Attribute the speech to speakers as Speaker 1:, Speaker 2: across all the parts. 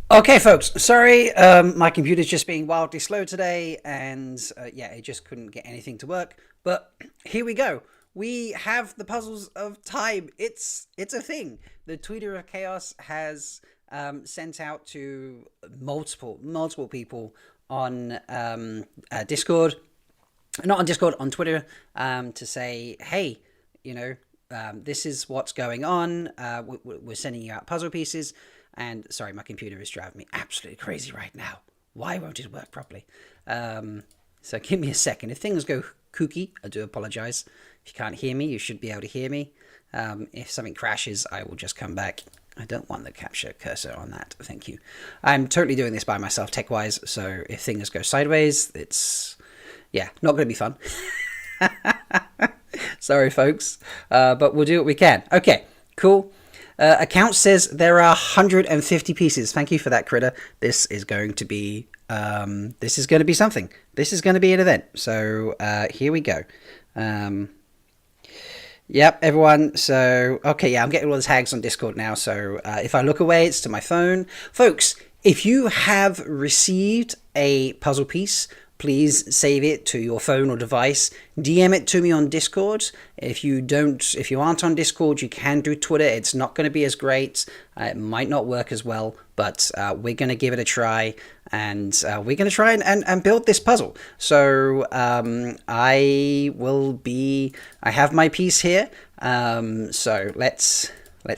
Speaker 1: Okay, folks. Sorry, my computer's just being wildly slow today, and yeah, it just couldn't get anything to work. But here we go. We have the puzzles of time. It's a thing. The Tweeter of Chaos has sent out to multiple people on Discord, not on Discord, on Twitter, to say, hey, you know, this is what's going on. We're sending you out puzzle pieces. And sorry, my computer is driving me absolutely crazy right now. Why won't it work properly? So give me a second. If things go kooky, I do apologize. If you can't hear me, you should be able to hear me. If something crashes, I will just come back. I don't want the capture cursor on that. Thank you. I'm totally doing this by myself tech-wise, so if things go sideways, it's, yeah, not going to be fun. Sorry, folks, but we'll do what we can. Okay, cool. Account says there are 150 pieces. Thank you for that, Critter. This is going to be something. This is going to be an event. So here we go. Yep, everyone. So okay, yeah, I'm getting all the tags on Discord now. So if I look away, it's to my phone, folks. If you have received a puzzle piece, please save it to your phone or device. DM it to me on Discord. If you aren't on Discord, you can do Twitter. It's not going to be as great. It might not work as well, but we're going to give it a try, and we're going to try and build this puzzle. So I have my piece here. So let's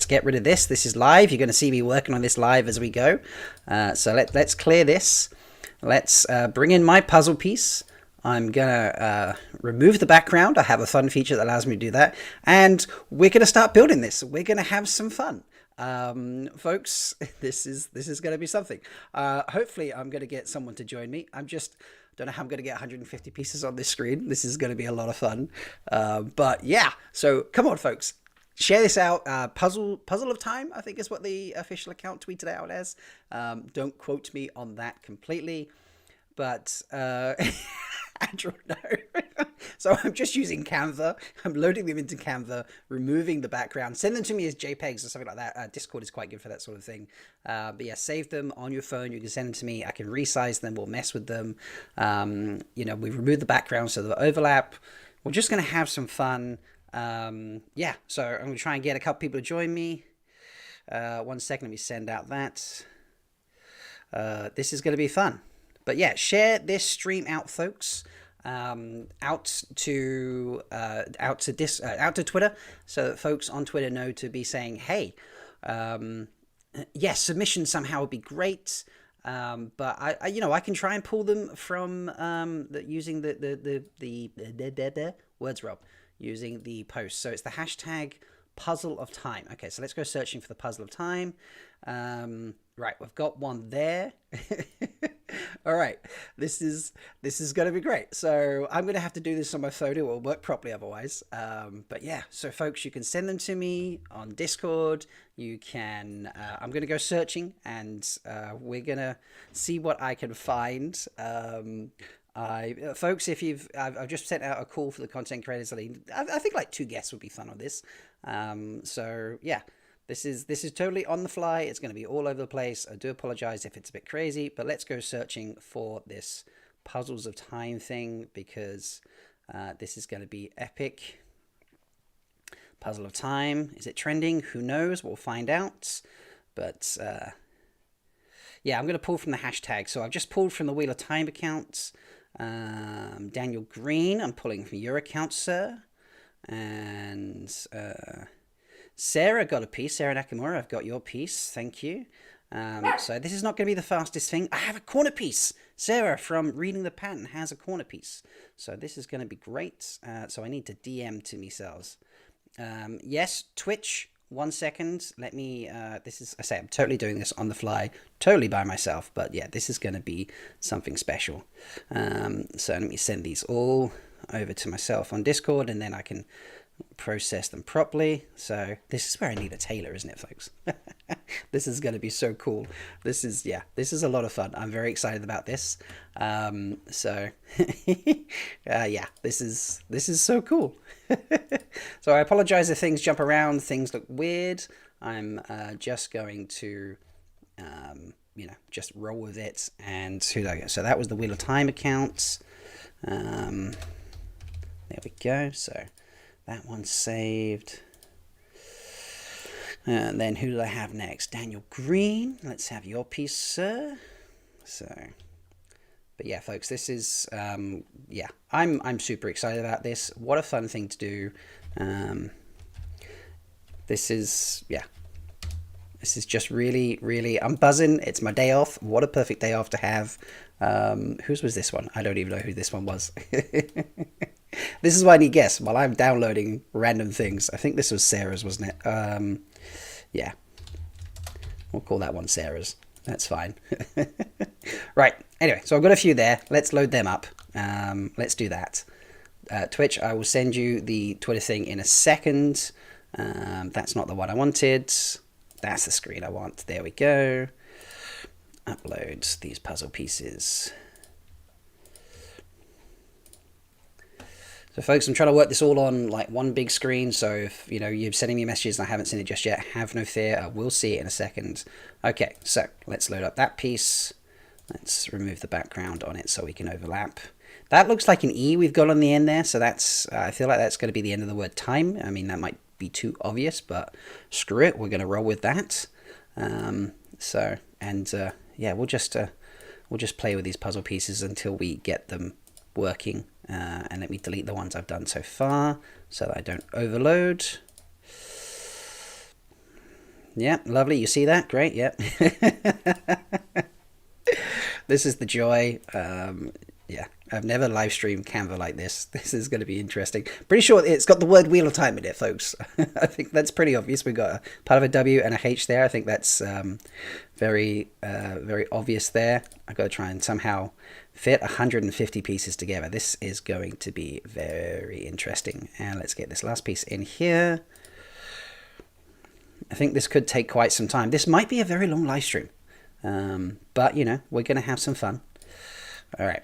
Speaker 1: get rid of this. This is live. You're going to see me working on this live as we go. So let's clear this. Let's bring in my puzzle piece. I'm going to remove the background. I have a fun feature that allows me to do that. And we're going to start building this. We're going to have some fun. Folks, this is going to be something. Hopefully, I'm going to get someone to join me. Don't know how I'm going to get 150 pieces on this screen. This is going to be a lot of fun. But yeah, so come on, folks. Share this out. Puzzle of Time, I think is what the official account tweeted out as. Don't quote me on that completely. But Andrew, no. So I'm just using Canva. I'm loading them into Canva, removing the background. Send them to me as JPEGs or something like that. Discord is quite good for that sort of thing. But yeah, save them on your phone. You can send them to me. I can resize them. We'll mess with them. We've removed the background so they'll overlap. We're just going to have some fun. Yeah, so I'm going to try and get a couple people to join me. 1 second, let me send out that. This is going to be fun. But yeah, share this stream out, folks. Out to Twitter, so that folks on Twitter know to be saying, "Hey, yes, submissions somehow would be great." But I can try and pull them from using the words, Rob, using the post. So it's the hashtag puzzle of time. Okay, so let's go searching for the puzzle of time. Right, we've got one there. All right, this is going to be great. So I'm going to have to do this on my phone. It won't work properly otherwise. But yeah, so folks, you can send them to me on Discord. You can. I'm going to go searching, and we're going to see what I can find. Folks, I've just sent out a call for the content creators. I think like 2 guests would be fun on this. So yeah. This is totally on the fly. It's going to be all over the place. I do apologize if it's a bit crazy, but let's go searching for this Puzzles of Time thing, because this is going to be epic. Puzzle of Time. Is it trending? Who knows? We'll find out. But yeah, I'm going to pull from the hashtag. So I've just pulled from the Wheel of Time account. Daniel Green, I'm pulling from your account, sir. And Sarah got a piece. Sarah Nakamura, I've got your piece. Thank you. So this is not going to be the fastest thing. I have a corner piece. Sarah from Reading the Pattern has a corner piece. So this is going to be great. So I need to DM to myself. Yes, Twitch. 1 second. Let me, I'm totally doing this on the fly, totally by myself. But yeah, this is going to be something special. So let me send these all over to myself on Discord, and then I can process them properly. So this is where I need a tailor, isn't it, folks? This is going to be so cool. This is a lot of fun. I'm very excited about this. So yeah, this is so cool. So I apologize if things jump around, things look weird. I'm just going to you know, just roll with it. And who did I get? So that was the Wheel of Time account. There we go. So that one's saved. And then who do I have next? Daniel Green. Let's have your piece, sir. So, but yeah, folks, this is yeah, I'm super excited about this. What a fun thing to do. This is, yeah, this is just really, really, I'm buzzing. It's my day off. What a perfect day off to have. Whose was this one? I don't even know who this one was. This is why I need guess while I'm downloading random things. I think this was Sarah's, wasn't it? Yeah, we'll call that one Sarah's. That's fine. Right. Anyway, so I've got a few there. Let's load them up. Let's do that. Twitch, I will send you the Twitter thing in a second. That's not the one I wanted. That's the screen I want. There we go. Upload these puzzle pieces. So folks, I'm trying to work this all on like one big screen, so if you know you're sending me messages and I haven't seen it just yet, have no fear, I will see it in a second. Okay, so let's load up that piece. Let's remove the background on it so we can overlap. That looks like an E we've got on the end there, so that's I feel like that's going to be the end of the word time. I mean, that might be too obvious, but screw it, we're going to roll with that. Yeah, we'll just play with these puzzle pieces until we get them working. And let me delete the ones I've done so far so that I don't overload. Yeah, lovely. You see that? Great. Yep. This is the joy. Yeah, I've never live streamed Canva like this. This is going to be interesting. Pretty sure it's got the word Wheel of Time in it, folks. I think that's pretty obvious. We've got a part of a W and a H there. I think that's very obvious there. I've got to try and somehow fit 150 pieces together. This is going to be very interesting. And let's get this last piece in here. I think this could take quite some time. This might be a very long live stream. But, you know, we're going to have some fun. All right.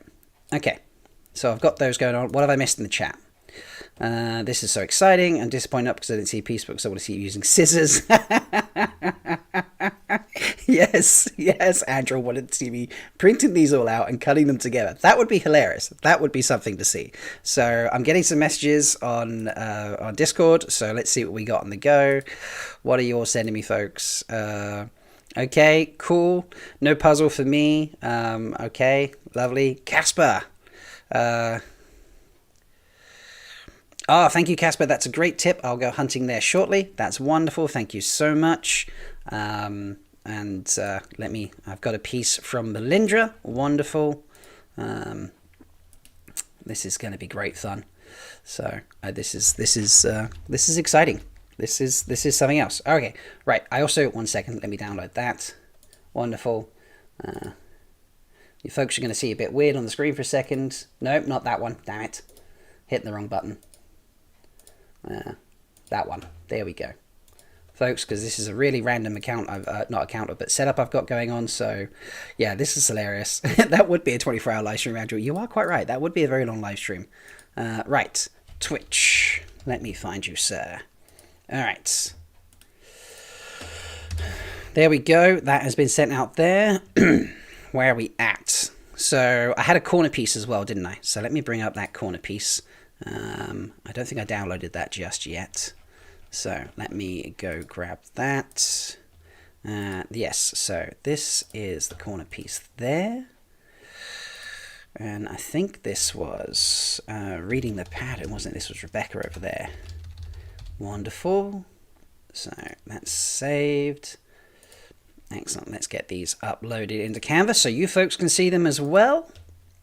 Speaker 1: Okay. So I've got those going on. What have I missed in the chat? This is so exciting. I'm disappointed because I didn't see a piece because I want to see you using scissors. Yes, Andrew wanted to see me printing these all out and cutting them together. That would be hilarious. That would be something to see. So I'm getting some messages on Discord. So let's see what we got on the go. What are you all sending me, folks? Okay, cool. No puzzle for me. Okay, lovely. Casper. Oh, thank you, Casper. That's a great tip. I'll go hunting there shortly. That's wonderful. Thank you so much. I've got a piece from Melindra. Wonderful. This is going to be great fun. So this is exciting. This is something else. Okay, right. I also, one second, let me download that. Wonderful. You folks are going to see a bit weird on the screen for a second. Nope, not that one. Damn it. Hitting the wrong button. That one. There we go. Folks, because this is a really random account, but setup I've got going on. So, yeah, this is hilarious. That would be a 24-hour live stream, Andrew. You are quite right. That would be a very long live stream. Right. Twitch. Let me find you, sir. All right. There we go. That has been sent out there. Where are we at? So I had a corner piece as well, didn't I? So let me bring up that corner piece. I don't think I downloaded that just yet. So let me go grab that. Yes, so this is the corner piece there. And I think this was reading the pattern, wasn't it? This was Rebecca over there. Wonderful. So that's saved. Excellent. Let's get these uploaded into Canva so you folks can see them as well.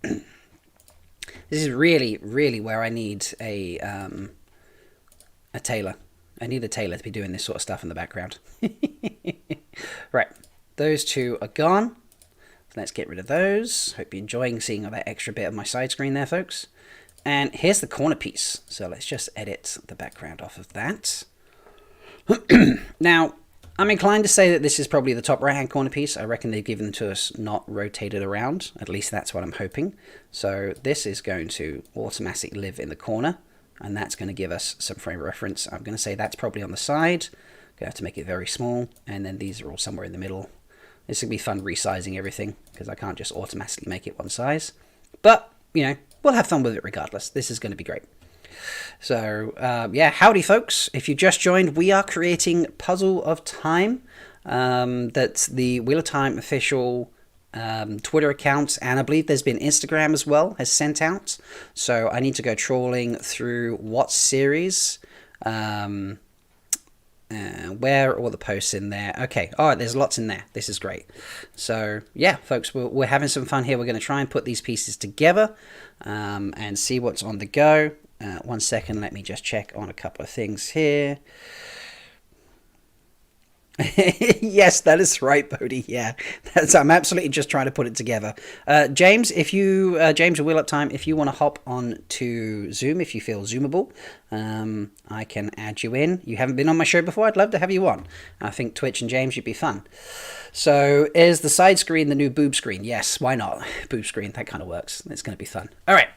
Speaker 1: This is really, really where I need a tailor. I need a tailor to be doing this sort of stuff in the background. Right. Those two are gone. So let's get rid of those. Hope you're enjoying seeing all that extra bit of my side screen there, folks. And here's the corner piece. So let's just edit the background off of that. Now, I'm inclined to say that this is probably the top right-hand corner piece. I reckon they've given them to us not rotated around. At least that's what I'm hoping. So this is going to automatically live in the corner. And that's going to give us some frame reference. I'm going to say that's probably on the side. Going to have to make it very small. And then these are all somewhere in the middle. This is going to be fun resizing everything, because I can't just automatically make it one size. But, you know, we'll have fun with it regardless. This is going to be great. So, yeah, howdy folks. If you just joined, we are creating Puzzle of Time. That's the Wheel of Time official Twitter account, and I believe there's been Instagram as well, has sent out. So I need to go trawling through what series, where are all the posts in there. Okay, all right, there's lots in there. This is great. So yeah, folks, we're having some fun here. We're going to try and put these pieces together and see what's on the go. 1 second, let me just check on a couple of things here. Yes, that is right, Bodhi. Yeah, I'm absolutely just trying to put it together. James, if you, James or Wheel Up Time, if you want to hop on to Zoom, if you feel Zoomable, I can add you in. You haven't been on my show before. I'd love to have you on. I think Twitch and James, you'd be fun. So, is the side screen the new boob screen? Yes, why not? Boob screen, that kind of works. It's going to be fun. All right.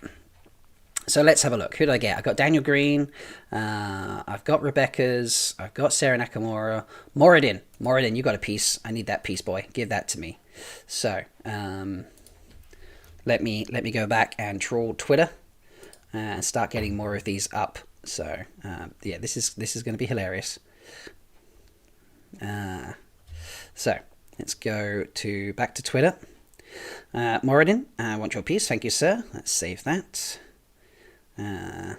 Speaker 1: So let's have a look. Who did I get? I got Daniel Green. I've got Rebecca's. I've got Sarah Nakamura. Moradin. Moradin, you got a piece. I need that piece, boy. Give that to me. So let me go back and troll Twitter and start getting more of these up. So yeah, this is going to be hilarious. So let's go back to Twitter. Moradin, I want your piece. Thank you, sir. Let's save that. Gwen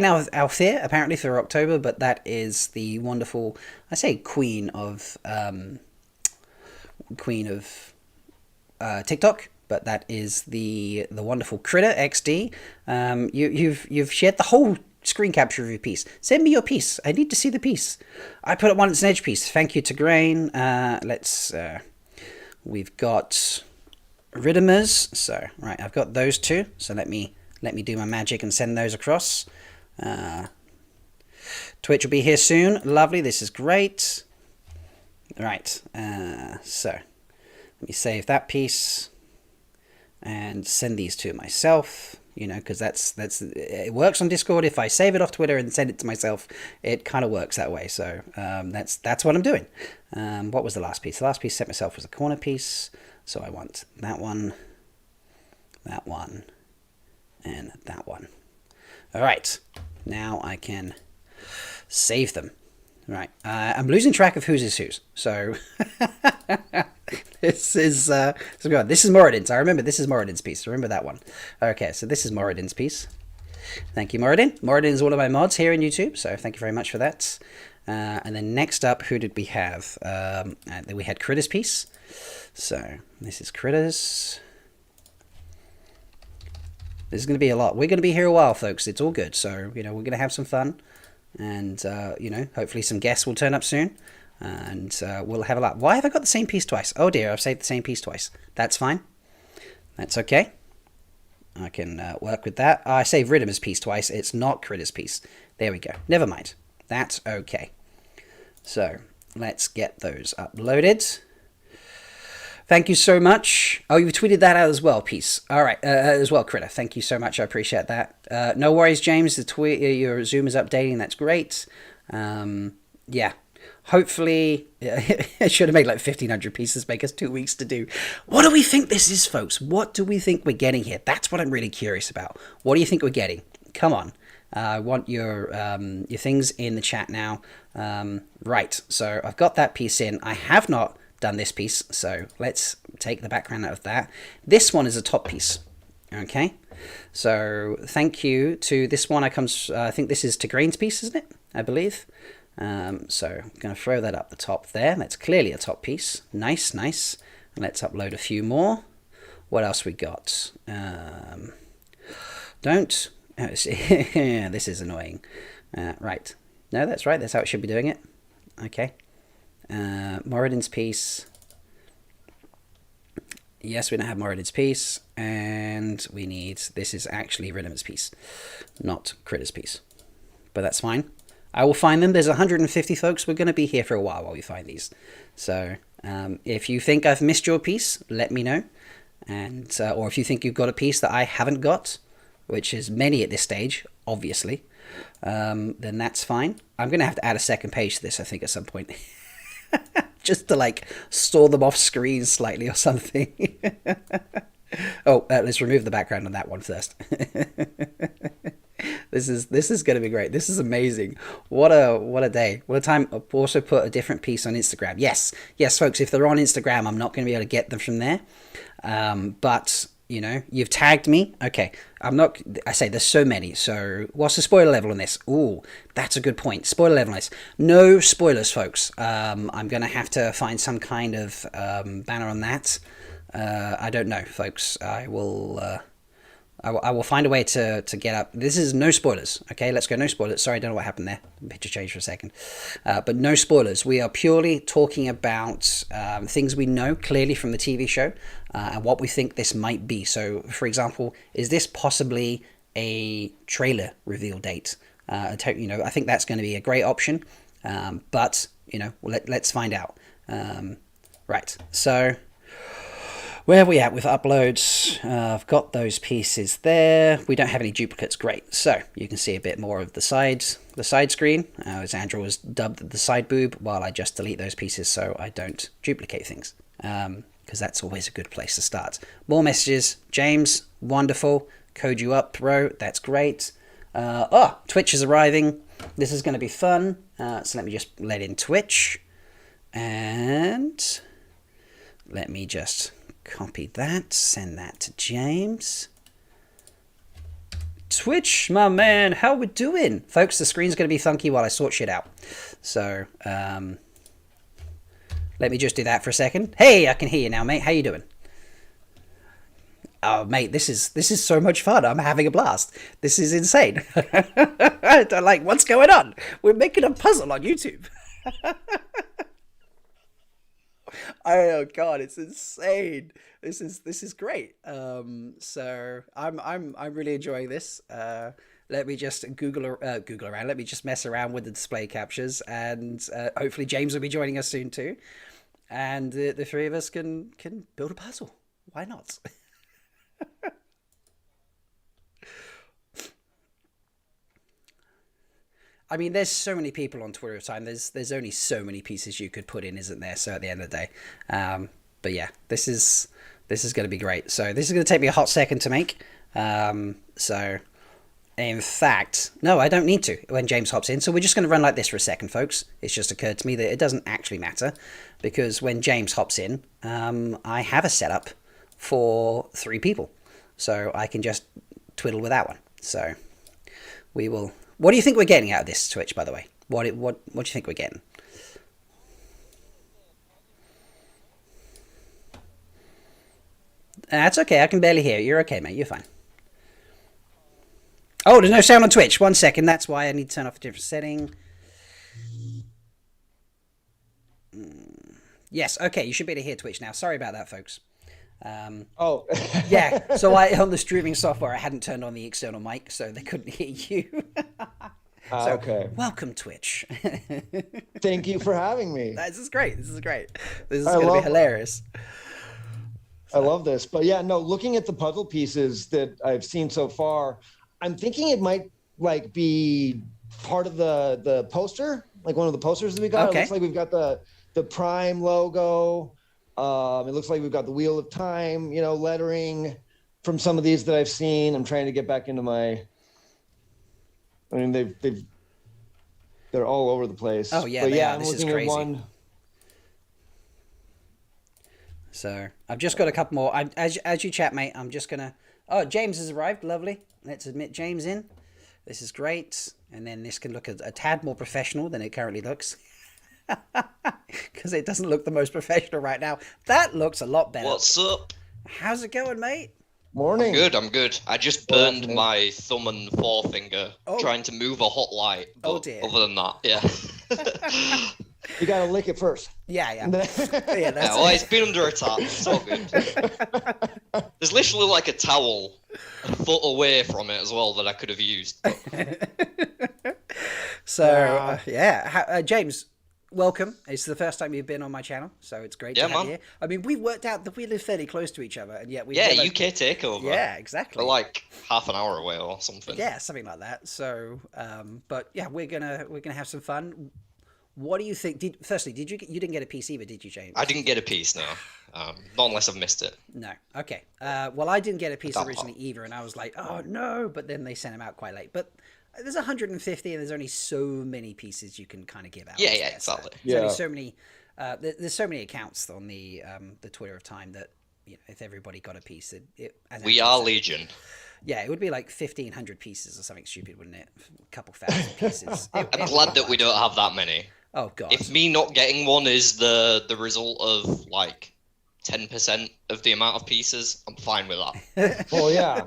Speaker 1: Althea, apparently for October, but that is the wonderful, I say queen of TikTok, but that is the wonderful Critter XD. You've shared the whole screen capture of your piece. Send me your piece. I need to see the piece. I put it on its edge piece. Thank you to Grain. We've got Ridimers, so right, I've got those two. So let me do my magic and send those across. Twitch will be here soon. Lovely, this is great. Right, so let me save that piece and send these to myself. You know, because that's it works on Discord. If I save it off Twitter and send it to myself, it kind of works that way. So that's what I'm doing. What was the last piece? The last piece set myself was a corner piece. So I want that one, and that one. All right, now I can save them. Right, I'm losing track of whose is whose. So this is Moradin's. I remember this is Moradin's piece. Remember that one. Okay, so this is Moradin's piece. Thank you, Moradin. Moradin is one of my mods here on YouTube, so thank you very much for that. And then next up, who did we have? Then we had Critter's piece. So this is Critters. This is going to be a lot. We're going to be here a while, folks. It's all good. So, you know, we're going to have some fun. And, you know, hopefully some guests will turn up soon. And we'll have a lot. Why have I got the same piece twice? Oh, dear. I've saved the same piece twice. That's fine. That's okay. I can work with that. I saved Riddimer's piece twice. It's not Critter's piece. There we go. Never mind. That's okay. So, let's get those uploaded. Thank you so much. Oh, you've tweeted that out as well, Peace. All right, as well, Critter. Thank you so much. I appreciate that. No worries, James. Your Zoom is updating. That's great. Yeah. Hopefully, I should have made like 1,500 pieces. Make us 2 weeks to do. What do we think this is, folks? What do we think we're getting here? That's what I'm really curious about. What do you think we're getting? Come on. I want your things in the chat now. Right. So I've got that piece in. I have not done this piece, so let's take the background out of that. This one is a top piece. Okay, so thank you to this one. I think this is to Grain's piece, isn't it? I believe. So I'm going to throw that up the top there. That's clearly a top piece. Nice, nice. Let's upload a few more. What else we got? Don't. Oh, this is annoying. Right. No, that's right. That's how it should be doing it. Okay. Moradin's piece. Yes, we don't have Moradin's piece. And we need... This is actually Riddimer's piece, not Critter's piece. But that's fine. I will find them. There's 150 folks. We're going to be here for a while we find these. So if you think I've missed your piece, let me know. And or if you think you've got a piece that I haven't got, which is many at this stage, obviously, then that's fine. I'm going to have to add a second page to this, I think, at some point. Just to like store them off screen slightly or something. Oh, let's remove the background on that one first. This is going to be great. This is amazing. What a day. What a time. I'll also put a different piece on Instagram. Yes, folks. If they're on Instagram, I'm not going to be able to get them from there. But you've tagged me. Okay, I'm not. I say there's so many. So what's the spoiler level on this? Ooh, that's a good point. Spoiler level on this. No spoilers, folks. I'm going to have to find some kind of banner on that. I don't know, folks. I will find a way to get up. This is no spoilers. Okay, let's go. No spoilers. Sorry, I don't know what happened there. Picture changed for a second. But no spoilers. We are purely talking about things we know clearly from the TV show and what we think this might be. So, for example, is this possibly a trailer reveal date? I think that's going to be a great option. But let's find out. Right. So, where are we at with uploads? I've got those pieces there. We don't have any duplicates. Great. So you can see a bit more of the side screen, as Andrew was dubbed the side boob, while I just delete those pieces so I don't duplicate things. Because that's always a good place to start. More messages. James, wonderful. Code you up, bro. That's great. Twitch is arriving. This is going to be fun. So let me just let in Twitch. And let me just copy that, send that to James. Twitch, my man, how we doing? Folks, the screen's going to be funky while I sort shit out. So, let me just do that for a second. Hey, I can hear you now, mate. How you doing? Oh, mate, this is so much fun. I'm having a blast. This is insane. Like, what's going on? We're making a puzzle on YouTube. Oh God, it's insane. This is great. So I'm really enjoying this. Let me just Google around. Let me just mess around with the display captures, and hopefully James will be joining us soon too. And the three of us can build a puzzle. Why not? I mean, there's so many people on Twitter at the time. There's only so many pieces you could put in, isn't there? So at the end of the day, but yeah, this is going to be great. So this is going to take me a hot second to make. So in fact, no, I don't need to when James hops in. So we're just going to run like this for a second, folks. It's just occurred to me that it doesn't actually matter because when James hops in, I have a setup for 3 people, so I can just twiddle with that one. So we will. What do you think we're getting out of this Twitch, by the way? What do you think we're getting? That's okay. I can barely hear you. You're okay, mate. You're fine. Oh, there's no sound on Twitch. 1 second. That's why I need to turn off a different setting. Yes. Okay. You should be able to hear Twitch now. Sorry about that, folks. Yeah. So on the streaming software, I hadn't turned on the external mic, so they couldn't hear you. So,
Speaker 2: okay.
Speaker 1: Welcome, Twitch.
Speaker 2: Thank you for having me.
Speaker 1: This is great. This is going to be hilarious.
Speaker 2: I love this. But yeah, no, looking at the puzzle pieces that I've seen so far, I'm thinking it might like be part of the poster, like one of the posters that we got. Okay. It looks like we've got the Prime logo. It looks like we've got the Wheel of Time, lettering from some of these that I've seen. I'm trying to get back into they're all over the place.
Speaker 1: Oh yeah,
Speaker 2: but yeah,
Speaker 1: this is crazy. One. So I've just got a couple more. As you chat, mate, I'm just gonna. Oh, James has arrived. Lovely. Let's admit James in. This is great, and then this can look a tad more professional than it currently looks. Because it doesn't look the most professional right now. That looks a lot better.
Speaker 3: What's up?
Speaker 1: How's it going, mate?
Speaker 2: Morning.
Speaker 3: I'm good. I just burned my thumb and forefinger trying to move a hot light. But
Speaker 1: dear.
Speaker 3: Other than that, yeah.
Speaker 2: You gotta lick it first.
Speaker 1: Yeah.
Speaker 3: Well, it's been under attack. It's all good. There's literally like a towel a foot away from it as well that I could have used.
Speaker 1: So, James, welcome. It's the first time you've been on my channel, so it's great to
Speaker 3: Yeah,
Speaker 1: have
Speaker 3: man.
Speaker 1: you here. I mean, we've worked out that we live fairly close to each other, and yet we've
Speaker 3: Yeah,
Speaker 1: never...
Speaker 3: UK takeover.
Speaker 1: Yeah,
Speaker 3: We're
Speaker 1: exactly.
Speaker 3: like half an hour away or something.
Speaker 1: Yeah, something like that. So, but yeah, we're gonna have some fun. What do you think? Firstly, did you didn't get a PC, but did you, James?
Speaker 3: I didn't get a piece, no. Not unless I've missed it.
Speaker 1: No. Okay. Well, I didn't get a piece
Speaker 3: That
Speaker 1: originally
Speaker 3: part.
Speaker 1: either, and I was like, oh no! But then they sent them out quite late. But there's 150, and there's only so many pieces you can kind of give out.
Speaker 3: Yeah,
Speaker 1: isn't
Speaker 3: yeah,
Speaker 1: there? So
Speaker 3: exactly.
Speaker 1: there's only
Speaker 2: Yeah.
Speaker 1: so many. There's so many accounts on the Twitter of Time that if everybody got a piece, as
Speaker 3: We
Speaker 1: Andrew
Speaker 3: are
Speaker 1: said,
Speaker 3: Legion.
Speaker 1: yeah, it would be like 1,500 pieces or something stupid, wouldn't it? A couple thousand pieces.
Speaker 3: I'm glad that we don't have that many.
Speaker 1: Oh god.
Speaker 3: If me not getting one is the result of like 10% of the amount of pieces, I'm fine with that.
Speaker 2: Well, yeah.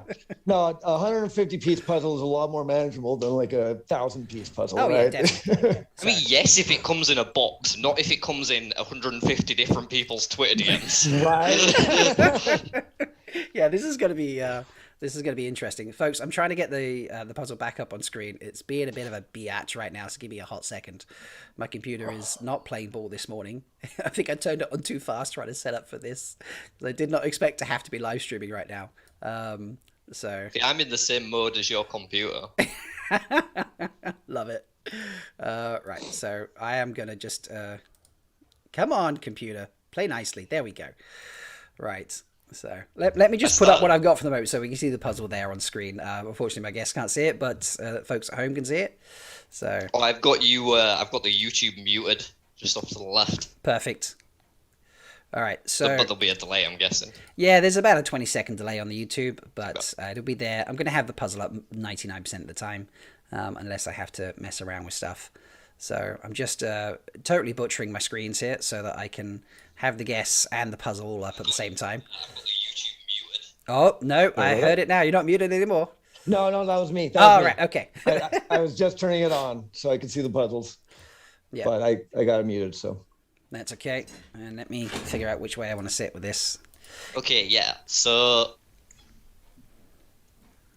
Speaker 2: No, a 150 piece puzzle is a lot more manageable than like a 1,000 piece puzzle,
Speaker 1: Oh yeah,
Speaker 2: right?
Speaker 1: definitely.
Speaker 3: I mean, yes, if it comes in a box, not if it comes in 150 different people's Twitter DMs.
Speaker 2: Right?
Speaker 1: Yeah, this is gonna be interesting, folks. I'm trying to get the puzzle back up on screen. It's being a bit of a biatch right now, so give me a hot second. My computer is not playing ball this morning. I think I turned it on too fast trying to set up for this. I did not expect to have to be live streaming right now. So
Speaker 3: See, I'm in the same mode as your computer.
Speaker 1: love it. Right, so I am gonna just come on, computer, play nicely. There we go. Right. So let me just put up what I've got for the moment so we can see the puzzle there on screen. Unfortunately, my guests can't see it, but folks at home can see it. So
Speaker 3: Oh, I've got the YouTube muted just off to the left.
Speaker 1: perfect. All right, so
Speaker 3: But there'll be a delay, I'm guessing.
Speaker 1: yeah, there's about a 20-second delay on the YouTube, but it'll be there. I'm going to have the puzzle up 99% of the time, unless I have to mess around with stuff. So I'm just totally butchering my screens here so that I can have the guests and the puzzle all up at the same time.
Speaker 3: I've got the YouTube muted.
Speaker 1: Oh, no, I heard it now. You're not muted anymore.
Speaker 2: No, that was me.
Speaker 1: Oh, right, okay.
Speaker 2: I was just turning it on so I could see the puzzles.
Speaker 1: Yeah.
Speaker 2: But I got it muted, so.
Speaker 1: That's okay. And let me figure out which way I want to sit with this.
Speaker 3: Okay, yeah. So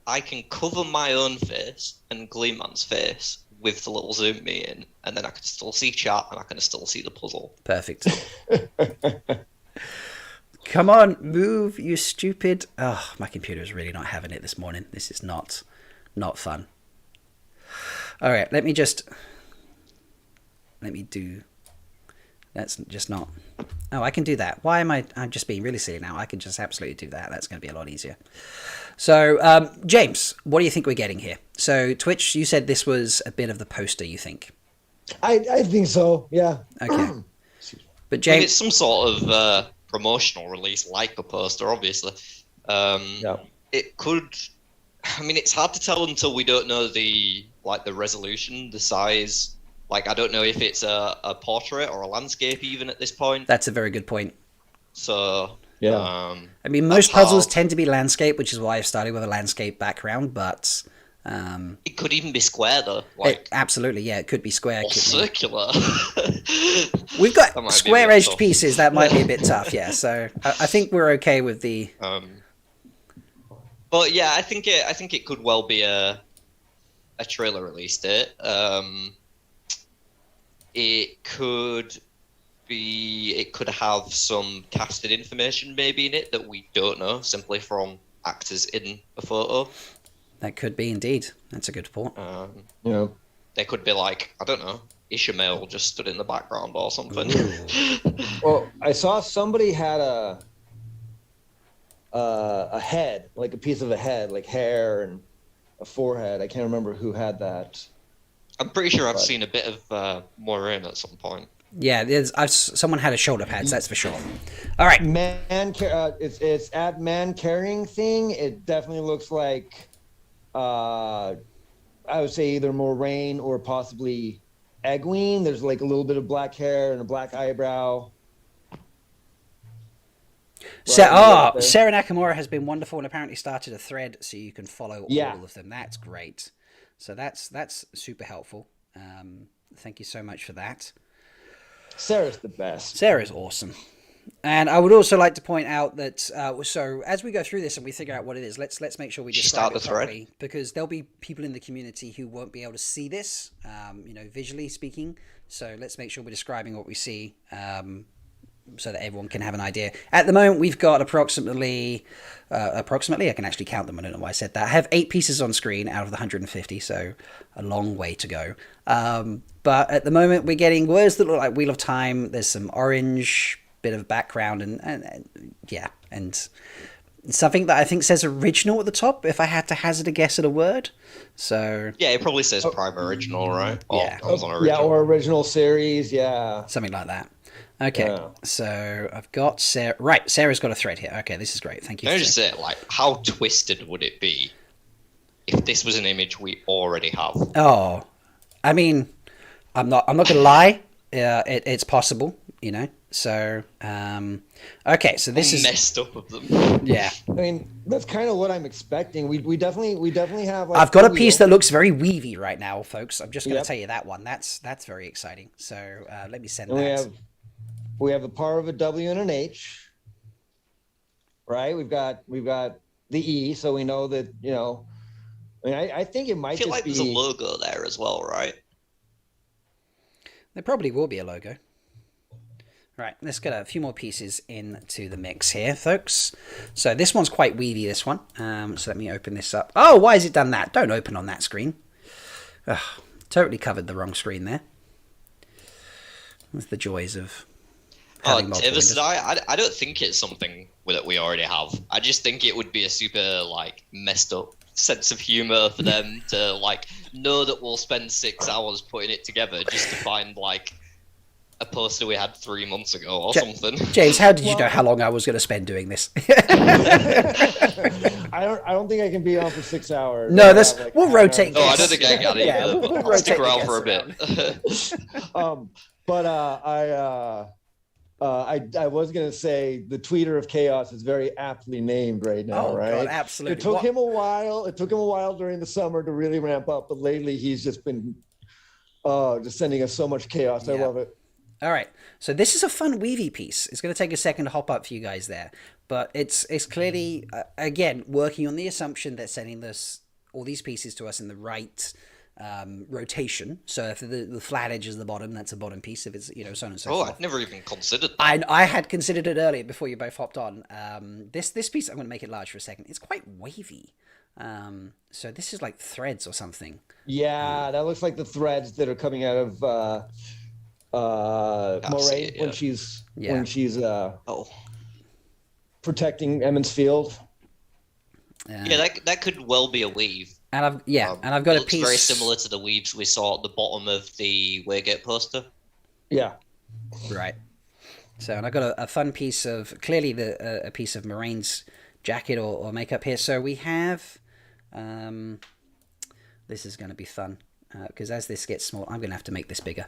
Speaker 3: I can cover my own face and Gleeman's face with the little zoom me in, and then I can still see chat and I can still see the puzzle.
Speaker 1: Perfect. Come on, move, you stupid. Oh, my computer is really not having it this morning. This is not fun. All right, let me do... That's just not... Oh, I can do that. Why am I'm just being really silly now. I can just absolutely do that. That's going to be a lot easier. So, James, what do you think we're getting here? So, Twitch, you said this was a bit of the poster, you think?
Speaker 2: I think so, yeah.
Speaker 1: Okay. But
Speaker 3: I mean,
Speaker 1: James...
Speaker 3: it's some sort of promotional release, like a poster, obviously.
Speaker 2: Yeah.
Speaker 3: It could... I mean, it's hard to tell until we don't know the resolution, the size. Like, I don't know if it's a portrait or a landscape even at this point.
Speaker 1: That's a very good point.
Speaker 3: So,
Speaker 2: Yeah.
Speaker 1: I mean, most
Speaker 3: That's
Speaker 1: puzzles
Speaker 3: hard.
Speaker 1: tend to be landscape, which is why I've started with a landscape background, but...
Speaker 3: it could even be square, though. Like,
Speaker 1: absolutely, yeah, it could be square.
Speaker 3: or
Speaker 1: Could be...
Speaker 3: circular.
Speaker 1: We've
Speaker 3: That
Speaker 1: got
Speaker 3: might be a bit
Speaker 1: square-edged
Speaker 3: tough.
Speaker 1: pieces. That might be a bit tough, yeah. So I think we're okay with the...
Speaker 3: But yeah, I think it could well be a trailer release date. It could have some casted information maybe in it that we don't know simply from actors in a photo.
Speaker 1: That could be indeed. That's a good point.
Speaker 2: Yeah.
Speaker 3: They could be like, I don't know, Ishmael just stood in the background or something.
Speaker 2: Well, I saw somebody had a head, like a piece of a head, like hair and a forehead. I can't remember who had that.
Speaker 3: I'm pretty sure I've seen a bit of Moraine at some point.
Speaker 1: Yeah, someone had a shoulder pads, that's for sure. All right.
Speaker 2: It's at man carrying thing. It definitely looks like, I would say either Moraine or possibly Egwene. There's like a little bit of black hair and a black eyebrow.
Speaker 1: Sarah Nakamura has been wonderful and apparently started a thread so you can follow all of them. That's great. So that's super helpful. Thank you so much for that.
Speaker 2: Sarah's the best.
Speaker 1: Sarah's awesome. And I would also like to point out that so as we go through this and we figure out what it is, let's make sure we
Speaker 3: Should
Speaker 1: describe
Speaker 3: start
Speaker 1: it
Speaker 3: the thread?
Speaker 1: properly, because there'll be people in the community who won't be able to see this, visually speaking. So let's make sure we're describing what we see, so that everyone can have an idea. At the moment, we've got approximately, I can actually count them. I don't know why I said that. I have 8 pieces on screen out of the 150, so a long way to go. But at the moment, we're getting words that look like Wheel of Time. There's some orange bit of background and something that I think says original at the top, if I had to hazard a guess at a word. So
Speaker 3: Yeah, it probably says Prime Original, right?
Speaker 1: Yeah.
Speaker 3: Amazon Original.
Speaker 2: Yeah, or original series. Yeah.
Speaker 1: something like that. Okay,
Speaker 2: Yeah.
Speaker 1: so I've got Sarah. Right, Sarah's got a thread here. Okay, this is great. Thank you.
Speaker 3: Can I
Speaker 1: for
Speaker 3: just say, like, how twisted would it be if this was an image we already have?
Speaker 1: Oh, I mean, I'm not gonna lie. It's possible, So, okay, so this is
Speaker 3: Messed up of them.
Speaker 1: yeah.
Speaker 2: I mean, that's kind of what I'm expecting. We definitely have. Like,
Speaker 1: I've got a
Speaker 2: the
Speaker 1: piece
Speaker 2: wheel.
Speaker 1: that looks very weavy right now, folks. I'm just gonna
Speaker 2: Yep.
Speaker 1: tell you that one. That's very exciting. So let me send
Speaker 2: And
Speaker 1: that.
Speaker 2: we have a part of a W and an H. Right. We've got the E, so we know that I mean, I think it
Speaker 3: I
Speaker 2: might
Speaker 3: feel
Speaker 2: just
Speaker 3: like
Speaker 2: be.
Speaker 3: there's a logo there as well, right?
Speaker 1: There probably will be a logo. Right, let's get a few more pieces into the mix here, folks. So this one's quite weedy, this one. So let me open this up. Oh, why has it done that? Don't open on that screen. Ugh, totally covered the wrong screen there. That's the joys of having multiple
Speaker 3: Davis
Speaker 1: windows.
Speaker 3: and I don't think it's something that we already have. I just think it would be a super, like, messed up sense of humor for them to, like, know that we'll spend 6 hours putting it together just to find, like, a poster we had 3 months ago or something.
Speaker 1: James, how did you know how long I was going to spend doing this?
Speaker 2: I don't think I can be on for 6 hours.
Speaker 1: No,
Speaker 2: I
Speaker 1: that's
Speaker 2: have, like,
Speaker 1: we'll
Speaker 2: half an
Speaker 1: rotate.
Speaker 3: No, I
Speaker 1: guests.
Speaker 3: don't think I got it
Speaker 1: Yeah,
Speaker 3: either,
Speaker 1: we'll
Speaker 3: but I'll stick
Speaker 1: rotate the
Speaker 3: around for a
Speaker 1: guests
Speaker 3: bit.
Speaker 2: But I was gonna say the tweeter of chaos is very aptly named right now,
Speaker 1: Oh,
Speaker 2: right?
Speaker 1: God, absolutely.
Speaker 2: It took
Speaker 1: What-
Speaker 2: him a while. It took him a while during the summer to really ramp up, but lately he's just been just sending us so much chaos. I
Speaker 1: Yeah.
Speaker 2: love it.
Speaker 1: All right, so this is a fun weavy piece. It's going to take a second to hop up for you guys there, but it's clearly again working on the assumption that sending all these pieces to us in the right rotation. So if the flat edge is the bottom, that's a bottom piece. If it's so on and so
Speaker 3: Oh,
Speaker 1: forth.
Speaker 3: I'd never even considered that.
Speaker 1: I had considered it earlier before you both hopped on. This piece, I'm going to make it large for a second. It's quite wavy. So this is like threads or something.
Speaker 2: Yeah, that looks like the threads that are coming out of Moray
Speaker 3: it, yeah.
Speaker 2: when she's
Speaker 3: Oh.
Speaker 2: protecting Emmons Field.
Speaker 3: Yeah, that could well be a weave.
Speaker 1: And I've got
Speaker 3: It
Speaker 1: a
Speaker 3: looks
Speaker 1: piece
Speaker 3: very similar to the weaves we saw at the bottom of the Waygate poster.
Speaker 2: Yeah.
Speaker 1: Right. So, and I've got a fun piece of, clearly a piece of Moraine's jacket or makeup here. So we have, this is going to be fun, because as this gets small, I'm going to have to make this bigger.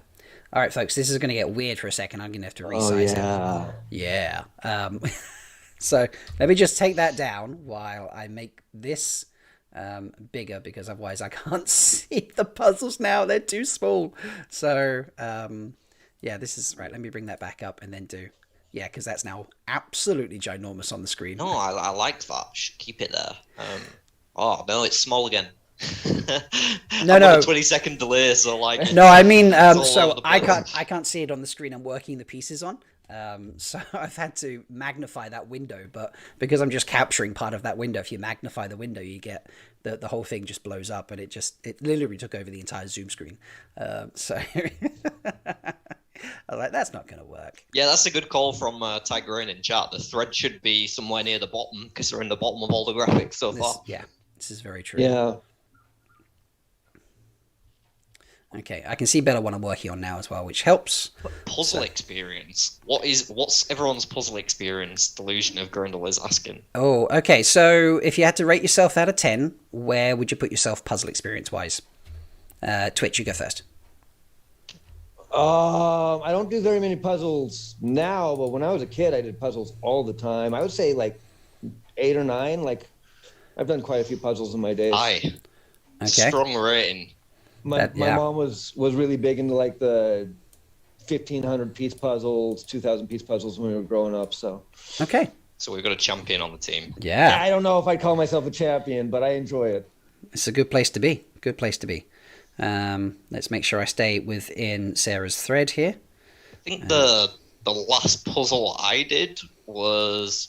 Speaker 1: All right, folks, this is going to get weird for a second. I'm going to have to resize it. Yeah. So let me just take that down while I make this bigger, because otherwise I can't see the puzzles now. They're too small. So, yeah, this is right. Let me bring that back up and then because that's now absolutely ginormous on the screen.
Speaker 3: No, I like that. Should keep it there. Oh no, it's small again.
Speaker 1: No,
Speaker 3: I'm on
Speaker 1: no.
Speaker 3: a 20-second delay, so like.
Speaker 1: No, I mean,
Speaker 3: all
Speaker 1: so
Speaker 3: over the
Speaker 1: I
Speaker 3: place.
Speaker 1: can't see it on the screen I'm working the pieces on. So I've had to magnify that window, but because I'm just capturing part of that window, if you magnify the window, you get the whole thing just blows up, and it literally took over the entire Zoom screen. So I was like, that's not going to work.
Speaker 3: Yeah, that's a good call from Tiger in chat. The thread should be somewhere near the bottom because they're in the bottom of all the graphics so far.
Speaker 1: This is very true.
Speaker 2: Yeah.
Speaker 1: Okay, I can see better what I'm working on now as well, which helps.
Speaker 3: Puzzle experience. What's everyone's puzzle experience? Delusion of Grundle is asking.
Speaker 1: Oh, okay. So if you had to rate yourself out of 10, where would you put yourself puzzle experience wise? Twitch, you go first.
Speaker 2: I don't do very many puzzles now, but when I was a kid, I did puzzles all the time. I would say like 8 or 9. Like, I've done quite a few puzzles in my days.
Speaker 3: Aye.
Speaker 1: Okay.
Speaker 3: Strong rating.
Speaker 2: My mom was really big into like the 1,500 piece puzzles, 2,000 piece puzzles when we were growing up. So
Speaker 1: Okay.
Speaker 3: So we've got a champion on the team.
Speaker 1: Yeah.
Speaker 2: I don't know if I'd call myself a champion, but I enjoy it.
Speaker 1: It's a good place to be. Good place to be. Let's make sure I stay within Sarah's thread here.
Speaker 3: I think the last puzzle I did was...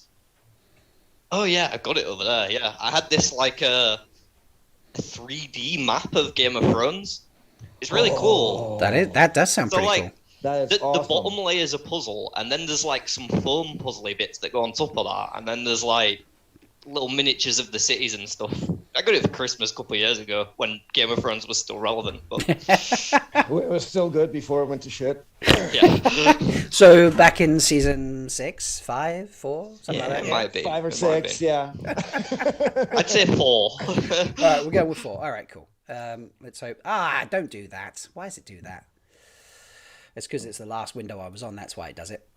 Speaker 3: Oh yeah, I got it over there. Yeah, I had this like a 3D map of Game of Thrones. It's really cool.
Speaker 1: That does sound
Speaker 3: So
Speaker 1: pretty
Speaker 3: like
Speaker 1: cool.
Speaker 2: That is
Speaker 3: the
Speaker 2: awesome.
Speaker 3: bottom layer is a puzzle, and then there's like some foam puzzly bits that go on top of that, and then there's like little miniatures of the cities and stuff. I got it for Christmas a couple of years ago when Game of Thrones was still relevant. But
Speaker 2: It was still good before it went to shit.
Speaker 3: yeah,
Speaker 1: So back in season 6, 5, 4, something
Speaker 3: Yeah,
Speaker 1: like
Speaker 3: it
Speaker 1: that.
Speaker 3: might be.
Speaker 2: 5 or
Speaker 3: It might
Speaker 2: 6,
Speaker 3: be.
Speaker 2: yeah.
Speaker 3: I'd say 4.
Speaker 1: All right, we'll go with 4. All right, cool. Let's hope. Don't do that. Why does it do that? It's because it's the last window I was on. That's why it does it.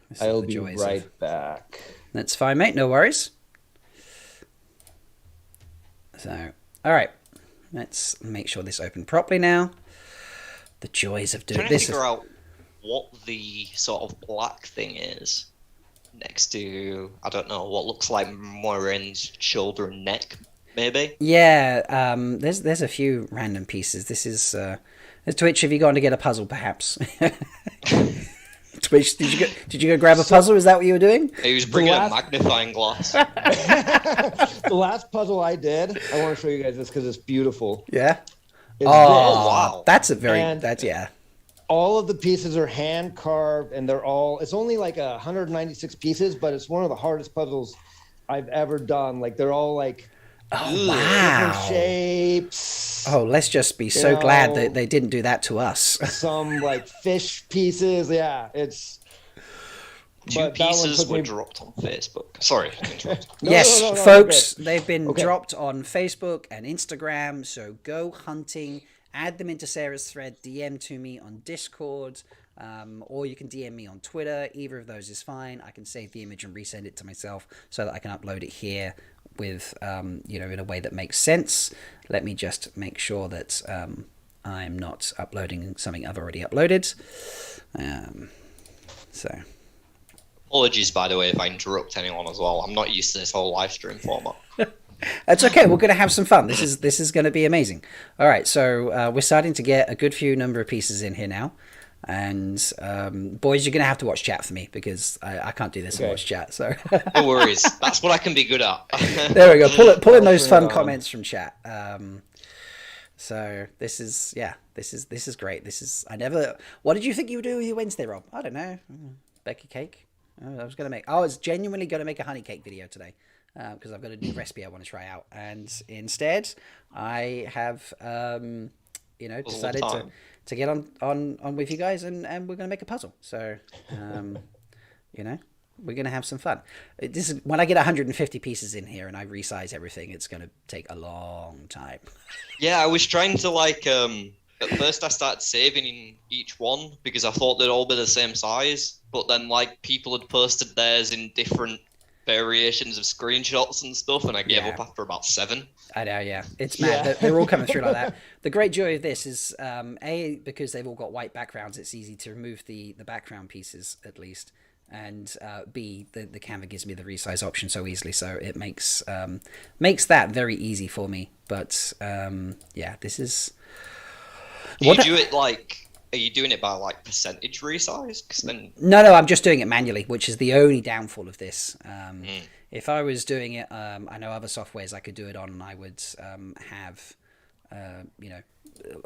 Speaker 1: This is
Speaker 2: I'll
Speaker 1: the
Speaker 2: be
Speaker 1: joys
Speaker 2: right
Speaker 1: of-
Speaker 2: back.
Speaker 1: That's fine, mate. No worries. So, all right. Let's make sure this opened properly now. The joys of doing
Speaker 3: Trying to
Speaker 1: this.
Speaker 3: figure out what the sort of black thing is next to, I don't know, what looks like Moirain's shoulder and neck, maybe.
Speaker 1: Yeah, there's a few random pieces. This is Twitch. Have you gone to get a puzzle, perhaps? Twitch, did you go grab a puzzle? Is that what you were doing?
Speaker 3: He was bringing
Speaker 2: last-
Speaker 3: a magnifying glass.
Speaker 2: The last puzzle I did, I want to show you guys this because it's beautiful.
Speaker 1: Yeah.
Speaker 2: It's
Speaker 1: Oh,
Speaker 3: wow.
Speaker 1: That's a very
Speaker 2: And-
Speaker 1: yeah.
Speaker 2: all of the pieces are hand carved, and it's only like 196 pieces, but it's one of the hardest puzzles I've ever done. Like they're all like
Speaker 1: Oh
Speaker 2: different
Speaker 1: wow.
Speaker 2: shapes.
Speaker 1: Oh, let's just be so glad
Speaker 2: know-
Speaker 1: that they didn't do that to us.
Speaker 2: Some like fish pieces. Yeah, it's
Speaker 3: Two
Speaker 2: but that one
Speaker 3: pieces
Speaker 2: took
Speaker 3: were
Speaker 2: me-
Speaker 3: dropped on Facebook. Sorry to interrupt.
Speaker 1: Yes,
Speaker 2: no,
Speaker 1: folks,
Speaker 2: okay.
Speaker 1: they've been
Speaker 2: Okay.
Speaker 1: dropped on Facebook and Instagram, so go hunting, add them into Sarah's thread, DM to me on Discord, or you can DM me on Twitter. Either of those is fine. I can save the image and resend it to myself so that I can upload it here with, in a way that makes sense. Let me just make sure that I'm not uploading something I've already uploaded. So...
Speaker 3: Apologies, by the way, if I interrupt anyone as well. I'm not used to this whole live stream format.
Speaker 1: That's okay. We're going to have some fun. This is going to be amazing. All right, so we're starting to get a good few number of pieces in here now, and boys, you're going to have to watch chat for me because I can't do this and
Speaker 2: Okay.
Speaker 1: watch chat. So
Speaker 3: No worries. That's what I can be good at.
Speaker 1: there we go. Pull in those fun
Speaker 2: Turn it on.
Speaker 1: comments from chat. So this is great. What did you think you would do with your Wednesday, Rob? I don't know. Bake a cake. I was genuinely going to make a honey cake video today because I've got a new recipe I want to try out, and instead I have decided to get on with you guys, and we're going to make a puzzle. So we're going to have some fun. This is when I get 150 pieces in here and I resize everything. It's going to take a long time.
Speaker 3: Yeah, I was trying to at first I started saving in each one because I thought they'd all be the same size, but then people had posted theirs in different variations of screenshots and stuff, and I gave
Speaker 1: Yeah.
Speaker 3: up after about 7.
Speaker 1: I know, yeah. It's mad.
Speaker 2: Yeah.
Speaker 1: They're all coming through like that. The great joy of this is, because they've all got white backgrounds, it's easy to remove the background pieces, at least. And B, the Canva gives me the resize option so easily, so it makes that very easy for me. But, this is...
Speaker 3: Are you doing it by percentage resize? 'Cause then
Speaker 1: No, I'm just doing it manually, which is the only downfall of this. If I was doing it, I know other softwares I could do it on, and I would have,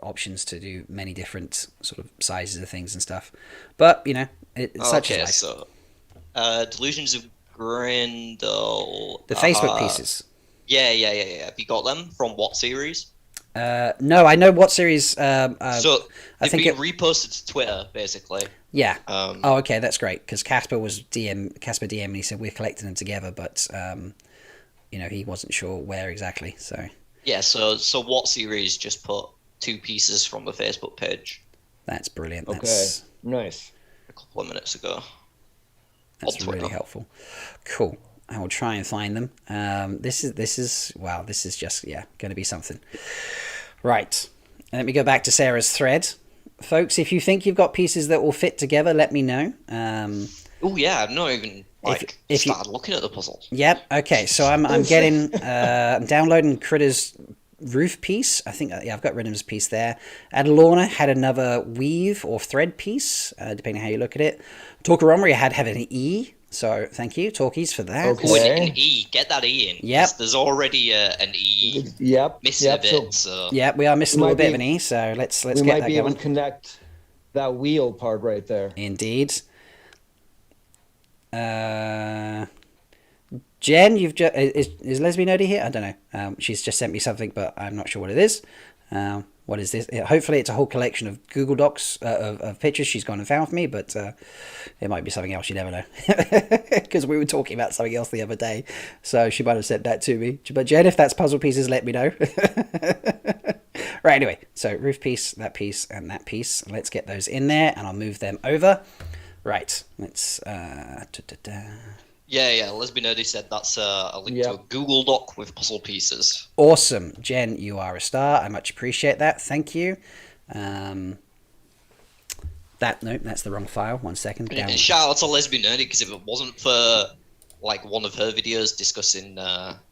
Speaker 1: options to do many different sort of sizes of things and stuff. But it's such a life.
Speaker 3: so Delusions of Grendel.
Speaker 1: The Facebook pieces.
Speaker 3: Yeah. Have you got them from what series?
Speaker 1: No, I know what series.
Speaker 3: So
Speaker 1: I
Speaker 3: they've
Speaker 1: think
Speaker 3: been reposted to Twitter, basically.
Speaker 1: Yeah.
Speaker 3: Um,
Speaker 1: Oh, okay, that's great because Casper DM, and he said we're collecting them together, but he wasn't sure where exactly. So
Speaker 3: Yeah, so what series just put 2 pieces from the Facebook page
Speaker 1: that's brilliant.
Speaker 2: Okay, nice.
Speaker 3: a couple of minutes ago.
Speaker 1: That's
Speaker 3: on
Speaker 1: really
Speaker 3: Twitter.
Speaker 1: helpful. Cool. I will try and find them. This is just going to be something. Right. Let me go back to Sarah's thread folks, if you think you've got pieces that will fit together, let me know.
Speaker 3: Oh yeah, I've not even
Speaker 1: if you
Speaker 3: started looking at the puzzle.
Speaker 1: Yep. Okay. So I'm getting I'm downloading Critter's roof piece. I think I've got Rhythm's piece there. Adalorna had another weave or thread piece, depending on how you look at it. Torcaromri had an E. So thank you, Talkies, for that.
Speaker 2: Okay.
Speaker 3: Oh, an E. Get that E in.
Speaker 1: Yep.
Speaker 3: There's already an E.
Speaker 2: Yep.
Speaker 3: Missing a bit. So.
Speaker 1: Yeah, we are missing a little bit of an E. So let's get that going.
Speaker 2: We might be able to connect that wheel part right there.
Speaker 1: Indeed. Jen, you've just is Lesbian Odie here? I don't know. She's just sent me something, but I'm not sure what it is. What is this? Hopefully, it's a whole collection of Google Docs of pictures she's gone and found for me, but it might be something else. You never know, because we were talking about something else the other day, so she might have sent that to me. But Jen, if that's puzzle pieces, let me know. Right. Anyway, so roof piece, that piece, and that piece. Let's get those in there, and I'll move them over. Right. Let's.
Speaker 3: Yeah. Lesbian Nerdy said that's a link to a Google Doc with puzzle pieces.
Speaker 1: Awesome. Jen, you are a star. I much appreciate that. Thank you. That's the wrong file. 1 second.
Speaker 3: And shout out to Lesbian Nerdy, because if it wasn't for like one of her videos discussing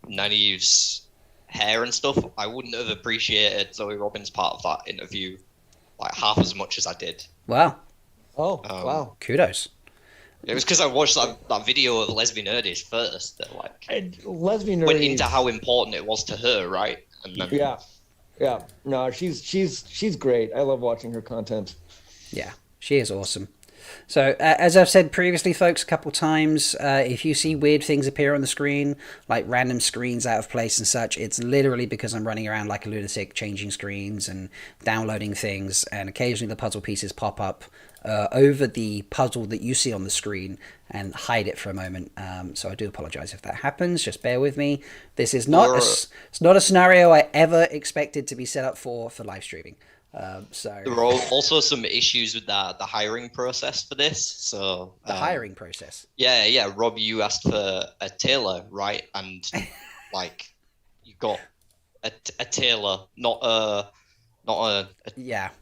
Speaker 3: Nynaeve's hair and stuff, I wouldn't have appreciated Zoe Robbins' part of that interview like half as much as I did.
Speaker 1: Wow.
Speaker 2: Oh, wow.
Speaker 1: Kudos.
Speaker 3: It was because I watched that video of Lesbian Nerdies first that
Speaker 2: Lesbian Nerdies
Speaker 3: went into how important it was to her, right? And then,
Speaker 2: yeah. No, she's great. I love watching her content.
Speaker 1: Yeah, she is awesome. So, as I've said previously, folks, a couple times, if you see weird things appear on the screen, like random screens out of place and such, it's literally because I'm running around like a lunatic, changing screens and downloading things, and occasionally the puzzle pieces pop up over the puzzle that you see on the screen and hide it for a moment. So I do apologize if that happens. Just bear with me. This is not it's not a scenario I ever expected to be set up for live streaming. So
Speaker 3: there are also some issues with the hiring process for this. So
Speaker 1: the hiring process.
Speaker 3: Yeah. Rob, you asked for a tailor, right? And like you got a tailor, not a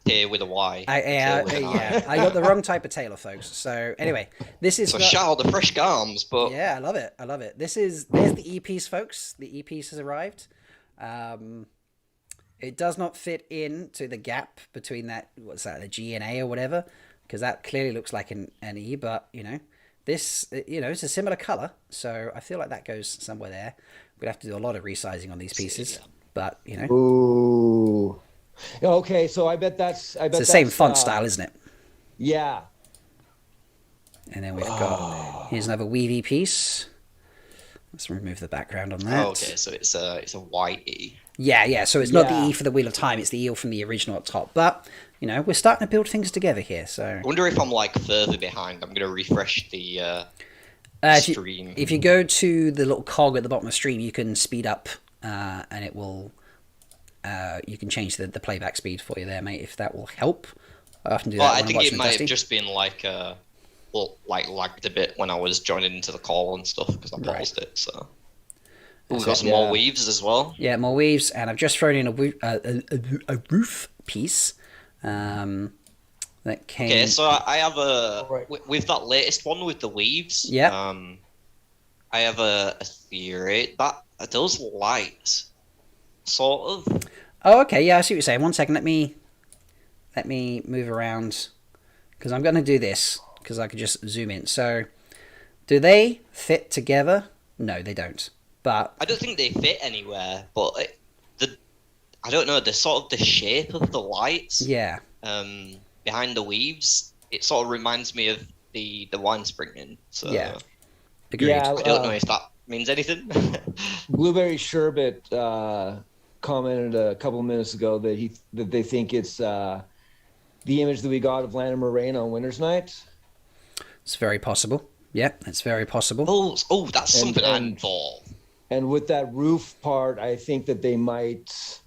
Speaker 3: T with a Y.
Speaker 1: I got the wrong type of tailor, folks. So anyway, this is
Speaker 3: shout out the fresh garms, but
Speaker 1: yeah, I love it. There's the E-piece, folks. The E-piece has arrived. It does not fit into the gap between the G and A or whatever, because that clearly looks like an E, but this it's a similar color, so I feel like that goes somewhere there. We'd have to do a lot of resizing on these pieces, but
Speaker 2: Ooh. Okay, so I bet it's
Speaker 1: the same font style, isn't it?
Speaker 2: Yeah.
Speaker 1: And then we've got here's another weavy piece. Let's remove the background on that.
Speaker 3: Oh, okay, so it's a white E.
Speaker 1: Yeah. So it's not the E for the Wheel of Time; it's the E from the original at top. But we're starting to build things together here. So
Speaker 3: I wonder if I'm like further behind. I'm going to refresh the stream.
Speaker 1: If you go to the little cog at the bottom of the stream, you can speed up, and it will. You can change the playback speed for you there, mate. If that will help, I often do that.
Speaker 3: I think it might have just been like lagged a bit when I was joining into the call and stuff because I paused it. So. We've got some more weaves as well.
Speaker 1: Yeah, more weaves, and I've just thrown in a roof piece that came.
Speaker 3: Okay, so I have with that latest one with the weaves.
Speaker 1: Yeah.
Speaker 3: I have a theory that those lights, sort of.
Speaker 1: Oh, okay. Yeah, I see what you're saying. 1 second. Let me move around because I'm going to do this because I could just zoom in. So, do they fit together? No, they don't. But
Speaker 3: I don't think they fit anywhere. But I don't know, the sort of the shape of the lights.
Speaker 1: Yeah.
Speaker 3: Behind the weaves, it sort of reminds me of the wine springing. So
Speaker 1: yeah. Agreed.
Speaker 2: Yeah,
Speaker 3: I don't know if that means anything.
Speaker 2: Blueberry Sherbet commented a couple of minutes ago that they think it's the image that we got of Lana Moraine on Winter's Night.
Speaker 1: It's very possible. Yeah, it's very possible.
Speaker 3: Oh, that's something I thought.
Speaker 2: And with that roof part, I think that they might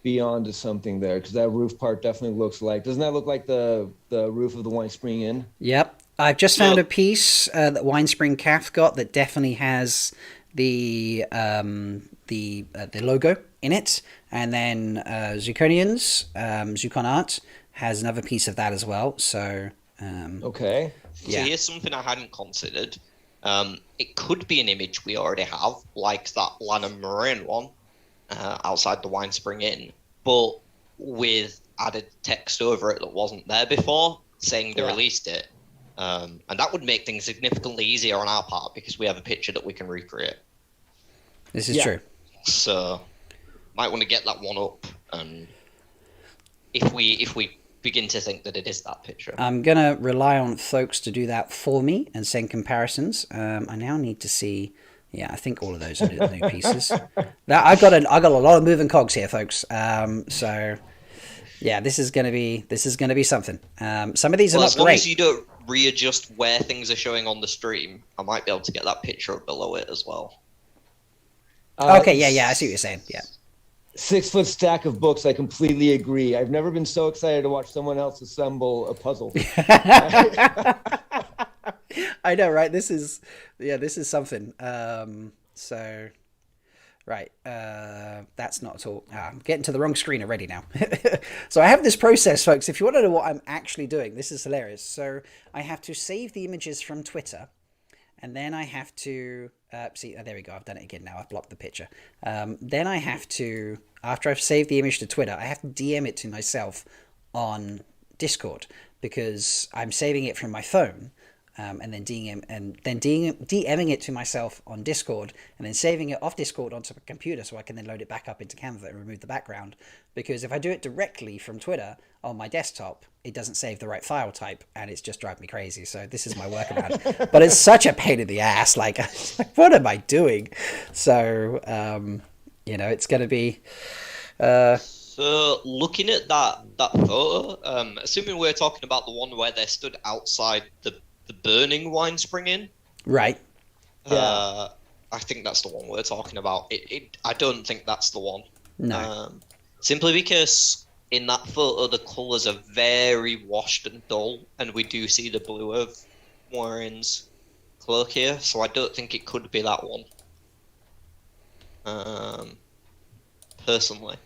Speaker 2: be onto something there because that roof part definitely looks like. Doesn't that look like the roof of the Wine Spring Inn?
Speaker 1: Yep. I've just found a piece that Wine Spring Calf got that definitely has the logo in it, and then Zuconians, Zucon Art, has another piece of that as well. So
Speaker 2: Okay.
Speaker 3: So
Speaker 1: yeah.
Speaker 3: here's something I hadn't considered. It could be an image we already have, like that Lanham Marine one outside the Wine Spring Inn, but with added text over it that wasn't there before, saying they released it. And that would make things significantly easier on our part because we have a picture that we can recreate.
Speaker 1: This is true.
Speaker 3: So might want to get that one up, and if we begin to think that it is that picture.
Speaker 1: I'm gonna rely on folks to do that for me and send comparisons. I now need to see. Yeah, I think all of those are new pieces. Now I got a lot of moving cogs here, folks. So yeah, this is gonna be something. Some of these are not
Speaker 3: as long
Speaker 1: great.
Speaker 3: as you don't readjust where things are showing on the stream, I might be able to get that picture up below it as well.
Speaker 1: Okay, yeah, I see what you're saying. Yeah.
Speaker 2: 6 foot stack of books. I completely agree. I've never been so excited to watch someone else assemble a puzzle.
Speaker 1: I know, right? This is something. So, right, that's not at all. I'm getting to the wrong screen already now. So I have this process, folks. If you want to know what I'm actually doing, this is hilarious. So I have to save the images from Twitter, and then I have to see. Oh, there we go. I've done it again now. I've blocked the picture. Then I have to, after I've saved the image to Twitter, I have to DM it to myself on Discord because I'm saving it from my phone. And then DMing it to myself on Discord, and then saving it off Discord onto a computer so I can then load it back up into Canva and remove the background. Because if I do it directly from Twitter on my desktop, it doesn't save the right file type, and it's just driving me crazy. So this is my workaround. But it's such a pain in the ass. Like, what am I doing? So, it's going to be...
Speaker 3: So looking at that photo, assuming we're talking about the one where they stood outside the burning Wine Spring Inn.
Speaker 1: Right.
Speaker 3: I think that's the one we're talking about. I don't think that's the one.
Speaker 1: No.
Speaker 3: Simply because in that photo the colours are very washed and dull, and we do see the blue of Warren's cloak here, so I don't think it could be that one. Personally.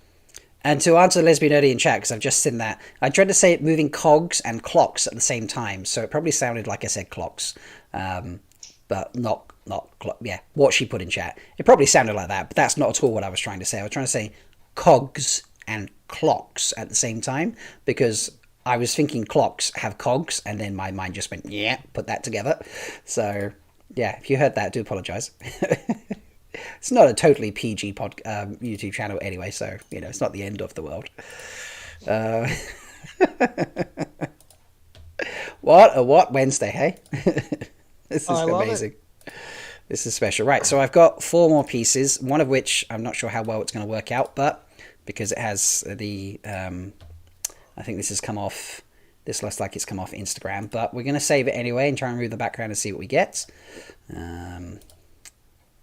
Speaker 1: And to answer Lesbian Nerdy in chat, because I've just seen that, I tried to say it moving cogs and clocks at the same time, so it probably sounded like I said clocks, but not what she put in chat. It probably sounded like that, but that's not at all what I was trying to say. I was trying to say cogs and clocks at the same time, because I was thinking clocks have cogs, and then my mind just went, put that together. So, yeah, if you heard that, I do apologise. It's not a totally PG YouTube channel anyway, so, it's not the end of the world. What Wednesday, hey? This is amazing. This is special. Right, so I've got 4 more pieces, one of which I'm not sure how well it's going to work out, but because it has the... I think this looks like it's come off Instagram, but we're going to save it anyway and try and remove the background and see what we get.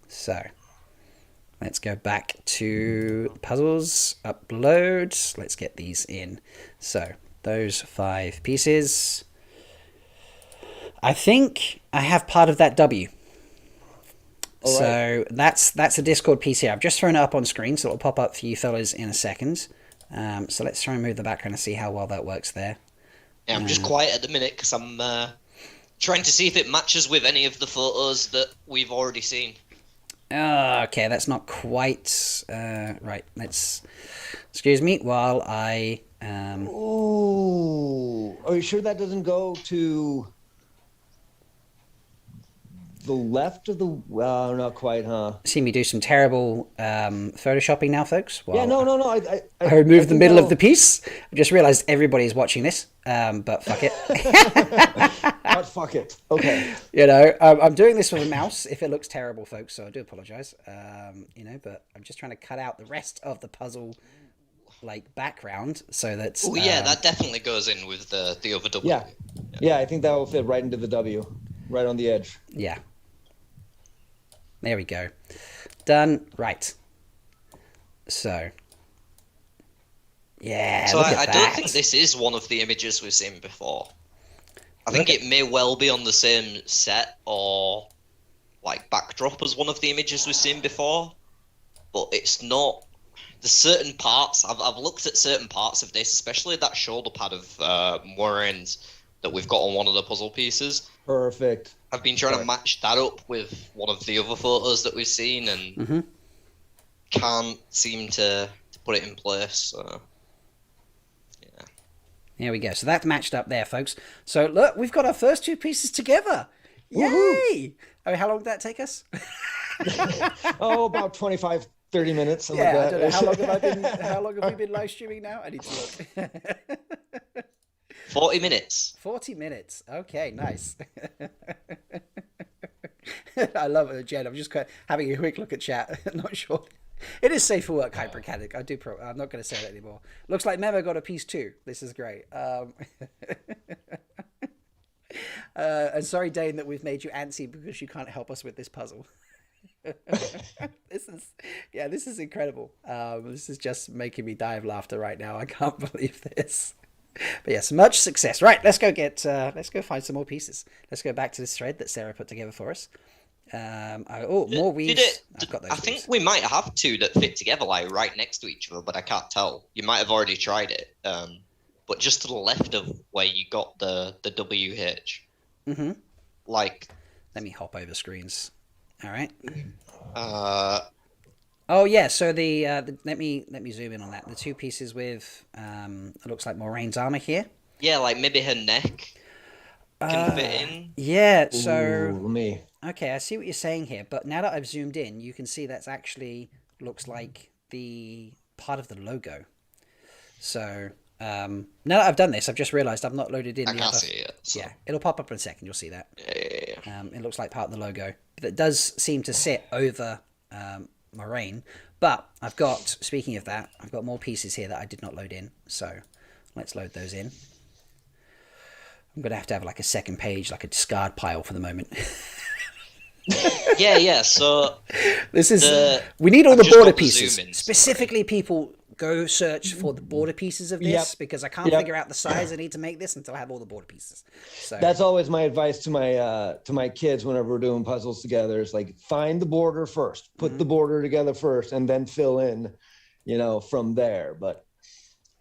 Speaker 1: So... let's go back to puzzles, upload. Let's get these in. So those 5 pieces. I think I have part of that W. All so right. That's a Discord piece here. I've just thrown it up on screen, so it'll pop up for you fellas in a second. So let's try and move the background and see how well that works there.
Speaker 3: Yeah, I'm just quiet at the minute because I'm trying to see if it matches with any of the photos that we've already seen.
Speaker 1: Okay, that's not quite right. Let's excuse me while I.
Speaker 2: Ooh, are you sure that doesn't go to the left of the? Well, not quite, huh?
Speaker 1: See me do some terrible photoshopping now, folks.
Speaker 2: Yeah, no.
Speaker 1: I removed the middle of the piece. I just realised everybody's watching this, but fuck it.
Speaker 2: But fuck it. Okay.
Speaker 1: I'm doing this with a mouse. If it looks terrible, folks, so I do apologise. But I'm just trying to cut out the rest of the puzzle, background, so that.
Speaker 3: Oh yeah, that definitely goes in with the other W.
Speaker 2: Yeah, I think that will fit right into the W, right on the edge.
Speaker 1: Yeah. There we go. Done. Right. So. Yeah.
Speaker 3: So I don't think this is one of the images we've seen before. I think it may well be on the same set or backdrop as one of the images we've seen before, but it's not there's certain parts. I've looked at certain parts of this, especially that shoulder pad of Moirane's that we've got on one of the puzzle pieces.
Speaker 2: Perfect.
Speaker 3: I've been trying to match that up with one of the other photos that we've seen, and can't seem to put it in place. So, yeah.
Speaker 1: There we go. So that's matched up there, folks. So look, we've got our first two pieces together. Yay!
Speaker 2: Woohoo!
Speaker 1: I mean, how long did that take us?
Speaker 2: About 25, 30 minutes.
Speaker 1: Yeah,
Speaker 2: like
Speaker 1: I don't know.
Speaker 2: that.
Speaker 1: How long have we been live streaming now? I need to look.
Speaker 3: 40 minutes.
Speaker 1: 40 minutes. Okay, nice. I love it, Jen. I'm just having a quick look at chat. Not sure. It is safe for work, hypermechanic. I'm not going to say that anymore. Looks like Memo got a piece too. This is great. And sorry, Dane, that we've made you antsy because you can't help us with this puzzle. This is incredible. This is just making me die of laughter right now. I can't believe this. But yes, much success. Right, let's go find some more pieces. Let's go back to this thread that Sarah put together for us. More weaves. I've got those
Speaker 3: I think
Speaker 1: weaves.
Speaker 3: we might have two that fit together, like right next to each other, but I can't tell. You might have already tried it, but just to the left of where you got the WH.
Speaker 1: Mm-hmm.
Speaker 3: Like,
Speaker 1: let me hop over screens. All right.
Speaker 3: Oh
Speaker 1: yeah. So the let me zoom in on that. The two pieces with it looks like Moraine's armor here.
Speaker 3: Yeah, like maybe her neck can fit in.
Speaker 1: Yeah. So
Speaker 2: Ooh, me.
Speaker 1: Okay, I see what you're saying here, but now that I've zoomed in, you can see that's actually looks like the part of the logo. So now that I've done this, I've just realised I've not loaded in
Speaker 3: I
Speaker 1: the
Speaker 3: can't
Speaker 1: other.
Speaker 3: see it. So.
Speaker 1: Yeah, it'll pop up in a second. You'll see that.
Speaker 3: Yeah.
Speaker 1: It looks like part of the logo, but it does seem to sit over Moraine. But I've got, speaking of that, I've got more pieces here that I did not load in. So let's load those in. I'm going to have like a second page, like a discard pile for the moment.
Speaker 3: Yeah. So
Speaker 1: this is we need all
Speaker 3: I've
Speaker 1: the
Speaker 3: just
Speaker 1: border
Speaker 3: got the zoom
Speaker 1: pieces.
Speaker 3: in,
Speaker 1: Specifically, people go search for the border pieces of this because I can't figure out the size I need to make this until I have all the border pieces. So
Speaker 2: That's always my advice to my kids whenever we're doing puzzles together. Is like find the border first, put the border together first, and then fill in, from there. But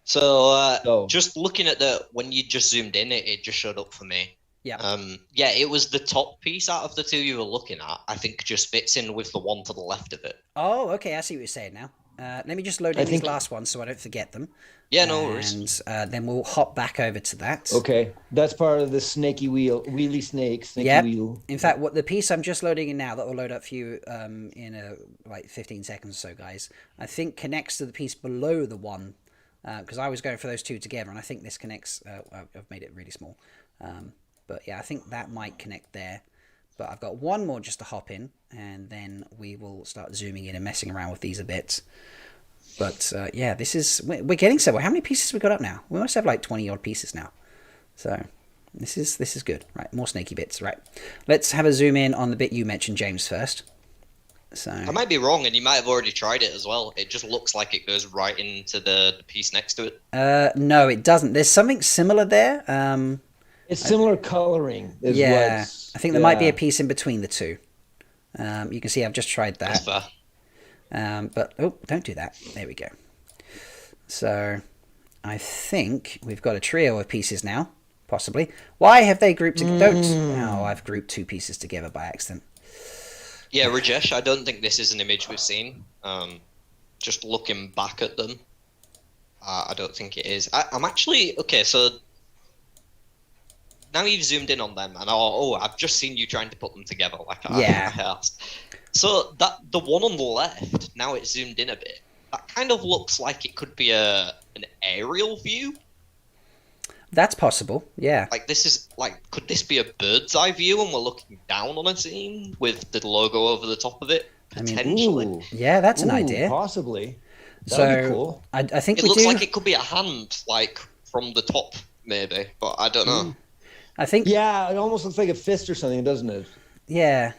Speaker 3: so just looking at when you just zoomed in, it just showed up for me.
Speaker 1: Yeah.
Speaker 3: Yeah, it was the top piece out of the two you were looking at. I think just fits in with the one to the left of it.
Speaker 1: Oh, okay. I see what you're saying now. Let me just load in these last ones so I don't forget them.
Speaker 3: Yeah, no worries.
Speaker 1: And then we'll hop back over to that.
Speaker 2: Okay, that's part of the snaky wheelie snake. Wheel.
Speaker 1: In fact, what the piece I'm just loading in now that will load up for you in like 15 seconds or so, guys, I think connects to the piece below the one because I was going for those two together, and I think this connects. I've made it really small. But yeah, I think that might connect there. But I've got one more just to hop in, and then we will start zooming in and messing around with these a bit. But yeah, we're getting somewhere. How many pieces have we got up now? We must have like 20 odd pieces now. So this is good. Right, more snaky bits. Right, let's have a zoom in on the bit you mentioned, James, first. So
Speaker 3: I might be wrong, and you might have already tried it as well. It just looks like it goes right into the piece next to it.
Speaker 1: No, it doesn't. There's something similar there.
Speaker 2: It's similar coloring.
Speaker 1: I think there might be a piece in between the two. You can see I've just tried that.
Speaker 3: That's fair.
Speaker 1: But don't do that. There we go. So I think we've got a trio of pieces now, possibly. Why have they grouped together? I've grouped two pieces together by accident.
Speaker 3: Yeah, Rajesh, I don't think this is an image we've seen. Just looking back at them, I don't think it is. I'm actually okay. So now you've zoomed in on them, and I've just seen you trying to put them together. Like I asked. So that the one on the left, now it's zoomed in a bit. That kind of looks like it could be an aerial view.
Speaker 1: That's possible. Yeah.
Speaker 3: Like this is could this be a bird's eye view, and we're looking down on a scene with the logo over the top of it? Potentially.
Speaker 1: Yeah, that's an idea.
Speaker 2: Possibly. That'd be cool.
Speaker 1: I think
Speaker 3: it looks like it could be a hand, like from the top, maybe, but I don't know.
Speaker 1: I think.
Speaker 2: Yeah, it almost looks like a fist or something, doesn't it?
Speaker 1: Yeah.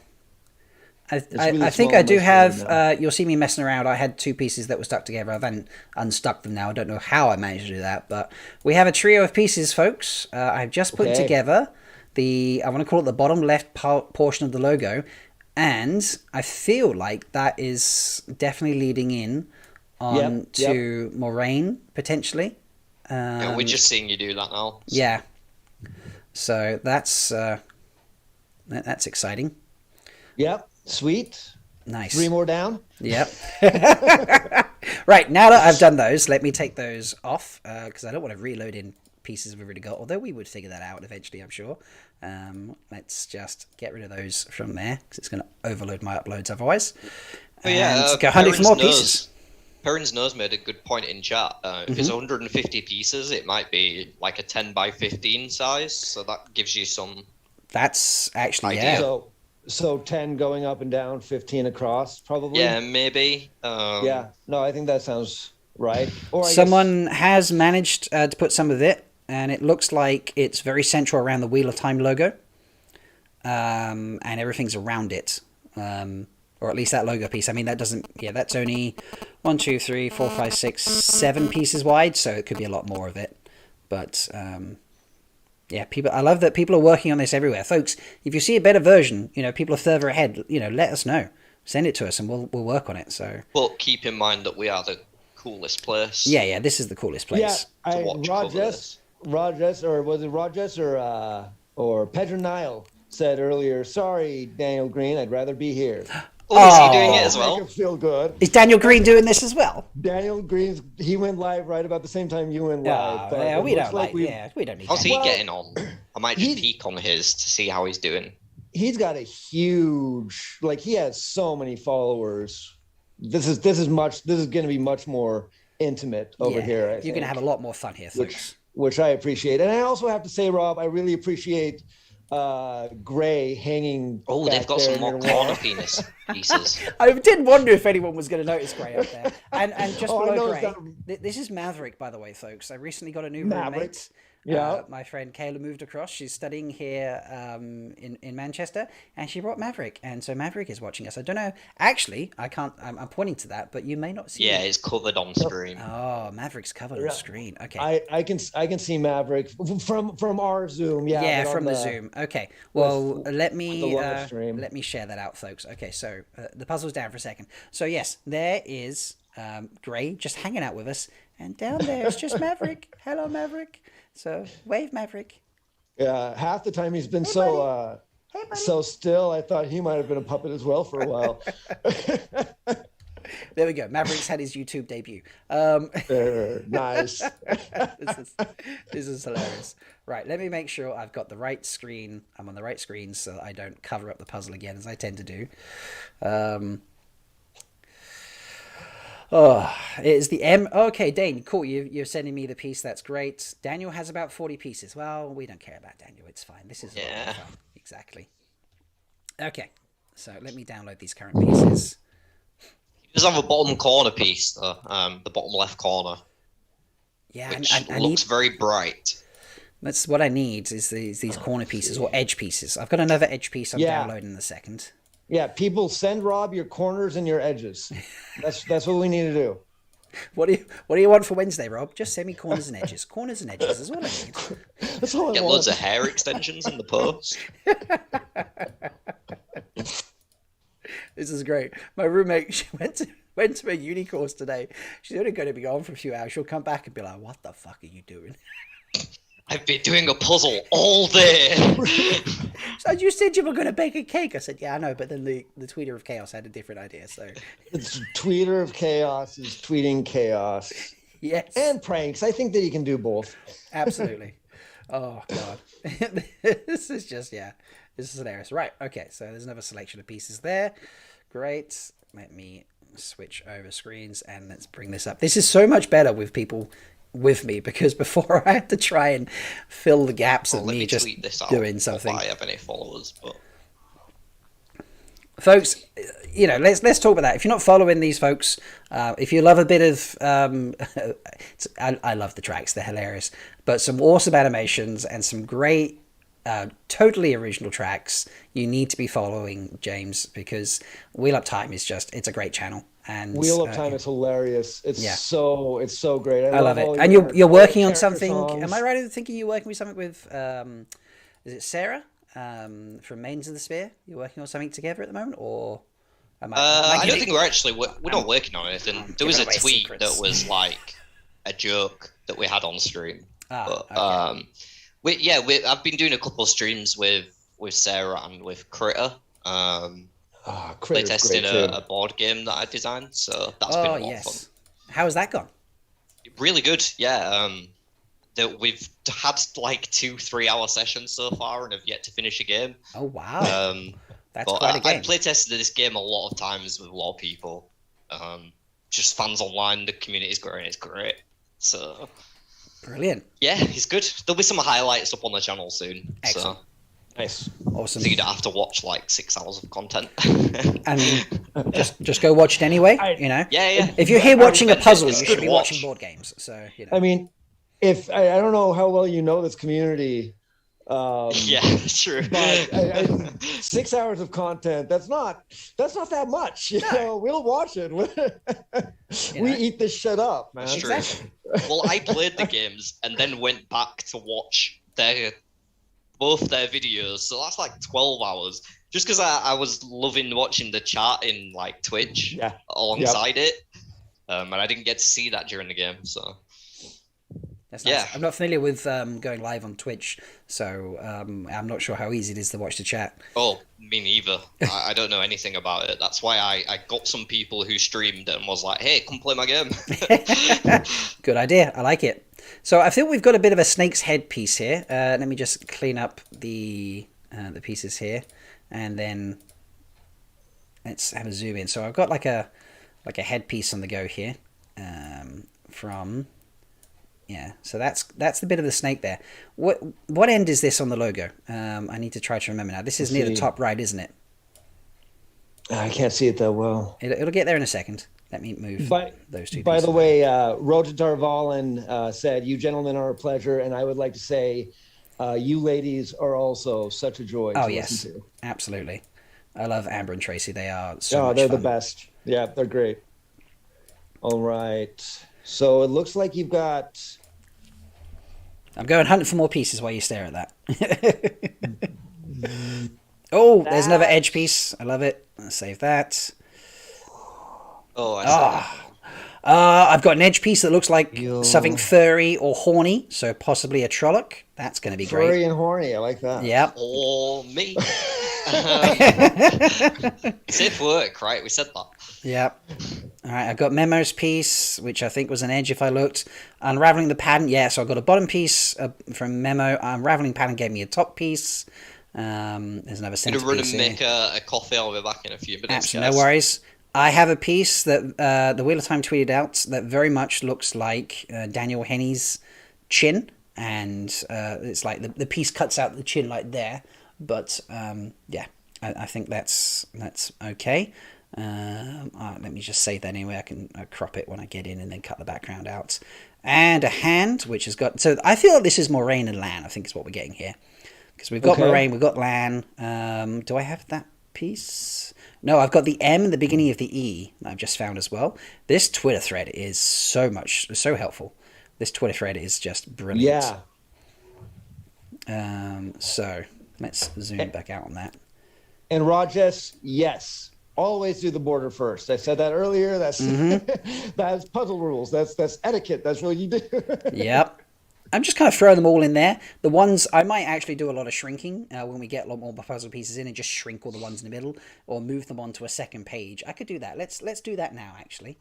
Speaker 1: I
Speaker 2: really
Speaker 1: think
Speaker 2: small
Speaker 1: I do
Speaker 2: on my
Speaker 1: have.
Speaker 2: screen
Speaker 1: You'll see me messing around. I had two pieces that were stuck together. I've then unstuck them now. I don't know how I managed to do that, but we have a trio of pieces, folks. I've just put together I want to call it the bottom left portion of the logo, and I feel like that is definitely leading in on to Moraine potentially.
Speaker 3: Yeah, we're just seeing you do that now. So.
Speaker 1: Yeah. So that's exciting.
Speaker 2: Yep. Sweet.
Speaker 1: Nice.
Speaker 2: 3 more down.
Speaker 1: Yep. Right, now that I've done those, let me take those off because I don't want to reload in pieces we've already got, although we would figure that out eventually, I'm sure. Let's just get rid of those from there because it's going to overload my uploads otherwise.
Speaker 3: But yeah,
Speaker 1: go hunting for more pieces.
Speaker 3: Perrin's Nose made a good point in chat. If it's 150 pieces, it might be like a 10 by 15 size, so that gives you some.
Speaker 1: That's actually
Speaker 3: idea.
Speaker 2: So 10 going up and down, 15 across, probably.
Speaker 3: Yeah, maybe.
Speaker 2: Yeah, no, I think that sounds right. Or
Speaker 1: someone has managed to put some of it, and it looks like it's very central around the Wheel of Time logo, and everything's around it. Or at least that logo piece. I mean, that doesn't. Yeah, that's only 1, 2, 3, 4, 5, 6, 7 pieces wide, so it could be a lot more of it. But yeah, people. I love that people are working on this everywhere, folks. If you see a better version, people are further ahead. Let us know. Send it to us, and we'll work on it. So.
Speaker 3: But keep in mind that we are the coolest place.
Speaker 1: Yeah. This is the coolest place.
Speaker 2: Yeah, Rajesh, or was it Rajesh or Pedro Nile said earlier? Sorry, Daniel Green. I'd rather be here.
Speaker 3: Oh, is he doing it as well?
Speaker 2: Make it feel good.
Speaker 1: Is Daniel Green doing this as well?
Speaker 2: Daniel Green, he went live right about the same time you went live.
Speaker 1: Yeah, we don't need.
Speaker 3: How's he getting on? I might just peek on his to see how he's doing.
Speaker 2: He's got a huge, he has so many followers. This is going to be much more intimate over here.
Speaker 1: You're going to have a lot more fun here, folks.
Speaker 2: Which I appreciate, and I also have to say, Rob, I really appreciate. Gray hanging.
Speaker 3: Oh, they've got some more corner penis pieces.
Speaker 1: I did wonder if anyone was going to notice Gray up there. And just below Gray, this is Maverick, by the way, folks. I recently got a new roommate. Yeah, my friend Kayla moved across. She's studying here in Manchester, and she brought Maverick, and so Maverick is watching us. I don't know. Actually, I can't. I'm pointing to that, but you may not see.
Speaker 3: Yeah, it's covered on screen.
Speaker 1: Oh, Maverick's covered on screen. Okay.
Speaker 2: I can see Maverick from our Zoom. Yeah.
Speaker 1: Yeah, from the Zoom. Okay. Well, let me share that out, folks. Okay, so the puzzle's down for a second. So yes, there is Gray just hanging out with us, and down there is just Maverick. Hello, Maverick. So wave, Maverick.
Speaker 2: Yeah, half the time he's been so still. I thought he might have been a puppet as well for a while.
Speaker 1: There we go. Maverick's had his YouTube debut.
Speaker 2: Nice.
Speaker 1: This is hilarious. Right, let me make sure I've got the right screen. I'm on the right screen so that I don't cover up the puzzle again, as I tend to do. It is the M. Okay, Dane, cool. You're sending me the piece. That's great. Daniel has about 40 pieces. Well, we don't care about Daniel. It's fine. This is fun. Exactly. Okay, so let me download these current pieces.
Speaker 3: He does have a bottom corner piece, though. The bottom left corner.
Speaker 1: Yeah,
Speaker 3: which looks very bright.
Speaker 1: That's what I need. Is these corner pieces or edge pieces? I've got another edge piece I'm downloading in a second.
Speaker 2: Yeah, people, send Rob your corners and your edges. That's what we need to do.
Speaker 1: What do you want for Wednesday, Rob? Just send me corners and edges. Corners and edges is all I need.
Speaker 2: That's all I
Speaker 3: Get
Speaker 2: want.
Speaker 3: loads of hair extensions in the post.
Speaker 1: This is great. My roommate, she went to a uni course today. She's only going to be gone for a few hours. She'll come back and be like, "What the fuck are you doing?"
Speaker 3: I've been doing a puzzle all day.
Speaker 1: So you said you were going to bake a cake. I said, yeah, I know, but then the tweeter of chaos had a different idea. So
Speaker 2: it's tweeter of chaos is tweeting chaos.
Speaker 1: Yes.
Speaker 2: And pranks. I think that you can do both.
Speaker 1: Absolutely. Oh God. This is just this is hilarious. Right. Okay. So there's another selection of pieces there. Great. Let me switch over screens and let's bring this up. This is so much better with people with me because before I had to try and fill the gaps of me just doing something.
Speaker 3: I have any followers, but
Speaker 1: folks, let's talk about that. If you're not following these folks, if you love a bit of, I love the tracks; they're hilarious. But some awesome animations and some great, totally original tracks. You need to be following James because Wheel Up Time is it's a great channel. And
Speaker 2: Wheel of Time is hilarious. It's so great. I
Speaker 1: love it. And you're working on something. Songs. Am I right in thinking you're working with something with? Is it Sarah from Maidens of the Sphere? You're working on something together at the moment, or
Speaker 3: I don't think we're not working on anything. There was a tweet that was like a joke that we had on stream. But,
Speaker 1: okay.
Speaker 3: I've been doing a couple of streams with Sarah and with Critter.
Speaker 2: Critter's
Speaker 3: Playtesting
Speaker 2: great too.
Speaker 3: a board game that I designed, so that's been a lot of fun.
Speaker 1: How has that gone?
Speaker 3: Really good, yeah. That we've had like 2-3 hour sessions so far and have yet to finish a game.
Speaker 1: Oh wow, that's
Speaker 3: but
Speaker 1: quite a game.
Speaker 3: I playtested this game a lot of times with a lot of people. Just fans online, the community is growing, it's great. So
Speaker 1: brilliant.
Speaker 3: Yeah, it's good. There'll be some highlights up on the channel soon.
Speaker 1: Excellent.
Speaker 3: So
Speaker 2: Nice.
Speaker 1: Awesome.
Speaker 3: so you don't have to watch like 6 hours of content.
Speaker 1: And just go watch it anyway. You know.
Speaker 3: Yeah.
Speaker 1: If you're here watching a puzzle,
Speaker 3: It's
Speaker 1: you
Speaker 3: good
Speaker 1: should be
Speaker 3: watch.
Speaker 1: watching board games. So you know.
Speaker 2: I mean, if I don't know how well you know this community,
Speaker 3: Yeah, true.
Speaker 2: but 6 hours of content, that's not that much. You know, we'll watch it. We eat this shit up, man.
Speaker 3: That's true. Well, I played the games and then went back to watch both their videos, so that's like 12 hours. Just because I was loving watching the chat in like Twitch alongside it, and I didn't get to see that during the game. So
Speaker 1: that's nice. I'm not familiar with going live on Twitch, so I'm not sure how easy it is to watch the chat.
Speaker 3: Oh, me neither. I don't know anything about it. That's why I got some people who streamed and was like, "Hey, come play my game."
Speaker 1: Good idea. I like it. So I think we've got a bit of a snake's head piece here. Let me just clean up the pieces here, and then let's have a zoom in. So I've got like a headpiece on the go here so that's the bit of the snake there. What end is this on the logo? I need to try to remember now. This is near the top right, isn't it?
Speaker 2: I can't see it that well.
Speaker 1: It'll get there in a second. Let me move those two.
Speaker 2: By the way, Roja Darvalan said, "You gentlemen are a pleasure," and I would like to say, you ladies are also such a joy to listen to.
Speaker 1: Absolutely. I love Amber and Tracy. They are so much
Speaker 2: they're
Speaker 1: fun.
Speaker 2: the best. Yeah, they're great. All right. So it looks like you've got...
Speaker 1: I'm going hunting for more pieces while you stare at that. Oh, there's another edge piece. I love it. I'll save that.
Speaker 3: Oh, I see.
Speaker 1: I've got an edge piece that looks like something furry or horny, so possibly a Trolloc. That's going to be great.
Speaker 2: Furry and horny. I like that.
Speaker 1: Yep.
Speaker 3: Or me. Safe work, right? We said that.
Speaker 1: Yep. All right, I've got Memo's piece, which I think was an edge if I looked. Unraveling the pattern, so I've got a bottom piece from Memo. Unraveling pattern gave me a top piece. There's another centerpiece.
Speaker 3: I'm going to run and make a coffee. I'll be back in a few minutes.
Speaker 1: Absolutely, no worries. I have a piece that the Wheel of Time tweeted out that very much looks like Daniel Henney's chin. And it's like the piece cuts out the chin like there. But, I think that's okay. Let me just save that anyway. I can crop it when I get in and then cut the background out. And a hand, which has got... So I feel like this is Moraine and Lan, I think is what we're getting here. Because we've got Moraine, we've got Lan. Do I have that piece? No, I've got the M in the beginning of the E that I've just found as well. This Twitter thread is so helpful. This Twitter thread is just brilliant. Yeah. So let's zoom back out on that.
Speaker 2: And Rajesh, yes, always do the border first. I said that earlier. That's that's puzzle rules. That's etiquette. That's what you do.
Speaker 1: Yep. I'm just kind of throwing them all in there. The ones I might actually do a lot of shrinking when we get a lot more puzzle pieces in, and just shrink all the ones in the middle, or move them onto a second page. I could do that. Let's do that now, actually.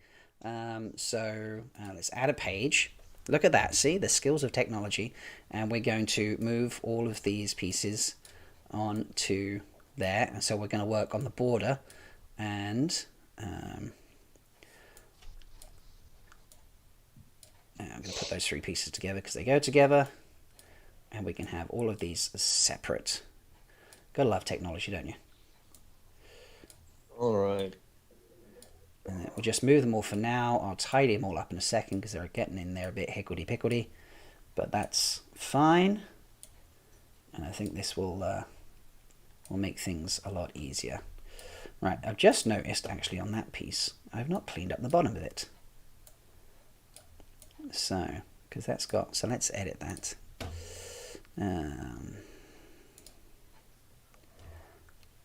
Speaker 1: So let's add a page. Look at that. See the skills of technology, and we're going to move all of these pieces onto there. And so we're going to work on the border, and I'm going to put those three pieces together because they go together, and we can have all of these separate. Gotta love technology, don't you?
Speaker 2: All right.
Speaker 1: And then we'll just move them all for now. I'll tidy them all up in a second because they're getting in there a bit higgledy-piggledy, but that's fine. And I think this will make things a lot easier. Right, I've just noticed actually on that piece, I've not cleaned up the bottom of it. So, because that's got, so let's edit that.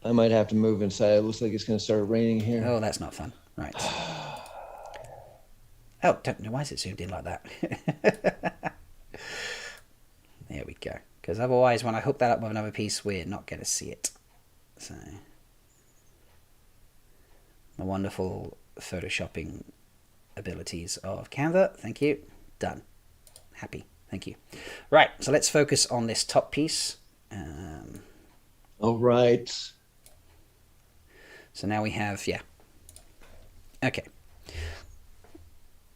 Speaker 2: I might have to move inside. It looks like it's going to start raining here.
Speaker 1: Oh, that's not fun. Right. Oh, don't know why is it zoomed in like that. There we go. Because otherwise, when I hook that up with another piece, we're not going to see it. So, the wonderful photoshopping abilities of Canva. Thank you. Done. Happy. Thank you. Right. So let's focus on this top piece.
Speaker 2: All right.
Speaker 1: So now we have, yeah. Okay.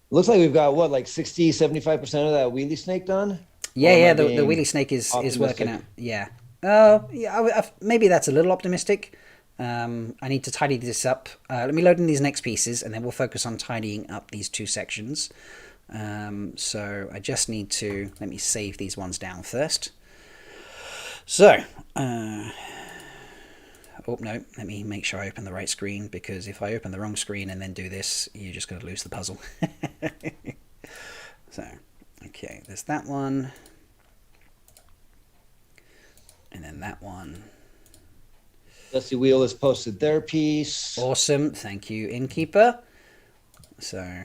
Speaker 2: Looks like we've got what, like 60, 75% of that wheelie snake done?
Speaker 1: Yeah, the wheelie snake is working out. Yeah. Oh, yeah. Maybe that's a little optimistic. I need to tidy this up. Let me load in these next pieces, and then we'll focus on tidying up these two sections. So I just need to let me save these ones down first. So, oh no, let me make sure I open the right screen, because if I open the wrong screen and then do this, you're just going to lose the puzzle. So, okay, there's that one. And then that one.
Speaker 2: Dusty Wheel has posted their piece.
Speaker 1: Awesome. Thank you, Innkeeper. So,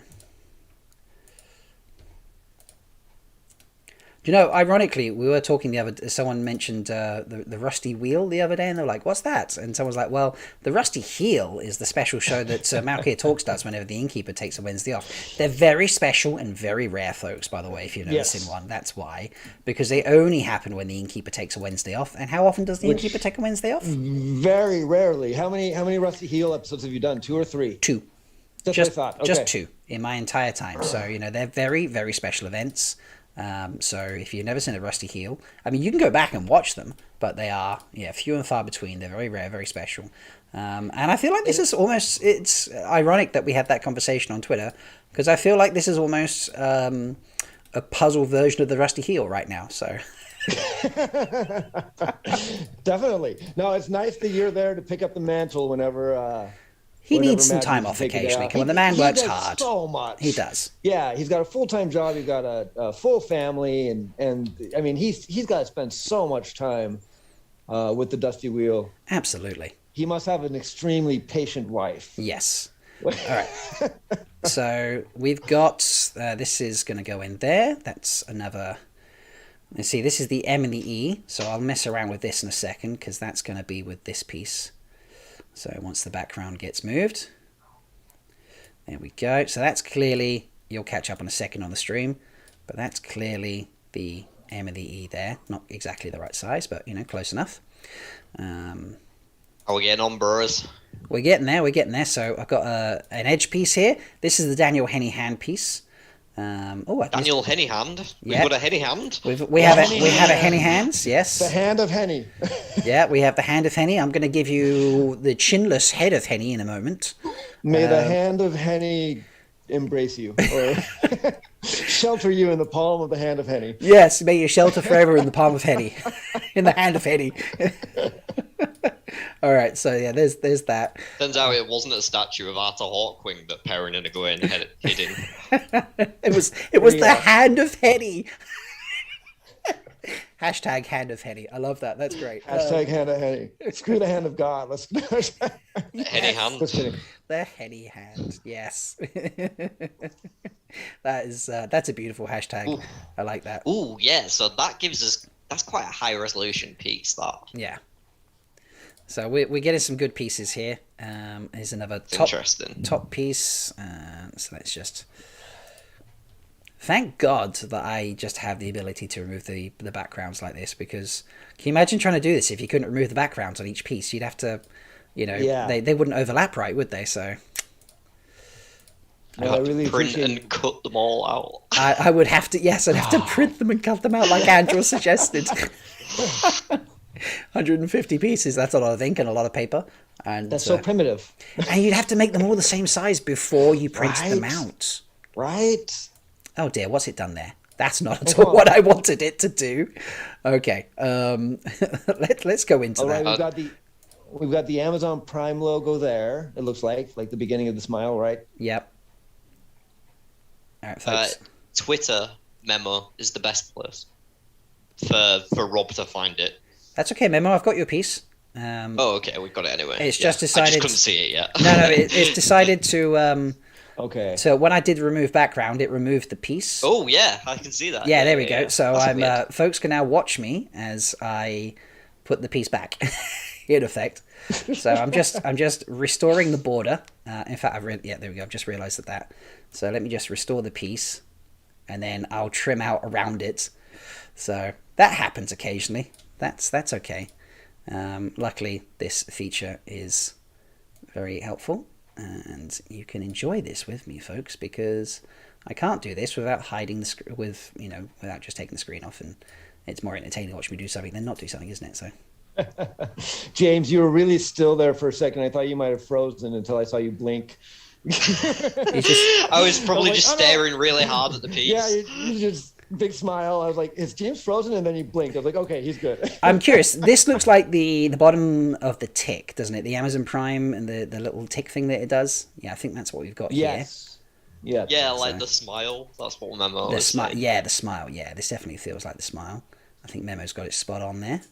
Speaker 1: do you know, ironically, we were talking someone mentioned the Rusty Wheel the other day, and they're like, what's that? And someone was like, well, the Rusty Heel is the special show that Malkia Talks does whenever the Innkeeper takes a Wednesday off. They're very special and very rare, folks, by the way, if you've never seen one. That's why. Because they only happen when the Innkeeper takes a Wednesday off. And how often does the Innkeeper take a Wednesday off?
Speaker 2: Very rarely. How many Rusty Heel episodes have you done? 2 or 3?
Speaker 1: 2.
Speaker 2: Just what I thought. Okay.
Speaker 1: Just 2 in my entire time. So, they're very, very special events. So if you've never seen a Rusty Heel, I mean, you can go back and watch them, but they are, few and far between. They're very rare, very special. And I feel like this is almost, it's ironic that we had that conversation on Twitter, because I feel like this is almost a puzzle version of the Rusty Heel right now, so.
Speaker 2: Definitely. No, it's nice that you're there to pick up the mantle whenever...
Speaker 1: He needs some time off occasionally. Come on, the man works hard.
Speaker 2: So much.
Speaker 1: He does.
Speaker 2: Yeah, he's got a full-time job. He's got a full family, and I mean, he's got to spend so much time with the Dusty Wheel.
Speaker 1: Absolutely.
Speaker 2: He must have an extremely patient wife.
Speaker 1: Yes. All right. So we've got this is going to go in there. That's another. Let's see. This is the M and the E. So I'll mess around with this in a second, because that's going to be with this piece. So once the background gets moved, there we go. So that's clearly, you'll catch up in a second on the stream, but that's clearly the M and the E there. Not exactly the right size, but, close enough.
Speaker 3: Are we getting on, bros?
Speaker 1: We're getting there. So I've got an edge piece here. This is the Daniel Henney hand piece.
Speaker 3: Daniel Henny hand. We've got a Henny hand.
Speaker 1: We have a Henny hands. Yes.
Speaker 2: The hand of Henny.
Speaker 1: Yeah, we have the hand of Henny. I'm going to give you the chinless head of Henny in a moment.
Speaker 2: May the hand of Henny embrace you, or shelter you in the palm of the hand of Henny.
Speaker 1: Yes, may you shelter forever in the palm of Henny, in the hand of Henny. All right, so yeah, there's that.
Speaker 3: Turns out it wasn't a statue of Arthur Hawkwing that Perrin and Egwene hid in.
Speaker 1: It was the hand of Henny. Hashtag hand of Henny. I love that. That's great.
Speaker 2: Hashtag hand of Henny. Screw the hand of God. Let's.
Speaker 3: Henny hand.
Speaker 2: Just kidding.
Speaker 1: The Henny hand. Yes. That's a beautiful hashtag.
Speaker 3: Ooh.
Speaker 1: I like that.
Speaker 3: Ooh, yeah. So that's quite a high resolution piece. That.
Speaker 1: Yeah. So we're getting some good pieces here. Here's another top piece. So let's just. Thank God that I just have the ability to remove the backgrounds like this, because can you imagine trying to do this if you couldn't remove the backgrounds on each piece? You'd have to, they wouldn't overlap right, would they? So
Speaker 3: I really print and cut them all out.
Speaker 1: I would have to, yes, I'd have to print them and cut them out like Andrew suggested. 150 pieces, that's a lot of ink and a lot of paper. And
Speaker 2: that's so primitive.
Speaker 1: And you'd have to make them all the same size before you print them out.
Speaker 2: Right.
Speaker 1: Oh dear, what's it done there? That's not at all what I wanted it to do. Okay, let's go into that.
Speaker 2: Right, we've got the Amazon Prime logo there. It looks like the beginning of the smile, right?
Speaker 1: Yep. All right, folks.
Speaker 3: Twitter memo is the best place for Rob to find it.
Speaker 1: That's okay, Memo. I've got your piece.
Speaker 3: Oh, okay, we've got it anyway.
Speaker 1: It's
Speaker 3: Yeah.
Speaker 1: just decided.
Speaker 3: I just couldn't see it yet.
Speaker 1: No, it's decided to.
Speaker 2: Okay.
Speaker 1: So when I did remove background, it removed the piece.
Speaker 3: Oh yeah, I can see that.
Speaker 1: Yeah, there we go.
Speaker 3: Yeah.
Speaker 1: So
Speaker 3: That's weird.
Speaker 1: folks can now watch me as I put the piece back, in effect. So I'm just restoring the border. In fact, there we go. I've just realised that. So let me just restore the piece, and then I'll trim out around it. So that happens occasionally. That's okay. Luckily, this feature is very helpful, and you can enjoy this with me, folks, because I can't do this without hiding the without just taking the screen off, and it's more entertaining to watch me do something than not do something, isn't it? So.
Speaker 2: James, you were really still there for a second. I thought you might have frozen until I saw you blink.
Speaker 3: I was probably just staring really hard at the piece.
Speaker 2: Yeah, you just big smile. I was like, "Is James frozen?" And then he blinked. I was like, "Okay, he's good."
Speaker 1: I'm curious. This looks like the bottom of the tick, doesn't it? The Amazon Prime and the little tick thing that it does. Yeah, I think that's what we've got
Speaker 2: yes.
Speaker 1: here.
Speaker 3: Yeah, like the smile. That's what Memo
Speaker 1: The
Speaker 3: is
Speaker 1: smile.
Speaker 3: saying.
Speaker 1: Yeah, the smile. Yeah, this definitely feels like the smile. I think Memo's got it spot on there.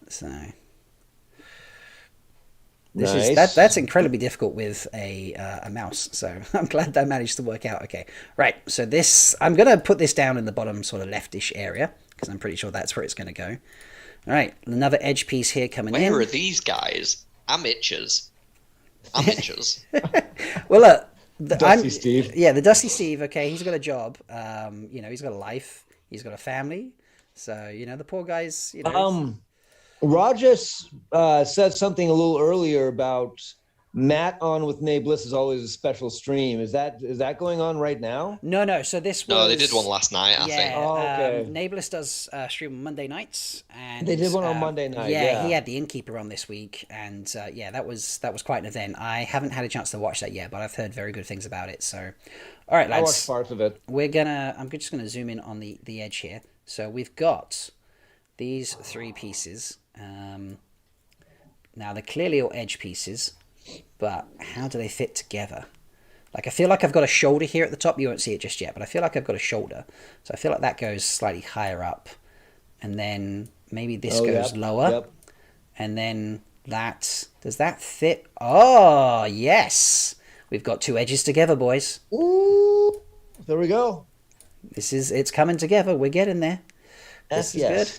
Speaker 1: So that's incredibly difficult with a mouse. So I'm glad that managed to work out. Okay, right. So I'm gonna put this down in the bottom sort of leftish area because I'm pretty sure that's where it's gonna go. All right, another edge piece here coming in.
Speaker 3: Where are these guys? Amateurs.
Speaker 1: Well, look,
Speaker 2: Dusty Steve.
Speaker 1: Yeah, the Dusty Steve. Okay, he's got a job. He's got a life. He's got a family. So the poor guy's.
Speaker 2: Rajas said something a little earlier about Matt on with Nay Bliss is always a special stream. Is that going on right now?
Speaker 1: No. So this was.
Speaker 3: No, they did one last night. I think.
Speaker 2: Oh, okay.
Speaker 1: Nay Bliss does stream on Monday nights, and
Speaker 2: they did one on Monday night.
Speaker 1: Yeah, he had the Innkeeper on this week, and that was quite an event. I haven't had a chance to watch that yet, but I've heard very good things about it. So, all right, lads.
Speaker 2: I watched parts of it.
Speaker 1: I'm just gonna zoom in on the edge here. So we've got these three pieces. Now they're clearly all edge pieces, but how do they fit together? Like I feel like I've got a shoulder here at the top. You won't see it just yet, but I feel like I've got a shoulder. So I feel like that goes slightly higher up, and then maybe this goes lower,
Speaker 2: Yep.
Speaker 1: and then does that fit? Oh yes, we've got two edges together, boys.
Speaker 2: Ooh, there we go.
Speaker 1: It's coming together. We're getting there. This is good.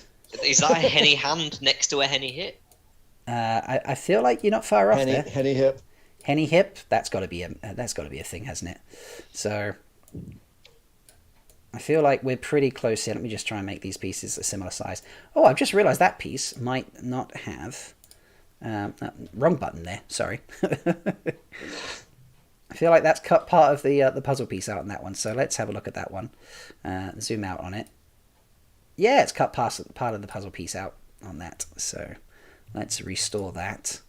Speaker 3: Is that a henny hand next to a henny hip?
Speaker 1: I feel like you're not far off there.
Speaker 2: Henny hip.
Speaker 1: Henny hip. That's got to be a thing, hasn't it? So I feel like we're pretty close here. Let me just try and make these pieces a similar size. Oh, I've just realised that piece might not have wrong button there. Sorry. I feel like that's cut part of the puzzle piece out on that one. So let's have a look at that one. Zoom out on it. Yeah, it's cut part of the puzzle piece out on that. So let's restore that.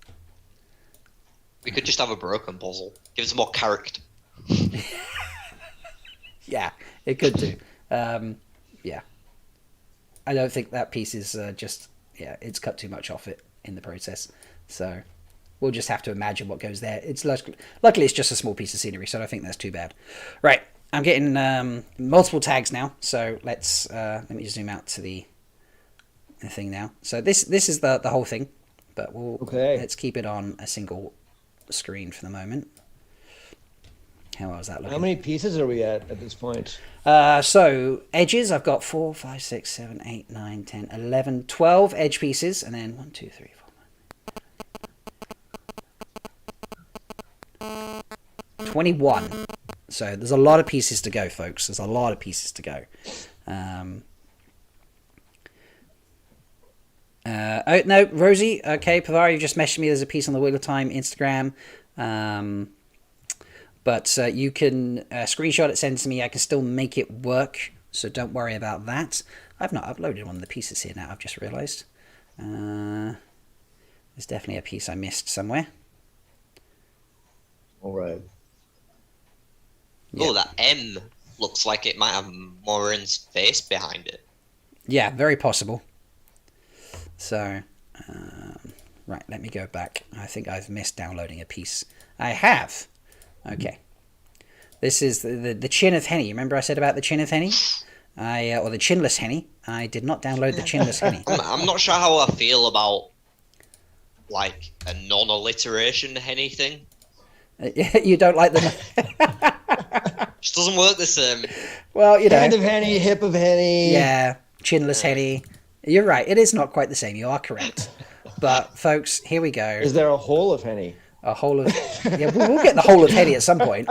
Speaker 3: We could just have a broken puzzle. Give it some more character.
Speaker 1: Yeah, it could do. Yeah. I don't think that piece is it's cut too much off it in the process. So we'll just have to imagine what goes there. Luckily it's just a small piece of scenery, so I don't think that's too bad. Right. I'm getting multiple tags now, so let me just zoom out to the thing now. So this is the whole thing, but let's keep it on a single screen for the moment. How well is that looking?
Speaker 2: How many pieces are we at this point?
Speaker 1: So edges, I've got 4, 5, 6, 7, 8, 9, 10, 11, 12 edge pieces, and then 1, 2, 3, 4, 21. So there's a lot of pieces to go, folks. There's a lot of pieces to go. Oh no, Rosie. Okay, Pavari, you just messaged me. There's a piece on the Wheel of Time Instagram. But you can screenshot it, send it to me. I can still make it work, so don't worry about that. I've not uploaded one of the pieces here now. I've just realised. There's definitely a piece I missed somewhere.
Speaker 2: All right.
Speaker 3: Oh, that M looks like it might have Morin's face behind it.
Speaker 1: Yeah, very possible. So, right, let me go back. I think I've missed downloading a piece. I have. Okay. This is the chin of Henny. Remember I said about the chin of Henny? Or the chinless Henny. I did not download the chinless Henny.
Speaker 3: I'm not sure how I feel about like a non-alliteration anything.
Speaker 1: You don't like them?
Speaker 3: Just doesn't work the same.
Speaker 1: Well, you know.
Speaker 2: Hand of Henny, hip of Henny.
Speaker 1: Yeah, chinless Henny. You're right. It is not quite the same. You are correct. But folks, here we go.
Speaker 2: Is there a hole of Henny?
Speaker 1: A whole of yeah, we'll get the whole of Henny at some point.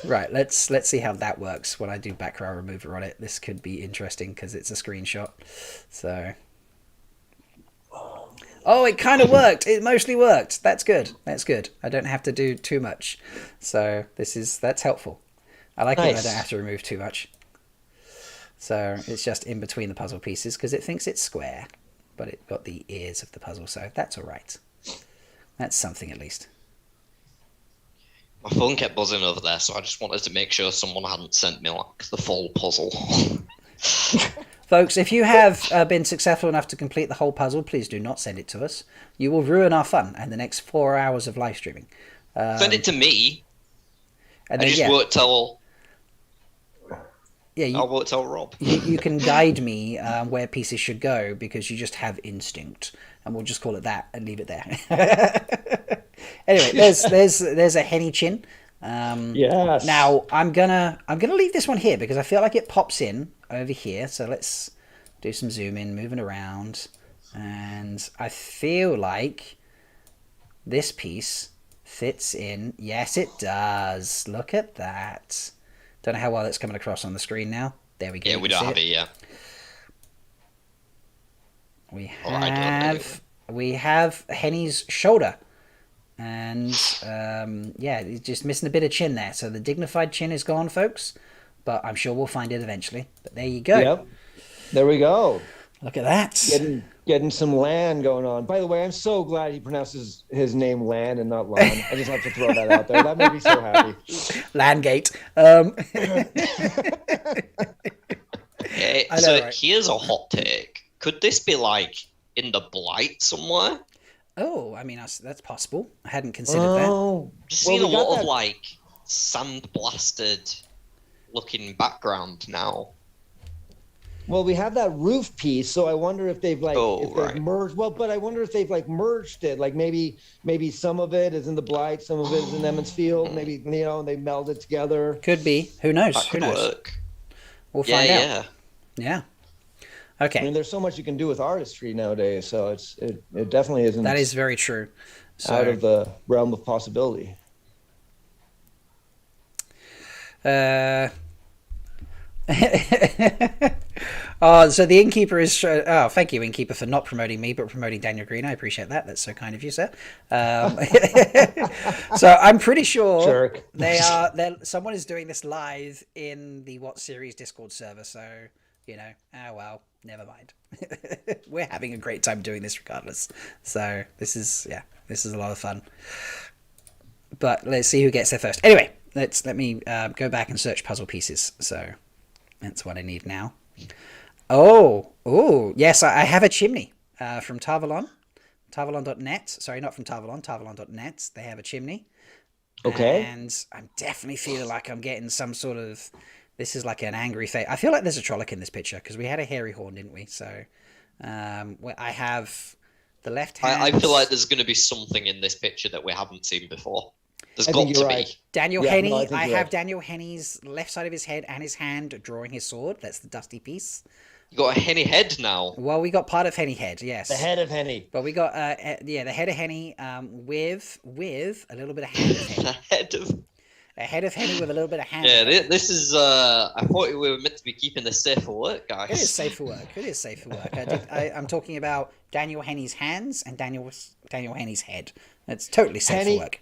Speaker 1: Right, let's see how that works when I do background remover on it. This could be interesting because it's a screenshot. So, oh, it kind of worked. It mostly worked. That's good. That's good. I don't have to do too much. So that's helpful. I like it when I don't have to remove too much. So it's just in between the puzzle pieces because it thinks it's square, but it got the ears of the puzzle, so that's all right. That's something at least.
Speaker 3: My phone kept buzzing over there, so I just wanted to make sure someone hadn't sent me like the full puzzle.
Speaker 1: Folks, if you have been successful enough to complete the whole puzzle, please do not send it to us. You will ruin our fun and the next 4 hours of live streaming.
Speaker 3: Send it to me.
Speaker 1: And
Speaker 3: I
Speaker 1: then,
Speaker 3: just won't tell.
Speaker 1: Yeah,
Speaker 3: I won't tell Rob.
Speaker 1: You can guide me where pieces should go because you just have instinct, and we'll just call it that and leave it there. Anyway, there's a Henny chin.
Speaker 2: Yes.
Speaker 1: Now I'm gonna leave this one here because I feel like it pops in over here. So let's do some zoom in, moving around, and I feel like this piece fits in. Yes, it does. Look at that. Don't know how well it's coming across on the screen now. There we go.
Speaker 3: Yeah, we don't have it yet.
Speaker 1: We have Henny's shoulder. And yeah, he's just missing a bit of chin there. So the dignified chin is gone, folks. But I'm sure we'll find it eventually. But there you go.
Speaker 2: Yep. There we go.
Speaker 1: Look at that.
Speaker 2: Getting some Lan going on. By the way, I'm so glad he pronounces his name Lan and not Lan. I just have to throw that out there. That made me so happy.
Speaker 1: Landgate.
Speaker 3: Okay, so here's a hot take. Could this be like in the Blight somewhere?
Speaker 1: Oh, I mean, that's possible. I hadn't considered that.
Speaker 3: Just seen a lot of like sandblasted looking background now.
Speaker 2: Well, we have that roof piece, so I wonder if they've they've merged. Well, but I wonder if they've like merged it. Like maybe some of it is in the Blight, some of it is in Emmons Field. Maybe they meld it together.
Speaker 1: Could be. Who knows?
Speaker 3: That could work.
Speaker 1: We'll find out. Yeah. Okay.
Speaker 2: I mean, there's so much you can do with artistry nowadays, so it definitely isn't.
Speaker 1: That is very true.
Speaker 2: Out of the realm of possibility.
Speaker 1: Oh, so the innkeeper is. Oh, thank you, innkeeper, for not promoting me, but promoting Daniel Green. I appreciate that. That's so kind of you, sir. So I'm pretty sure someone is doing this live in the What Series Discord server. So well, never mind. We're having a great time doing this regardless. So this is a lot of fun. But let's see who gets there first. Anyway, let me go back and search puzzle pieces. So that's what I need now. Oh, yes, I have a chimney from Tarvalon. Tarvalon.net. Sorry, not from Tarvalon. Tarvalon.net. They have a chimney.
Speaker 2: Okay.
Speaker 1: And I'm definitely feeling like I'm getting some sort of... This is like an angry face. I feel like there's a Trolloc in this picture because we had a hairy horn, didn't we? So I have the left hand.
Speaker 3: I feel like there's going to be something in this picture that we haven't seen before. There's got to be.
Speaker 1: Daniel Henny. I have Daniel Henny's left side of his head and his hand drawing his sword. That's the dusty piece.
Speaker 3: You got a Henny head now.
Speaker 1: Well, we got part of Henny head, yes.
Speaker 2: The head of Henny.
Speaker 1: But we got the head of Henny with a little bit of hand of Henny. A head of Henny with a little bit of hand.
Speaker 3: Yeah, this is. I thought we were meant to be keeping this safe for work, guys.
Speaker 1: It is safe for work. I'm talking about Daniel Henny's hands and Daniel Henny's head. It's totally safe for work.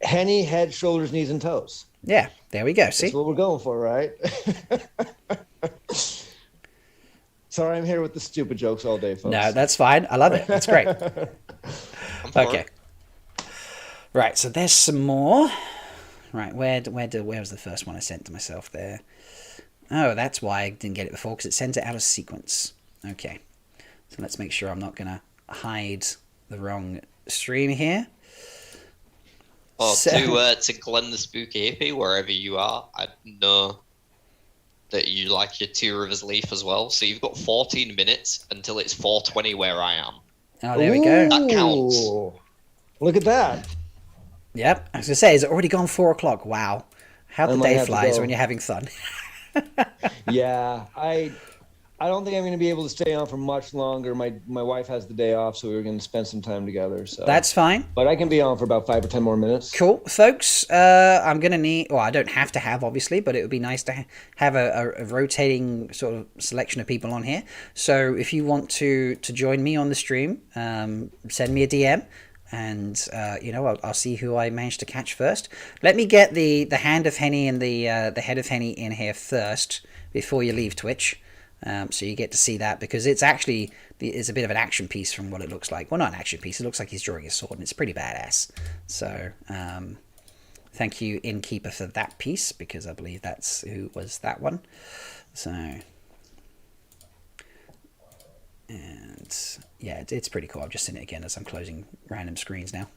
Speaker 2: Henny, head, shoulders, knees, and toes.
Speaker 1: Yeah, there we go. See?
Speaker 2: That's what we're going for, right? Sorry, I'm here with the stupid jokes all day, folks.
Speaker 1: No, that's fine. I love it. That's great. Okay. Right, so there's some more. Right, where was the first one I sent to myself there? Oh, that's why I didn't get it before, because it sends it out of sequence. Okay. So let's make sure I'm not going to hide the wrong stream here.
Speaker 3: Oh, to Glenn the Spooky Hippie, wherever you are, I know that you like your Two Rivers Leaf as well. So you've got 14 minutes until it's 4:20 where I am.
Speaker 1: Oh, there we go.
Speaker 3: That counts.
Speaker 2: Look at that.
Speaker 1: Yep. I was gonna say, is it already gone 4 o'clock? Wow. How the
Speaker 2: might
Speaker 1: day
Speaker 2: have to
Speaker 1: flies
Speaker 2: go.
Speaker 1: when you're having fun.
Speaker 2: Yeah, I don't think I'm going to be able to stay on for much longer. My wife has the day off, so we were going to spend some time together. So
Speaker 1: That's fine.
Speaker 2: but I can be on for about 5 or 10 more minutes.
Speaker 1: Cool, folks. I'm gonna need. Well, I don't have to have, obviously, but it would be nice to have a rotating sort of selection of people on here. So if you want to join me on the stream, send me a DM, and I'll see who I manage to catch first. Let me get the hand of Henny and the head of Henny in here first before you leave Twitch. So you get to see that, because it's actually it's a bit of an action piece from what it looks like. Well, not an action piece. It looks like he's drawing his sword, and it's pretty badass. So thank you, Innkeeper, for that piece, because I believe that's who was that one. So, and yeah, it's pretty cool. I've just seen it again as I'm closing random screens now.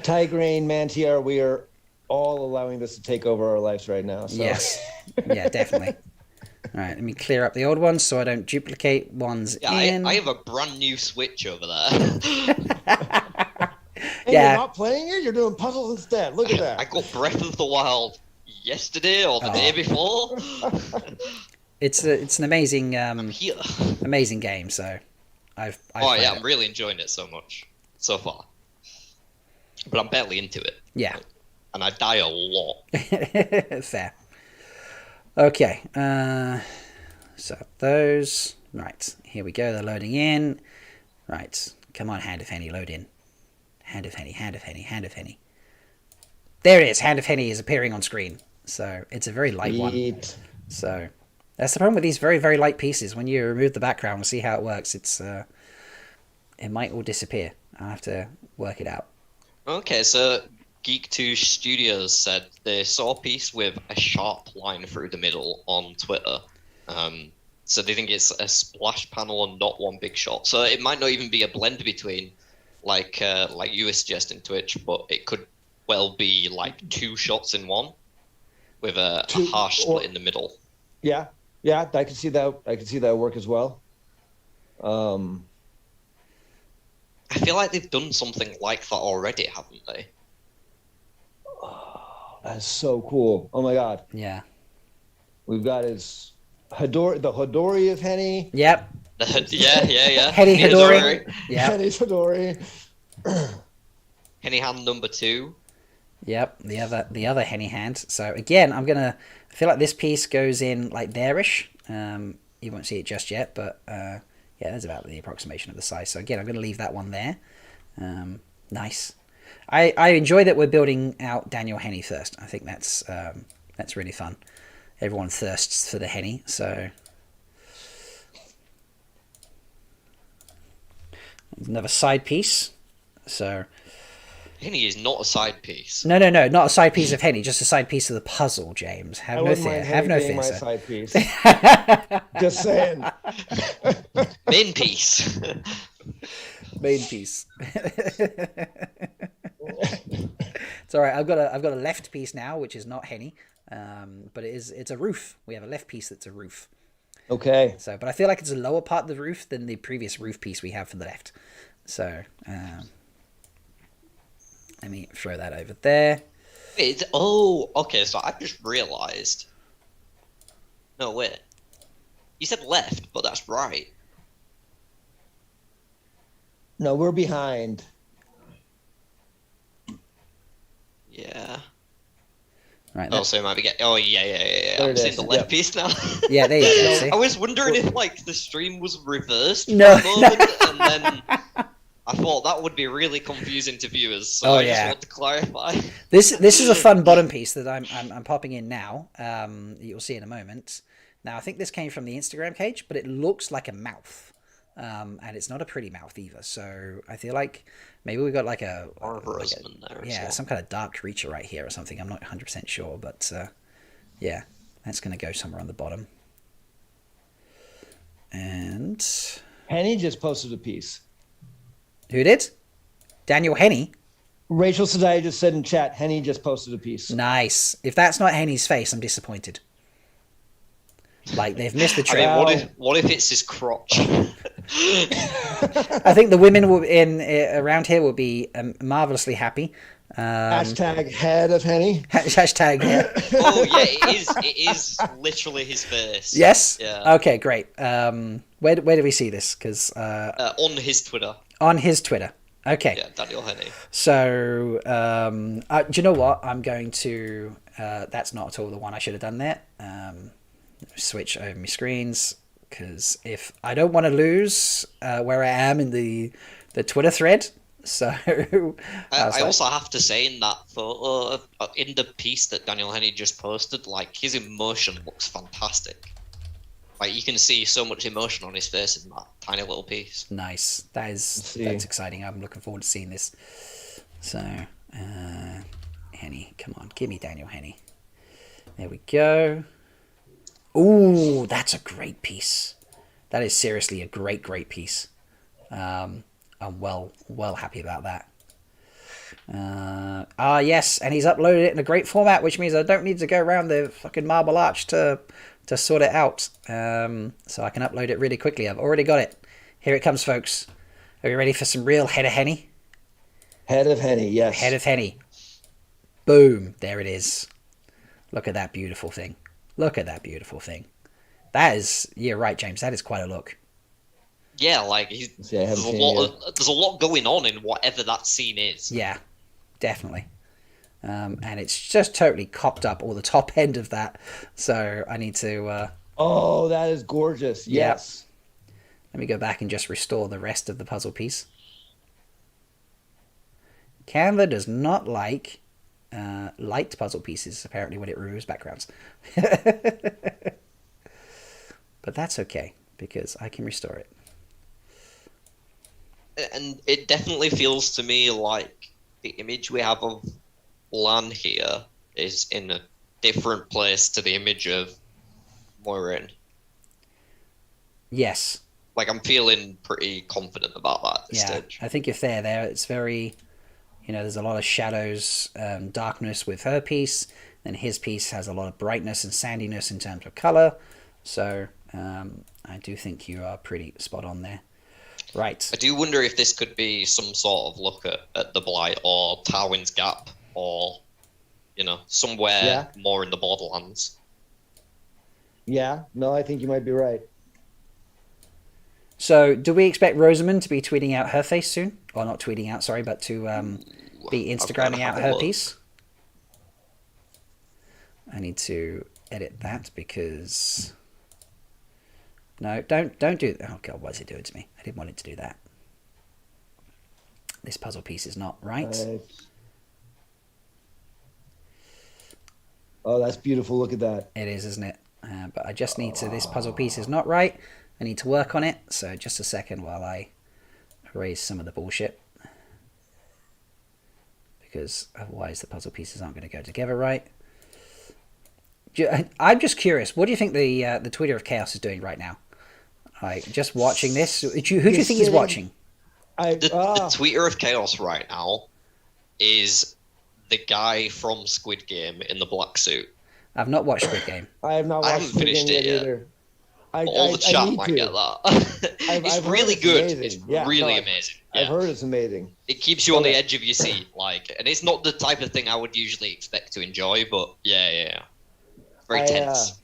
Speaker 2: Tigraine, Mantiar, we are all allowing this to take over our lives right now. So.
Speaker 1: Yes. Yeah, definitely. All right, let me clear up the old ones so I don't duplicate ones in.
Speaker 3: I have a brand new Switch over there.
Speaker 2: Hey,
Speaker 1: Yeah.
Speaker 2: You're not playing it? You're doing puzzles instead. Look at that.
Speaker 3: I got Breath of the Wild yesterday or the day before.
Speaker 1: It's an amazing
Speaker 3: I'm here.
Speaker 1: amazing game. So I've
Speaker 3: Oh
Speaker 1: played
Speaker 3: yeah,
Speaker 1: it.
Speaker 3: I'm really enjoying it so much so far. But I'm barely into it.
Speaker 1: Yeah.
Speaker 3: And I die a lot.
Speaker 1: Fair. Okay. So those. Right. Here we go. They're loading in. Right. Come on, Hand of Henny, load in. Hand of Henny, Hand of Henny, Hand of Henny. There it is. Hand of Henny is appearing on screen. So it's a very light one. So that's the problem with these very, very light pieces. When you remove the background and see how it works, it might all disappear. I'll have to work it out.
Speaker 3: Okay, so Geek2 Studios said they saw a piece with a sharp line through the middle on Twitter. So they think it's a splash panel and not one big shot. So it might not even be a blend between, like you were suggesting, Twitch, but it could well be like 2 shots in one with a harsh split in the middle.
Speaker 2: Yeah, I can see that. I can see that work as well.
Speaker 3: I feel like they've done something like that already, haven't they?
Speaker 2: That's so cool. Oh my god.
Speaker 1: Yeah.
Speaker 2: We've got the Hodori of Henny.
Speaker 1: Yep.
Speaker 3: yeah.
Speaker 1: Henny Hidori. Yeah.
Speaker 2: Henny's Hodori.
Speaker 3: Henny hand number 2.
Speaker 1: Yep. The other Henny hand. So again, I feel like this piece goes in like there-ish. You won't see it just yet, but yeah, that's about the approximation of the size. So again, I'm going to leave that one there. Nice. I enjoy that we're building out Daniel Henny first. I think that's really fun. Everyone thirsts for the Henny, so another side piece. So
Speaker 3: Henny is not a side piece.
Speaker 1: no, not a side piece of Henny, just a side piece of the puzzle. James, have no fear. Have no fear,
Speaker 2: my
Speaker 1: sir.
Speaker 2: side piece. Just saying.
Speaker 3: Main piece.
Speaker 1: Main piece. It's all right. I've got a left piece now, which is not Henny, but it's a roof. We have a left piece that's a roof.
Speaker 2: Okay.
Speaker 1: So, but I feel like it's a lower part of the roof than the previous roof piece we have for the left. So, let me throw that over there.
Speaker 3: Okay. So I just realised. No wait. You said left, but that's right.
Speaker 2: No, we're behind.
Speaker 3: Yeah.
Speaker 1: Right.
Speaker 3: Oh, so it might be getting. Oh, yeah.
Speaker 2: There
Speaker 3: I'm
Speaker 2: it
Speaker 3: seeing
Speaker 2: is,
Speaker 3: the left
Speaker 2: yep.
Speaker 3: piece now.
Speaker 1: Yeah, there you go. See?
Speaker 3: I was wondering if like the stream was reversed
Speaker 1: No.
Speaker 3: for a moment, and then I thought that would be really confusing to viewers. So I just want to clarify.
Speaker 1: This is a fun bottom piece that I'm popping in now. You'll see in a moment. Now I think this came from the Instagram page, but it looks like a mouth, and it's not a pretty mouth either. So I feel like maybe we got like a
Speaker 3: there.
Speaker 1: yeah, some kind of dark creature right here or something. I'm not 100% sure, but yeah, that's going to go somewhere on the bottom. And
Speaker 2: Henny just posted a piece.
Speaker 1: who did? Daniel Henny.
Speaker 2: Rachel Sadai just said in chat, Henny just posted a piece.
Speaker 1: Nice. If that's not Henny's face, I'm disappointed. Like they've missed the
Speaker 3: I mean,
Speaker 1: trick.
Speaker 3: what if it's his crotch?
Speaker 1: I think the women will in around here will be marvelously happy.
Speaker 2: Hashtag head of Henny.
Speaker 1: Hashtag yeah.
Speaker 3: Oh yeah, it is. It is literally his face.
Speaker 1: Yes.
Speaker 3: Yeah.
Speaker 1: Okay, great. Where do we see this? Because
Speaker 3: On his Twitter.
Speaker 1: on his Twitter. Okay.
Speaker 3: Yeah, Daniel Henney.
Speaker 1: So do you know what? I'm going to. That's not at all the one I should have done there. Switch over my screens because if I don't want to lose where I am in the Twitter thread. So
Speaker 3: I also have to say in that photo, in the piece that Daniel Henney just posted, like his emotion looks fantastic. Like you can see so much emotion on his face in that tiny little piece.
Speaker 1: Nice. That's exciting. I'm looking forward to seeing this. So Henney, come on, give me Daniel Henney. There we go. Ooh, that's a great piece. That is seriously a great piece. I'm well happy about that. Yes, and he's uploaded it in a great format, which means I don't need to go around the fucking Marble Arch to sort it out. So I can upload it really quickly. I've already got it. Here it comes, folks. Are you ready for some real head of Henny?
Speaker 2: Head of Henny, yes.
Speaker 1: Head of Henny. Boom. There it is. Look at that beautiful thing. Look at that beautiful thing. That is, you're right, James. That is quite a look.
Speaker 3: Yeah, like there's a lot going on in whatever that scene is.
Speaker 1: Yeah, definitely. And it's just totally copped up all the top end of that. So I need to.
Speaker 2: Oh, that is gorgeous. Yes.
Speaker 1: Yep. Let me go back and just restore the rest of the puzzle piece. Canva does not like light puzzle pieces, apparently, when it removes backgrounds. But that's okay, because I can restore it.
Speaker 3: And it definitely feels to me like the image we have of Lan here is in a different place to the image of Moiraine.
Speaker 1: Yes.
Speaker 3: Like, I'm feeling pretty confident about that at this stage.
Speaker 1: I think if they're there, it's very... there's a lot of shadows, darkness with her piece, and his piece has a lot of brightness and sandiness in terms of color. So I do think you are pretty spot on there. Right.
Speaker 3: I do wonder if this could be some sort of look at the Blight or Tarwin's Gap or, somewhere more in the Borderlands.
Speaker 2: Yeah, no, I think you might be right.
Speaker 1: So, do we expect Rosamund to be tweeting out her face soon? Or not tweeting out, sorry, but to be Instagramming out her piece? I need to edit that because... No, don't do that. Oh, God, what is it doing to me? I didn't want it to do that. This puzzle piece is not right.
Speaker 2: Oh, that's beautiful. Look at that.
Speaker 1: It is, isn't it? But I just need to... This puzzle piece is not right. I need to work on it. So just a second while I erase some of the bullshit. Because otherwise the puzzle pieces aren't going to go together right. I'm just curious. What do you think the Twitter of Chaos is doing right now? Like, just watching this? Who do you think is watching?
Speaker 3: The Twitter of Chaos right now is the guy from Squid Game in the black suit.
Speaker 1: I've not watched Squid Game.
Speaker 2: I have not watched
Speaker 3: I haven't finished it yet.
Speaker 2: Either.
Speaker 3: All the chat might get that. It's really good.
Speaker 2: Amazing.
Speaker 3: It's really amazing. Yeah.
Speaker 2: I've heard it's amazing.
Speaker 3: It keeps you on the edge of your seat, and it's not the type of thing I would usually expect to enjoy, but yeah. Very tense.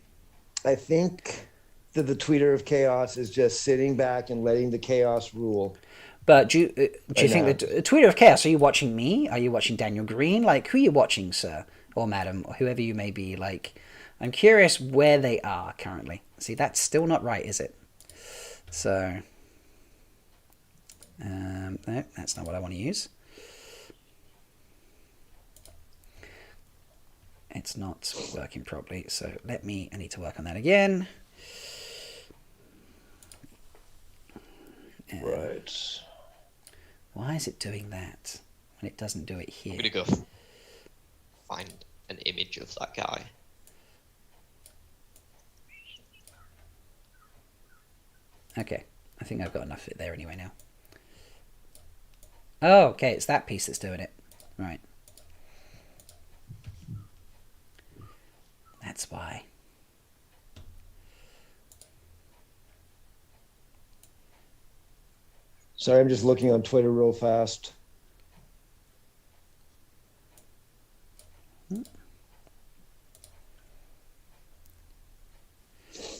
Speaker 2: I think that the Twitter of Chaos is just sitting back and letting the chaos rule.
Speaker 1: But do you think the Twitter of Chaos, are you watching me? Are you watching Daniel Green? Like, who are you watching, sir? Or madam, or whoever you may be. Like, I'm curious where they are currently. See, that's still not right, is it? So, no, that's not what I want to use. It's not working properly, so I need to work on that again.
Speaker 2: Right.
Speaker 1: Why is it doing that when it doesn't do it here?
Speaker 3: I'm going to go find an image of that guy.
Speaker 1: Okay, I think I've got enough of it there anyway now. Oh, okay, it's that piece that's doing it. Right. That's why.
Speaker 2: Sorry, I'm just looking on Twitter real fast.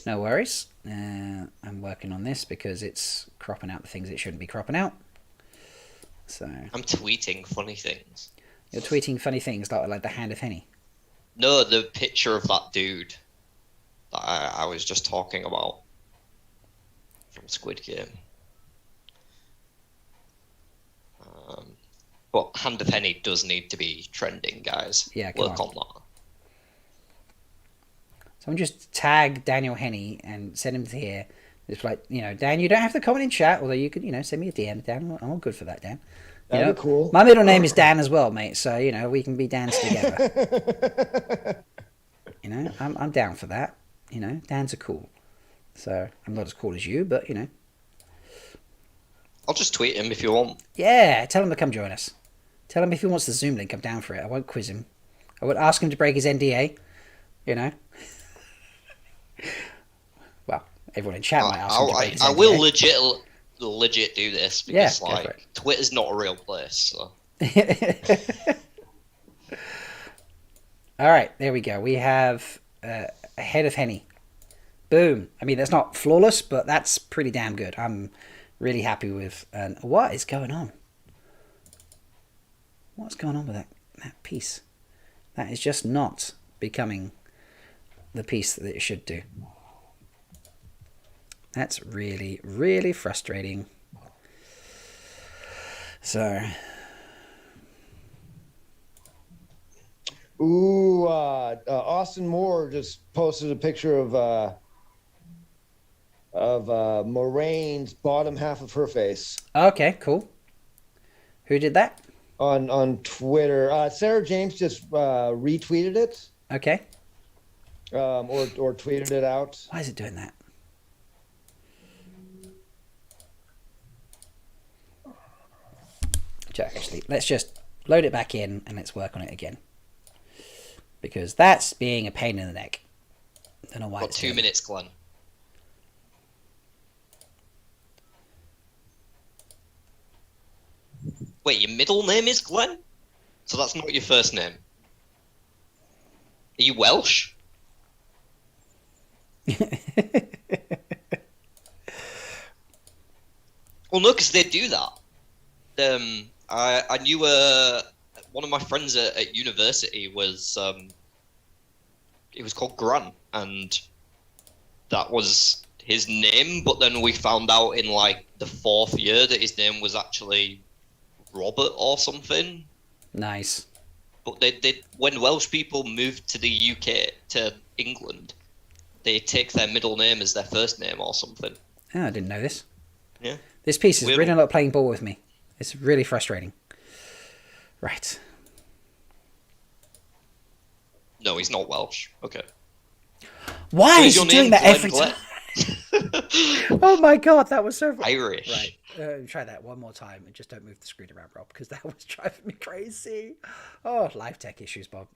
Speaker 1: No worries. I'm working on this because it's cropping out the things it shouldn't be cropping out. So
Speaker 3: I'm tweeting funny things.
Speaker 1: you're tweeting funny things like the hand of Henny.
Speaker 3: No, the picture of that dude that I was just talking about from Squid Game. But Hand of Henny does need to be trending, guys.
Speaker 1: Yeah, come
Speaker 3: Work
Speaker 1: on.
Speaker 3: on that.
Speaker 1: Someone just tag Daniel Henny and send him to here. It's like, Dan, you don't have to comment in chat, although you could, send me a DM, Dan. I'm all good for that, Dan.
Speaker 2: That'd be cool.
Speaker 1: My middle name is Dan as well, mate. So, we can be Dans together. I'm down for that. Dans are cool. So, I'm not as cool as you, but,
Speaker 3: I'll just tweet him if you want.
Speaker 1: Yeah, tell him to come join us. Tell him if he wants the Zoom link, I'm down for it. I won't quiz him. I won't ask him to break his NDA, Well, everyone in chat might ask him to break his NDA.
Speaker 3: I will legit do this because
Speaker 1: Yeah,
Speaker 3: Twitter's not a real place. So.
Speaker 1: All right, there we go. We have a head of Henny. Boom. I mean, that's not flawless, but that's pretty damn good. I'm really happy with. What is going on? What's going on with that piece? That is just not becoming the piece that it should do. That's really, really frustrating. So.
Speaker 2: Ooh, Austin Moore just posted a picture of Moraine's bottom half of her face.
Speaker 1: Okay, cool. Who did that?
Speaker 2: On Twitter. Sarah James just retweeted it.
Speaker 1: Okay.
Speaker 2: Or tweeted it out.
Speaker 1: Why is it doing that? Actually, let's just load it back in and let's work on it again. Because that's being a pain in the neck. I don't know why.
Speaker 3: Got 2 minutes, Glenn. Wait, your middle name is Glenn? So that's not your first name? Are you Welsh? Well, no, because they do that. I knew one of my friends at university was it was called Gran, and that was his name. But then we found out in like the 4th year that his name was actually Robert or something.
Speaker 1: Nice.
Speaker 3: But they when Welsh people moved to the UK to England, they take their middle name as their first name or something.
Speaker 1: Oh, I didn't know this.
Speaker 3: Yeah.
Speaker 1: This piece is really not playing ball with me. It's really frustrating. Right.
Speaker 3: No, he's not Welsh. Okay.
Speaker 1: Why is
Speaker 3: your
Speaker 1: he doing
Speaker 3: name
Speaker 1: that every
Speaker 3: Glenn?
Speaker 1: time? Oh my god, that was so
Speaker 3: Irish.
Speaker 1: Right. Try that one more time and just don't move the screen around, Rob, because that was driving me crazy. Oh, live tech issues, Bob.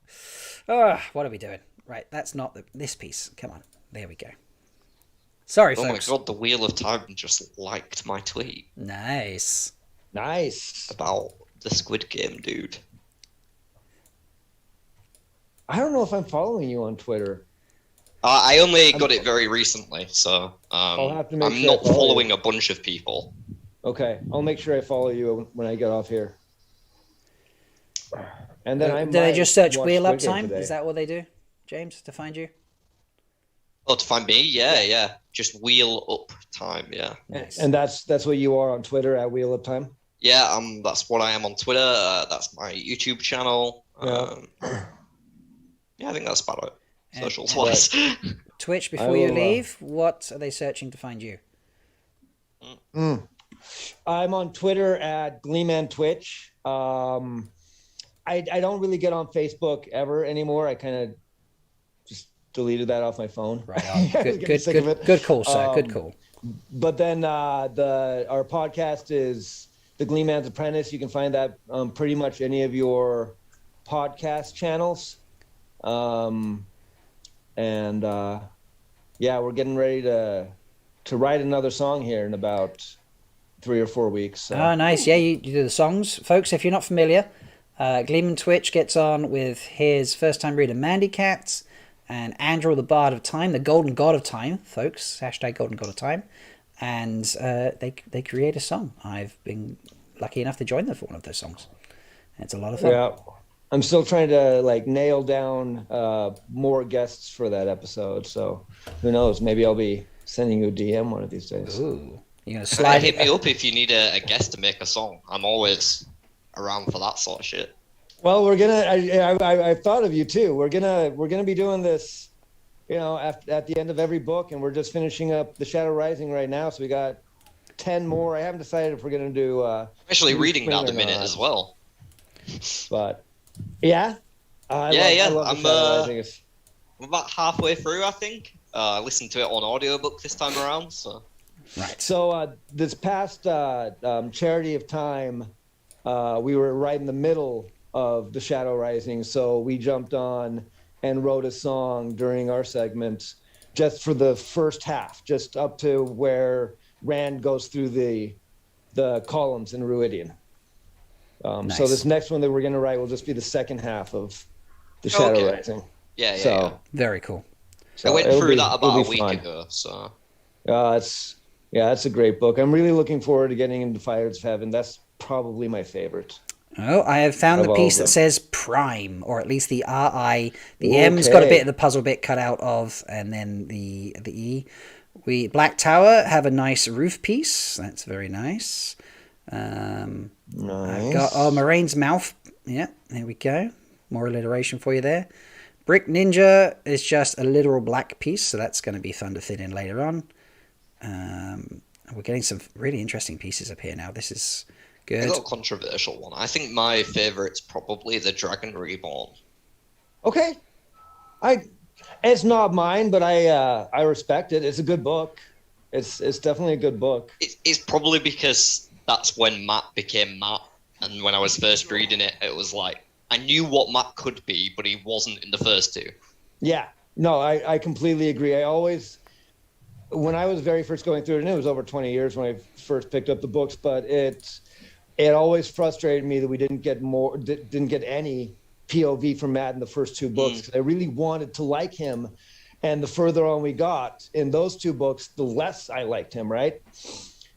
Speaker 1: Oh, what are we doing? Right, that's not this piece. Come on. There we go. Sorry, folks.
Speaker 3: Oh my god, the Wheel of Time just liked my tweet.
Speaker 1: Nice.
Speaker 3: About the Squid Game dude.
Speaker 2: I don't know if I'm following you on Twitter.
Speaker 3: I only got it very recently, so
Speaker 2: I'll have to make
Speaker 3: I'm
Speaker 2: sure I
Speaker 3: not
Speaker 2: follow
Speaker 3: following
Speaker 2: you.
Speaker 3: a bunch of people.
Speaker 2: Okay, I'll make sure I follow you when I get off here. And then
Speaker 1: Do they just search
Speaker 2: watch
Speaker 1: Wheel Up
Speaker 2: Squid Game
Speaker 1: Time?
Speaker 2: today.
Speaker 1: Is that what they do, James, to find you?
Speaker 3: Oh, to find me? Yeah. Just Wheel Up Time, yeah.
Speaker 1: Nice.
Speaker 2: And that's what you are on Twitter at Wheel Up Time?
Speaker 3: Yeah, that's what I am on Twitter. That's my YouTube channel.
Speaker 2: Yeah.
Speaker 3: Yeah, I think that's about it.
Speaker 1: And-
Speaker 3: Socials-wise.
Speaker 1: Twitch,
Speaker 2: I
Speaker 1: before you
Speaker 2: will,
Speaker 1: leave, what are they searching to find you?
Speaker 2: I'm on Twitter at Gleeman Twitch. I don't really get on Facebook ever anymore. I kind of just deleted that off my phone.
Speaker 1: Right on.
Speaker 2: I was
Speaker 1: Good,
Speaker 2: getting sick of it.
Speaker 1: good call, sir. Good call.
Speaker 2: But then our podcast is The Gleeman's Apprentice. You can find that on pretty much any of your podcast channels. Yeah, we're getting ready to write another song here in about 3 or 4 weeks. So.
Speaker 1: Oh, nice. Yeah, you do the songs. Folks, if you're not familiar, Gleeman Twitch gets on with his first-time reader, Mandy Cats, and Andrew, the Bard of Time, the Golden God of Time, folks. # Golden God of Time. And they create a song. I've been lucky enough to join them for one of those songs. It's a lot of fun.
Speaker 2: Yeah. I'm still trying to like nail down more guests for that episode. So who knows? Maybe I'll be sending you a DM one of these days.
Speaker 1: Ooh. You're going to slide
Speaker 3: Hit me up if you need a guest to make a song. I'm always around for that sort of shit.
Speaker 2: Well, we're gonna. I thought of you too. We're gonna be doing this, at the end of every book, and we're just finishing up the Shadow Rising right now. So we got 10 more. I haven't decided if we're gonna do.
Speaker 3: Actually, reading that a minute as well.
Speaker 2: But yeah, I love the Shadow Rising.
Speaker 3: I'm about halfway through, I think. I listened to it on audiobook this time around. So.
Speaker 1: Right.
Speaker 2: So this past Charity of Time, we were right in the middle of the Shadow Rising, so we jumped on and wrote a song during our segment just for the first half, just up to where Rand goes through the columns in Ruidian.
Speaker 1: Nice.
Speaker 2: So this next one that we're going to write will just be the second half of the Shadow Rising.
Speaker 3: Yeah.
Speaker 1: Very cool.
Speaker 3: So I went through that about a week ago, so...
Speaker 2: It's a great book. I'm really looking forward to getting into Fires of Heaven. That's probably my favorite.
Speaker 1: Oh, I have found the piece that says Prime, or at least the RI. The M's got a bit of the puzzle bit cut out of, and then the E. Black Tower have a nice roof piece. That's very nice.
Speaker 2: Nice.
Speaker 1: I've got Moraine's Mouth. Yeah, there we go. More alliteration for you there. Brick Ninja is just a literal black piece, so that's going to be fun to fit in later on. We're getting some really interesting pieces up here now. This is good.
Speaker 3: A little controversial one. I think my favourite's probably the Dragon Reborn.
Speaker 2: Okay. It's not mine, but I respect it. It's a good book. It's definitely a good book.
Speaker 3: It's probably because that's when Matt became Matt, and when I was first reading it, it was like I knew what Matt could be, but he wasn't in the first two.
Speaker 2: Yeah. No, I completely agree. When I was very first going through it, and it was over 20 years when I first picked up the books, but it always frustrated me that we didn't get any POV from Matt in the first two books. I really wanted to like him, and the further on we got in those two books, the less I liked him, right?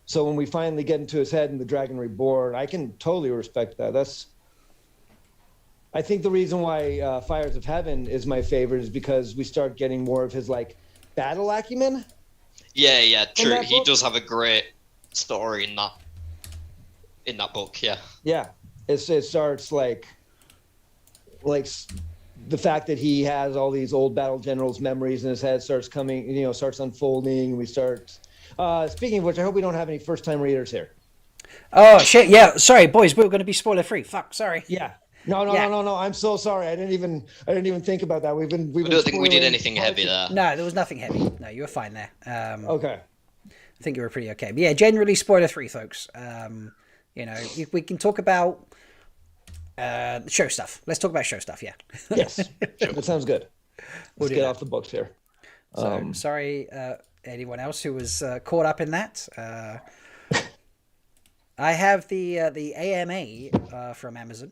Speaker 2: So when we finally get into his head in the Dragon Reborn, I can totally respect that. I think the reason why Fires of Heaven is my favorite is because we start getting more of his like battle acumen.
Speaker 3: Yeah, true. He does have a great story in that book. Yeah.
Speaker 2: Yeah, it starts like the fact that he has all these old battle generals' memories in his head starts unfolding. And we start. Speaking of which, I hope we don't have any first-time readers here.
Speaker 1: Oh shit! Yeah, sorry, boys. We were going to be spoiler-free. Fuck, sorry.
Speaker 2: Yeah. No. I'm so sorry. I didn't even think about that. I
Speaker 3: don't think we did anything heavy there.
Speaker 1: No, there was nothing heavy. No, you were fine there.
Speaker 2: Okay.
Speaker 1: I think you were pretty okay. But yeah, generally spoiler-free, folks. We can talk about show stuff. Let's talk about show stuff. Yeah.
Speaker 2: Yes, that sounds good. Let's get off the books here.
Speaker 1: So sorry, anyone else who was caught up in that. I have the AMA from Amazon.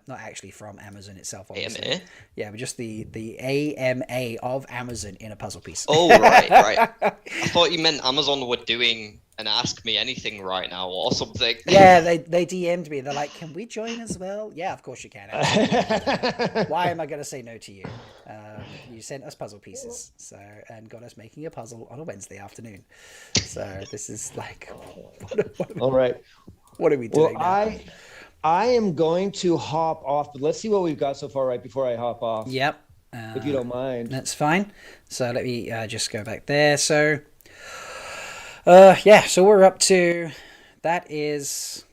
Speaker 1: Not actually from Amazon itself, obviously.
Speaker 3: AMA?
Speaker 1: Yeah, but just the AMA of Amazon in a puzzle piece.
Speaker 3: Oh, right. I thought you meant Amazon were doing an Ask Me Anything right now or something.
Speaker 1: Yeah, they DM'd me. They're like, can we join as well? Yeah, of course you can. Why am I going to say no to you? You sent us puzzle pieces and got us making a puzzle on a Wednesday afternoon. So this is like...
Speaker 2: All right.
Speaker 1: What are we doing now?
Speaker 2: I am going to hop off, but let's see what we've got so far right before I hop off.
Speaker 1: Yep.
Speaker 2: If you don't mind.
Speaker 1: That's fine. So let me just go back there. So, so we're up to, that's the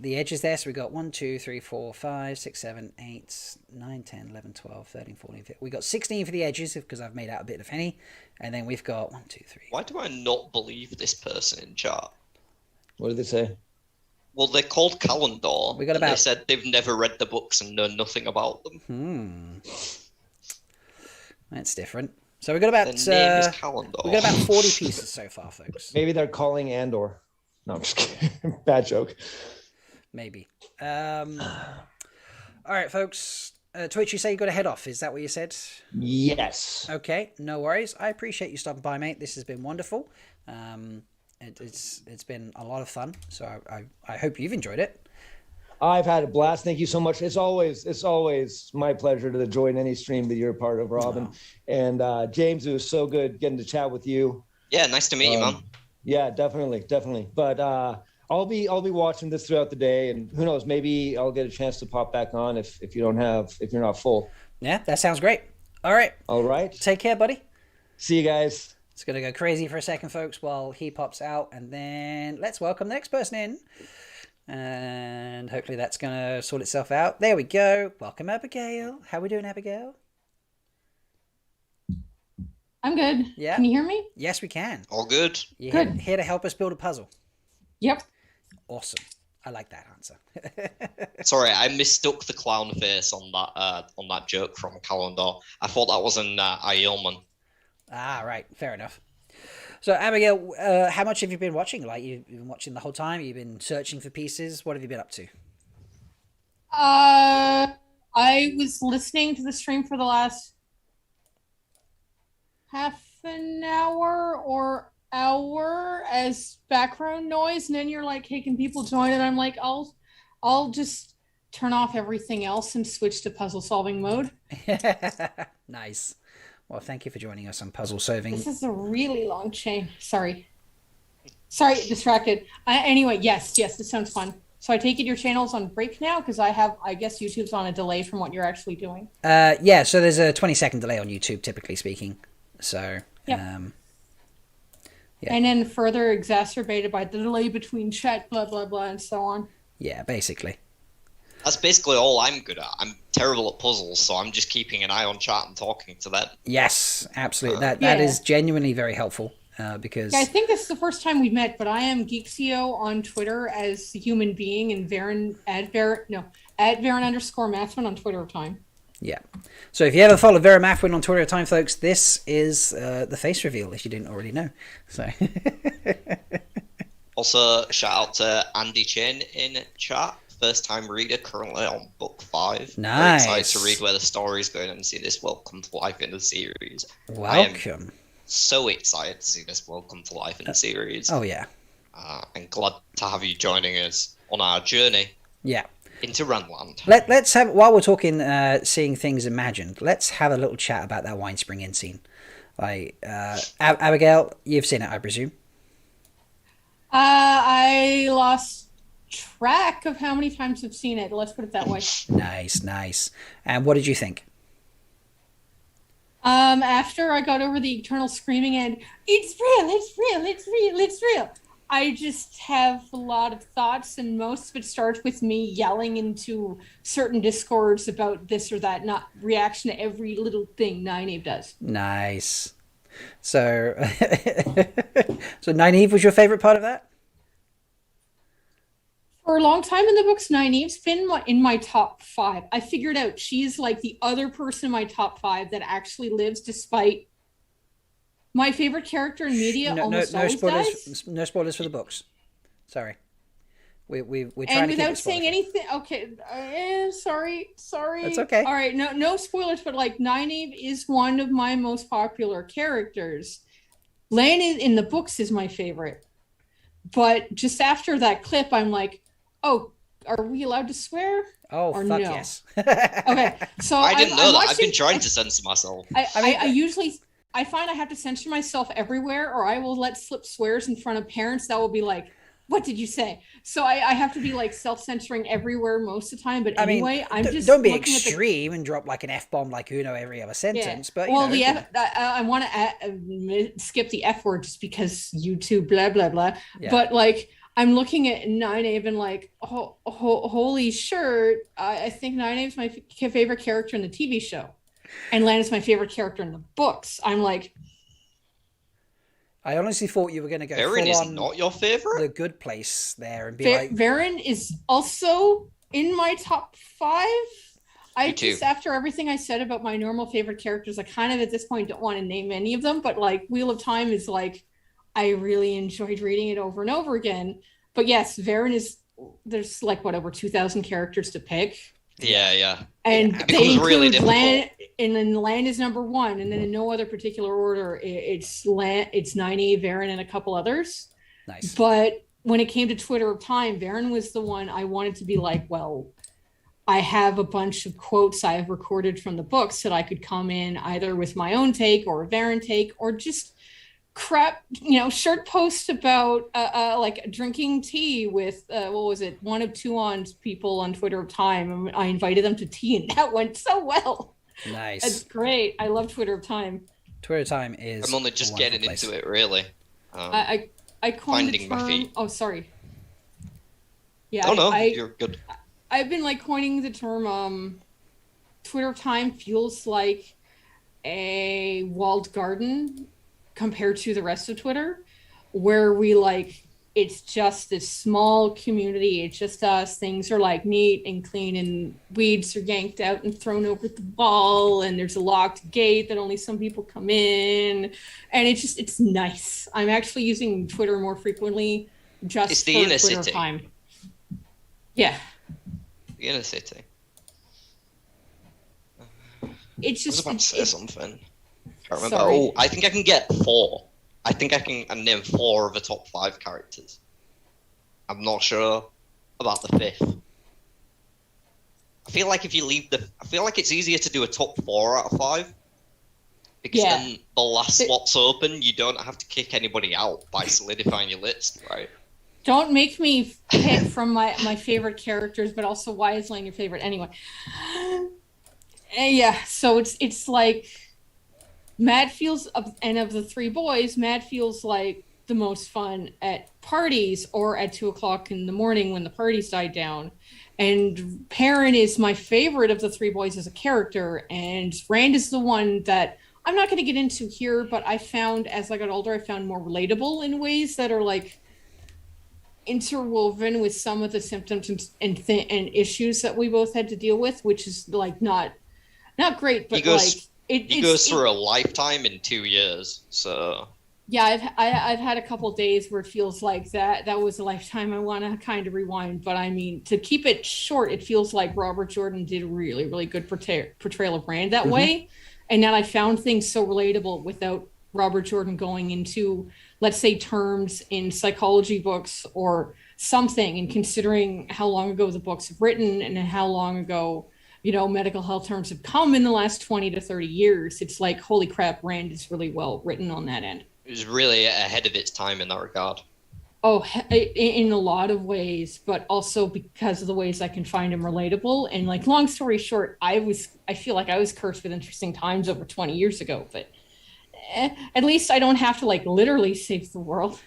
Speaker 1: edges there. So we got 1, 2, 3, 4, 5, 6, 7, 8, 9, 10, 11, 12, 13, 14, 15. We got 16 for the edges because I've made out a bit of henny. And then we've got 1, 2, 3.
Speaker 3: Why do I not believe this person in chat?
Speaker 2: What did they say?
Speaker 3: Well, they're called Calendar. They said they've never read the books and know nothing about them.
Speaker 1: That's different. So we got about
Speaker 3: The name is Calendar.
Speaker 1: we got about 40 pieces so far, folks.
Speaker 2: Maybe they're calling Andor. No, I'm just kidding. Bad joke.
Speaker 1: Maybe. All right, folks. Twitch, you say you got to head off. Is that what you said?
Speaker 2: Yes.
Speaker 1: Okay, no worries. I appreciate you stopping by, mate. This has been wonderful. It's been a lot of fun. So I hope you've enjoyed it.
Speaker 2: I've had a blast. Thank you so much. It's always my pleasure to join any stream that you're a part of, Robin. And James, it was so good getting to chat with you.
Speaker 3: Yeah, nice to meet you, man.
Speaker 2: Yeah, definitely. But I'll be watching this throughout the day, and who knows, maybe I'll get a chance to pop back on if you're not full.
Speaker 1: Yeah, that sounds great. All right.
Speaker 2: All right.
Speaker 1: Take care, buddy.
Speaker 2: See you guys.
Speaker 1: It's going to go crazy for a second, folks, while he pops out, and then let's welcome the next person in. And hopefully that's going to sort itself out. There we go. Welcome, Abigail. How we doing, Abigail?
Speaker 4: I'm good.
Speaker 1: Yeah.
Speaker 4: Can you hear me?
Speaker 1: Yes, we can.
Speaker 3: All good.
Speaker 1: You're
Speaker 4: Good.
Speaker 1: here to help us build a puzzle.
Speaker 4: Yep.
Speaker 1: Awesome. I like that answer.
Speaker 3: Sorry, I mistook the clown face on that joke from Calendar. I thought that was an Aielman.
Speaker 1: Ah, right. Fair enough. So, Abigail, how much have you been watching? Like, you've been watching the whole time? You've been searching for pieces? What have you been up to?
Speaker 4: I was listening to the stream for the last half an hour or hour as background noise, and then you're like, hey, can people join? And I'm like, I'll just turn off everything else and switch to puzzle solving mode.
Speaker 1: Nice. Well, thank you for joining us on Puzzle Solving.
Speaker 4: This is a really long chain. Sorry, distracted. Anyway, yes, this sounds fun. So I take it your channel's on break now, because I guess YouTube's on a delay from what you're actually doing.
Speaker 1: Yeah, so there's a 20-second delay on YouTube, typically speaking. So,
Speaker 4: yeah.
Speaker 1: Yeah.
Speaker 4: And then further exacerbated by the delay between chat, blah, blah, blah, and so on.
Speaker 1: Yeah, basically.
Speaker 3: That's basically all I'm good at. I'm terrible at puzzles, so I'm just keeping an eye on chat and talking to them.
Speaker 1: Yes, absolutely. That is genuinely very helpful, because...
Speaker 4: Yeah, I think this is the first time we've met, but I am Geeksio on Twitter as a human being, and at Varen_Mathman on Twitter time.
Speaker 1: Yeah. So if you ever follow Vera Mathwin on Twitter time, folks, this is the face reveal, if you didn't already know. So...
Speaker 3: Also, shout out to Andy Chin in chat. First time reader, currently on book 5.
Speaker 1: Nice.
Speaker 3: Very excited to read where the story's going and see this world come to life in the series.
Speaker 1: Welcome.
Speaker 3: So excited to see this world come to life in the series.
Speaker 1: Oh, yeah.
Speaker 3: And glad to have you joining us on our journey.
Speaker 1: Yeah.
Speaker 3: Into Ranland.
Speaker 1: Let's have, while we're talking seeing things imagined, let's have a little chat about that Wine Spring Inn scene. Like, Abigail, you've seen it, I presume?
Speaker 4: I lost track of how many times I've seen it. Let's put it that way.
Speaker 1: Nice. And what did you think?
Speaker 4: After I got over the eternal screaming and it's real, I just have a lot of thoughts, and most of it starts with me yelling into certain discords about this or that, not reaction to every little thing Nynaeve does.
Speaker 1: Nice. So, so Nynaeve was your favorite part of that?
Speaker 4: For a long time in the books, Nynaeve's been in my top 5. I figured out she's like the other person in my top 5 that actually lives, despite my favorite character in media almost always
Speaker 1: spoilers,
Speaker 4: dies.
Speaker 1: No spoilers for the books. Sorry. We're trying
Speaker 4: and
Speaker 1: to
Speaker 4: without saying anything, okay, sorry.
Speaker 1: That's okay.
Speaker 4: All right, no spoilers, but like Nynaeve is one of my most popular characters. Lane in the books is my favorite. But just after that clip, I'm like, oh, are we allowed to swear?
Speaker 1: Oh,
Speaker 4: or
Speaker 1: fuck
Speaker 4: no?
Speaker 1: Yes.
Speaker 4: Okay, so
Speaker 3: I didn't know that.
Speaker 4: I've
Speaker 3: been trying to censor myself.
Speaker 4: I usually find I have to censor myself everywhere, or I will let slip swears in front of parents that will be like, what did you say? So I have to be like self-censoring everywhere most of the time. But anyway, I'm just
Speaker 1: don't be extreme and drop like an F-bomb like Uno every other sentence.
Speaker 4: Yeah.
Speaker 1: But
Speaker 4: I want to skip the F word just because YouTube blah blah blah.
Speaker 1: Yeah.
Speaker 4: But like I'm looking at Nynaeve and like, holy shirt! I think Nynaeve's my favorite character in the TV show, and Lana's my favorite character in the books. I'm like,
Speaker 1: I honestly thought you were going to go
Speaker 3: Varen
Speaker 1: full
Speaker 3: is
Speaker 1: on
Speaker 3: not your favorite?
Speaker 1: The Good Place there and be like...
Speaker 4: Varen is also in my top 5.
Speaker 3: Me too.
Speaker 4: just, after everything I said about my normal favorite characters, I kind of at this point don't want to name any of them, but like Wheel of Time is like, I really enjoyed reading it over and over again. But yes, Varen is, there's like what, over 2,000 characters to pick.
Speaker 3: Yeah.
Speaker 4: And
Speaker 3: It
Speaker 4: they
Speaker 3: becomes
Speaker 4: include
Speaker 3: really difficult.
Speaker 4: land, and then land is number one, and then in no other particular order, it's land, it's Nynaeve, Varen, and a couple others.
Speaker 1: Nice.
Speaker 4: But when it came to Twitter of Time, Varen was the one I wanted to be like, well, I have a bunch of quotes I have recorded from the books that I could come in either with my own take or a Varen take, or just crap, shirt post about like drinking tea with what was it, one of Tuon's people on Twitter of Time. I invited them to tea, and that went so well.
Speaker 1: Nice.
Speaker 4: It's great. I love Twitter of Time.
Speaker 1: Twitter time is.
Speaker 3: I'm only just getting into it, really.
Speaker 4: I coined the
Speaker 3: Finding my
Speaker 4: term.
Speaker 3: feet.
Speaker 4: Oh, sorry. Yeah.
Speaker 3: Oh no, you're good.
Speaker 4: I've been like coining the term. Twitter of Time feels like a walled garden compared to the rest of Twitter, where we like, it's just this small community. It's just us. Things are like neat and clean, and weeds are yanked out and thrown over the wall, and there's a locked gate that only some people come in, and it's nice. I'm actually using Twitter more frequently just
Speaker 3: It's
Speaker 4: for
Speaker 3: the inner
Speaker 4: Twitter
Speaker 3: city.
Speaker 4: Time. Yeah,
Speaker 3: The inner city.
Speaker 4: it's
Speaker 3: I was
Speaker 4: just
Speaker 3: about to say something. Can't remember.
Speaker 4: Sorry.
Speaker 3: Oh, I think I can get 4. I think I can name 4 of the top 5 characters. I'm not sure about the 5th. I feel like I feel like it's easier to do a top 4 out of 5. Because
Speaker 4: Yeah.
Speaker 3: then the last slot's open, you don't have to kick anybody out by solidifying your list, right?
Speaker 4: Don't make me pick from my favorite characters, but also why is Lane your favorite anyway? Yeah, so it's like Matt feels, and of the 3 boys, Matt feels like the most fun at parties or at 2:00 in the morning when the parties died down. And Perrin is my favorite of the 3 boys as a character, and Rand is the one that I'm not going to get into here, but I found as I got older, I found more relatable in ways that are like interwoven with some of the symptoms and issues that we both had to deal with, which is like not great, but
Speaker 3: He goes through a lifetime in 2 years, so
Speaker 4: yeah, I've had a couple of days where it feels like that was a lifetime. I want to kind of rewind, but I mean, to keep it short, it feels like Robert Jordan did a really, really good portrayal of Rand that way, and that I found things so relatable without Robert Jordan going into, let's say, terms in psychology books or something, and considering how long ago the books have written and how long ago, medical health terms have come in the last 20 to 30 years. It's like, holy crap, Rand is really well written on that end.
Speaker 3: it was really ahead of its time in that regard.
Speaker 4: Oh, in a lot of ways, but also because of the ways I can find him relatable. And like, long story short, I feel like I was cursed with interesting times over 20 years ago, but at least I don't have to like literally save the world.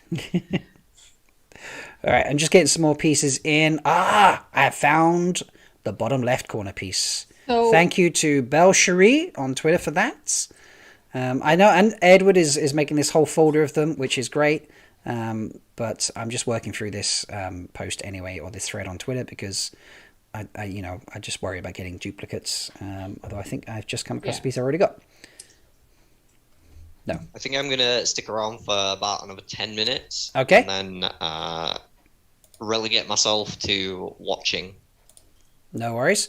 Speaker 1: All right, I'm just getting some more pieces in. I have found the bottom left corner piece.
Speaker 4: So,
Speaker 1: Thank you to Belle Cherie on Twitter for that. I know, and Edward is making this whole folder of them, which is great. But I'm just working through this post anyway, or this thread on Twitter, because I just worry about getting duplicates. Although I think I've just come across a piece I already got. No.
Speaker 3: I think I'm gonna stick around for about another 10 minutes.
Speaker 1: Okay.
Speaker 3: And then relegate myself to watching.
Speaker 1: No worries.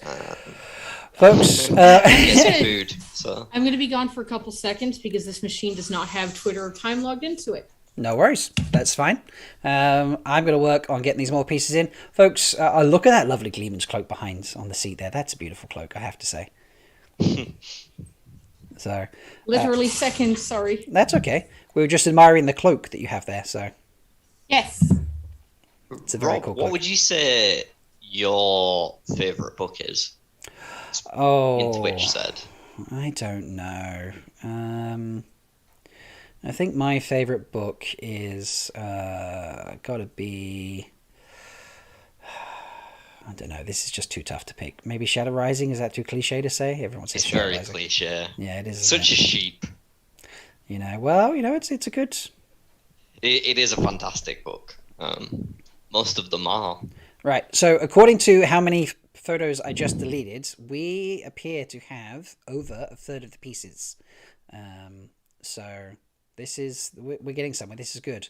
Speaker 1: Folks,
Speaker 3: Get some food. So
Speaker 4: I'm going to be gone for a couple seconds because this machine does not have Twitter time logged into it.
Speaker 1: no worries. That's fine. I'm going to work on getting these more pieces in. Folks, look at that lovely Gleeman's cloak behind on the seat there. That's a beautiful cloak, I have to say. So
Speaker 4: Literally seconds, sorry.
Speaker 1: that's okay. We were just admiring the cloak that you have there, so
Speaker 4: Yes.
Speaker 1: it's a very
Speaker 3: Rob,
Speaker 1: cool
Speaker 3: what
Speaker 1: cloak.
Speaker 3: would you say your favorite book is?
Speaker 1: Oh,
Speaker 3: In Twitch said.
Speaker 1: I don't know. I think my favorite book is gotta be. I don't know. This is just too tough to pick. Maybe Shadow Rising. Is that too cliche to say? Everyone says
Speaker 3: It's
Speaker 1: Shadow
Speaker 3: very
Speaker 1: Rising.
Speaker 3: cliche.
Speaker 1: Yeah, it is.
Speaker 3: Such a
Speaker 1: isn't
Speaker 3: sheep.
Speaker 1: it? Well, it's a good.
Speaker 3: It is a fantastic book. Most of them are.
Speaker 1: Right. So according to how many photos I just deleted, we appear to have over a third of the pieces. So this is, we're getting somewhere. This is good.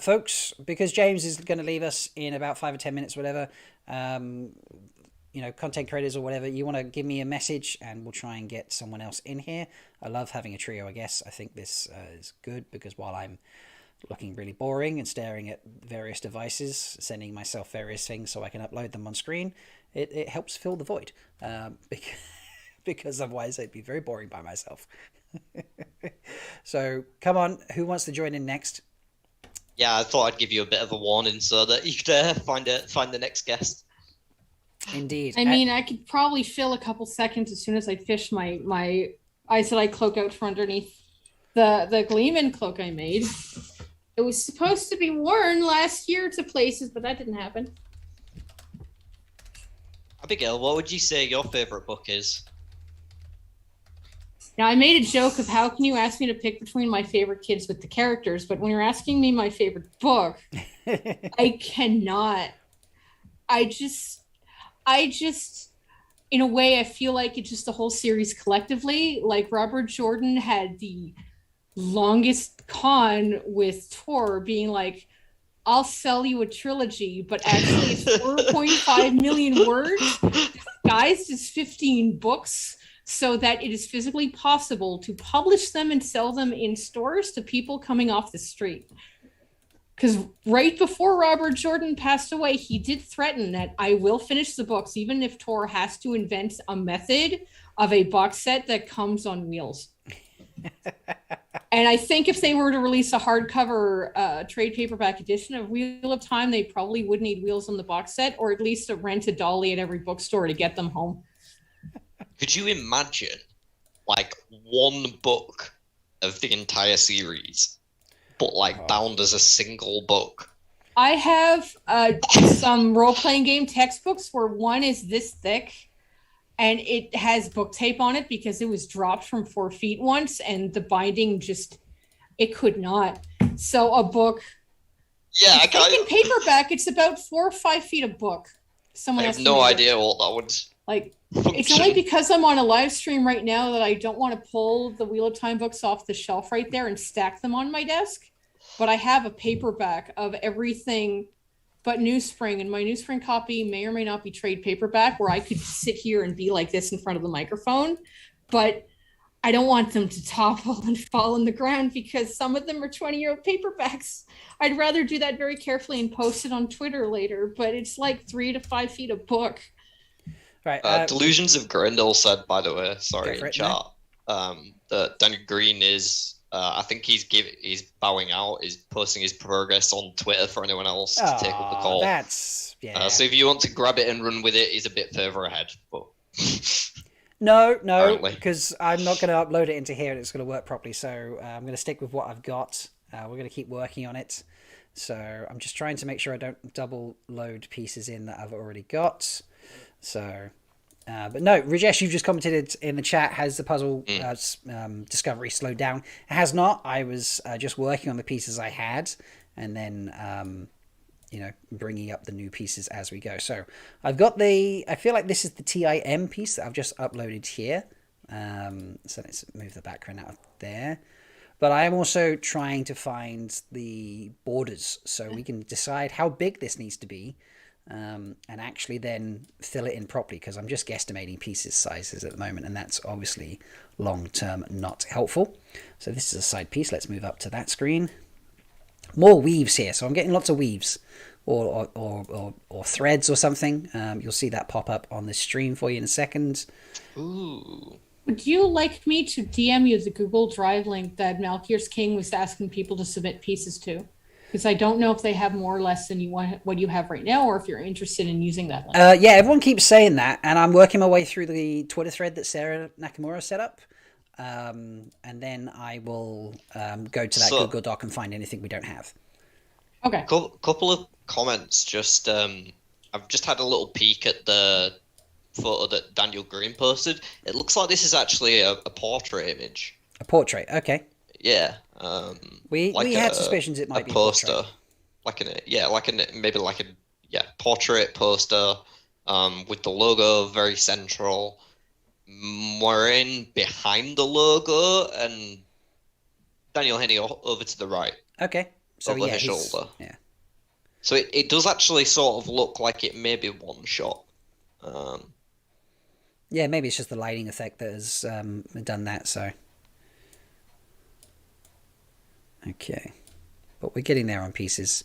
Speaker 1: Folks, because James is going to leave us in about 5 or 10 minutes, whatever, content creators or whatever, you want to give me a message and we'll try and get someone else in here. I love having a trio, I guess. I think this is good because while I'm looking really boring and staring at various devices, sending myself various things so I can upload them on screen, it helps fill the void, because otherwise I'd be very boring by myself. So come on, who wants to join in next?
Speaker 3: Yeah, I thought I'd give you a bit of a warning so that you could find the next guest.
Speaker 1: Indeed.
Speaker 4: I mean, I could probably fill a couple seconds as soon as I fish my Aes Sedai cloak out from underneath the Gleeman cloak I made. It was supposed to be worn last year to places, but that didn't happen.
Speaker 3: Abigail, what would you say your favorite book is?
Speaker 4: Now, I made a joke of how can you ask me to pick between my favorite kids with the characters, but when you're asking me my favorite book, I cannot. I just, in a way, I feel like it's just the whole series collectively. Like Robert Jordan had the longest con with Tor being like, I'll sell you a trilogy, but actually it's 4.5 million words disguised as 15 books so that it is physically possible to publish them and sell them in stores to people coming off the street. Because right before Robert Jordan passed away, he did threaten that I will finish the books, even if Tor has to invent a method of a box set that comes on wheels. And I think if they were to release a hardcover trade paperback edition of Wheel of Time, they probably would need wheels on the box set, or at least rent a dolly at every bookstore to get them home.
Speaker 3: Could you imagine, like, one book of the entire series, but, like, bound as a single book?
Speaker 4: I have some role-playing game textbooks where one is this thick, and it has book tape on it because it was dropped from 4 feet once, and the binding just, it could not. So a book,
Speaker 3: Yeah,
Speaker 4: I think in paperback, it's about 4 or 5 feet a book.
Speaker 3: I have no idea what that would
Speaker 4: like.
Speaker 3: function.
Speaker 4: It's only because I'm on a live stream right now that I don't want to pull the Wheel of Time books off the shelf right there and stack them on my desk. But I have a paperback of everything but Newspring, and my Newspring copy may or may not be trade paperback, where I could sit here and be like this in front of the microphone. But I don't want them to topple and fall on the ground because some of them are 20-year-old paperbacks. I'd rather do that very carefully and post it on Twitter later, but it's like 3 to 5 feet a book.
Speaker 1: Right.
Speaker 3: Delusions of Grendel said, by the way, sorry, in chat,
Speaker 1: no?
Speaker 3: that Daniel Green is, I think he's bowing out, is posting his progress on Twitter for anyone else to take up the call.
Speaker 1: That's, yeah.
Speaker 3: So if you want to grab it and run with it, he's a bit further ahead. But
Speaker 1: No, because I'm not going to upload it into here and it's going to work properly. So I'm going to stick with what I've got. We're going to keep working on it. So I'm just trying to make sure I don't double load pieces in that I've already got. So, but no, Rajesh, you've just commented in the chat, has the puzzle discovery slowed down? It has not. I was just working on the pieces I had and then, bringing up the new pieces as we go. So I've got I feel like this is the TIM piece that I've just uploaded here. So let's move the background out of there. But I am also trying to find the borders so we can decide how big this needs to be. And actually then fill it in properly, because I'm just guesstimating pieces sizes at the moment, and that's obviously long term not helpful. So this is a side piece. Let's move up to that screen. More weaves here, so I'm getting lots of weaves or threads or something. You'll see that pop up on the stream for you in a second.
Speaker 3: ooh,
Speaker 4: Would you like me to DM you the Google Drive link that Malkir's King was asking people to submit pieces to? Because I don't know if they have more or less than what you have right now, or if you're interested in using that link.
Speaker 1: Yeah, everyone keeps saying that, and I'm working my way through the Twitter thread that Sarah Nakamura set up. And then I will go to that Google Doc and find anything we don't have.
Speaker 4: Okay.
Speaker 3: Couple of comments. Just I've just had a little peek at the photo that Daniel Green posted. It looks like this is actually a portrait image.
Speaker 1: A portrait, okay.
Speaker 3: Yeah.
Speaker 1: We had suspicions it might be
Speaker 3: a poster,
Speaker 1: a portrait.
Speaker 3: portrait poster. with the logo very central. Moraine behind the logo, and Daniel Henney over to the right,
Speaker 1: Okay. So
Speaker 3: over
Speaker 1: yeah,
Speaker 3: her shoulder.
Speaker 1: Yeah.
Speaker 3: So it does actually sort of look like it may be one shot.
Speaker 1: Yeah, maybe it's just the lighting effect that has done that. So. Okay. But we're getting there on pieces.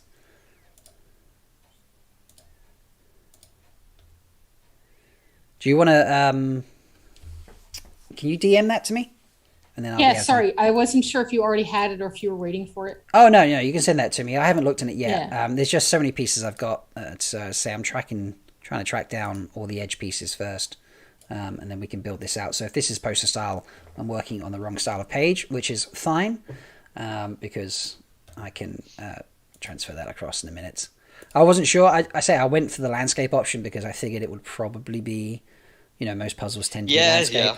Speaker 1: Do you want to? Can you DM that to me? And then I'll
Speaker 4: Yeah, sorry, I wasn't sure if you already had it or if you were waiting for it.
Speaker 1: Oh no, you can send that to me. I haven't looked in it yet.
Speaker 4: Yeah.
Speaker 1: There's just so many pieces I've got. Say I'm trying to track down all the edge pieces first, and then we can build this out. So if this is poster style, I'm working on the wrong style of page, which is fine, because I can transfer that across in a minute. I wasn't sure. I went for the landscape option because I figured it would probably be, most puzzles tend to be landscape. Yeah.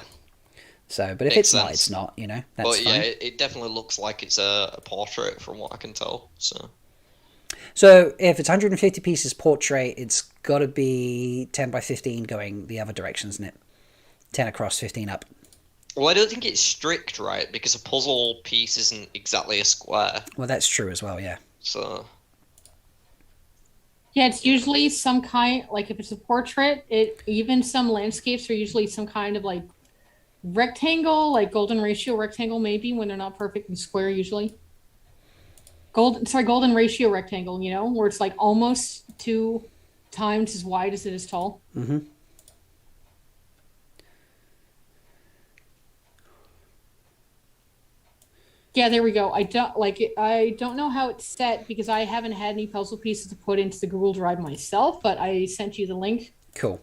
Speaker 1: So, but if it's not, it's not, that's
Speaker 3: but
Speaker 1: fine.
Speaker 3: Yeah, it definitely looks like it's a portrait from what I can tell.
Speaker 1: So if it's 150 pieces portrait, it's got to be 10 by 15 going the other direction, isn't it? 10 across, 15 up.
Speaker 3: Well, I don't think it's strict, right? Because a puzzle piece isn't exactly a square.
Speaker 1: Well, that's true as well, yeah.
Speaker 3: So...
Speaker 4: Yeah, it's usually some kind, like if it's a portrait, even some landscapes are usually some kind of like rectangle, like golden ratio rectangle, maybe when they're not perfect and square usually. Golden ratio rectangle, where it's like almost 2 times as wide as it is tall.
Speaker 1: Mm-hmm.
Speaker 4: Yeah, there we go. I don't know how it's set because I haven't had any puzzle pieces to put into the Google Drive myself, but I sent you the link.
Speaker 1: Cool.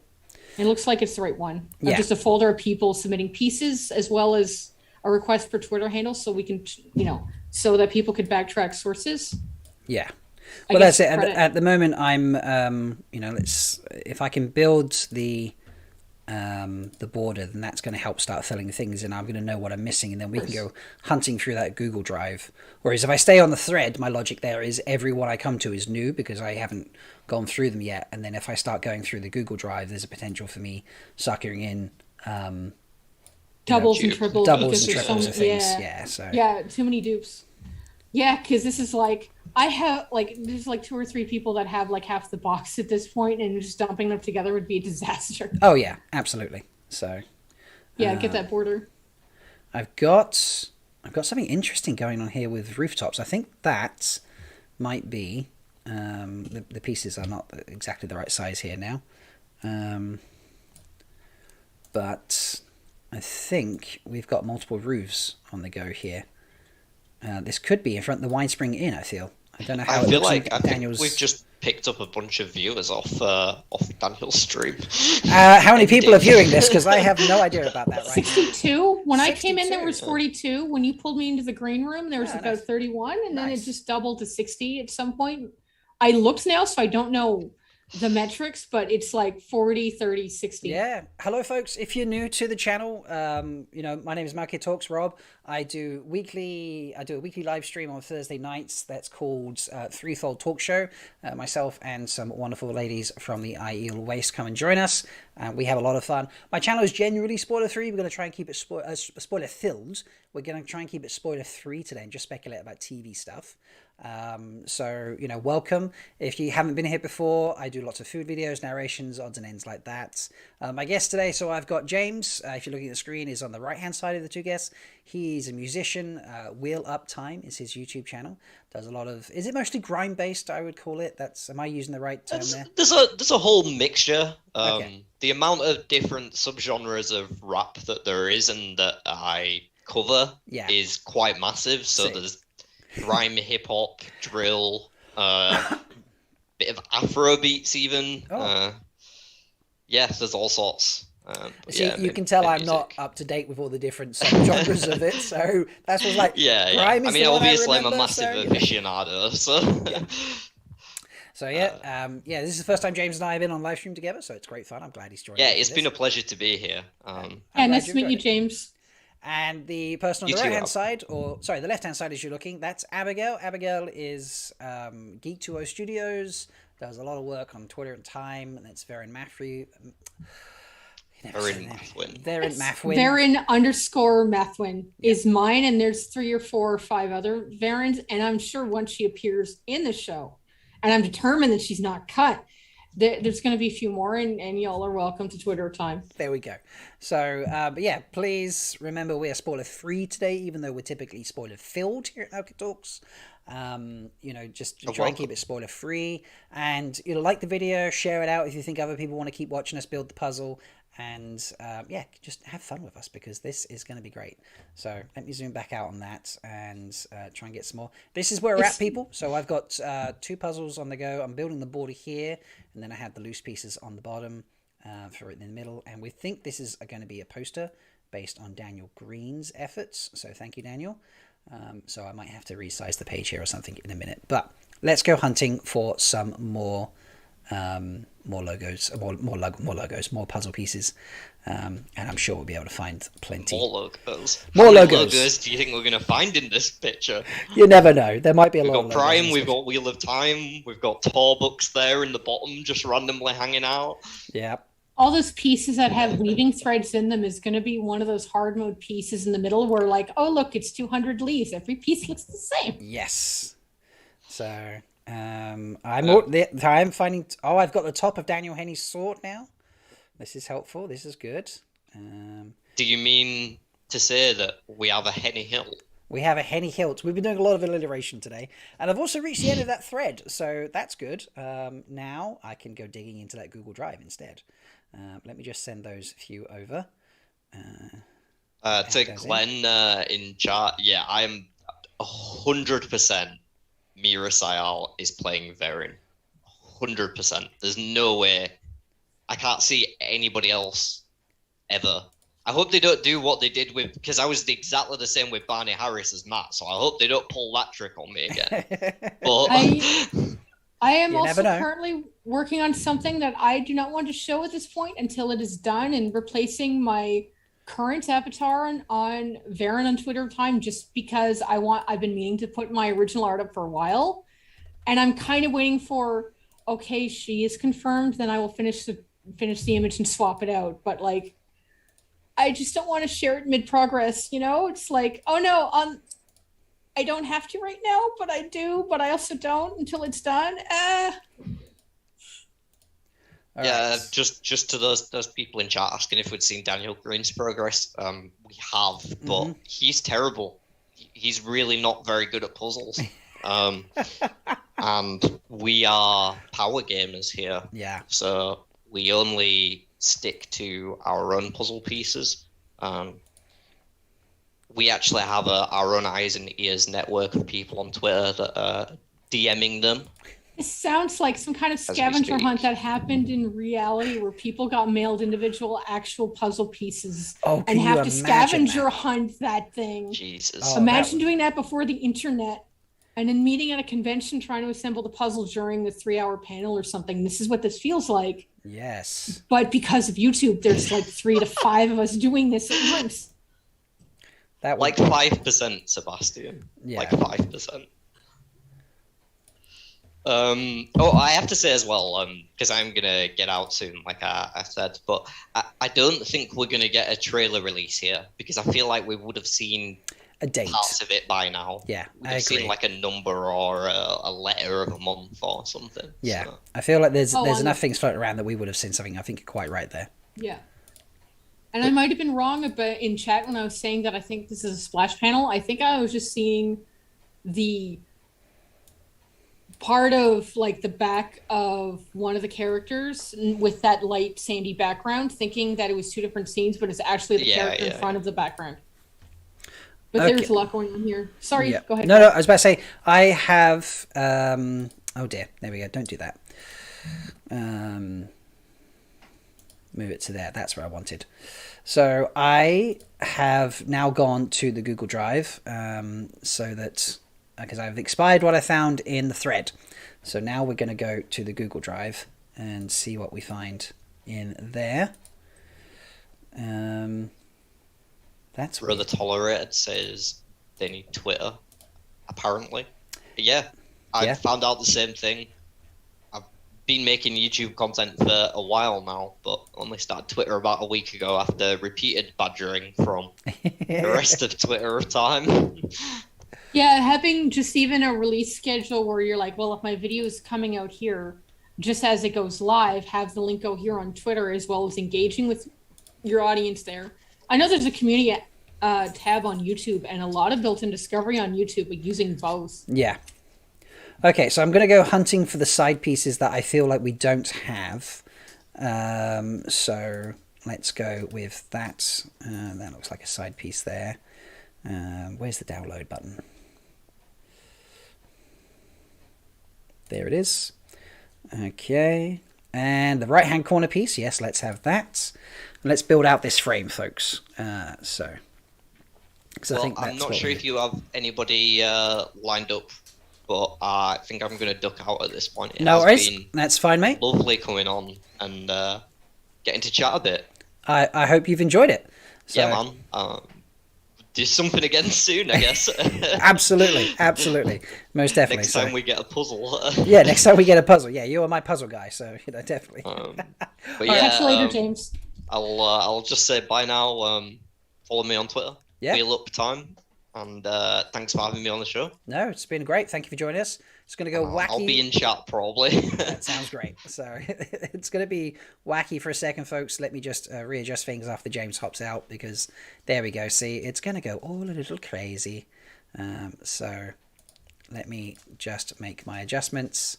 Speaker 4: It looks like it's the right one.
Speaker 1: Yeah.
Speaker 4: Just a folder of people submitting pieces as well as a request for Twitter handles so we can, so that people could backtrack sources.
Speaker 1: Yeah. Well, that's it. At the moment, I'm, if I can build the border, then that's going to help start filling things in. I'm going to know what I'm missing, and then we can go hunting through that Google Drive. Whereas if I stay on the thread, my logic there is everyone I come to is new because I haven't gone through them yet. And then if I start going through the Google Drive, there's a potential for me suckering in
Speaker 4: doubles and triples
Speaker 1: of things. Yeah,
Speaker 4: too many dupes. Yeah, because this is like I have there's 2 or 3 people that have half the box at this point, and just dumping them together would be a disaster.
Speaker 1: Oh yeah, absolutely. So
Speaker 4: yeah, get that border.
Speaker 1: I've got something interesting going on here with rooftops. I think that might be the pieces are not exactly the right size here now, but I think we've got multiple roofs on the go here. This could be in front of the Wine Spring Inn, I feel. I don't know how
Speaker 3: I
Speaker 1: it
Speaker 3: feel
Speaker 1: looks
Speaker 3: like
Speaker 1: Daniel's...
Speaker 3: think we've just picked up a bunch of viewers off Daniel's stream.
Speaker 1: How many people are viewing this? Because I have no idea about that right
Speaker 4: 62.
Speaker 1: Now.
Speaker 4: When 62. I came in, there was 42. When you pulled me into the green room, there was about 31. And then it just doubled to 60 at some point. I looked now, so I don't know the metrics, but it's 40, 30, 60.
Speaker 1: Yeah. Hello, folks. If you're new to the channel, my name is Market Talks Rob. I do a weekly live stream on Thursday nights. That's called Threefold Talk Show. Myself and some wonderful ladies from the IEL Waste come and join us. We have a lot of fun. My channel is generally spoiler-free. We're going to try and keep it spoiler-filled. We're going to try and keep it spoiler-free today and just speculate about TV stuff. Welcome. If you haven't been here before, I do lots of food videos, narrations, odds and ends like that. My guest today, so I've got James, if you're looking at the screen, is on the right hand side of the two guests. He's a musician. Wheel Up Time is his YouTube channel. Does a lot of, is it mostly grime based, I would call it? Am I using the right term there?
Speaker 3: There's a whole mixture.
Speaker 1: Okay.
Speaker 3: The amount of different subgenres of rap that there is and that I cover is quite massive. So there's grime, hip hop, drill, bit of Afro beats even. There's all sorts.
Speaker 1: You can tell I'm not up to date with all the different genres of it, so that's what's like. Grime is
Speaker 3: obviously I'm a massive aficionado, so.
Speaker 1: This is the first time James and I have been on live stream together, so it's great fun. I'm glad he's joined.
Speaker 3: Yeah, it's been a pleasure to be here.
Speaker 4: Nice to meet you, James.
Speaker 1: And the person on
Speaker 3: You
Speaker 1: the
Speaker 3: too,
Speaker 1: right hand
Speaker 3: Ab.
Speaker 1: side, or sorry, the left hand side as you're looking, that's Abigail. Abigail is Geek2O Studios, does a lot of work on Twitter and Time, and that's Verin Mathry.
Speaker 3: Verin Mathwin.
Speaker 1: Verin Mathwin.
Speaker 4: Verin_Mathwin is mine, and there's 3 or 4 or 5 other Verins, and I'm sure once she appears in the show, and I'm determined that she's not cut, there's going to be a few more, and y'all are welcome to Twitter Time.
Speaker 1: There we go. So, but yeah, please remember we are spoiler free today, even though we're typically spoiler filled here at Alka Talks. Just try and keep it spoiler free. And like the video, share it out if you think other people want to keep watching us build the puzzle. And just have fun with us, because this is going to be great. So let me zoom back out on that and try and get some more. This is where we're at, people. So I've got 2 puzzles on the go. I'm building the border here, and then I have the loose pieces on the bottom for it in the middle. And we think this is going to be a poster based on Daniel Green's efforts. So thank you, Daniel. So I might have to resize the page here or something in a minute. But let's go hunting for some more logos, more puzzle pieces, and I'm sure we'll be able to find plenty.
Speaker 3: More logos.
Speaker 1: More
Speaker 3: How many
Speaker 1: logos.
Speaker 3: logos do you think we're going to find in this picture?
Speaker 1: You never know. There might be a lot of
Speaker 3: We've
Speaker 1: logos.
Speaker 3: got Prime, we've got Wheel of Time, we've got Tor books there in the bottom, just randomly hanging out.
Speaker 1: Yeah.
Speaker 4: All those pieces that have weaving threads in them is going to be one of those hard mode pieces in the middle where, like, oh look, it's 200 leaves. Every piece looks the same.
Speaker 1: Yes. So I'm finding. Oh, I've got the top of Daniel Henney's sword now. This is helpful. This is good.
Speaker 3: Do you mean to say that we have a Henny Hill?
Speaker 1: We have a Henny hilt. We've been doing a lot of alliteration today. And I've also reached the end of that thread, so that's good. Now I can go digging into that Google Drive instead. Let me just send those few over.
Speaker 3: To Glenn in chat, yeah, I'm 100% Mira Sayal is playing Verin. 100%. There's no way. I can't see anybody else ever. I hope they don't do what they did with, because I was exactly the same with Barney Harris as Matt, so I hope they don't pull that trick on me again. But
Speaker 4: I am also currently working on something that I do not want to show at this point until it is done, and replacing my current avatar on Verin on Twitter Time, just because I've been meaning to put my original art up for a while, and I'm kind of waiting for, okay, she is confirmed, then I will finish the image and swap it out. But like, I just don't want to share it mid-progress, It's like, oh no, I don't have to right now, but I do, but I also don't until it's done.
Speaker 1: Right.
Speaker 3: Just to those people in chat asking if we'd seen Daniel Green's progress, we have, but he's terrible. He's really not very good at puzzles. And we are power gamers here.
Speaker 1: Yeah.
Speaker 3: So we only stick to our own puzzle pieces. We actually have our own eyes and ears network of people on Twitter that are DMing them.
Speaker 4: It sounds like some kind of scavenger hunt that happened in reality, where people got mailed individual actual puzzle pieces and have to scavenger hunt that thing.
Speaker 3: Jesus.
Speaker 4: Imagine doing that before the internet, and then meeting at a convention trying to assemble the puzzle during the 3-hour panel or something. This is what this feels like.
Speaker 1: Yes.
Speaker 4: But because of YouTube, there's like 3 to 5 of us doing this at once.
Speaker 3: Like 5%, Sebastian.
Speaker 1: Yeah.
Speaker 3: Like 5%. I have to say as well, because I'm gonna get out soon, like I said, but I don't think we're gonna get a trailer release here, because I feel like we would have seen
Speaker 1: a date,
Speaker 3: parts of it by now.
Speaker 1: Yeah,
Speaker 3: we'd have seen like a number or a letter of a month or something.
Speaker 1: Yeah,
Speaker 3: so.
Speaker 1: I feel like there's enough things floating around that we would have seen something. I think you're quite right there.
Speaker 4: Yeah. And I might have been wrong in chat when I was saying that I think this is a splash panel. I think I was just seeing the part of like the back of one of the characters with that light sandy background, thinking that it was 2 different scenes, but it's actually the character in front of the background. But there's a lot going on here. Sorry, go ahead.
Speaker 1: No, I was about to say, I have... oh dear, there we go. Don't do that. Move it to there. That's where I wanted. So I have now gone to the Google Drive so that... because I've expired what I found in the thread. So now we're going to go to the Google Drive and see what we find in there. That's
Speaker 3: Rather
Speaker 1: weird.
Speaker 3: Tolerated says they need Twitter, apparently. Yeah, I
Speaker 1: Yeah.
Speaker 3: found out the same thing. I've been making YouTube content for a while now, but only started Twitter about a week ago after repeated badgering from the rest of Twitter time.
Speaker 4: Yeah, having just even a release schedule where you're like, well, if my video is coming out here just as it goes live, have the link go here on Twitter as well as engaging with your audience there. I know there's a community tab on YouTube and a lot of built-in discovery on YouTube, but using both.
Speaker 1: Yeah. Okay, so I'm going to go hunting for the side pieces that I feel like we don't have. So let's go with that. That looks like a side piece there. Where's the download button? There it is. Okay. And the right-hand corner piece. Yes, let's have that. Let's build out this frame, folks. Because I think that's
Speaker 3: I'm not
Speaker 1: what
Speaker 3: sure
Speaker 1: we
Speaker 3: if you have anybody lined up, but I think I'm going to duck out at this point. It
Speaker 1: No
Speaker 3: has
Speaker 1: worries.
Speaker 3: been
Speaker 1: That's fine, mate.
Speaker 3: lovely coming on and getting to chat a bit.
Speaker 1: I hope you've enjoyed it. So,
Speaker 3: Yeah, man. Do something again soon, I guess.
Speaker 1: absolutely. Most definitely.
Speaker 3: Next time
Speaker 1: So,
Speaker 3: we get a puzzle.
Speaker 1: yeah, next time we get a puzzle. Yeah, you are my puzzle guy, so definitely.
Speaker 3: But yeah,
Speaker 4: Catch you later, James.
Speaker 3: I'll just say bye now. Follow me on Twitter.
Speaker 1: Yeah.
Speaker 3: Wheel Up Time, and thanks for having me on the show.
Speaker 1: No, it's been great. Thank you for joining us. It's going to go wacky.
Speaker 3: I'll be in chat probably.
Speaker 1: That sounds great. So it's going to be wacky for a second, folks. Let me just readjust things after James hops out, because there we go. See, it's going to go all a little crazy. So let me just make my adjustments.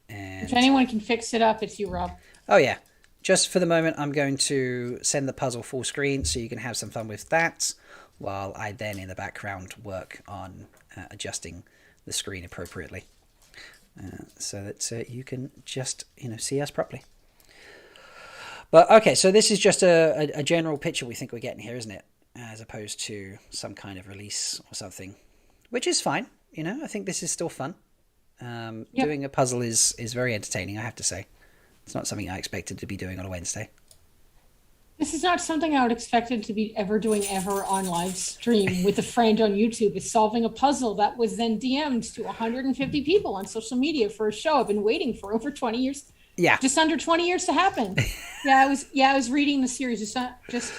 Speaker 1: And
Speaker 4: If anyone can fix it up, it's you, Rob.
Speaker 1: oh yeah, just for the moment, I'm going to send the puzzle full screen so you can have some fun with that, while I then in the background work on adjusting the screen appropriately, so that you can just see us properly. But okay, so this is just a general picture we think we're getting here, isn't it? As opposed to some kind of release or something, which is fine. I think this is still fun.
Speaker 4: Yep.
Speaker 1: Doing a puzzle is very entertaining, I have to say. It's not something I expected to be doing on a Wednesday.
Speaker 4: This is not something I would expected to be ever doing ever on live stream with a friend on YouTube. Is solving a puzzle that was then DM'd to 150 people on social media for a show I've been waiting for over 20 years.
Speaker 1: Yeah.
Speaker 4: Just under 20 years to happen. I was reading the series just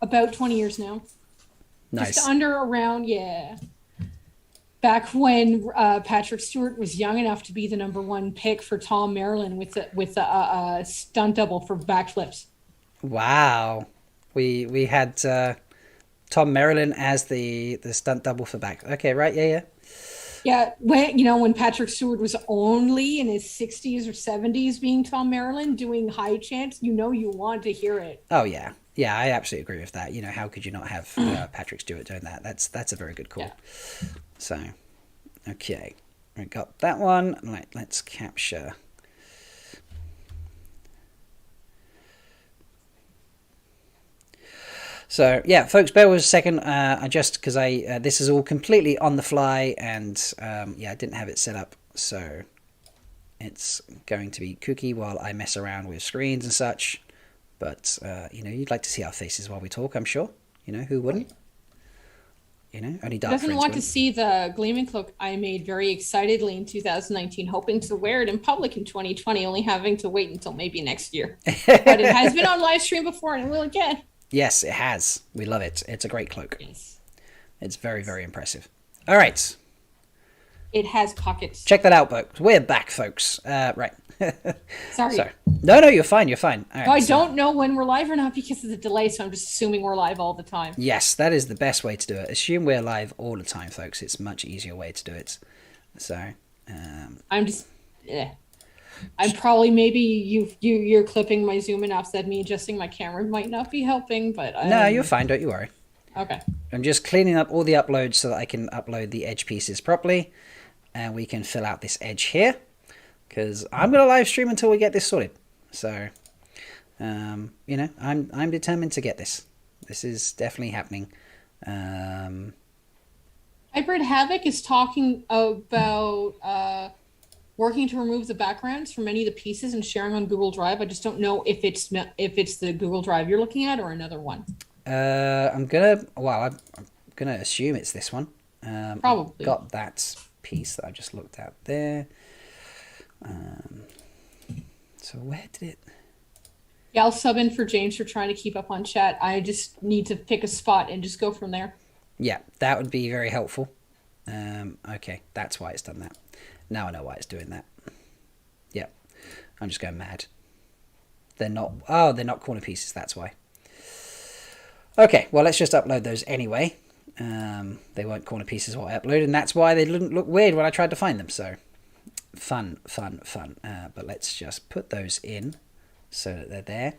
Speaker 4: about 20 years now.
Speaker 1: Nice.
Speaker 4: Just under around, yeah. Back when Patrick Stewart was young enough to be the #1 pick for Tom Maryland with a stunt double for backflips.
Speaker 1: Wow. We had Tom Maryland as the stunt double for back. Okay, right? Yeah.
Speaker 4: Yeah, when Patrick Stewart was only in his 60s or 70s being Tom Maryland doing high chants, you want to hear it.
Speaker 1: Oh yeah. Yeah, I absolutely agree with that. How could you not have Patrick Stewart doing that? That's a very good call. Yeah. So, okay. We got that one. Right, let's capture. So yeah, folks, bear with us a second. Because this is all completely on the fly, and I didn't have it set up, so it's going to be kooky while I mess around with screens and such. But you'd like to see our faces while we talk, I'm sure. Who wouldn't? Only dark
Speaker 4: Doesn't
Speaker 1: friends
Speaker 4: want to
Speaker 1: wouldn't.
Speaker 4: see the gleaming cloak I made very excitedly in 2019, hoping to wear it in public in 2020, only having to wait until maybe next year. But it has been on live stream before, and it will again.
Speaker 1: Yes, it has. We love it. It's a great cloak.
Speaker 4: Yes.
Speaker 1: It's very, very impressive. All right.
Speaker 4: It has pockets.
Speaker 1: Check that out, folks. We're back, folks. Right.
Speaker 4: Sorry.
Speaker 1: No, you're fine. You're fine. All right,
Speaker 4: I don't know when we're live or not because of the delay, so I'm just assuming we're live all the time.
Speaker 1: Yes, that is the best way to do it. Assume we're live all the time, folks. It's a much easier way to do it. So,
Speaker 4: I'm just, I'm probably maybe you're clipping my zoom enough that me adjusting my camera might not be helping, but
Speaker 1: no, you're fine. Don't you worry.
Speaker 4: Okay.
Speaker 1: I'm just cleaning up all the uploads so that I can upload the edge pieces properly, and we can fill out this edge here, because I'm going to live stream until we get this sorted. So, I'm determined to get this. This is definitely happening.
Speaker 4: Hybrid Havoc is talking about working to remove the backgrounds from many of the pieces and sharing on Google Drive. I just don't know if it's the Google Drive you're looking at or another one.
Speaker 1: I'm gonna assume it's this one.
Speaker 4: Probably.
Speaker 1: I've got that piece that I just looked at there. So where did it?
Speaker 4: Yeah, I'll sub in for James for trying to keep up on chat. I just need to pick a spot and just go from there.
Speaker 1: Yeah, that would be very helpful. Okay, that's why it's done that. Now I know why it's doing that. Yeah, I'm just going mad. They're not. Oh, they're not corner pieces. That's why. Okay, well let's just upload those anyway. They weren't corner pieces what I uploaded, and that's why they didn't look weird when I tried to find them. So fun. But let's just put those in so that they're there.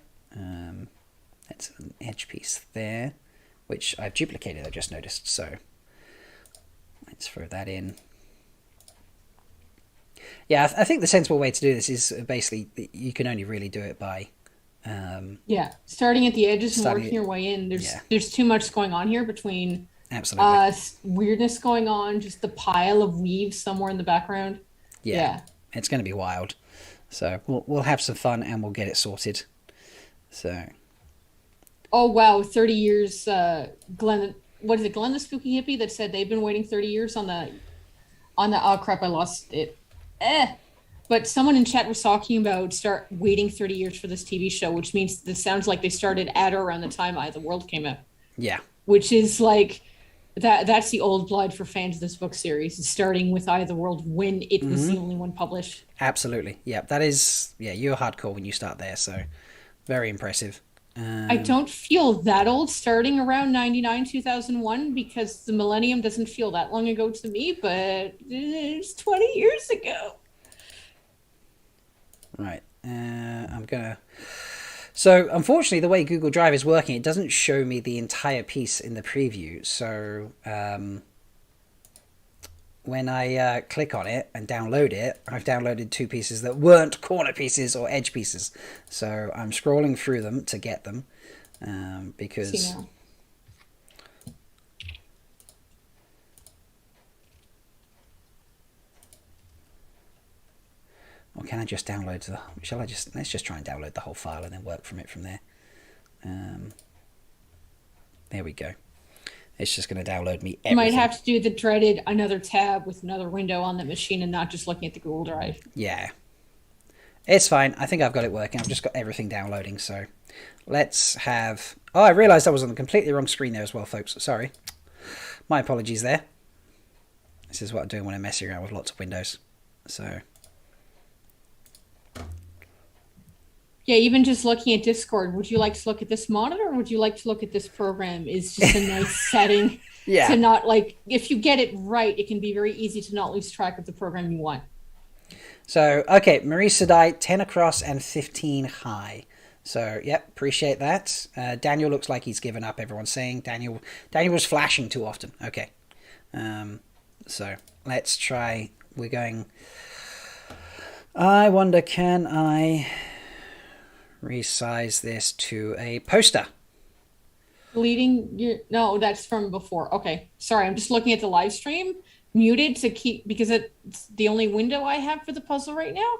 Speaker 1: That's an edge piece there, which I've duplicated, I just noticed. So let's throw that in. Yeah, I think the sensible way to do this is basically you can only really do it by
Speaker 4: starting at the edges and
Speaker 1: starting
Speaker 4: working your way in.
Speaker 1: yeah.
Speaker 4: There's too much going on here between
Speaker 1: absolutely
Speaker 4: weirdness going on, just the pile of weaves somewhere in the background.
Speaker 1: yeah. It's going to be wild. So we'll have some fun and we'll get it sorted. So
Speaker 4: Oh wow, 30 years. Glenn, what is it? Glenn the Spooky Hippie that said they've been waiting 30 years on the. Oh crap! I lost it. But someone in chat was talking about start waiting 30 years for this TV show, which means this sounds like they started at or around the time Eye of the World came out.
Speaker 1: yeah.
Speaker 4: Which is like that's the old blood for fans of this book series, is starting with Eye of the World when it was the only one published.
Speaker 1: Absolutely. Yeah, that is you're hardcore when you start there, so very impressive.
Speaker 4: I don't feel that old starting around 99, 2001 because the millennium doesn't feel that long ago to me, but it's 20 years ago.
Speaker 1: Right. I'm gonna. So unfortunately, the way Google Drive is working, it doesn't show me the entire piece in the preview. So when I click on it and download it, I've downloaded two pieces that weren't corner pieces or edge pieces. So I'm scrolling through them to get them because.
Speaker 4: See now.
Speaker 1: Or can I just download the? Let's just try and download the whole file and then work from it from there. There we go. It's just going to download me everything.
Speaker 4: You might have to do the dreaded another tab with another window on that machine and not just looking at the Google Drive.
Speaker 1: Yeah. It's fine. I think I've got it working. I've just got everything downloading. So let's have... Oh, I realised I was on the completely wrong screen there as well, folks. Sorry. My apologies there. This is what I'm doing when I'm messing around with lots of windows. So...
Speaker 4: Yeah, even just looking at Discord, would you like to look at this monitor or would you like to look at this program? Is just a nice setting
Speaker 1: Yeah.
Speaker 4: to not like, if you get it right, it can be very easy to not lose track of the program you want.
Speaker 1: So, okay, Marie Sedai, 10 across and 15 high. So, yep, appreciate that. Daniel looks like he's given up, everyone's saying. Daniel was flashing too often. Okay. So, let's try. We're going... I wonder, can I resize this to a poster?
Speaker 4: Deleting your... No, that's from before. Okay, sorry, I'm just looking at the live stream. Muted to keep... Because it's the only window I have for the puzzle right now.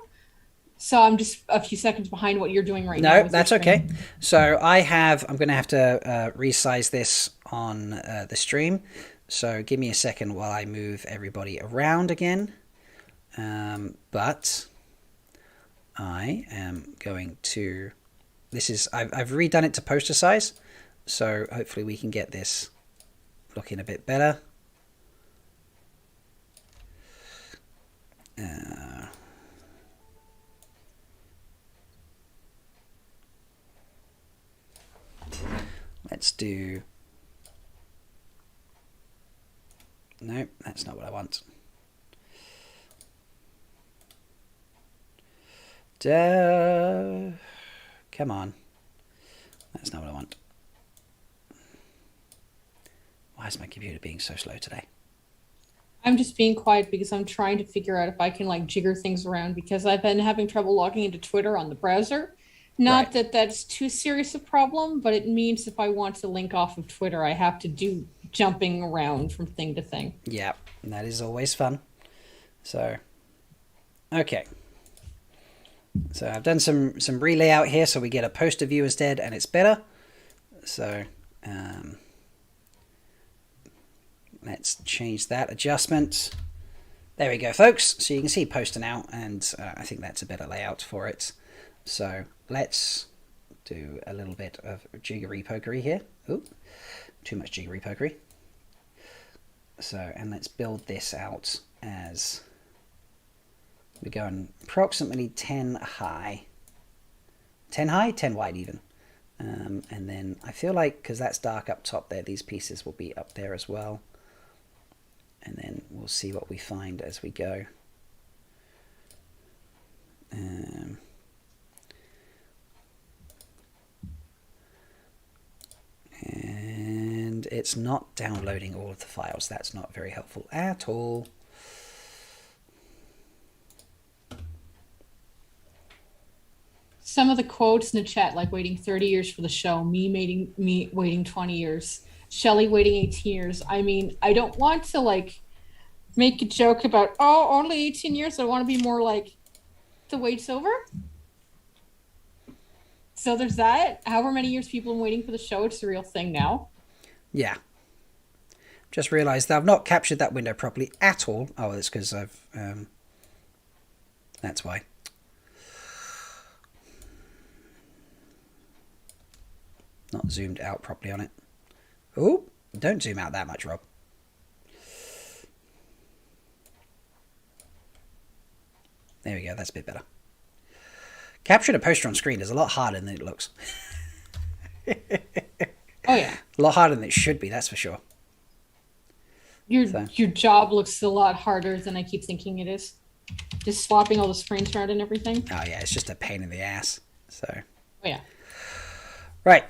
Speaker 4: So I'm just a few seconds behind what you're doing right now.
Speaker 1: No, that's okay. So I'm going to have to resize this on the stream. So give me a second while I move everybody around again. But I am going to... I've redone it to poster size. So hopefully we can get this looking a bit better. Let's do... No, that's not what I want. Come on. That's not what I want. Why is my computer being so slow today?
Speaker 4: I'm just being quiet because I'm trying to figure out if I can like jigger things around because I've been having trouble logging into Twitter on the browser. Not that that's too serious a problem, but it means if I want to link off of Twitter, I have to do jumping around from thing to thing.
Speaker 1: Yeah, that is always fun. So, okay. So I've done some relayout here so we get a poster view instead and it's better. So, Let's change that adjustment. There we go, folks. So you can see poster now, and I think that's a better layout for it. So let's do a little bit of jiggery pokery here. Ooh, too much jiggery pokery. So, and let's build this out as we're going approximately 10 high. 10 high, 10 wide even. And then I feel like, because that's dark up top there, these pieces will be up there as well. And then we'll see what we find as we go. And it's not downloading all of the files. That's not very helpful at all.
Speaker 4: Some of the quotes in the chat, like waiting 30 years for the show, me waiting 20 years, Shelly waiting 18 years. I mean, I don't want to like make a joke about, oh, only 18 years. I want to be more like, the wait's over. So there's that. However many years people have been waiting for the show, it's a real thing now.
Speaker 1: Yeah. Just realised that I've not captured that window properly at all. Oh, that's because I've... that's why. Not zoomed out properly on it. Oh, don't zoom out that much, Rob. There we go, that's a bit better. Capturing a poster on screen is a lot harder than it looks.
Speaker 4: Oh, yeah.
Speaker 1: A lot harder than it should be, that's for sure.
Speaker 4: Your job looks a lot harder than I keep thinking it is. Just swapping all the frames around and everything.
Speaker 1: Oh, yeah, it's just a pain in the ass. So.
Speaker 4: Oh, yeah.
Speaker 1: Right.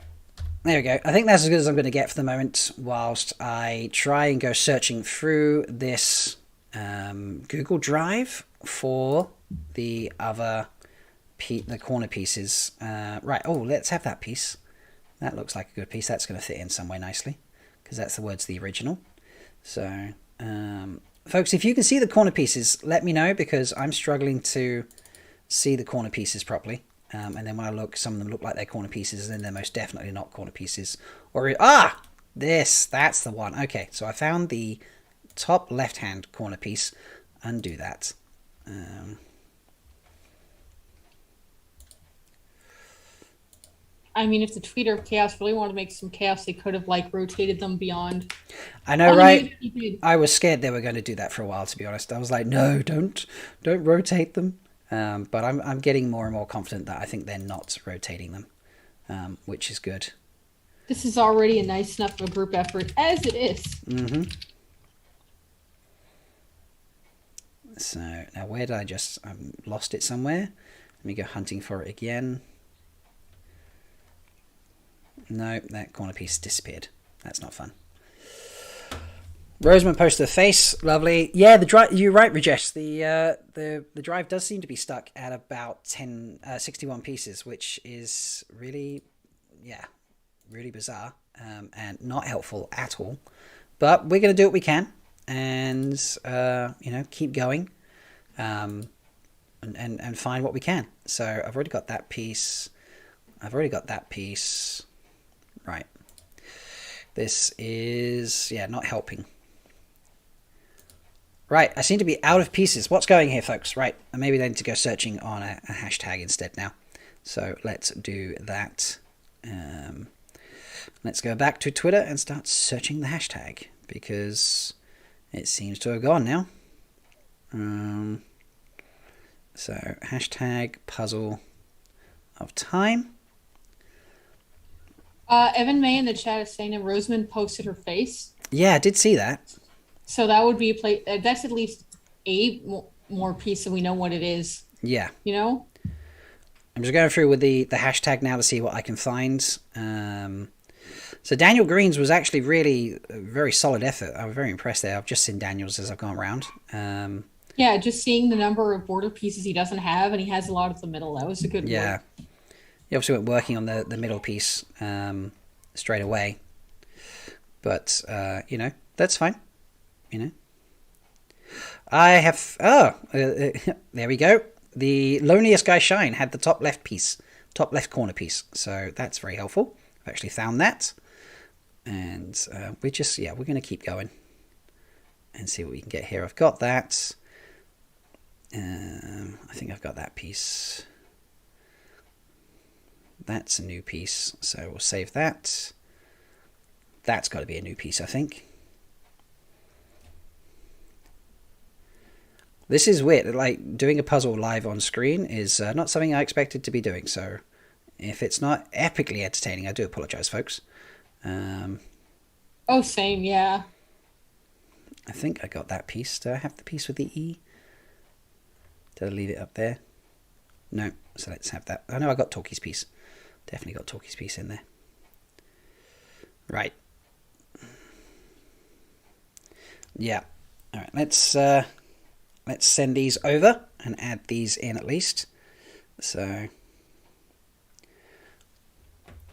Speaker 1: There we go. I think that's as good as I'm going to get for the moment whilst I try and go searching through this Google Drive for the other the corner pieces. Right. Oh, let's have that piece. That looks like a good piece. That's going to fit in somewhere nicely because that's the words the original. So, folks, if you can see the corner pieces, let me know because I'm struggling to see the corner pieces properly. And then when I look, some of them look like they're corner pieces, and then they're most definitely not corner pieces. Or that's the one. Okay, so I found the top left-hand corner piece. Undo that.
Speaker 4: I mean, if the Tweeter of Chaos really wanted to make some chaos, they could have like rotated them beyond.
Speaker 1: I know, right? I was scared they were going to do that for a while, to be honest. I was like, no, don't rotate them. But I'm getting more and more confident that I think they're not rotating them, which is good.
Speaker 4: This is already a nice enough of a group effort as it is.
Speaker 1: Mm-hmm. So now where did I lost it somewhere? Let me go hunting for it again. No, that corner piece disappeared. That's not fun. Roseman posted the face, lovely. Yeah, the drive. You're right, Rajesh. The drive does seem to be stuck at about 61 pieces, which is really, really bizarre and not helpful at all. But we're going to do what we can, and keep going, and find what we can. So I've already got that piece. Right. This is not helping. Right, I seem to be out of pieces. What's going here, folks? Right, maybe I need to go searching on a hashtag instead now. So let's do that. Let's go back to Twitter and start searching the hashtag because it seems to have gone now. So hashtag puzzle of time.
Speaker 4: Evan May in the chat is saying that Rosamund posted her face.
Speaker 1: Yeah, I did see that.
Speaker 4: So that would be a play. That's at least a more piece, so we know what it is.
Speaker 1: Yeah.
Speaker 4: You know.
Speaker 1: I'm just going through with the hashtag now to see what I can find. So Daniel Green's was actually really a very solid effort. I was very impressed there. I've just seen Daniel's as I've gone around.
Speaker 4: Yeah, just seeing the number of border pieces he doesn't have, and he has a lot of the middle. That was a good one.
Speaker 1: Yeah. He obviously went working on the middle piece straight away. But, that's fine. I have... there we go. The Loneliest Guy Shine had the top left corner piece. So that's very helpful. I've actually found that. And we're going to keep going and see what we can get here. I've got that. I think I've got that piece. That's a new piece, so we'll save that. That's got to be a new piece, I think. This is weird. Like, doing a puzzle live on screen is not something I expected to be doing, so if it's not epically entertaining, I do apologize, folks.
Speaker 4: Oh, same, yeah.
Speaker 1: I think I got that piece. Do I have the piece with the E? Did I leave it up there? No, so let's have that. I know I got Talkie's piece. Definitely got Talkie's piece in there. Right. Yeah. All right, let's send these over and add these in at least. So...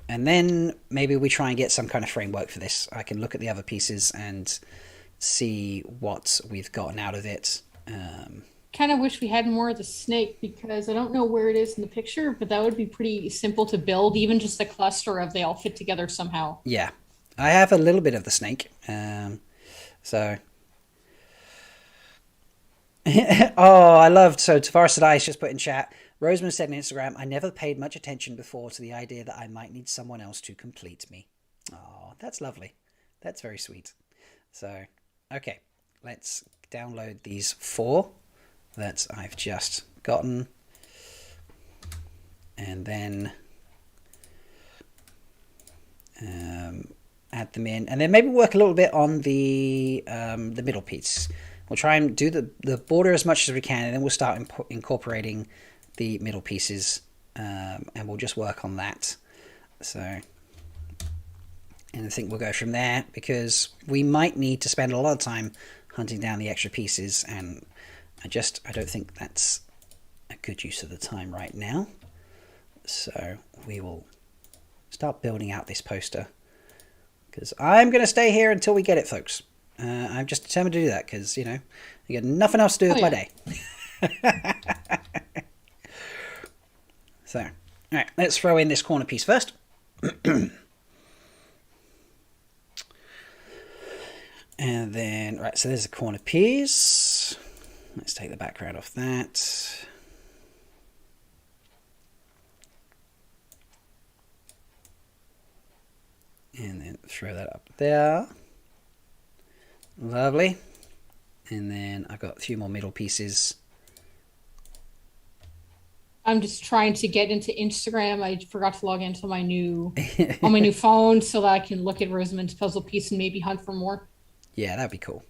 Speaker 1: And then maybe we try and get some kind of framework for this. I can look at the other pieces and see what we've gotten out of it.
Speaker 4: Kind of wish we had more of the snake, because I don't know where it is in the picture, but that would be pretty simple to build, even just a cluster of they all fit together somehow.
Speaker 1: Yeah, I have a little bit of the snake. So... Oh, I loved... So Tavares Sadai's just put in chat... Roseman said on Instagram, I never paid much attention before to the idea that I might need someone else to complete me. Oh, that's lovely. That's very sweet. So, okay, let's download these 4 that I've just gotten. And then add them in. And then maybe work a little bit on the middle piece. We'll try and do the border as much as we can, and then we'll start incorporating the middle pieces, and we'll just work on that. So, and I think we'll go from there, because we might need to spend a lot of time hunting down the extra pieces, and I don't think that's a good use of the time right now. So we will start building out this poster, because I'm going to stay here until we get it, folks. I'm just determined to do that, because, you know, I got nothing else to do with my day. So, all right, let's throw in this corner piece first. And then, right, so there's the corner piece. Let's take the background off that. And then throw that up there. Lovely. And then I've got a few more middle pieces.
Speaker 4: I'm just trying to get into Instagram. I forgot to log into my new on my new phone so that I can look at Rosamund's puzzle piece and maybe hunt for more.
Speaker 1: Yeah, that'd be cool.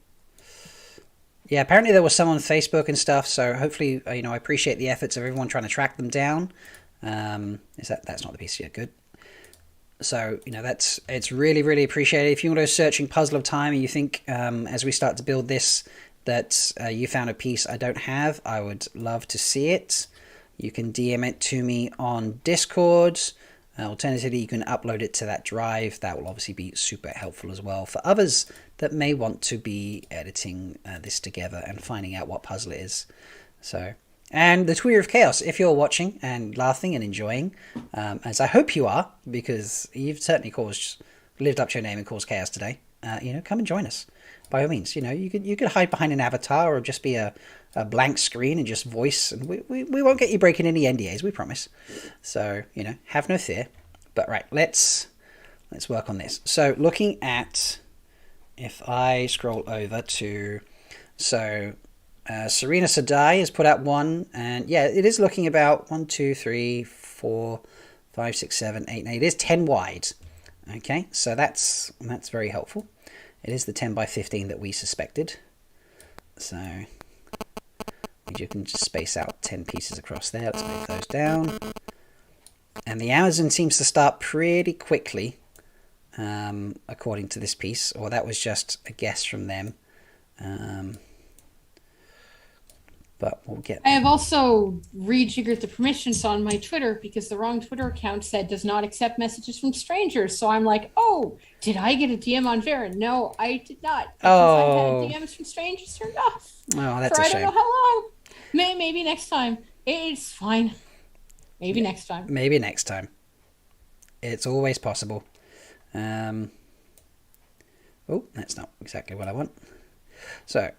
Speaker 1: Yeah, apparently there was some on Facebook and stuff, so hopefully, I appreciate the efforts of everyone trying to track them down. That's not the piece yet? Good. So, it's really, really appreciated. If you want to go searching Puzzle of Time and you think, as we start to build this, that you found a piece I don't have, I would love to see it. You can DM it to me on Discord. Alternatively, you can upload it to that drive. That will obviously be super helpful as well for others that may want to be editing this together and finding out what puzzle it is. So, and the Tweeter of Chaos, if you're watching and laughing and enjoying, as I hope you are, because you've certainly lived up to your name and caused chaos today. Come and join us. By all means, you could hide behind an avatar or just be a blank screen and just voice, and we won't get you breaking any NDAs, we promise. So, have no fear. But right, let's work on this. So looking at, if I scroll over to, Serena Sadai has put out one, and yeah, it is looking about 1, 2, 3, 4, 5, 6, 7, 8, 9. It is 10 wide. Okay, so that's very helpful. It is the 10 by 15 that we suspected. So you can just space out 10 pieces across there. Let's move those down. And the Amazon seems to start pretty quickly, according to this piece. Or that was just a guess from them. But we'll get there.
Speaker 4: I have also rejiggered the permissions on my Twitter because the wrong Twitter account said does not accept messages from strangers. So I'm like, oh, did I get a DM on Vera? No, I did not. Because I had DMs from strangers turned off.
Speaker 1: Oh, that's a shame.
Speaker 4: I don't know how long. Maybe next time. It's fine. Maybe next time.
Speaker 1: Maybe next time. It's always possible. Oh, that's not exactly what I want. So,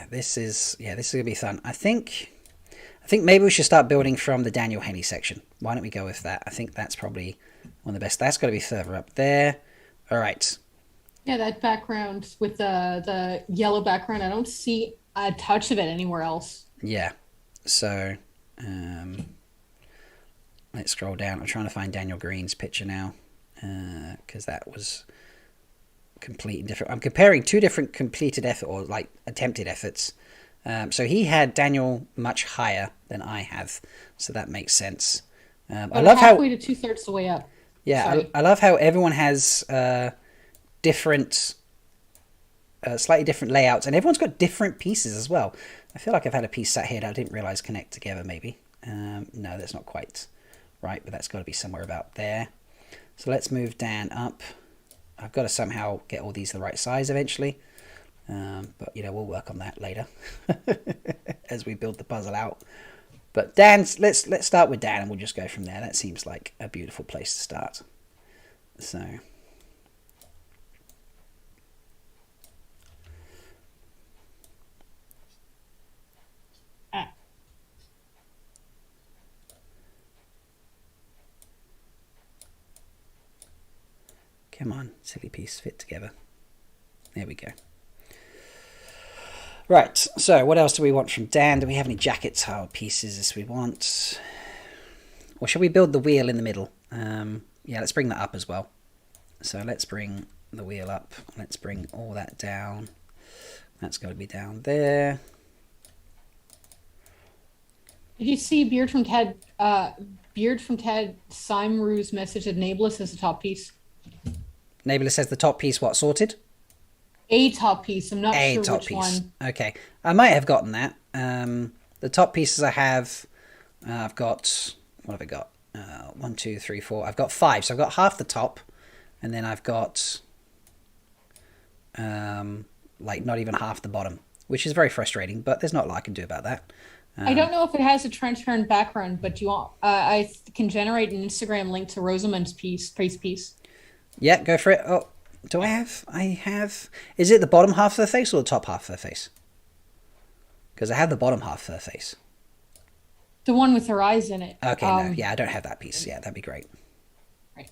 Speaker 1: this is gonna be fun. I think maybe we should start building from the Daniel Henney section. Why don't we go with that? I think that's probably one of the best. That's got to be further up there. All right.
Speaker 4: Yeah, that background with the yellow background, I don't see a touch of it anywhere else.
Speaker 1: Yeah. So, let's scroll down. I'm trying to find Daniel Green's picture now, because that was completely different. I'm comparing two different completed effort or like attempted efforts. So he had Daniel much higher than I have, so that makes sense. I love how
Speaker 4: halfway to 2/3 the way up.
Speaker 1: yeah, I love how everyone has different, slightly different layouts, and everyone's got different pieces as well. I feel like I've had a piece sat here that I didn't realize connect together. Maybe no, that's not quite right, but that's got to be somewhere about there. So let's move Dan up. I've got to somehow get all these the right size eventually. But we'll work on that later as we build the puzzle out. But let's start with Dan and we'll just go from there. That seems like a beautiful place to start. So come on, silly piece, fit together. There we go. Right, so what else do we want from Dan? Do we have any jacket tile pieces as we want? Or shall we build the wheel in the middle? Yeah, let's bring that up as well. So let's bring the wheel up. Let's bring all that down. That's got to be down there.
Speaker 4: Did you see Beard from Ted Simru's message at Nablus as a top piece?
Speaker 1: Nablus says the top piece, what, sorted?
Speaker 4: A top piece. I'm not sure
Speaker 1: top
Speaker 4: which
Speaker 1: piece.
Speaker 4: one.
Speaker 1: Okay, I might have gotten that. The top pieces I have, I've got, what have I got? 1, 2, 3, 4. I've got 5. So I've got half the top, and then I've got like not even half the bottom, which is very frustrating. But there's not a lot I can do about that.
Speaker 4: I don't know if it has a transparent background, but I can generate an Instagram link to Rosamund's piece.
Speaker 1: Yeah, go for it. Oh, do I have? Is it the bottom half of the face or the top half of the face? Because I have the bottom half of the face.
Speaker 4: The one with her eyes in it.
Speaker 1: Okay, no, yeah, I don't have that piece. Yeah, that'd be great.
Speaker 4: Right.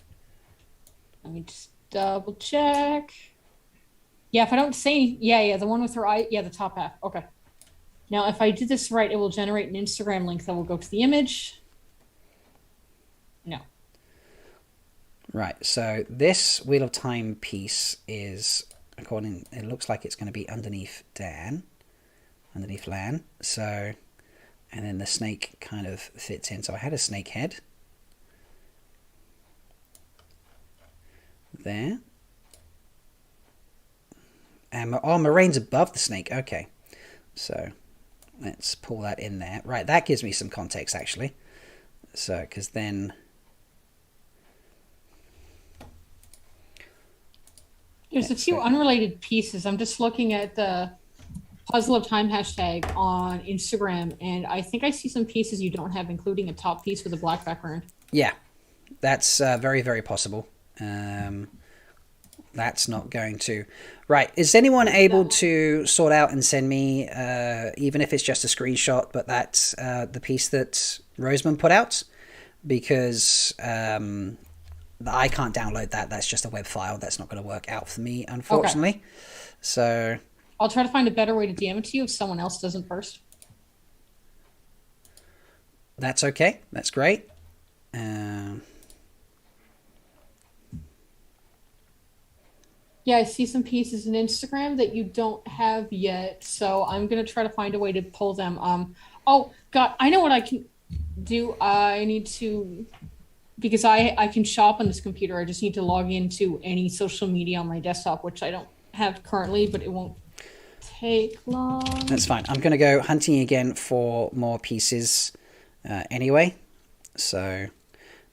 Speaker 4: Let me just double check. Yeah, if I don't say, the one with her eye, the top half. Okay. Now, if I did this right, it will generate an Instagram link that will go to the image. No.
Speaker 1: Right, so this Wheel of Time piece is, it looks like it's going to be underneath Dan, underneath Lan. So, and then the snake kind of fits in. So I had a snake head there. And Moraine's above the snake. Okay, so let's pull that in there. Right, that gives me some context actually. So, because then
Speaker 4: there's a few unrelated pieces. I'm just looking at the Puzzle of Time hashtag on Instagram, and I think I see some pieces you don't have, including a top piece with a black background.
Speaker 1: Yeah, that's very, very possible. That's not going to... Right, is anyone able to sort out and send me, even if it's just a screenshot, but that's the piece that Rosamund put out? Because I can't download that. That's just a web file. That's not going to work out for me, unfortunately. Okay. So
Speaker 4: I'll try to find a better way to DM it to you if someone else doesn't first.
Speaker 1: That's okay. That's great.
Speaker 4: Yeah, I see some pieces in Instagram that you don't have yet, so I'm going to try to find a way to pull them. Oh, God, I know what I can do. I need to... Because I can shop on this computer, I just need to log into any social media on my desktop, which I don't have currently, but it won't take long.
Speaker 1: That's fine. I'm going to go hunting again for more pieces anyway. So,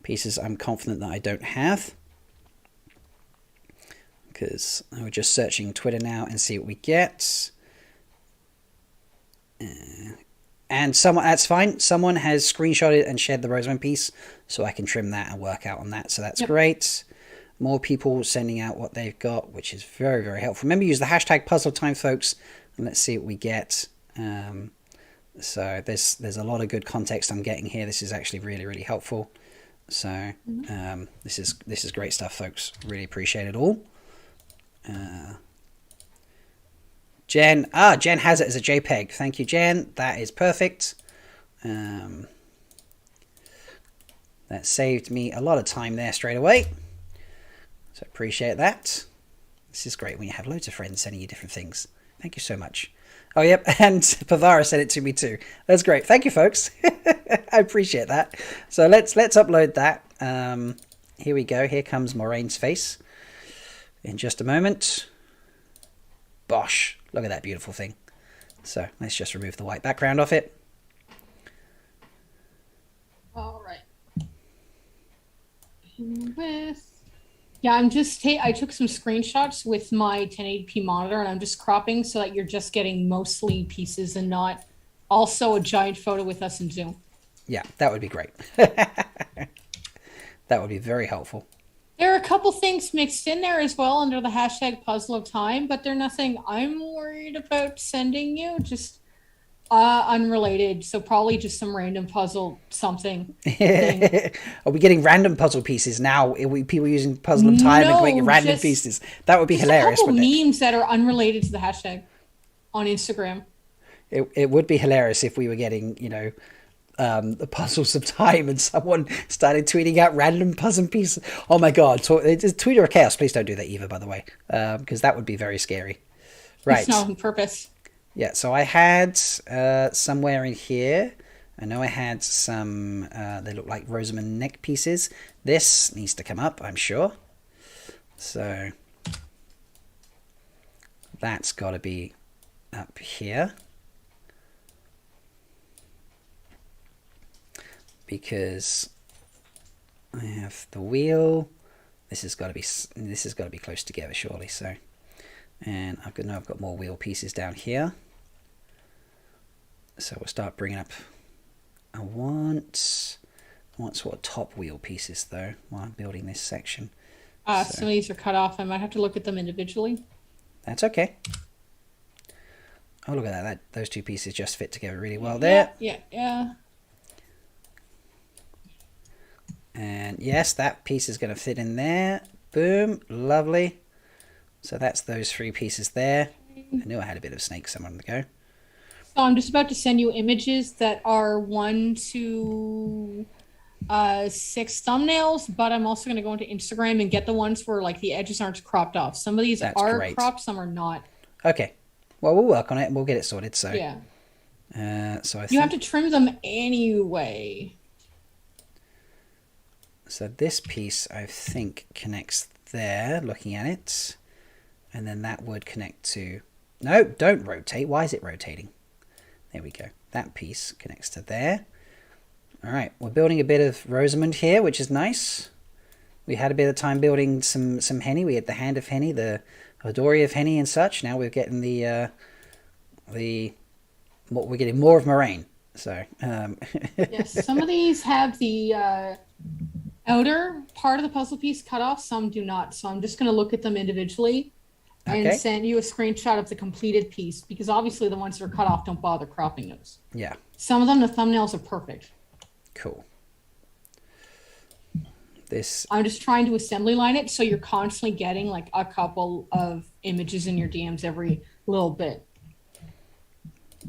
Speaker 1: pieces I'm confident that I don't have. Because we're just searching Twitter now and see what we get. And someone, that's fine. Someone has screenshotted and shared the Rosamund piece, so I can trim that and work out on that. So that's great. more people sending out what they've got, which is very, very helpful. Remember, use the hashtag puzzle time, folks, and let's see what we get. So there's a lot of good context I'm getting here. This is actually really, really helpful. So this is great stuff, folks. Really appreciate it all. Jen has it as a JPEG. Thank you, Jen. That is perfect. That saved me a lot of time there straight away. So appreciate that. This is great when you have loads of friends sending you different things. Thank you so much. Oh, yep, and Pavara sent it to me too. That's great. Thank you, folks. I appreciate that. So let's upload that. Here we go. Here comes Moraine's face in just a moment. Bosh. Look at that beautiful thing. So let's just remove the white background off it.
Speaker 4: All right. Yeah, I took some screenshots with my 1080p monitor, and I'm just cropping so that you're just getting mostly pieces and not also a giant photo with us in Zoom.
Speaker 1: Yeah, that would be great. That would be very helpful.
Speaker 4: There are a couple things mixed in there as well under the hashtag puzzle of time, but they're nothing I'm worried about sending you. Just unrelated, so probably just some random puzzle something thing.
Speaker 1: Are we getting random puzzle pieces now? Are people using puzzle of time and making random pieces? That would be hilarious.
Speaker 4: A couple memes that are unrelated to the hashtag on Instagram.
Speaker 1: It would be hilarious if we were getting, the puzzles of time and someone started tweeting out random puzzle pieces. Oh my god! Tweeter of chaos. Please don't do that either, by the way, because that would be very scary. Right.
Speaker 4: It's not on purpose.
Speaker 1: Yeah, so I had somewhere in here, I know I had some, they look like Rosamund neck pieces. This needs to come up, I'm sure. So that's got to be up here. Because I have the wheel. This has got to be close together, surely. So, and I've got more wheel pieces down here. So we'll start bringing up. I want sort of top wheel pieces though while I'm building this section.
Speaker 4: Some of these are cut off. I might have to look at them individually.
Speaker 1: That's okay. Oh, look at that! Those two pieces just fit together really well there.
Speaker 4: Yeah.
Speaker 1: And yes, that piece is going to fit in there. Boom, lovely. So that's those three pieces there. I knew I had a bit of snake somewhere on the go.
Speaker 4: So I'm just about to send you images that are 1 to 6 thumbnails, but I'm also going to go into Instagram and get the ones where like the edges aren't cropped off. Some of these are great. Cropped, some are not.
Speaker 1: Okay. Well, we'll work on it and we'll get it sorted. So
Speaker 4: yeah.
Speaker 1: You
Speaker 4: have to trim them anyway.
Speaker 1: So this piece, I think, connects there, looking at it. And then that would connect to... No, don't rotate. Why is it rotating? There we go. That piece connects to there. All right, we're building a bit of Rosamund here, which is nice. We had a bit of time building some Henny. We had the Hand of Henny, the Hodori of Henny and such. Now we're getting we're getting more of Moraine. So
Speaker 4: yes, some of these have the outer part of the puzzle piece cut off. Some do not. So I'm just going to look at them individually. And send you a screenshot of the completed piece, because obviously the ones that are cut off don't bother cropping those.
Speaker 1: Yeah.
Speaker 4: Some of them, the thumbnails are perfect.
Speaker 1: Cool.
Speaker 4: I'm just trying to assembly line it so you're constantly getting like a couple of images in your DMs every little bit.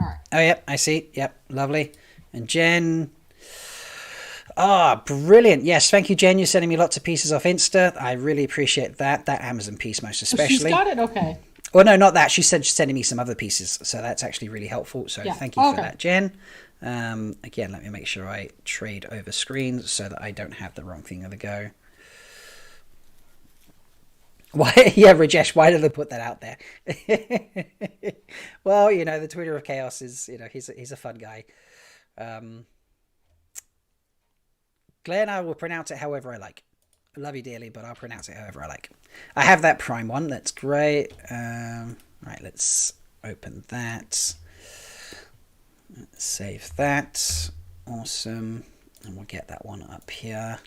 Speaker 4: All right.
Speaker 1: Oh, yep, I see. Yep, lovely. And Jen... Ah, brilliant. Yes, thank you, Jen. You're sending me lots of pieces off Insta. I really appreciate that. That Amazon piece most especially.
Speaker 4: She's got it? Okay.
Speaker 1: Well, no, not that. She said she's sending me some other pieces. So that's actually really helpful. So thank you for that, Jen. Again, let me make sure I trade over screens so that I don't have the wrong thing on the go. Why? Yeah, Rajesh, why did I put that out there? Well, the Twitter of Chaos is, he's a fun guy. Glenn, I will pronounce it however I like. I love you dearly, but I'll pronounce it however I like. I have that Prime one. That's great. Right, let's open that. Let's save that. Awesome. And we'll get that one up here.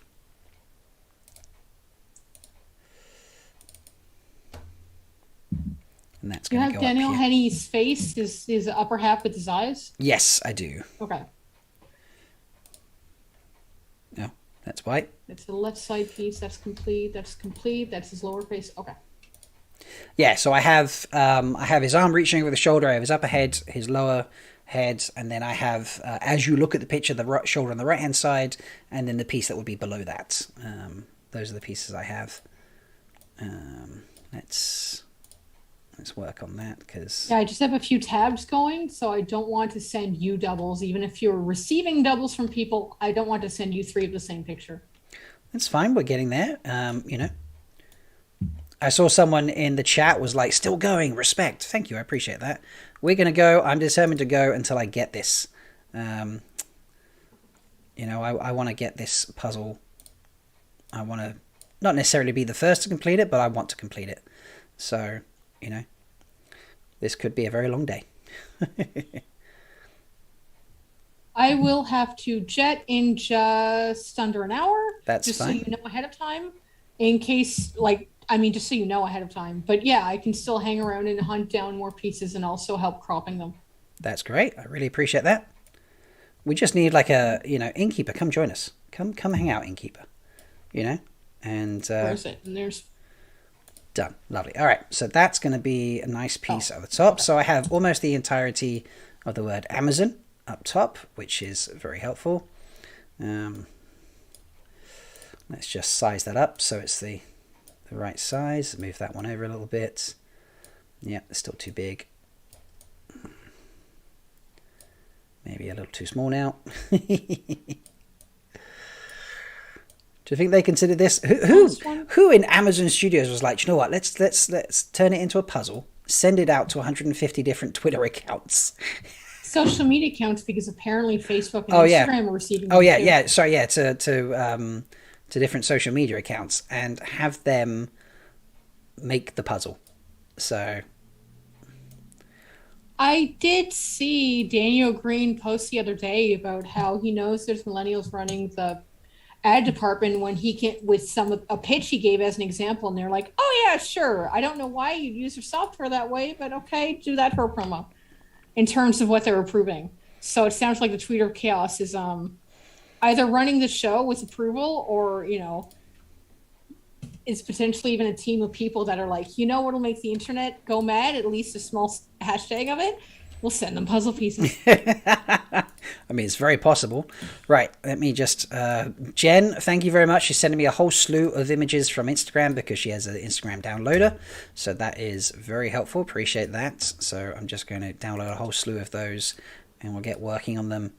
Speaker 1: And that's
Speaker 4: You
Speaker 1: going to
Speaker 4: have
Speaker 1: go
Speaker 4: Daniel
Speaker 1: up here.
Speaker 4: Henney's face, his upper half with his eyes?
Speaker 1: Yes, I do.
Speaker 4: Okay.
Speaker 1: No, that's white.
Speaker 4: It's the left side piece. That's complete. That's complete. That's his lower face. Okay.
Speaker 1: Yeah, so I have his arm reaching over the shoulder. I have his upper head, his lower head, and then I have, as you look at the picture, the right shoulder on the right hand side, and then the piece that would be below that. Those are the pieces I have. Let's work on that because
Speaker 4: Yeah, I just have a few tabs going, so I don't want to send you doubles. Even if you're receiving doubles from people, I don't want to send you 3 of the same picture.
Speaker 1: that's fine. We're getting there. You know, I saw someone in the chat was like, "Still going, respect." Thank you, I appreciate that. We're gonna go. I'm determined to go until I get this. You know, I want to get this puzzle. I want to not necessarily be the first to complete it, but I want to complete it. So, you know, this could be a very long day.
Speaker 4: I will have to jet in just under an hour.
Speaker 1: That's
Speaker 4: just
Speaker 1: fine.
Speaker 4: so you know ahead of time, in case, like, I mean, just so you know ahead of time. But yeah, I can still hang around and hunt down more pieces and also help cropping them.
Speaker 1: That's great. I really appreciate that. We just need like a, you know, innkeeper. Come join us. Come hang out, innkeeper. You know, and
Speaker 4: Where's it? And there's
Speaker 1: done. Lovely. All right. So that's going to be a nice piece at the top.
Speaker 4: okay.
Speaker 1: So I have almost the entirety of the word Amazon up top, which is very helpful. Let's just size that up so it's the right size. Move that one over a little bit. Yeah, it's still too big. Maybe a little too small now. Do you think they consider this? Who in Amazon Studios was like, you know what? Let's turn it into a puzzle. Send it out to 150 different Twitter accounts.
Speaker 4: social media accounts, because apparently Facebook and
Speaker 1: Oh, yeah.
Speaker 4: Instagram are receiving.
Speaker 1: Oh
Speaker 4: them
Speaker 1: yeah,
Speaker 4: too.
Speaker 1: yeah. Sorry, yeah. To different social media accounts and have them make the puzzle. So
Speaker 4: I did see Daniel Green post the other day about how he knows there's millennials running the ad department when he can with a pitch he gave as an example, and they're like, "Oh yeah, sure. I don't know why you'd use your software that way, but okay, do that for a promo." In terms of what they're approving, so it sounds like the Tweeter of Chaos is either running the show with approval, or is potentially even a team of people that are like, what'll make the internet go mad? At least a small hashtag of it. We'll send them puzzle pieces.
Speaker 1: I mean, it's very possible. Right, let me just... Jen, thank you very much. She's sending me a whole slew of images from Instagram because she has an Instagram downloader. So that is very helpful. Appreciate that. So I'm just going to download a whole slew of those and we'll get working on them.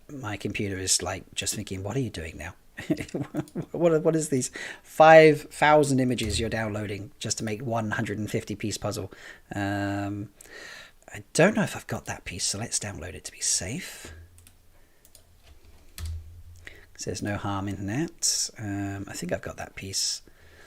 Speaker 1: My computer is like just thinking, what are you doing now? what is these 5,000 images you're downloading just to make 150 piece puzzle? I don't know if I've got that piece, so let's download it to be safe. There's no harm in that. I think I've got that piece.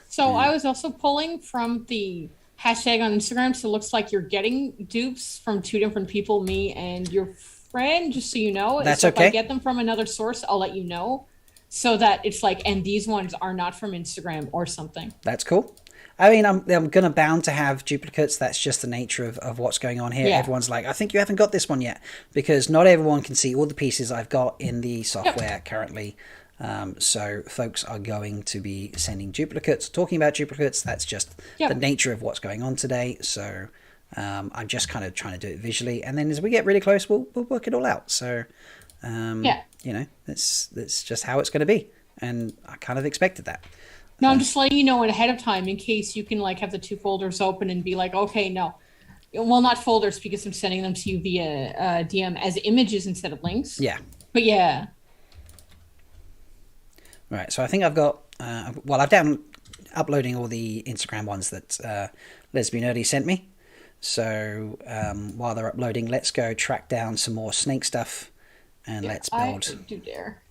Speaker 4: So I was also pulling from the hashtag on Instagram, so it looks like you're getting dupes from 2 different people, me and your friend, just so you know.
Speaker 1: That's
Speaker 4: so
Speaker 1: okay.
Speaker 4: If I get them from another source, I'll let you know. So that it's like, and these ones are not from Instagram or something.
Speaker 1: That's cool. I mean, I'm going to bound to have duplicates. That's just the nature of what's going on here.
Speaker 4: Yeah.
Speaker 1: Everyone's like, I think you haven't got this one yet, because not everyone can see all the pieces I've got in the software currently. So folks are going to be sending duplicates, talking about duplicates. That's just the nature of what's going on today. So I'm just kind of trying to do it visually. And then as we get really close, we'll work it all out. So, that's just how it's going to be. And I kind of expected that.
Speaker 4: No, I'm just letting you know ahead of time in case you can like have the 2 folders open and be like, okay, no. Well, not folders, because I'm sending them to you via DM as images instead of links.
Speaker 1: Yeah.
Speaker 4: But yeah.
Speaker 1: Right, so I think I've got, I've down uploading all the Instagram ones that Lesbian Nerdy sent me. So while they're uploading, let's go track down some more snake stuff and let's build.
Speaker 4: I do dare.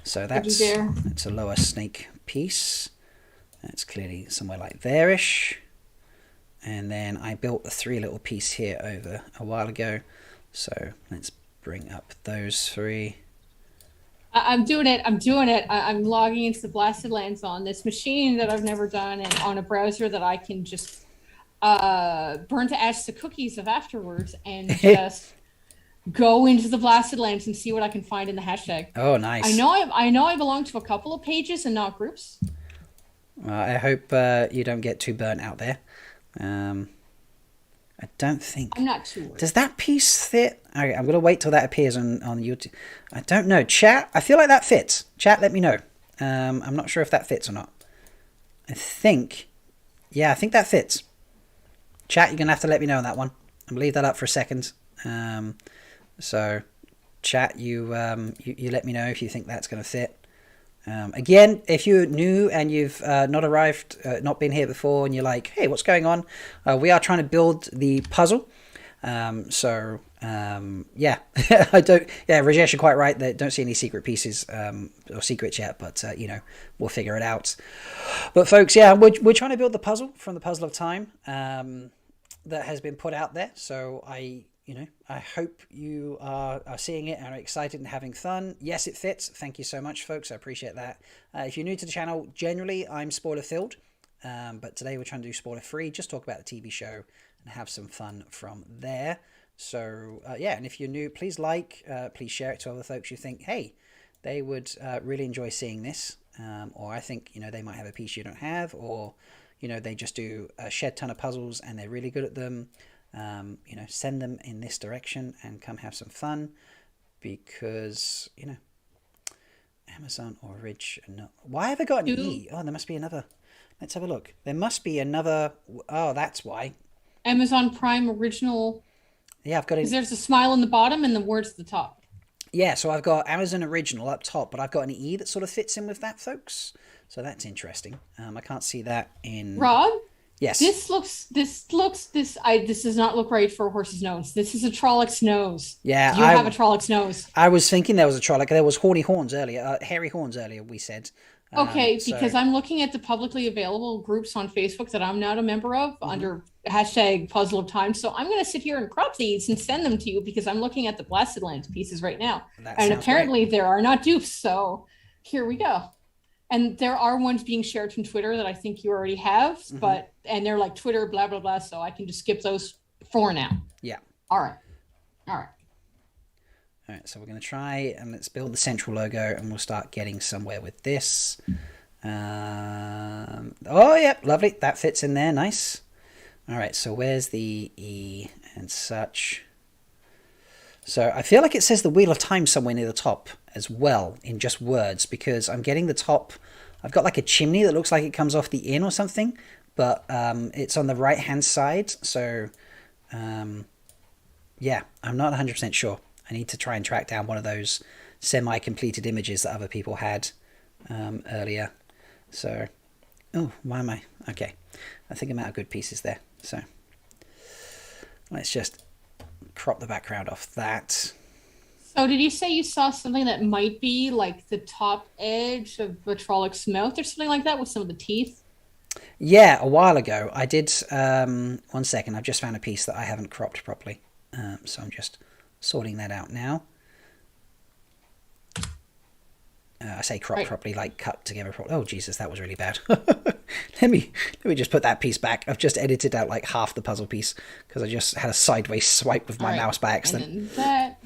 Speaker 1: So that's a lower snake piece. That's clearly somewhere like there-ish. And then I built a 3 little piece here over a while ago. So let's bring up those 3.
Speaker 4: I'm doing it. I'm doing it. I'm logging into the Blasted Lands on this machine that I've never done, and on a browser that I can just burn to ash the cookies of afterwards, and just go into the Blasted Lands and see what I can find in the hashtag.
Speaker 1: Oh, nice.
Speaker 4: I know I belong to a couple of pages and not groups.
Speaker 1: Well, I hope you don't get too burnt out there. I don't think...
Speaker 4: I'm not too worried.
Speaker 1: Does that piece fit? Okay, I'm going to wait till that appears on YouTube. I don't know. Chat, I feel like that fits. Chat, let me know. I'm not sure if that fits or not. I think... Yeah, I think that fits. Chat, you're going to have to let me know on that one. I'm going to leave that up for a second. So, chat, you let me know if you think that's going to fit. Again, if you're new and you've not arrived, not been here before, and you're like, hey, what's going on? We are trying to build the puzzle. Yeah, I don't, yeah, Rajesh, you're quite right. They don't see any secret pieces or secrets yet, but, you know, we'll figure it out. But folks, yeah, we're trying to build the puzzle from the Puzzle of Time that has been put out there. So I hope you are seeing it and are excited and having fun. Yes, it fits. Thank you so much, folks. I appreciate that. If you're new to the channel, generally I'm spoiler filled, but today we're trying to do spoiler free. Just talk about the TV show and have some fun from there. So yeah, and if you're new, please please share it to other folks you think, hey, they would really enjoy seeing this, or I think, you know, they might have a piece you don't have, or, you know, they just do a shed ton of puzzles and they're really good at them. You know, send them in this direction and come have some fun, because, you know, Amazon or Ridge. No, why have I got an E? Oh, there must be another. Let's have a look. There must be another. Oh, that's why.
Speaker 4: Amazon Prime Original.
Speaker 1: Yeah, I've got it.
Speaker 4: There's a smile in the bottom and the words at the top.
Speaker 1: Yeah, so I've got Amazon Original up top, but I've got an E that sort of fits in with that, folks. So that's interesting. I can't see that in.
Speaker 4: Rob?
Speaker 1: Yes.
Speaker 4: This does not look right for a horse's nose. This is a Trolloc's nose.
Speaker 1: Yeah.
Speaker 4: You have a Trolloc's nose.
Speaker 1: I was thinking there was a Trolloc. There was horny horns earlier, hairy horns earlier, we said.
Speaker 4: Okay, because I'm looking at the publicly available groups on Facebook that I'm not a member of under hashtag Puzzle of Time. So I'm going to sit here and crop these and send them to you, because I'm looking at the Blasted Lands pieces right now. And apparently there are not dupes. So here we go. And there are ones being shared from Twitter that I think you already have, and they're like Twitter, blah, blah, blah. So I can just skip those for now.
Speaker 1: Yeah.
Speaker 4: All right. All
Speaker 1: right. So we're going to try and let's build the central logo, and we'll start getting somewhere with this. Oh, yeah. Lovely. That fits in there. Nice. All right. So where's the E and such? So I feel like it says the Wheel of Time somewhere near the top as well in just words, because I'm getting the top. I've got like a chimney that looks like it comes off the inn or something, but it's on the right hand side. So yeah, I'm not 100% sure. I need to try and track down one of those semi-completed images that other people had earlier. So, oh, why am I? Okay, I think I'm out of good pieces there. So let's just crop the background off that.
Speaker 4: So did you say you saw something that might be like the top edge of a Trolloc's mouth or something like that with some of the teeth?
Speaker 1: Yeah, a while ago I did. 1 second, I've just found a piece that I haven't cropped properly. So I'm just sorting that out now. I say crop properly, like cut together properly. Oh Jesus, that was really bad. let me just put that piece back. I've just edited out like half the puzzle piece because I just had a sideways swipe with my mouse by accident.
Speaker 4: And that.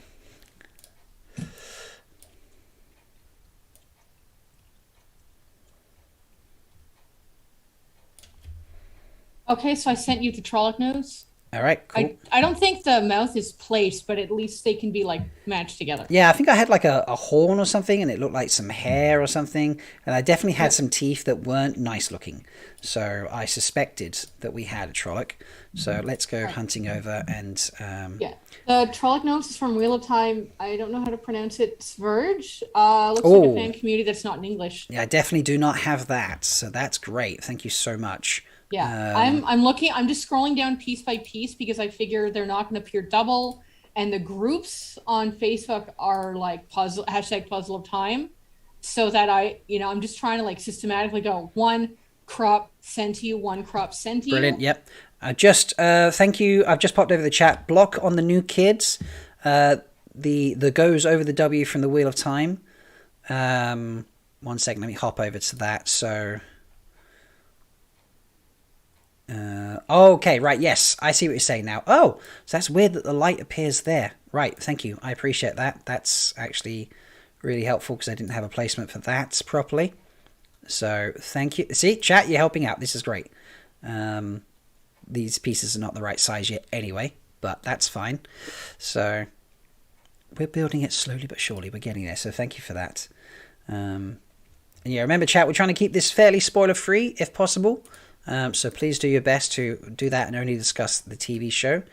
Speaker 4: Okay, so I sent you the Trolloc nose.
Speaker 1: All right, cool.
Speaker 4: I don't think the mouth is placed, but at least they can be like matched together.
Speaker 1: Yeah, I think I had like a horn or something, and it looked like some hair or something, and I definitely had some teeth that weren't nice looking. So I suspected that we had a Trolloc. So let's go hunting over and
Speaker 4: yeah, the Trolloc nose is from Wheel of Time. I don't know how to pronounce it. Sverge. Looks like a fan community that's not in English.
Speaker 1: Yeah, I definitely do not have that. So that's great. Thank you so much.
Speaker 4: Yeah, I'm looking. I'm just scrolling down piece by piece because I figure they're not going to appear double, and the groups on Facebook are like puzzle hashtag Puzzle of Time, so that I'm just trying to like systematically go one crop sent to you, one crop sent to you.
Speaker 1: Brilliant. Yep. Thank you. I've just popped over the chat block on the new kids. The goes over the W from the Wheel of Time. One second, let me hop over to that. So, okay, right, yes, I see what you're saying now. Oh, so that's weird that the light appears there. Right, thank you. I appreciate that. That's actually really helpful because I didn't have a placement for that properly. So, thank you. See, chat, you're helping out. This is great. These pieces are not the right size yet anyway, but that's fine. So, we're building it slowly but surely. We're getting there, so thank you for that. And yeah, remember, chat, we're trying to keep this fairly spoiler-free, if possible. So please do your best to do that and only discuss the TV show.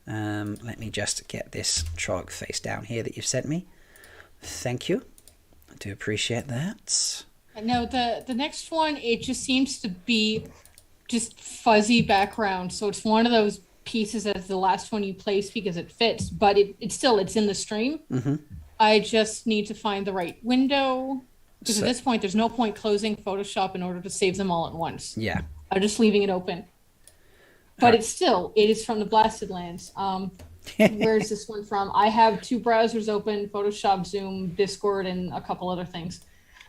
Speaker 1: Let me just get this Trolloc face down here that you've sent me. Thank you. I do appreciate that.
Speaker 4: No, the next one, it just seems to be just fuzzy background. So it's one of those pieces as the last one you place because it fits, but it's in the stream.
Speaker 1: Mm-hmm.
Speaker 4: I just need to find the right window because at this point there's no point closing Photoshop in order to save them all at once.
Speaker 1: Yeah.
Speaker 4: I'm just leaving it open. But it is from the Blasted Lands. Where's this one from? I have 2 browsers open, Photoshop, Zoom, Discord, and a couple other things.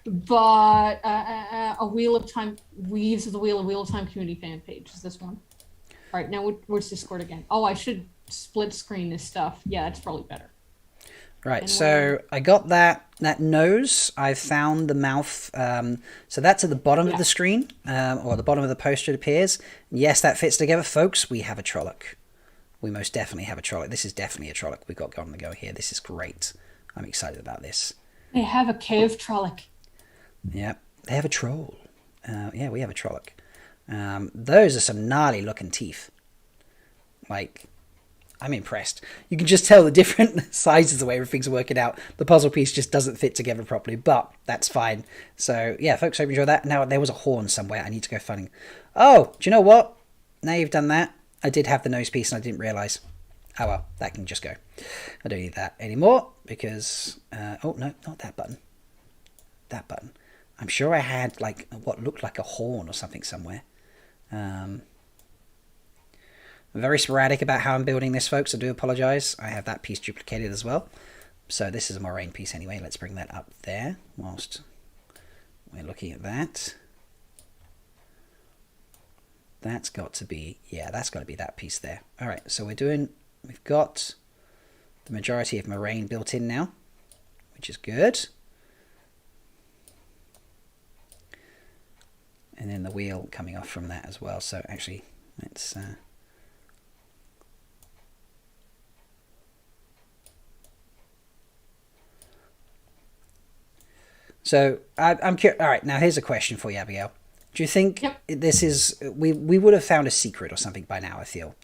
Speaker 4: But a Wheel of Time, Weaves of the Wheel of Time community fan page is this one. All right, now where's Discord again? Oh, I should split screen this stuff. Yeah, it's probably better.
Speaker 1: Right, so I got that nose. I found the mouth. So that's at the bottom of the screen, or the bottom of the poster it appears. Yes, that fits together, folks. We have a Trolloc. We most definitely have a Trolloc. This is definitely a Trolloc we've got on the go here. This is great. I'm excited about this.
Speaker 4: They have a cave Trolloc.
Speaker 1: Yeah, they have a troll. Yeah, we have a Trolloc. Those are some gnarly looking teeth. Like, I'm impressed. You can just tell the different sizes the way everything's working out. The puzzle piece just doesn't fit together properly, but that's fine. So, yeah, folks, hope you enjoy that. Now, there was a horn somewhere. I need to go finding. Oh, do you know what? Now you've done that, I did have the nose piece and I didn't realise. Oh, well, that can just go. I don't need that anymore because... oh, no, not that button. That button. I'm sure I had, like, what looked like a horn or something somewhere. I'm very sporadic about how I'm building this, folks. I do apologise. I have that piece duplicated as well. So this is a moraine piece anyway. Let's bring that up there whilst we're looking at that. That's got to be, yeah, that's got to be that piece there. All right, so we've got the majority of moraine built in now, which is good. And then the wheel coming off from that as well. So actually, let's... So I'm curious. All right, now here's a question for you, Abigail. Do you think this is... We would have found a secret or something by now, I feel.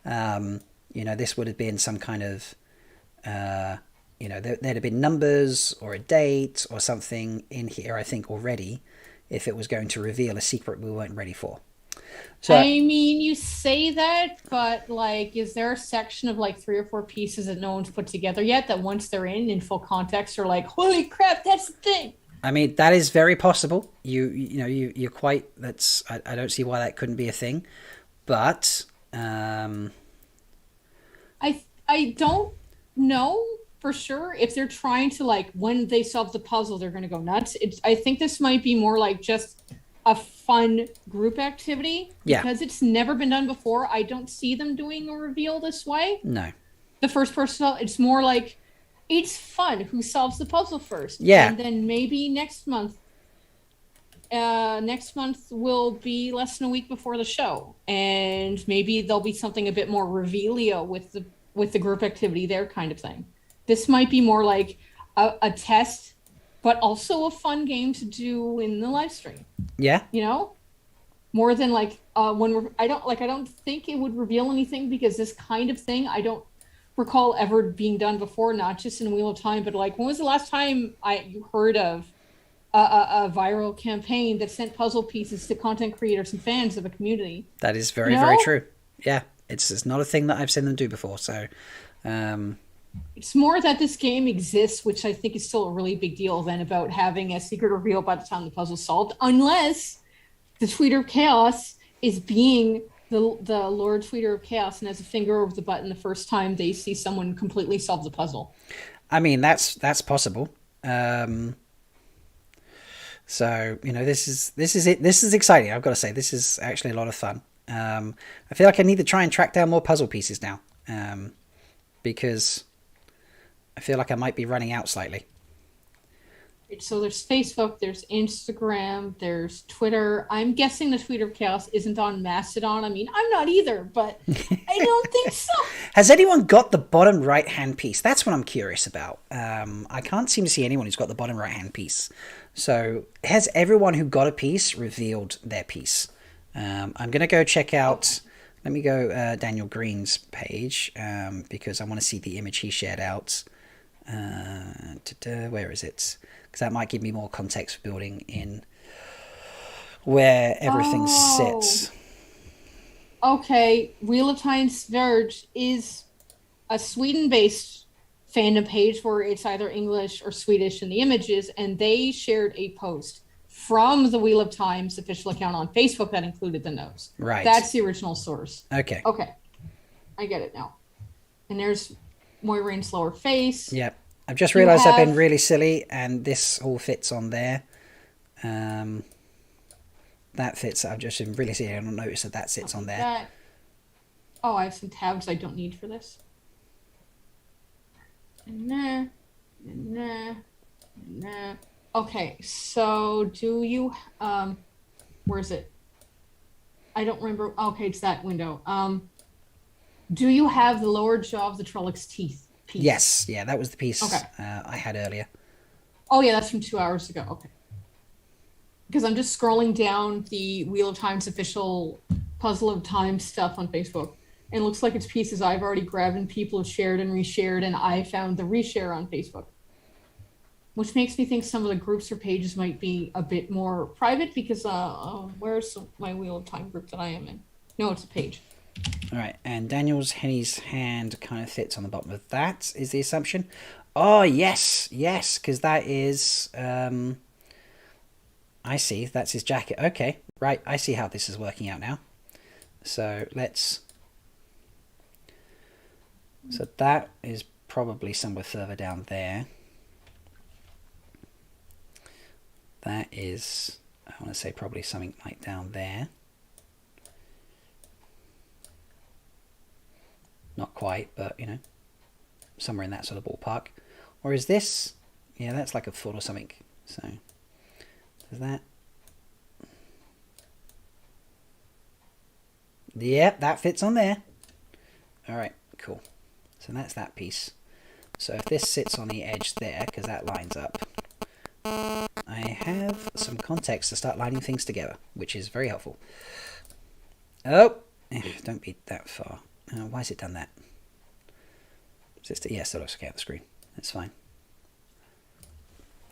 Speaker 1: This would have been some kind of... there'd have been numbers or a date or something in here, I think, already, if it was going to reveal a secret we weren't ready for. So,
Speaker 4: I mean, you say that, but, like, is there a section of, like, 3 or 4 pieces that no one's put together yet that once they're in full context are like, holy crap, that's the thing?
Speaker 1: I mean, that is very possible. You're quite... That's... I don't see why that couldn't be a thing. But...
Speaker 4: I don't know for sure if they're trying to, like, when they solve the puzzle, they're going to go nuts. I think this might be more like just a fun group activity.
Speaker 1: Yeah.
Speaker 4: Because it's never been done before. I don't see them doing a reveal this way.
Speaker 1: No.
Speaker 4: The first person, it's more like, it's fun. Who solves the puzzle first?
Speaker 1: Yeah.
Speaker 4: And then maybe next month will be less than a week before the show. And maybe there'll be something a bit more revealio with the group activity there kind of thing. This might be more like a test, but also a fun game to do in the live stream.
Speaker 1: Yeah.
Speaker 4: More than like I don't think it would reveal anything because this kind of thing I don't recall ever being done before, not just in Wheel of Time, but like when was the last time you heard of a viral campaign that sent puzzle pieces to content creators and fans of a community?
Speaker 1: That is very, very true. Yeah. It's not a thing that I've seen them do before, so...
Speaker 4: It's more that this game exists, which I think is still a really big deal than about having a secret reveal by the time the puzzle's solved, unless the Tweeter of Chaos is being the Lord Tweeter of Chaos and has a finger over the button the first time they see someone completely solve the puzzle.
Speaker 1: I mean, that's possible. So this is it. This is exciting. I've got to say, this is actually a lot of fun. I feel like I need to try and track down more puzzle pieces now, because I feel like I might be running out slightly.
Speaker 4: So there's Facebook, there's Instagram, there's Twitter. I'm guessing the Tweeter of Chaos isn't on Mastodon. I mean, I'm not either, but I don't think so.
Speaker 1: Has anyone got the bottom right-hand piece? That's what I'm curious about. I can't seem to see anyone who's got the bottom right-hand piece. So has everyone who got a piece revealed their piece? I'm going to go check out... Let me go Daniel Green's page, because I want to see the image he shared out. Where is it? Because that might give me more context for building in where everything sits.
Speaker 4: Okay, Wheel of Time's Verge is a Sweden-based fandom page where it's either English or Swedish in the images, and they shared a post from the Wheel of Time's official account on Facebook that included the nose.
Speaker 1: Right.
Speaker 4: That's the original source.
Speaker 1: Okay.
Speaker 4: Okay. I get it now. And there's Moirane's lower face.
Speaker 1: Yep. I've just realised I've been really silly, and this all fits on there. That fits. I've just been really silly. I don't notice that sits on there.
Speaker 4: Oh, I have some tabs I don't need for this. Nah. Okay, so do you where is it? I don't remember. Okay, it's that window. Do you have the lower jaw of the Trolloc's teeth piece?
Speaker 1: Yes, yeah, that was the piece
Speaker 4: okay.
Speaker 1: I had earlier.
Speaker 4: Oh yeah, that's from 2 hours ago. Okay. Because I'm just scrolling down the Wheel of Time's official Puzzle of Time stuff on Facebook. And it looks like it's pieces I've already grabbed and people have shared and reshared, and I found the reshare on Facebook. Which makes me think some of the groups or pages might be a bit more private because where's my Wheel of Time group that I am in? No, it's a page.
Speaker 1: All right, and Daniel's Henny's hand kind of fits on the bottom of that, is the assumption. Oh, yes, because that is... I see, that's his jacket. Okay, right, I see how this is working out now. So let's... So that is probably somewhere further down there. That is, I want to say probably something like down there. Not quite, but somewhere in that sort of ballpark. Or is this? Yeah, that's like a foot or something. So, is that? Yep, that fits on there. All right, cool. So that's that piece. So if this sits on the edge there, because that lines up, I have some context to start lining things together, which is very helpful. Oh, don't be that far. Why has it done that? Yes, that looks okay on the screen. That's fine.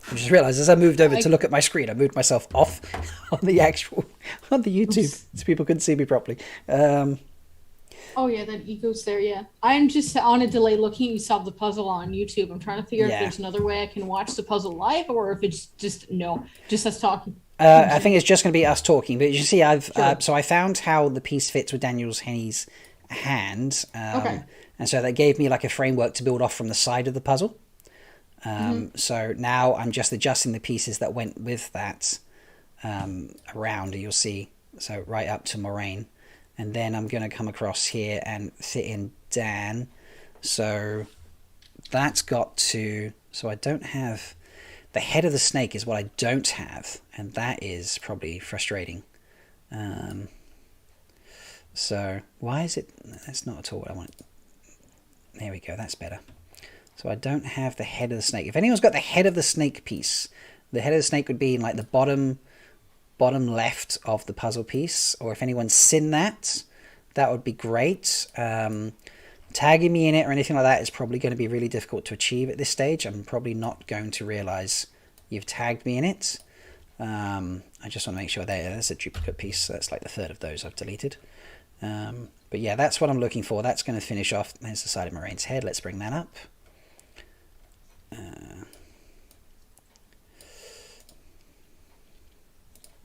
Speaker 1: I just realised as I moved over to look at my screen, I moved myself off on the YouTube, so people couldn't see me properly.
Speaker 4: Oh yeah, that ego's there. Yeah, I'm just on a delay looking at you solve the puzzle on YouTube. I'm trying to figure if there's another way I can watch the puzzle live, or if it's just us talking.
Speaker 1: I think it's just going to be us talking. But you see, so I found how the piece fits with Daniel's Henny's hand.
Speaker 4: Okay.
Speaker 1: And so that gave me like a framework to build off from the side of the puzzle. So now I'm just adjusting the pieces that went with that around. You'll see, so right up to Moraine. And then I'm going to come across here and fit in Dan. So that's got to... So I don't have... The head of the snake is what I don't have. And that is probably frustrating. So why is it... That's not at all what I want. There we go. That's better. So I don't have the head of the snake. If anyone's got the head of the snake piece, the head of the snake would be in like the bottom left of the puzzle piece, or if anyone's seen that would be great. Tagging me in it or anything like that is probably going to be really difficult to achieve at this stage. I'm probably not going to realize you've tagged me in it. I just want to make sure there's a duplicate piece. So that's like the third of those I've deleted. But yeah, that's what I'm looking for. That's going to finish off. There's the side of Moraine's head. Let's bring that up.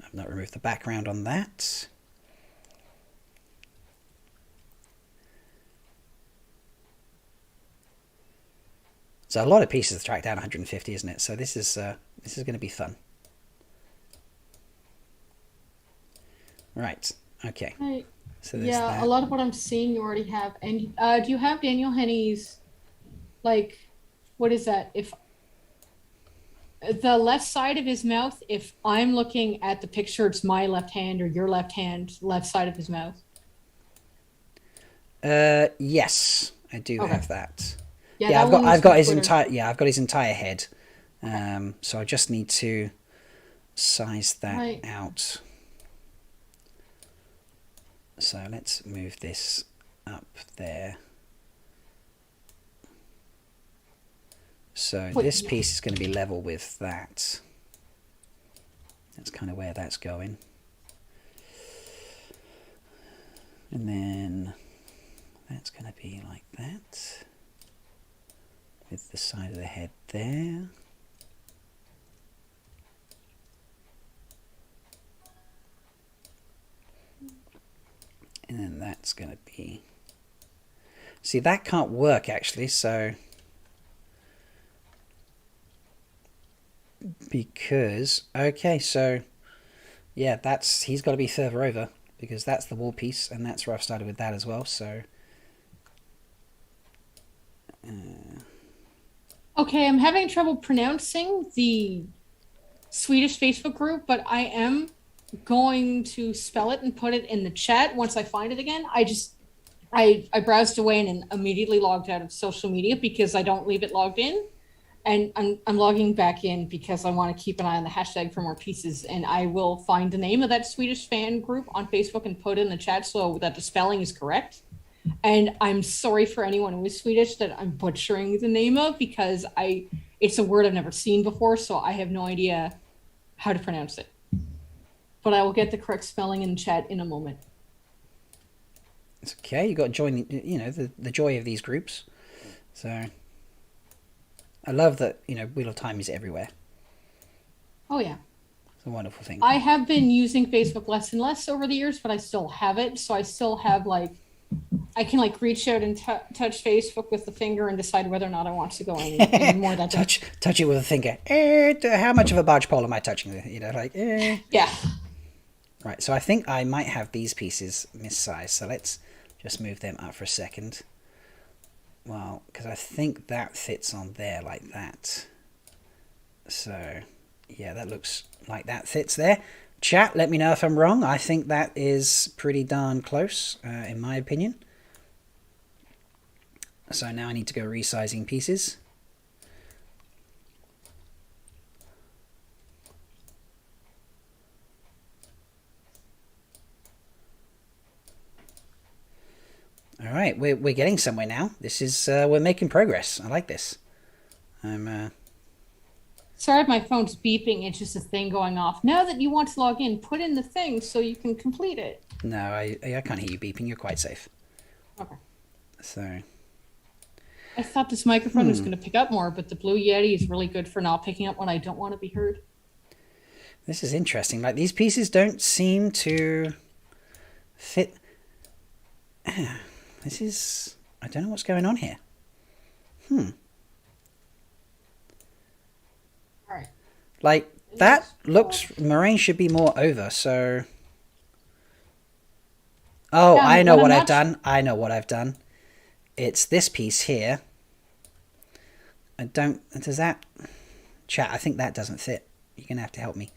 Speaker 1: I've not removed the background on that. So a lot of pieces to track down 150, isn't it? So this is going to be fun. Right. Okay.
Speaker 4: Right.
Speaker 1: So there's
Speaker 4: Yeah, a
Speaker 1: that.
Speaker 4: lot of what I'm seeing you already have. And do you have Daniel Henney's, like, what is that? If the left side of his mouth, if I'm looking at the picture, it's my left hand or your left hand, left side of his mouth.
Speaker 1: Yes, I do
Speaker 4: Okay.
Speaker 1: have that.
Speaker 4: Yeah,
Speaker 1: Yeah,
Speaker 4: that one was
Speaker 1: I've got
Speaker 4: from
Speaker 1: his
Speaker 4: Twitter.
Speaker 1: entire, yeah, I've got his entire head.
Speaker 4: Okay.
Speaker 1: So I just need to size that
Speaker 4: Right.
Speaker 1: out. So let's move this up there. So
Speaker 4: Wait,
Speaker 1: this
Speaker 4: yeah.
Speaker 1: piece is going to be level with that. That's kind of where that's going. And then that's going to be like that. With the side of the head there. And then that's going to be... See, that can't work actually, so... Because, okay, so... Yeah, he's got to be further over, because that's the wall piece, and that's where I've started with that as well, so...
Speaker 4: Okay, I'm having trouble pronouncing the Swedish Facebook group, but I am going to spell it and put it in the chat once I find it again. I browsed away and immediately logged out of social media because I don't leave it logged in. And I'm logging back in because I want to keep an eye on the hashtag for more pieces. And I will find the name of that Swedish fan group on Facebook and put it in the chat so that the spelling is correct. And I'm sorry for anyone who is Swedish that I'm butchering the name of because it's a word I've never seen before, so I have no idea how to pronounce it. But I will get the correct spelling in the chat in a moment.
Speaker 1: It's okay, you got to join, the joy of these groups. So... I love that, Wheel of Time is everywhere.
Speaker 4: Oh, yeah.
Speaker 1: It's a wonderful thing.
Speaker 4: I have been using Facebook less and less over the years, but I still have it. So I still have, I can, reach out and touch Facebook with the finger and decide whether or not I want to go any more that day.
Speaker 1: Touch it with a finger. How much of a barge pole am I touching?
Speaker 4: Yeah.
Speaker 1: Right, so I think I might have these pieces missized. So let's just move them up for a second. Well, because I think that fits on there like that. So, yeah, that looks like that fits there. Chat, let me know if I'm wrong. I think that is pretty darn close, in my opinion. So now I need to go resizing pieces. All right, we're getting somewhere now. This is we're making progress. I like this.
Speaker 4: Sorry, my phone's beeping. It's just a thing going off. Now that you want to log in, put in the thing so you can complete it.
Speaker 1: No, I can't hear you beeping. You're quite safe.
Speaker 4: Okay.
Speaker 1: So.
Speaker 4: I thought this microphone was going to pick up more, but the Blue Yeti is really good for not picking up when I don't want to be heard.
Speaker 1: This is interesting. Like, these pieces don't seem to fit. This is... I don't know what's going on here.
Speaker 4: All right.
Speaker 1: Like, that looks... Moraine should be more over, so... Oh,
Speaker 4: Yeah,
Speaker 1: I know
Speaker 4: but
Speaker 1: what
Speaker 4: I'm
Speaker 1: I've done. I know what I've done. It's this piece here. I don't... Does that... Chat, I think that doesn't fit. You're going to have to help me.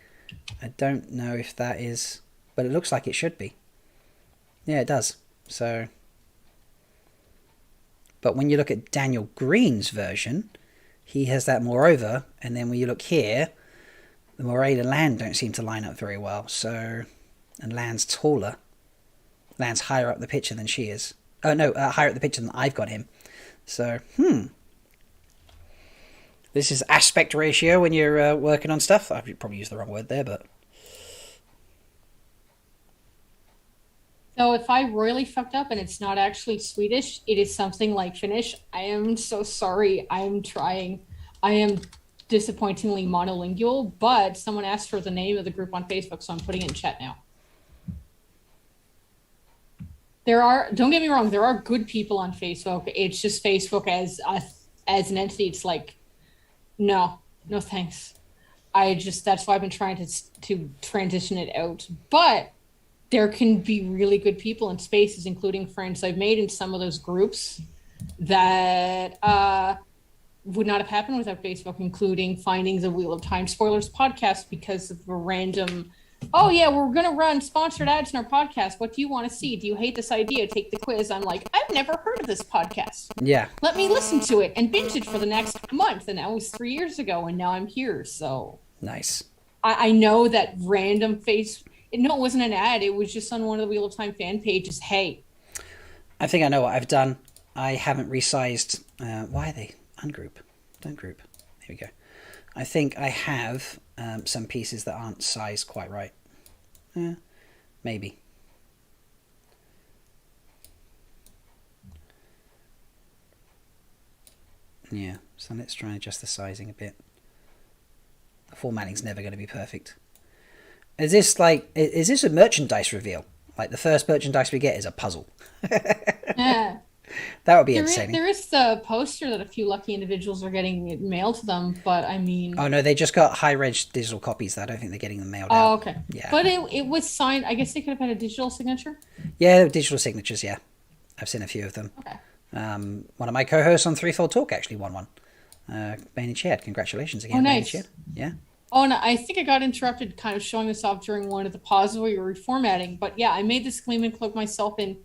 Speaker 1: I don't know if that is... But it looks like it should be. Yeah, it does. So... But when you look at Daniel Green's version, he has that moreover, and then when you look here, the Moraine and Land don't seem to line up very well. So, and Land's taller. Land's higher up the picture than she is. Oh no, higher up the picture than I've got him. So, This is aspect ratio when you're working on stuff. I've probably used the wrong word there, but...
Speaker 4: So if I royally fucked up and it's not actually Swedish, it is something like Finnish. I am so sorry. I am trying. I am disappointingly monolingual, but someone asked for the name of the group on Facebook, so I'm putting it in chat now. Don't get me wrong, there are good people on Facebook. It's just Facebook as an entity. It's like, no thanks. That's why I've been trying to transition it out. But there can be really good people in spaces, including friends I've made in some of those groups that would not have happened without Facebook, including Findings of Wheel of Time Spoilers podcast because of a random, oh yeah, we're going to run sponsored ads in our podcast. What do you want to see? Do you hate this idea? Take the quiz. I'm like, I've never heard of this podcast.
Speaker 1: Yeah.
Speaker 4: Let me listen to it and binge it for the next month. And that was 3 years ago, and now I'm here. So
Speaker 1: Nice.
Speaker 4: I know that random face. No, it wasn't an ad. It was just on one of the Wheel of Time fan pages. Hey,
Speaker 1: I think I know what I've done. I haven't resized. Why are they ungroup? Don't group. Here we go. I think I have some pieces that aren't sized quite right. Maybe. Yeah, so let's try and adjust the sizing a bit. The formatting's never going to be perfect. Is this a merchandise reveal? Like the first merchandise we get is a puzzle.
Speaker 4: yeah.
Speaker 1: That would be entertaining.
Speaker 4: There is the poster that a few lucky individuals are getting it mailed to them, but I mean...
Speaker 1: Oh, no, they just got high-reg digital copies. I don't think they're getting them mailed
Speaker 4: Oh,
Speaker 1: out.
Speaker 4: okay.
Speaker 1: Yeah.
Speaker 4: But it was signed... I guess they could have had a digital signature?
Speaker 1: Yeah, digital signatures, yeah. I've seen a few of them.
Speaker 4: Okay.
Speaker 1: One of my co-hosts on Threefold Talk actually won one. Bain and Chad. Congratulations again,
Speaker 4: Oh,
Speaker 1: Bain and
Speaker 4: nice.
Speaker 1: Chad. Yeah.
Speaker 4: Oh, and I think I got interrupted kind of showing this off during one of the pauses where you were reformatting. But yeah, I made this Gleeman Cloak myself in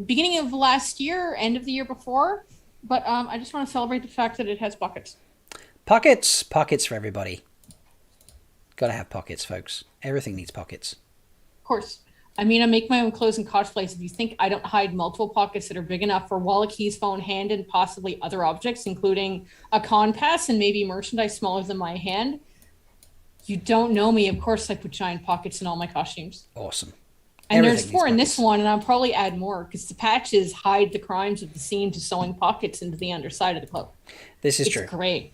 Speaker 4: beginning of last year, end of the year before. But I just want to celebrate the fact that it has pockets.
Speaker 1: Pockets. Pockets for everybody. Gotta have pockets, folks. Everything needs pockets.
Speaker 4: Of course. I mean, I make my own clothes and cosplays. If you think I don't hide multiple pockets that are big enough for wallet, keys, phone, hand, and possibly other objects, including a con pass and maybe merchandise smaller than my hand, you don't know me. Of course, I put giant pockets in all my costumes.
Speaker 1: Awesome.
Speaker 4: And
Speaker 1: Everything
Speaker 4: there's
Speaker 1: needs
Speaker 4: 4 in this
Speaker 1: pockets.
Speaker 4: one, and I'll probably add more because the patches hide the crimes of the scene to sewing pockets into the underside of the cloak.
Speaker 1: This is
Speaker 4: It's
Speaker 1: true.
Speaker 4: great.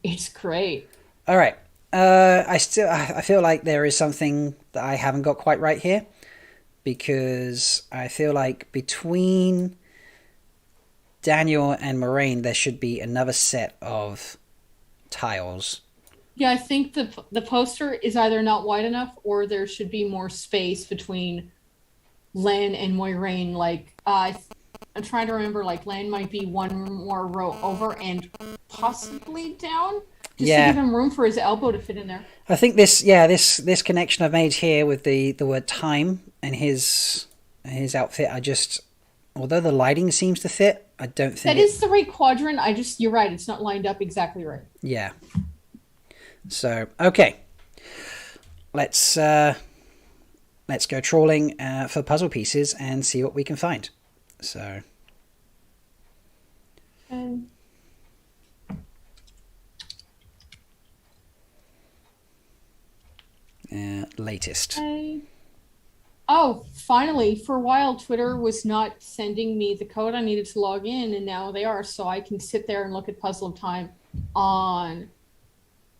Speaker 4: It's great.
Speaker 1: All right. I feel like there is something that I haven't got quite right here, because I feel like between Daniel and Moraine there should be another set of tiles.
Speaker 4: Yeah, I think the poster is either not wide enough or there should be more space between Len and Moiraine. Like, I'm trying to remember, like, Len might be one more row over and possibly down. Just
Speaker 1: Yeah.
Speaker 4: to give him room for his elbow to fit in there.
Speaker 1: I think this connection I've made here with the word time and his outfit, although the lighting seems to fit, I don't think
Speaker 4: That is the right quadrant. You're right. It's not lined up exactly right.
Speaker 1: Yeah. So, okay. Let's go trawling for puzzle pieces and see what we can find. So,
Speaker 4: And
Speaker 1: latest.
Speaker 4: oh, finally, for a while, Twitter was not sending me the code I needed to log in, and now they are, so I can sit there and look at Puzzle of Time on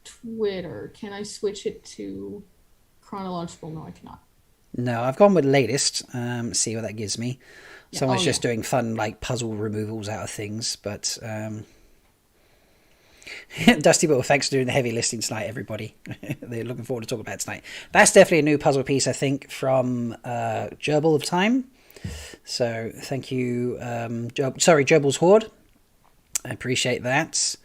Speaker 4: Twitter. Can I switch it to chronological? No, I cannot.
Speaker 1: No, I've gone with latest. See what that gives me.
Speaker 4: Yeah,
Speaker 1: Someone's
Speaker 4: oh,
Speaker 1: just
Speaker 4: yeah.
Speaker 1: doing fun like puzzle removals out of things, but Dusty Ball, thanks for doing the heavy listing tonight, everybody. They're looking forward to talking about it tonight. That's definitely a new puzzle piece, I think, from Gerbil of Time. So thank you, Gerbil's Horde. I appreciate that.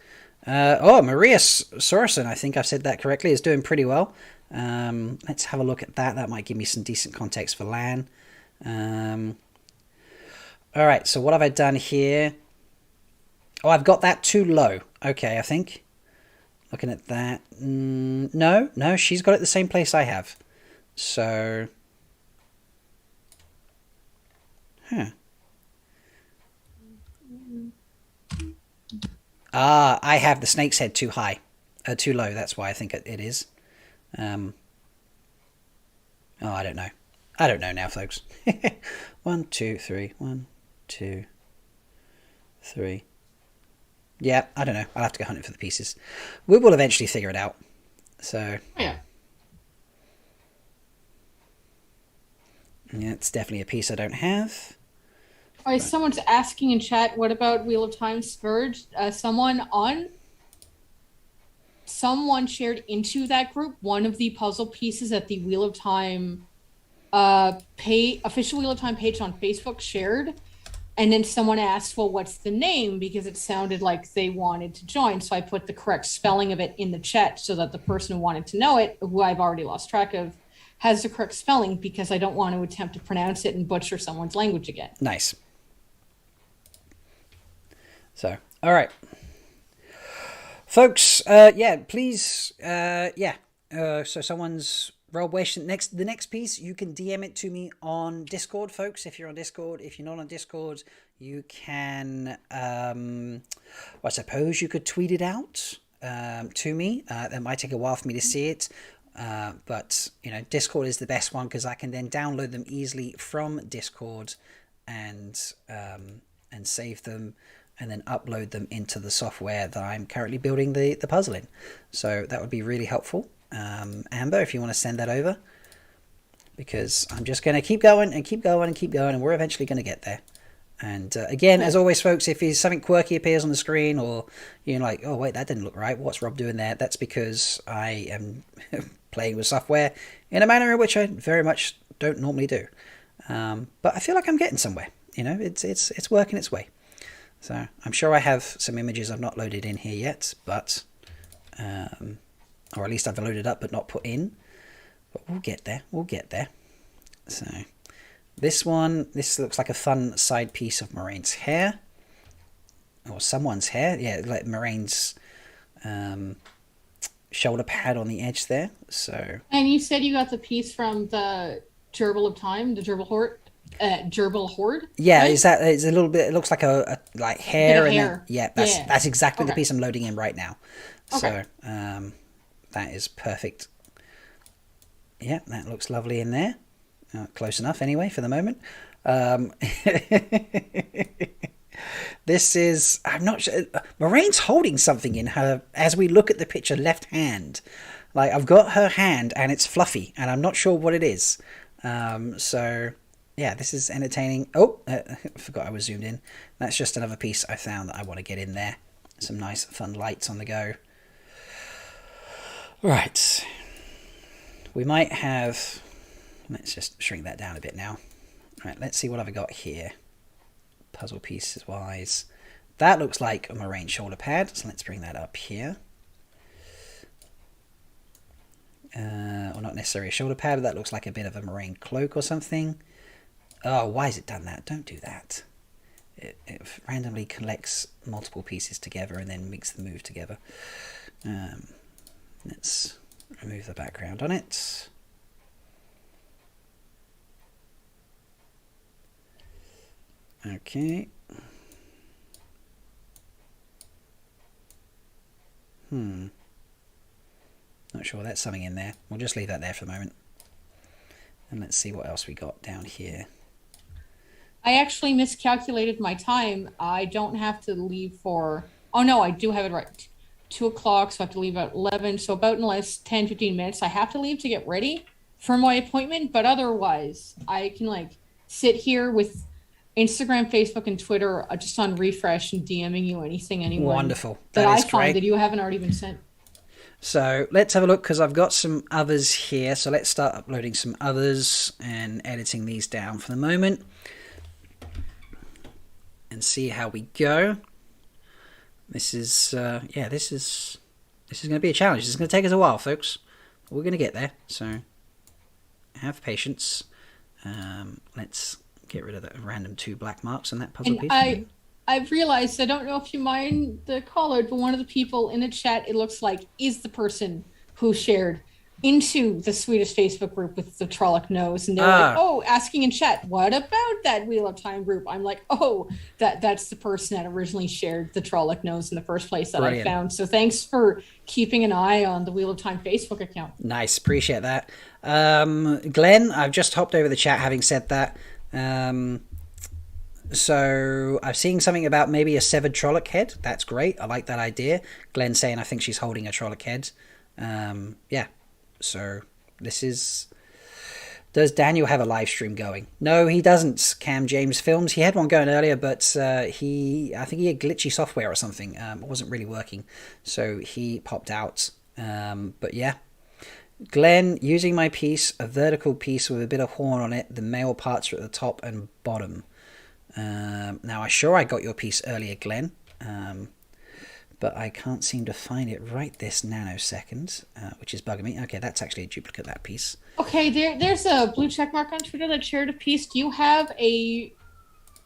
Speaker 1: Maria Sorensen, I think I've said that correctly, is doing pretty well. Let's have a look at that. That might give me some decent context for LAN. All right, so what have I done here? Oh, I've got that too low. Okay, I think. Looking at that. No, she's got it the same place I have. So... I have the snake's head too high. Too low, that's why I think it is. I don't know. I don't know now, folks. 1, 2, 3. 1, 2, 3. Yeah, I don't know. I'll have to go hunting for the pieces. We will eventually figure it out. So,
Speaker 4: Yeah.
Speaker 1: yeah, it's definitely a piece I don't have.
Speaker 4: All right, someone's asking in chat, what about Wheel of Time Scourge? Someone on someone shared into that group one of the puzzle pieces that the Wheel of Time official Wheel of Time page on Facebook shared. And then someone asked, well, what's the name? Because it sounded like they wanted to join. So I put the correct spelling of it in the chat so that the person who wanted to know it, who I've already lost track of, has the correct spelling, because I don't want to attempt to pronounce it and butcher someone's language again.
Speaker 1: Nice. So, all right. Folks, please, so someone's Rob Wish. The next piece, you can DM it to me on Discord, folks. If you're on Discord, if you're not on Discord, you can. I suppose you could tweet it out to me. That might take a while for me to see it, but Discord is the best one because I can then download them easily from Discord and save them, and then upload them into the software that I'm currently building the puzzle in. So that would be really helpful. Amber, if you want to send that over, because I'm just going to keep going and keep going and keep going, and we're eventually going to get there. And again, as always, folks, if something quirky appears on the screen, or you're like, oh wait, that didn't look right, what's Rob doing there? That's because I am playing with software in a manner in which I very much don't normally do. But I feel like I'm getting somewhere. It's working its way. So I'm sure I have some images I've not loaded in here yet, but or at least I've loaded up but not put in. But we'll get there. We'll get there. So this looks like a fun side piece of Moraine's hair, or someone's hair. Yeah, like Moraine's shoulder pad on the edge there. So. And
Speaker 4: you said you got the piece from the Gerbil of Time, the Gerbil Horde. Gerbil Horde.
Speaker 1: Yeah, right? It's a little bit. It looks like a like hair, and
Speaker 4: hair.
Speaker 1: That's exactly the piece I'm loading in right now.
Speaker 4: Okay.
Speaker 1: So that is perfect. Yeah, that looks lovely in there. Close enough, anyway, for the moment. This is. I'm not sure. Moraine's holding something in her as we look at the picture. Left hand, like I've got her hand, and it's fluffy, and I'm not sure what it is. So. Yeah, this is entertaining. Oh, I forgot I was zoomed in. That's just another piece I found that I want to get in there. Some nice, fun lights on the go. Right. We might have... Let's just shrink that down a bit now. Right, let's see what I've got here. Puzzle pieces wise. That looks like a Moraine shoulder pad, so let's bring that up here. Or not necessarily a shoulder pad, but that looks like a bit of a Moraine cloak or something. Oh, why has it done that? Don't do that. It randomly collects multiple pieces together and then makes them move together. Let's remove the background on it. Okay. Not sure, that's something in there. We'll just leave that there for the moment. And let's see what else we got down here.
Speaker 4: I actually miscalculated my time. I don't have to leave for... Oh, no, I do have it right. 2 o'clock, so I have to leave at 11. So about in the last 10, 15 minutes, I have to leave to get ready for my appointment. But otherwise, I can, sit here with Instagram, Facebook, and Twitter just on refresh and DMing you anyone
Speaker 1: wonderful.
Speaker 4: That I find that you haven't already been sent.
Speaker 1: So let's have a look, because I've got some others here. So let's start uploading some others and editing these down for the moment. And see how we go. This is this is going to be a challenge. This is going to take us a while, folks. But we're going to get there. So have patience. Let's get rid of the random 2 black marks on that puzzle piece.
Speaker 4: I've realized, I don't know if you mind the caller, but one of the people in the chat, it looks like, is the person who shared into the Swedish Facebook group with the Trolloc nose, and they're like, oh, asking in chat, what about that Wheel of Time group? I'm like, oh, that's the person that originally shared the Trolloc nose in the first place that Brilliant. I found. So thanks for keeping an eye on the Wheel of Time Facebook account.
Speaker 1: Nice, appreciate that. Glenn, I've just hopped over the chat having said that. So I've seen something about maybe a severed Trolloc head. That's great. I like that idea. Glenn saying I think she's holding a Trolloc head. Yeah. So this is... Does Daniel have a live stream going? No, he doesn't. Cam James Films. He had one going earlier, but I think he had glitchy software or something. It wasn't really working. So he popped out But yeah. Glenn, using my piece, a vertical piece with a bit of horn on it. The male parts are at the top and bottom. Now, I'm sure I got your piece earlier, Glenn. But I can't seem to find it right this nanosecond, which is bugging me. Okay, that's actually a duplicate of that piece.
Speaker 4: Okay, there's a blue check mark on Twitter that shared a piece. Do you have a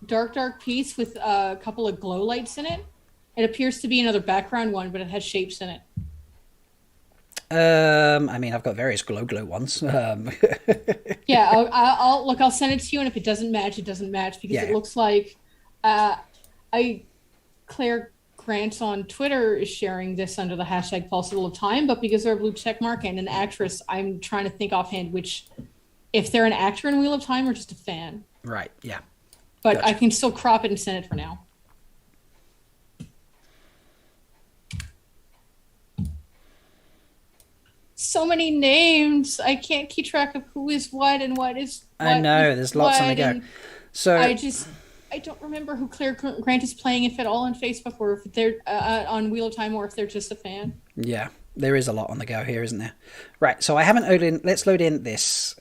Speaker 4: dark piece with a couple of glow lights in it? It appears to be another background one, but it has shapes in it.
Speaker 1: I mean, I've got various glow ones.
Speaker 4: Yeah, I'll look. I'll send it to you, and if it doesn't match, it doesn't match because
Speaker 1: Yeah.
Speaker 4: it looks like Claire Grant on Twitter is sharing this under the hashtag Pulse of Time, but because they're a blue check mark and an actress, I'm trying to think offhand which, if they're an actor in Wheel of Time or just a fan.
Speaker 1: Right. Yeah.
Speaker 4: But
Speaker 1: Gotcha.
Speaker 4: I can still crop it and send it for now. So many names. I can't keep track of who is what and what is what.
Speaker 1: I know. There's lots on the
Speaker 4: what,
Speaker 1: go.
Speaker 4: and
Speaker 1: So
Speaker 4: I don't remember who Claire Grant is playing, if at all, on Facebook or if they're on Wheel of Time or if they're just a fan.
Speaker 1: yeah, there is a lot on the go here, isn't there? Right. So I haven't loaded in. Let's load in this.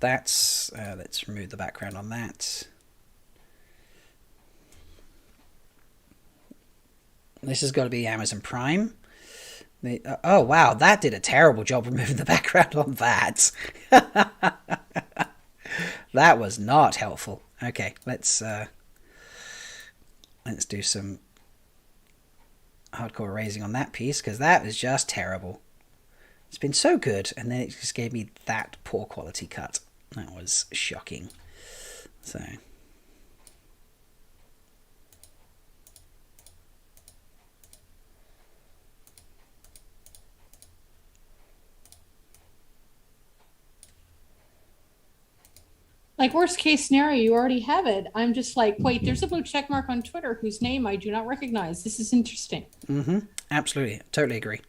Speaker 1: That's. Let's remove the background on that. This has got to be Amazon Prime. Oh wow, that did a terrible job removing the background on that. That was not helpful. Okay, let's do some hardcore erasing on that piece because that was just terrible. It's been so good, and then it just gave me that poor quality cut. That was shocking. So.
Speaker 4: Like, worst case scenario, you already have it. I'm just like, wait, there's a blue check mark on Twitter whose name I do not recognize. This is interesting.
Speaker 1: Mm-hmm. Absolutely. Totally agree.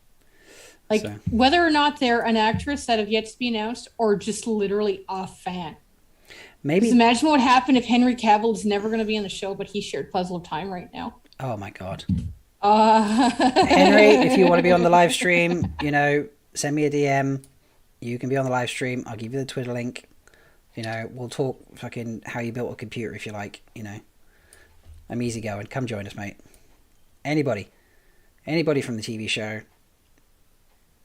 Speaker 4: Like, whether or not they're an actress that have yet to be announced or just literally a fan.
Speaker 1: Maybe.
Speaker 4: Because imagine what would happen if Henry Cavill is never going to be on the show, but he shared Puzzle of Time right now.
Speaker 1: Oh, my God. Henry, if you want to be on the live stream, send me a DM. You can be on the live stream. I'll give you the Twitter link. We'll talk fucking how you built a computer if you like. I'm easygoing. Come join us, mate. Anybody from the TV show.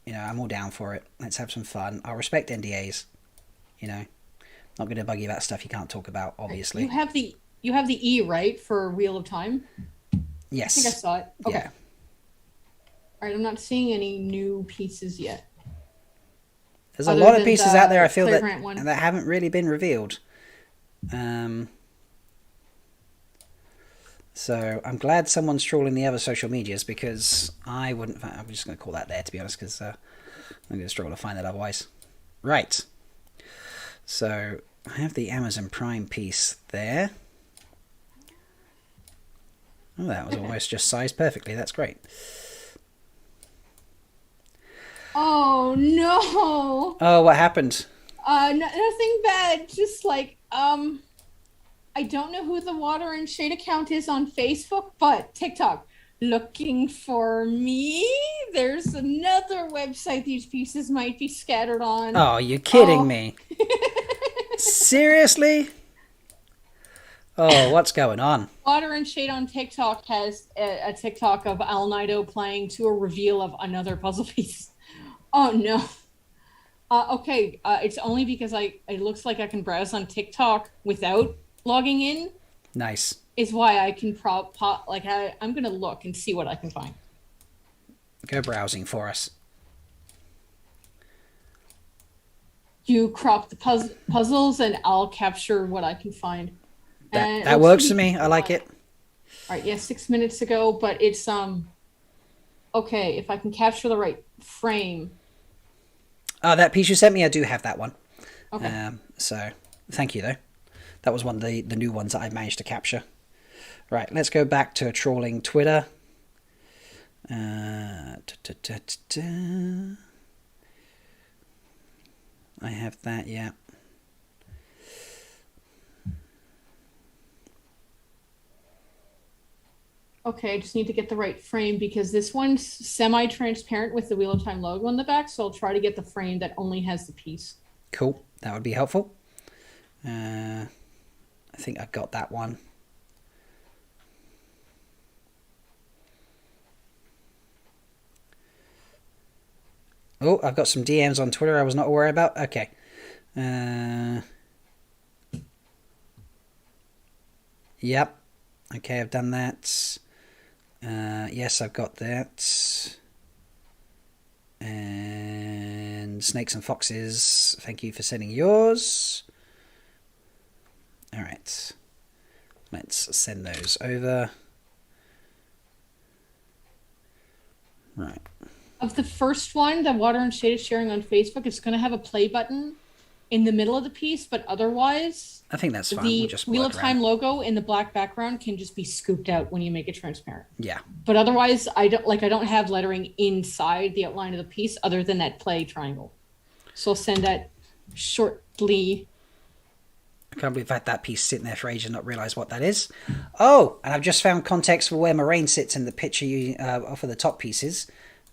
Speaker 1: I'm all down for it. Let's have some fun. I'll respect NDAs. Not going to bug you about stuff you can't talk about, obviously.
Speaker 4: You have the E, right, for Wheel of Time?
Speaker 1: Yes.
Speaker 4: I think I saw it. Okay.
Speaker 1: Yeah.
Speaker 4: All right, I'm not seeing any new pieces yet.
Speaker 1: There's a lot of pieces out there I feel that haven't really been revealed. So I'm glad someone's trawling the other social medias because I'm just going to call that there, to be honest, because I'm going to struggle to find that otherwise. Right. So I have the Amazon Prime piece there. Oh, that was almost just sized perfectly. That's great.
Speaker 4: Oh no!
Speaker 1: Oh, what happened?
Speaker 4: Nothing bad. Just like I don't know who the Water and Shade account is on Facebook, but TikTok. Looking for me? There's another website these pieces might be scattered on.
Speaker 1: Oh, you're kidding me. Seriously? Oh, what's going on?
Speaker 4: Water and Shade on TikTok has a TikTok of Al Nido playing to a reveal of another puzzle piece. Oh no. Okay, it's only because it looks like I can browse on TikTok without logging in.
Speaker 1: Nice.
Speaker 4: Is why I can I'm gonna look and see what I can find.
Speaker 1: Go browsing for us.
Speaker 4: You crop the puzzles and I'll capture what I can find.
Speaker 1: That works for me. I like it.
Speaker 4: All right, yeah, 6 minutes ago, but it's okay, if I can capture the right frame.
Speaker 1: Oh, that piece you sent me, I do have that one.
Speaker 4: Okay.
Speaker 1: So thank you though. That was one of the new ones that I managed to capture. Right, let's go back to trawling Twitter. I have that, yeah.
Speaker 4: Okay, I just need to get the right frame because this one's semi-transparent with the Wheel of Time logo on the back. So I'll try to get the frame that only has the piece.
Speaker 1: Cool. That would be helpful. I think I got that one. Oh, I've got some DMs on Twitter I was not aware about. Okay. Yep. Okay, I've done that. Yes, I've got that. And Snakes and Foxes, thank you for sending yours. All right. Let's send those over. Right.
Speaker 4: Of the first one, the Water and Shade is sharing on Facebook, it's going to have a play button in the middle of the piece, but otherwise,
Speaker 1: I think that's fine.
Speaker 4: the
Speaker 1: We'll just
Speaker 4: Wheel
Speaker 1: work
Speaker 4: of Time
Speaker 1: around.
Speaker 4: logo in the black background can just be scooped out when you make it transparent.
Speaker 1: Yeah.
Speaker 4: But otherwise, I don't have lettering inside the outline of the piece other than that play triangle. So I'll send that shortly.
Speaker 1: I can't believe I've had that piece sitting there for ages and not realise what that is. Oh, and I've just found context for where Moraine sits in the picture for the top pieces,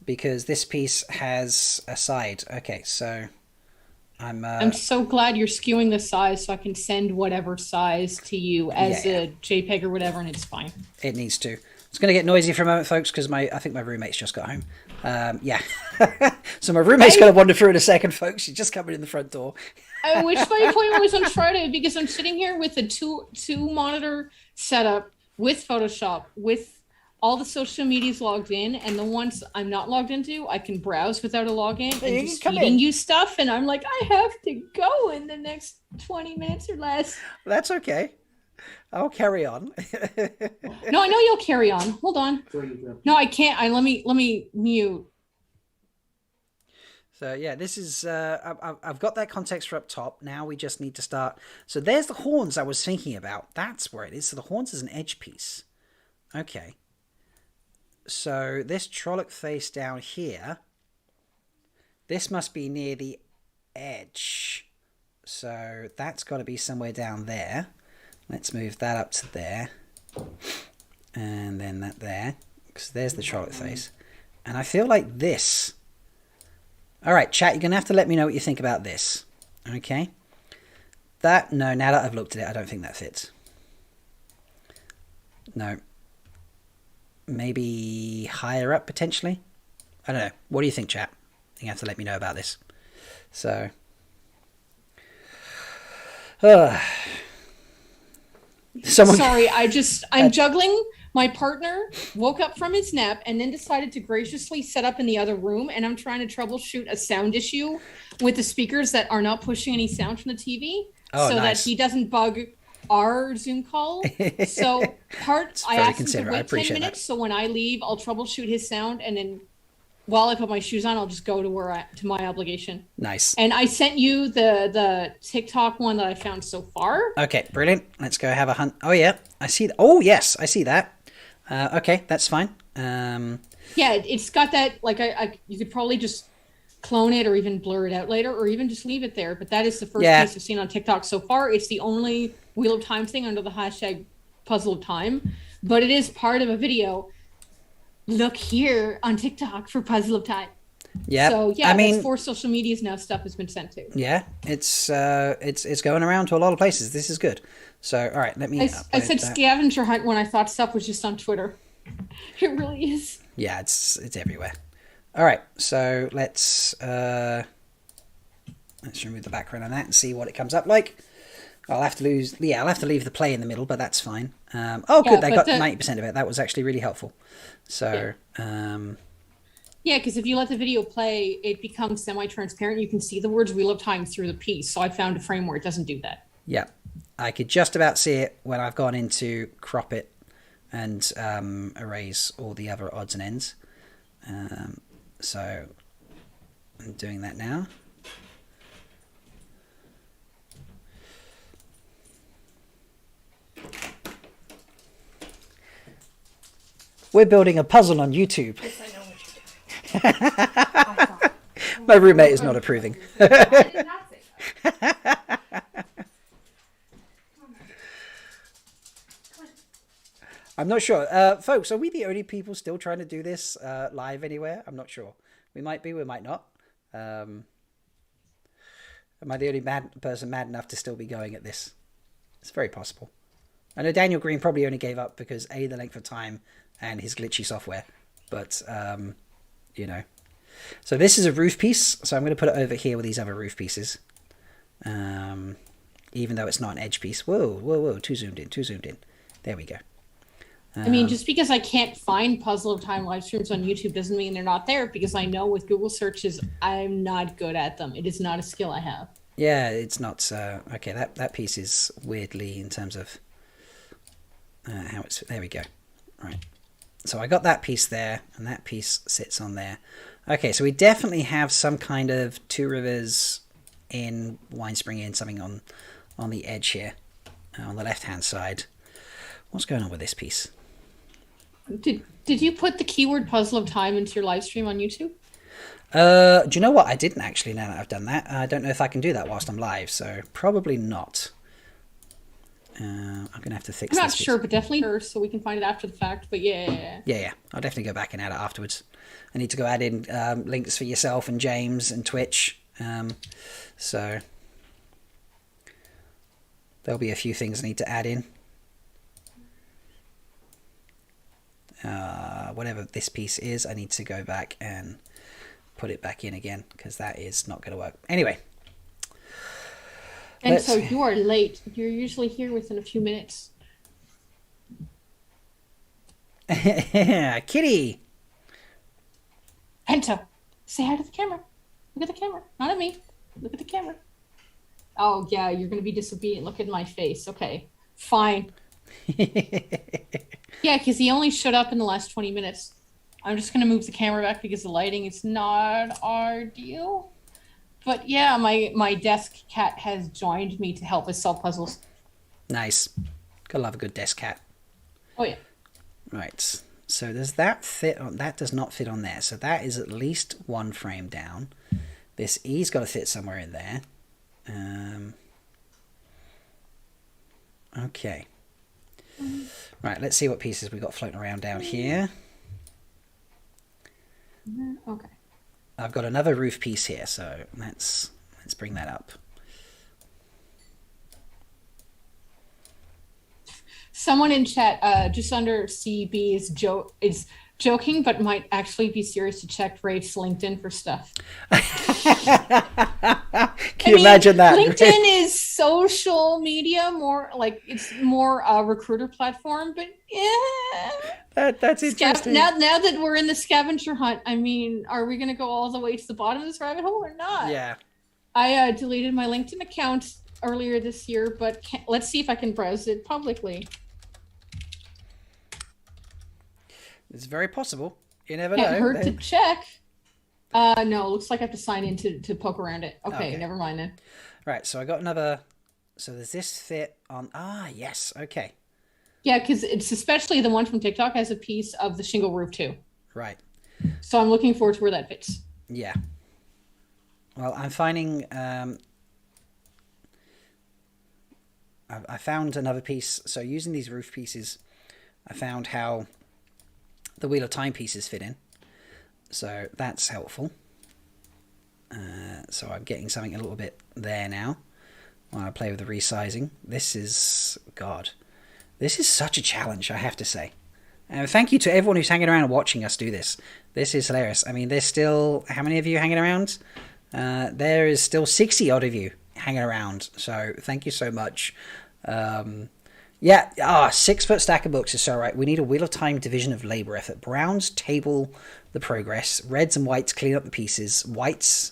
Speaker 1: because this piece has a side. Okay, so I'm
Speaker 4: so glad you're skewing the size so I can send whatever size to you as a JPEG or whatever, and it's fine.
Speaker 1: It needs to. It's going to get noisy for a moment, folks, because I think my roommate's just got home. Yeah. So my roommate's going to wander through in a second, folks. She's just coming in the front door.
Speaker 4: I wish my appointment was on Friday because I'm sitting here with a two monitor setup with Photoshop, with all the social medias logged in, and the ones I'm not logged into, I can browse without a login and just feeding you stuff. And I'm like, I have to go in the next 20 minutes or less.
Speaker 1: That's okay. I'll carry on.
Speaker 4: No, I know you'll carry on. Hold on. No, I can't. Let me mute.
Speaker 1: So yeah, this is I've got that context for up top. Now we just need to start. So there's the horns I was thinking about. That's where it is. So the horns is an edge piece. Okay. So this Trolloc face down here, this must be near the edge. So that's got to be somewhere down there. Let's move that up to there. And then that there. Because there's the Trolloc face. And I feel like this. Alright, chat, you're going to have to let me know what you think about this. Okay? That, no, now that I've looked at it, I don't think that fits. No. Maybe higher up, potentially? I don't know. What do you think, chat? You have to let me know about this. So.
Speaker 4: Sorry, I'm juggling. My partner woke up from his nap and then decided to graciously set up in the other room, and I'm trying to troubleshoot a sound issue with the speakers that are not pushing any sound from the TV, that he doesn't bug our Zoom call. So I asked him to wait 10 minutes, so when I leave, I'll troubleshoot his sound, and then while I put my shoes on, I'll just go to my obligation.
Speaker 1: Nice.
Speaker 4: And I sent you the TikTok one that I found so far.
Speaker 1: Okay, brilliant. Let's go have a hunt. Oh yeah, I see. Oh yes, I see that. Okay, that's fine.
Speaker 4: Yeah, it's got that, like, you could probably just clone it or even blur it out later or even just leave it there. But that is the first piece I've seen on TikTok so far. It's the only Wheel of Time thing under the hashtag Puzzle of Time. But it is part of a video. Look here on TikTok for Puzzle of Time.
Speaker 1: Yeah.
Speaker 4: So yeah, I mean, 4 social medias now stuff has been sent to.
Speaker 1: Yeah, it's going around to a lot of places. This is good. So all right, let me.
Speaker 4: I said scavenger hunt when I thought stuff was just on Twitter. It really is.
Speaker 1: Yeah, it's everywhere. All right, so let's remove the background on that and see what it comes up like. I'll have to leave the play in the middle, but that's fine. Good, I got 90% of it. That was actually really helpful. So.
Speaker 4: Yeah, because if you let the video play, it becomes semi-transparent. You can see the words Wheel of Time through the piece. So I found a frame where it doesn't do that.
Speaker 1: Yeah, I could just about see it when I've gone into crop it and erase all the other odds and ends. So I'm doing that now. We're building a puzzle on YouTube.
Speaker 5: Yes, I know what you're doing.
Speaker 1: My roommate is not approving.
Speaker 5: I did not say that.
Speaker 1: I'm not sure. Folks, are we the only people still trying to do this live anywhere? I'm not sure. We might be, we might not. Am I the only person mad enough to still be going at this? It's very possible. I know Daniel Green probably only gave up because A, the length of time and his glitchy software. But, you know. So this is a roof piece. So I'm going to put it over here with these other roof pieces. Even though it's not an edge piece. Whoa. Too zoomed in. There we go.
Speaker 4: I mean, just because I can't find Puzzle of Time live streams on YouTube doesn't mean they're not there, because I know with Google searches, I'm not good at them. It is not a skill I have.
Speaker 1: Yeah, it's not. Okay, that piece is weirdly in terms of how it's. There we go. Right. So I got that piece there, and that piece sits on there. Okay, so we definitely have some kind of Two Rivers in, Wine Spring in, something on the edge here, on the left-hand side. What's going on with this piece?
Speaker 4: Did you put the keyword Puzzle of Time into your live stream on YouTube?
Speaker 1: Do you know what? I didn't actually, now that I've done that. I don't know if I can do that whilst I'm live, so probably not. I'm going to have to fix this.
Speaker 4: I'm not sure, but definitely sure, so we can find it after the fact, but yeah.
Speaker 1: Yeah. I'll definitely go back and add it afterwards. I need to go add in links for yourself and James and Twitch. So there'll be a few things I need to add in. Whatever this piece is, I need to go back and put it back in again, because that is not going to work. Anyway.
Speaker 4: And so you are late. You're usually here within a few minutes.
Speaker 1: Kitty!
Speaker 4: Penta, say hi to the camera. Look at the camera. Not at me. Look at the camera. Oh, yeah, you're going to be disobedient. Look at my face. Okay, fine. Yeah, because he only showed up in the last 20 minutes. I'm just going to move the camera back because the lighting is not ideal. But yeah, my desk cat has joined me to help us solve puzzles.
Speaker 1: Nice. Gotta love a good desk cat.
Speaker 4: Oh, yeah.
Speaker 1: Right. So does that fit on? That does not fit on there. So that is at least one frame down. This E's got to fit somewhere in there. Okay. Right, let's see what pieces we got floating around down here.
Speaker 4: Okay.
Speaker 1: I've got another roof piece here, so let's bring that up.
Speaker 4: Someone in chat, just under CB is joking, but might actually be serious to check Rafe's LinkedIn for stuff.
Speaker 1: Can you imagine that?
Speaker 4: LinkedIn is social media, more like it's more a recruiter platform, but yeah.
Speaker 1: That's interesting.
Speaker 4: Now that we're in the scavenger hunt, I mean, are we going to go all the way to the bottom of this rabbit hole or not?
Speaker 1: Yeah.
Speaker 4: I deleted my LinkedIn account earlier this year, but let's see if I can browse it publicly.
Speaker 1: It's very possible. You never know.
Speaker 4: Can't hurt to check. No, looks like I have to sign in to poke around it. Okay, never mind then.
Speaker 1: Right, so I got another. So does this fit on? Ah, yes. Okay.
Speaker 4: Yeah, because it's especially the one from TikTok has a piece of the shingle roof too.
Speaker 1: Right.
Speaker 4: So I'm looking forward to where that fits.
Speaker 1: Yeah. Well, I'm finding. I found another piece. So using these roof pieces, I found how the Wheel of Time pieces fit in. So that's helpful. So I'm getting something a little bit there now while I play with the resizing. This is, God, this is such a challenge, I have to say. And thank you to everyone who's hanging around and watching us do this. This is hilarious. I mean, there's still, how many of you hanging around? There is still 60 odd of you hanging around. So thank you so much. Yeah, 6 foot stack of books is so right. We need a Wheel of Time division of labor effort. Browns table the progress. Reds and whites clean up the pieces. Whites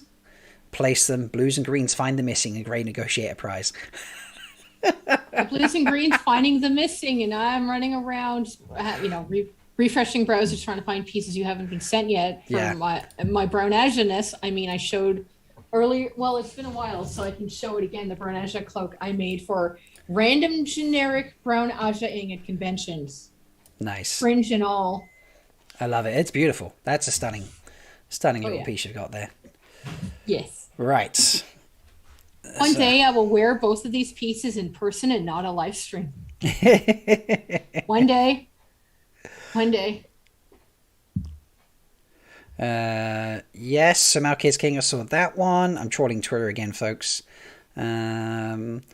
Speaker 1: place them. Blues and greens find the missing, and grey negotiate a prize.
Speaker 4: The blues and greens finding the missing, and I'm running around, refreshing browsers trying to find pieces you haven't been sent yet from my brown Asia-ness. I mean, I showed earlier. Well, it's been a while, so I can show it again. The brown Asia cloak I made for random generic brown Asia-ing at conventions.
Speaker 1: Nice.
Speaker 4: Fringe and all.
Speaker 1: I love it. It's beautiful. That's a stunning little piece you've got there.
Speaker 4: Yes.
Speaker 1: Right.
Speaker 4: One day I will wear both of these pieces in person and not a live stream. One day. One day.
Speaker 1: Yes, so Malkiz King, I saw that one. I'm trawling Twitter again, folks. Let's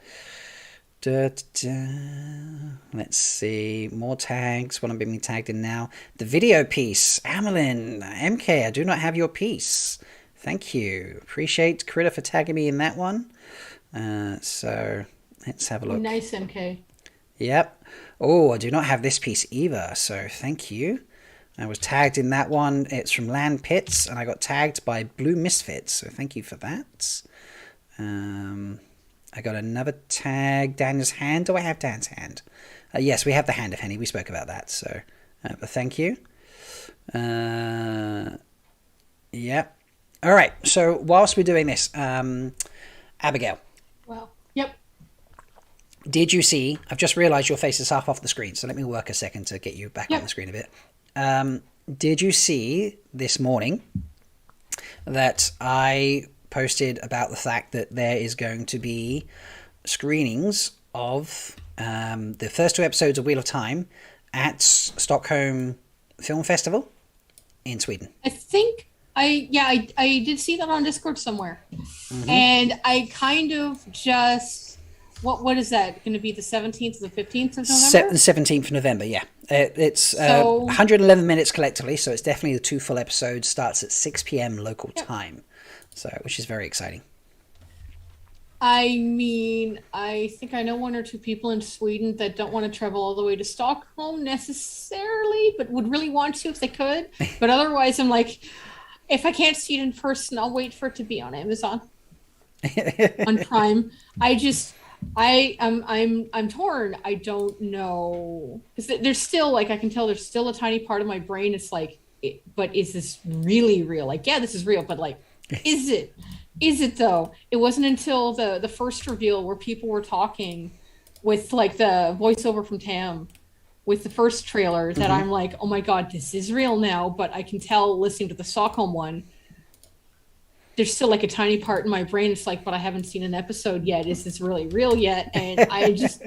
Speaker 1: see. More tags. What I'm being tagged in now. The video piece. Amelin. MK, I do not have your piece. Thank you. Appreciate Critter for tagging me in that one. So let's have a look.
Speaker 4: Nice, MK.
Speaker 1: Yep. Oh, I do not have this piece either. So thank you. I was tagged in that one. It's from Land Pits, and I got tagged by Blue Misfits. So thank you for that. I got another tag. Dan's hand. Do I have Dan's hand? Yes, we have the hand of Henny. We spoke about that. So, but thank you. Yep. All right. So whilst we're doing this, Abigail.
Speaker 4: Wow. Yep.
Speaker 1: Did you see? I've just realised your face is half off the screen. So let me work a second to get you back on the screen a bit. Did you see this morning that I posted about the fact that there is going to be screenings of the first 2 episodes of Wheel of Time at Stockholm Film Festival in Sweden?
Speaker 4: I think I did see that on Discord somewhere. And I kind of just what is that going to be, the 17th or the 15th of November?
Speaker 1: 17th of November, yeah. It's 111 minutes collectively, so it's definitely the 2 full episodes. Starts at 6 p.m. local time, so which is very exciting.
Speaker 4: I mean, I think I know 1 or 2 people in Sweden that don't want to travel all the way to Stockholm necessarily, but would really want to if they could. But otherwise, I'm like, if I can't see it in person, I'll wait for it to be on Amazon, on Prime. I'm torn. I don't know, because there's still, like, I can tell there's still a tiny part of my brain. It's like, but is this really real? Like, yeah, this is real, but like, is it? Is it though? It wasn't until the first reveal where people were talking with like the voiceover from Tam with the first trailer that I'm like, oh my god, this is real now. But I can tell listening to the Stockholm one, there's still like a tiny part in my brain. It's like, but I haven't seen an episode yet. Is this really real yet? And I just,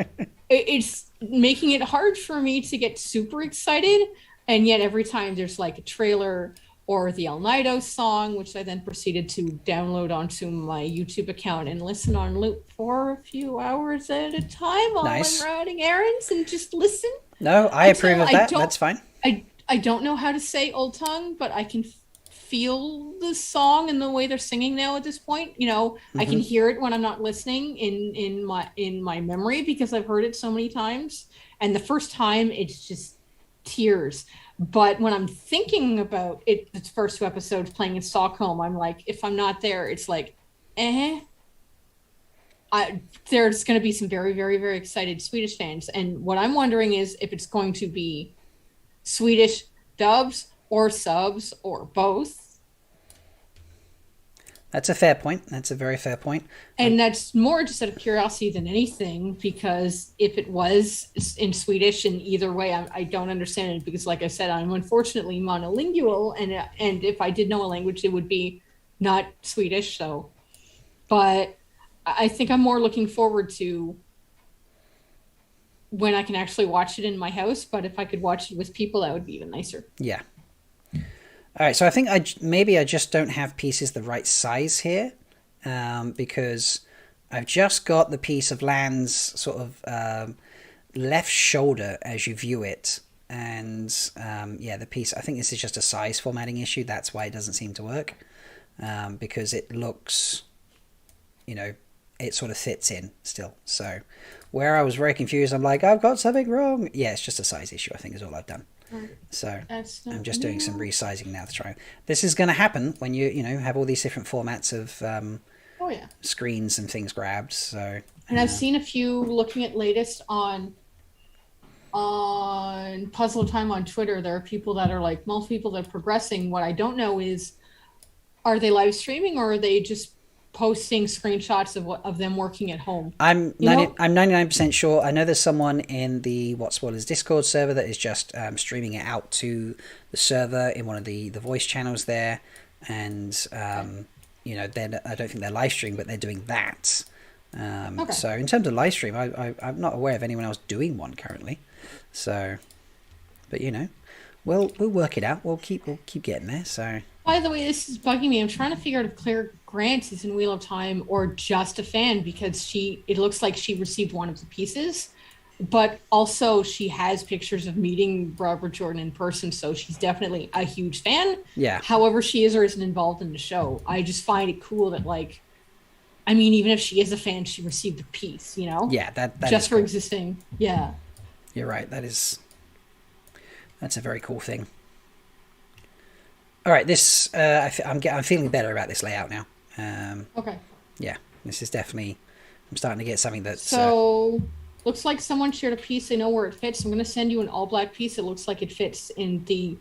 Speaker 4: it's making it hard for me to get super excited. And yet every time there's like a trailer or the El Nido song, which I then proceeded to download onto my YouTube account and listen on loop for a few hours at a time while I'm running errands and just listen.
Speaker 1: No, I approve of that. That's fine.
Speaker 4: I don't know how to say Old Tongue, but I can feel the song and the way they're singing now at this point. You know, I can hear it when I'm not listening in my memory because I've heard it so many times. And the first time, it's just tears. But when I'm thinking about it, the first 2 episodes playing in Stockholm, I'm like, if I'm not there, it's like, there's going to be some very, very, very excited Swedish fans. And what I'm wondering is if it's going to be Swedish dubs or subs or both.
Speaker 1: That's a fair point. That's a very fair point.
Speaker 4: And that's more just out of curiosity than anything, because if it was in Swedish in either way, I don't understand it, because like I said, I'm unfortunately monolingual, and if I did know a language, it would be not Swedish. So, but I think I'm more looking forward to when I can actually watch it in my house. But if I could watch it with people, that would be even nicer.
Speaker 1: Yeah. All right, so I think I just don't have pieces the right size here, because I've just got the piece of Land's sort of left shoulder as you view it, and yeah, the piece, I think this is just a size formatting issue. That's why it doesn't seem to work, because it looks, you know, it sort of fits in still. So where I was very confused, I'm like, I've got something wrong. Yeah, it's just a size issue, I think, is all I've done. So I'm just doing some resizing now to try. This is going to happen when you have all these different formats of screens and things grabbed. So
Speaker 4: I've seen a few looking at latest on Puzzle Time on Twitter. There are people that are like, most people that are progressing. What I don't know is, are they live streaming or are they just posting screenshots of them working at home?
Speaker 1: I'm 99% sure. I know there's someone in the What Spoilers Discord server that is just streaming it out to the server in one of the voice channels there, and I don't think they're live streaming, but they're doing that. So in terms of live stream, I'm not aware of anyone else doing one currently. So, but We'll work it out. We'll keep getting there. So
Speaker 4: By the way, this is bugging me. I'm trying to figure out if Claire Grant is in Wheel of Time or just a fan because it looks like she received one of the pieces, but also she has pictures of meeting Robert Jordan in person, so she's definitely a huge fan.
Speaker 1: yeah,
Speaker 4: However, she is or isn't involved in the show. I just find it cool that, like, I mean, even if she is a fan, she received a piece, you know?
Speaker 1: yeah, that
Speaker 4: just
Speaker 1: is
Speaker 4: for
Speaker 1: cool.
Speaker 4: existing. Yeah.
Speaker 1: You're right. That's a very cool thing. All right, this I'm feeling better about this layout now.
Speaker 4: Okay.
Speaker 1: Yeah, this is definitely. I'm starting to get something that's.
Speaker 4: So looks like someone shared a piece. They know where it fits. I'm going to send you an all black piece. It looks like it fits in the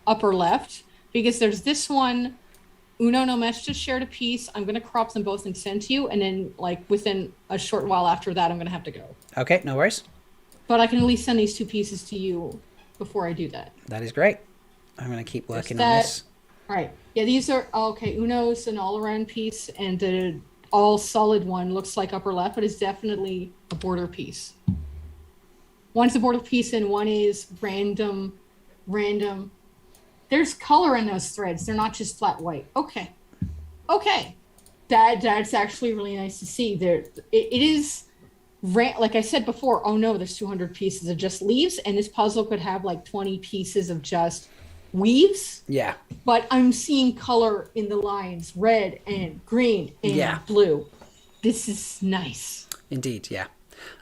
Speaker 4: upper left because there's this one. Uno no Mesh just shared a piece. I'm going to crop them both and send to you. And then, like, within a short while after that, I'm going to have to go.
Speaker 1: Okay, no worries.
Speaker 4: But I can at least send these two pieces to you before I do that.
Speaker 1: That is great. I'm going to keep working on
Speaker 4: that.
Speaker 1: this.
Speaker 4: All right. Yeah, these are okay. Uno's an all-around piece, and the all-solid one looks like upper left, but it's definitely a border piece. One's a border piece, and one is random. There's color in those threads. They're not just flat white. Okay. That's actually really nice to see. It is. Like I said before, oh no, there's 200 pieces of just leaves, and this puzzle could have like 20 pieces of just weaves.
Speaker 1: Yeah.
Speaker 4: But I'm seeing color in the lines, red and green and blue. This is nice.
Speaker 1: Indeed, yeah.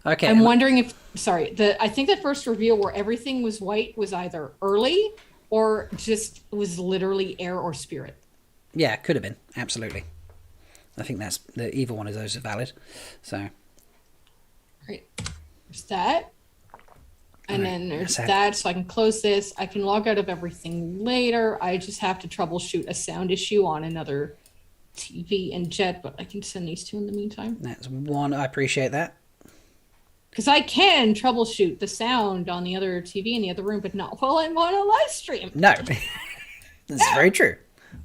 Speaker 1: Okay.
Speaker 4: I'm wondering if, I think the first reveal where everything was white was either early or just was literally air or spirit.
Speaker 1: Yeah, it could have been. Absolutely. I think either one of those are valid. So.
Speaker 4: Right. There's that. And then there's
Speaker 1: that's
Speaker 4: that. So I can close this. I can log out of everything later. I just have to troubleshoot a sound issue on another TV and jet, but I can send these two in the meantime.
Speaker 1: That's one. I appreciate that.
Speaker 4: Because I can troubleshoot the sound on the other TV in the other room, but not while I'm on a live stream.
Speaker 1: No. That's very true.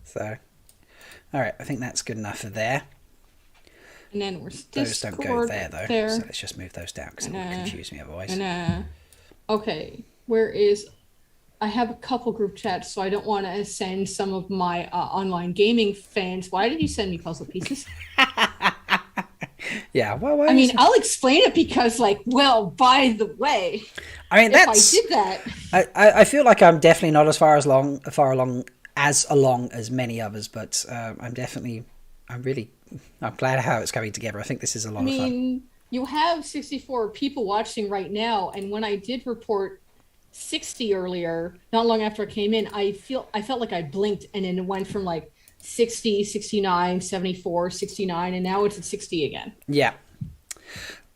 Speaker 1: So, all right. I think that's good enough for there.
Speaker 4: And then we're
Speaker 1: Those don't go there, though. So let's just move those down because it will confuse me otherwise.
Speaker 4: Okay. I have a couple group chats, so I don't want to send some of my online gaming fans. Why did you send me puzzle pieces?
Speaker 1: Yeah, well,
Speaker 4: I mean, I'll explain it because, like, well, by the way,
Speaker 1: I mean,
Speaker 4: if I did that,
Speaker 1: I feel like I'm definitely not as far along as many others, but I'm glad how it's coming together. I think this is a lot of fun.
Speaker 4: You have 64 people watching right now, and when I did report 60 earlier, not long after I came in, I felt like I blinked, and then it went from like 60, 69, 74, 69, and now it's at 60 again.
Speaker 1: Yeah.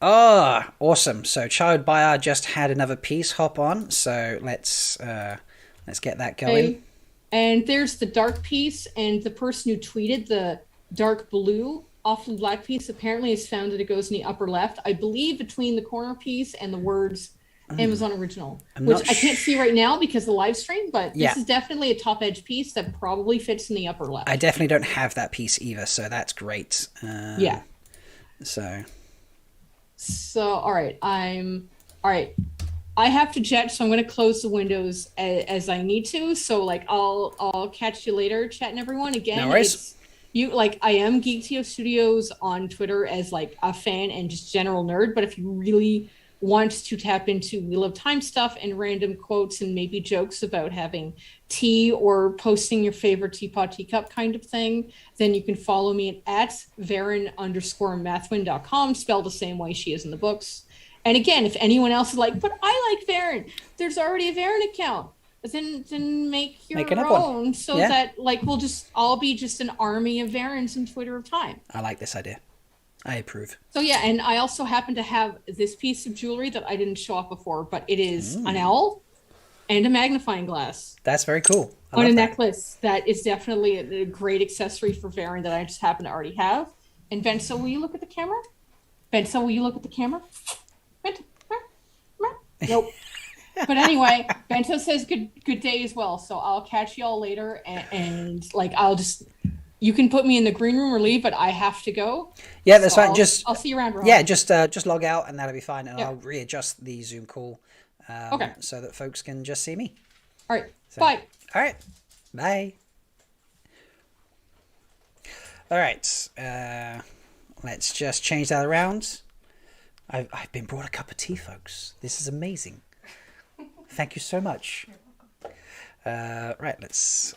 Speaker 1: Oh, awesome. So Child Buyer just had another piece hop on, so let's get that going.
Speaker 4: Okay. And there's the dark piece, and the person who tweeted the dark blue off the black piece apparently has found that it goes in the upper left, I believe between the corner piece and the words Amazon Original, which I can't see right now because of the live stream, but this is definitely a top edge piece that probably fits in the upper left.
Speaker 1: I definitely don't have that piece either, so that's great.
Speaker 4: Yeah. So all right, I have to jet, so I'm going to close the windows as I need to. So like I'll catch you later, chatting everyone. Again,
Speaker 1: no worries.
Speaker 4: I am Geektio Studios on Twitter as like a fan and just general nerd, but if you really want to tap into Wheel of Time stuff and random quotes and maybe jokes about having tea or posting your favorite teapot teacup kind of thing, then you can follow me at Varen_Mathwin.com, spelled the same way she is in the books. And again, if anyone else is like, but I like Varen, there's already a Varen account. Then make your own so that like I'll be just an army of Varens in Twitter of Time.
Speaker 1: I like this idea. I approve.
Speaker 4: So yeah, and I also happen to have this piece of jewelry that I didn't show off before, but it is an owl and a magnifying glass.
Speaker 1: That's very cool.
Speaker 4: On a necklace. That is definitely a great accessory for Varen that I just happen to already have. And Benso, will you look at the camera? Benso, will you look at the camera? Nope. But anyway, Bento says good day as well. So I'll catch y'all later, and like you can put me in the green room or leave, but I have to go.
Speaker 1: Yeah, that's fine.
Speaker 4: I'll see you around. Rob.
Speaker 1: Yeah, just log out and that'll be fine, and I'll readjust the Zoom call, so that folks can just see me.
Speaker 4: All right.
Speaker 1: So,
Speaker 4: Bye.
Speaker 1: all right. Bye. All right. Let's just change that around. I've been brought a cup of tea, folks. This is amazing. Thank you so much. Right, let's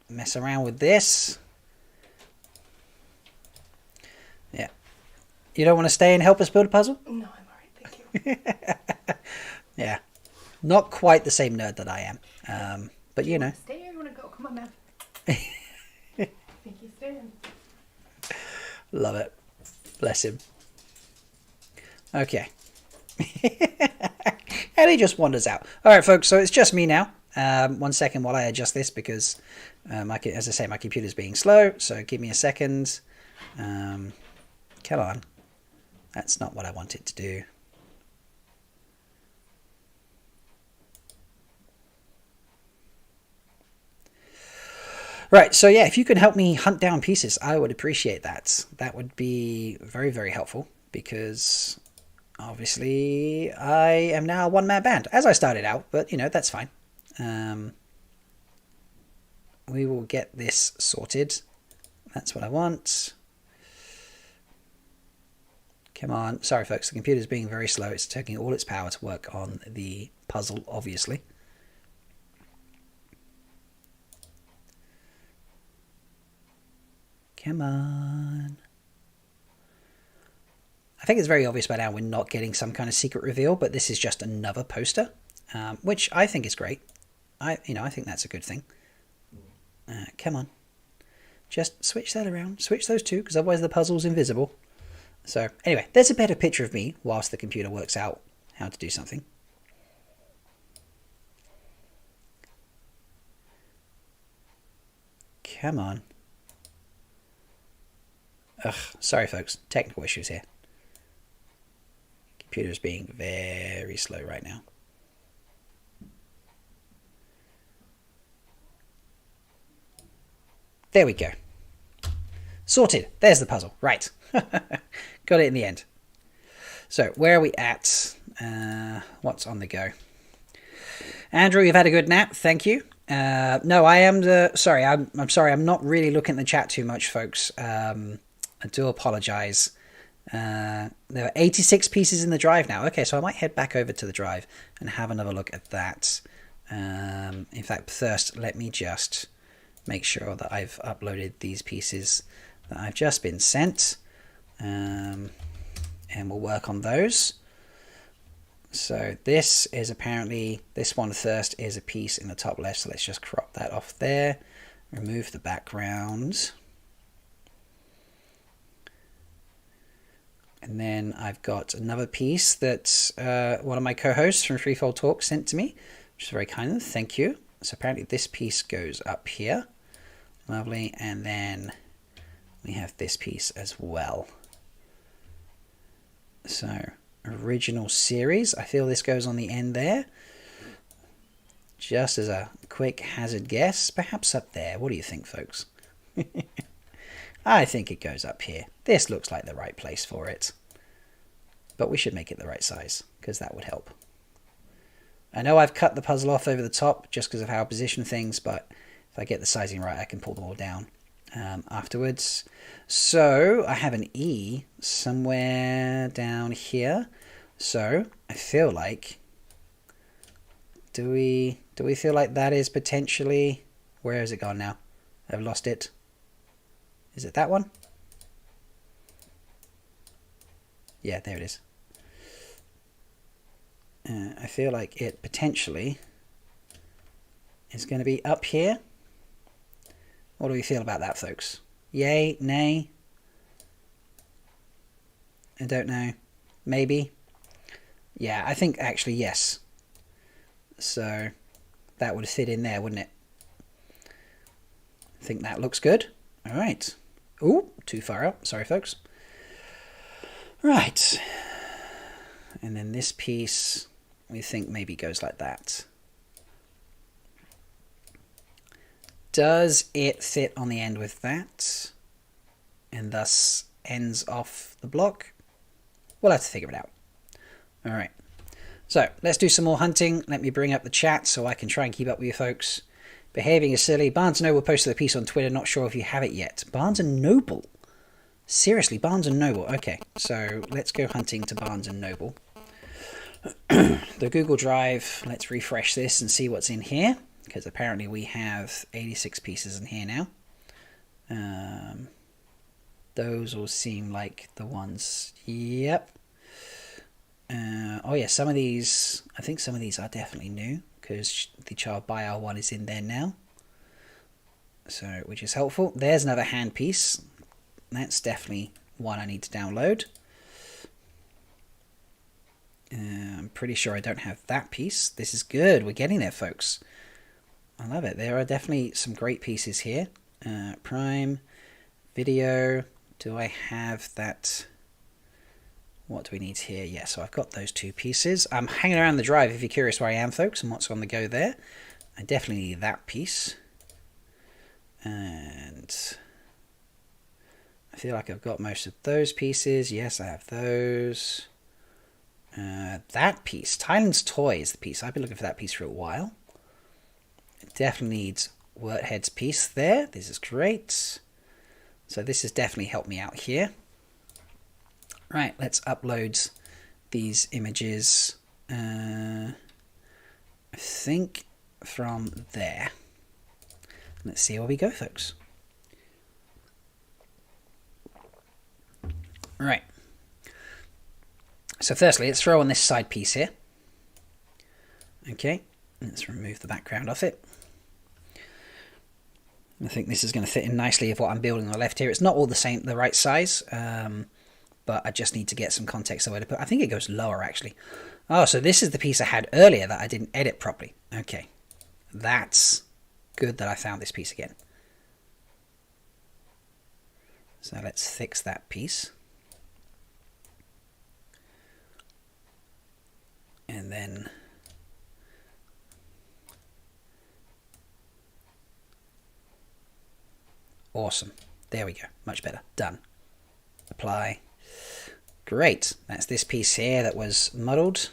Speaker 1: mess around with this. Yeah. You don't want to stay and help us build a puzzle?
Speaker 5: No, I'm alright, thank you.
Speaker 1: Yeah. Not quite the same nerd that I am. But you know.
Speaker 5: Stay or you want to go? Come on, man. I think he's staying.
Speaker 1: Love it. Bless him. Okay. And he just wanders out. All right, folks, so it's just me now. 1 second while I adjust this because, as I say, my computer's being slow. So give me a second. Come on. That's not what I wanted to do. Right, so yeah, if you could help me hunt down pieces, I would appreciate that. That would be very, very helpful because obviously I am now a one-man band, as I started out, but you know, that's fine. We will get this sorted. That's what I want. Come on. Sorry, folks, the computer's being very slow. It's taking all its power to work on the puzzle, obviously. Come on. I think it's very obvious by now we're not getting some kind of secret reveal, but this is just another poster, which I think is great. I think that's a good thing. Come on. Just switch that around. Switch those two, because otherwise the puzzle's invisible. So, anyway, there's a better picture of me whilst the computer works out how to do something. Come on. Ugh, sorry folks, technical issues here. Computer's being very slow right now. There we go. Sorted. There's the puzzle. Right. Got it in the end. So, where are we at? What's on the go? Andrew, you've had a good nap. Thank you. No, I am the... Sorry, I'm sorry. I'm not really looking at the chat too much, folks. I do apologise. There are 86 pieces in the drive now. Okay, so I might head back over to the drive and have another look at that. In fact, first, let me just make sure that I've uploaded these pieces that I've just been sent. And we'll work on those. So this is apparently, this one first is a piece in the top left. So let's just crop that off there. Remove the background. And then I've got another piece that one of my co-hosts from Threefold Talk sent to me, which is very kind of them. Thank you. So apparently this piece goes up here. Lovely. And then we have this piece as well. So original series. I feel this goes on the end there. Just as a quick hazard guess, perhaps up there. What do you think, folks? I think it goes up here. This looks like the right place for it. But we should make it the right size, because that would help. I know I've cut the puzzle off over the top just because of how I position things, but if I get the sizing right, I can pull them all down afterwards. So I have an E somewhere down here. So I feel like, do we feel like that is potentially, where has it gone now? I've lost it. Is it that one? Yeah, there it is. I feel like it potentially is going to be up here. What do we feel about that, folks? Yay? Nay? I don't know. Maybe? Yeah, I think actually yes. So that would fit in there, wouldn't it? I think that looks good. All right. Ooh, too far out. Sorry, folks. Right. And then this piece, we think maybe goes like that. Does it fit on the end with that? And thus ends off the block? We'll have to figure it out. All right. So let's do some more hunting. Let me bring up the chat so I can try and keep up with you folks. Behaving is silly. Barnes & Noble posted a piece on Twitter. Not sure if you have it yet. Barnes & Noble? Seriously, Barnes & Noble. Okay, so let's go hunting to Barnes & Noble. The Google Drive. Let's refresh this and see what's in here. Because apparently we have 86 pieces in here now. Those all seem like the ones. Yep. Oh yeah, some of these, I think some of these are definitely new, because the Child Bio one is in there now. So, which is helpful. There's another hand piece. That's definitely one I need to download. I'm pretty sure I don't have that piece. This is good. We're getting there, folks. I love it. There are definitely some great pieces here. Prime, video. Do I have that? What do we need here? Yeah, so I've got those two pieces. I'm hanging around the drive if you're curious where I am, folks, and what's on the go there. I definitely need that piece. And I feel like I've got most of those pieces. Yes, I have those. That piece, Thailand's Toy is the piece. I've been looking for that piece for a while. It definitely needs Wordhead's piece there. This is great. So this has definitely helped me out here. Right, let's upload these images, I think from there. Let's see where we go, folks. Right. So firstly, let's throw on this side piece here. Okay, let's remove the background off it. I think this is going to fit in nicely with what I'm building on the left here. It's not all the right size, but I just need to get some context of where to put. I think it goes lower, actually. Oh, so this is the piece I had earlier that I didn't edit properly. Okay, that's good that I found this piece again. So let's fix that piece. And then awesome. There we go. Much better. Done. Apply. Great. That's this piece here that was muddled.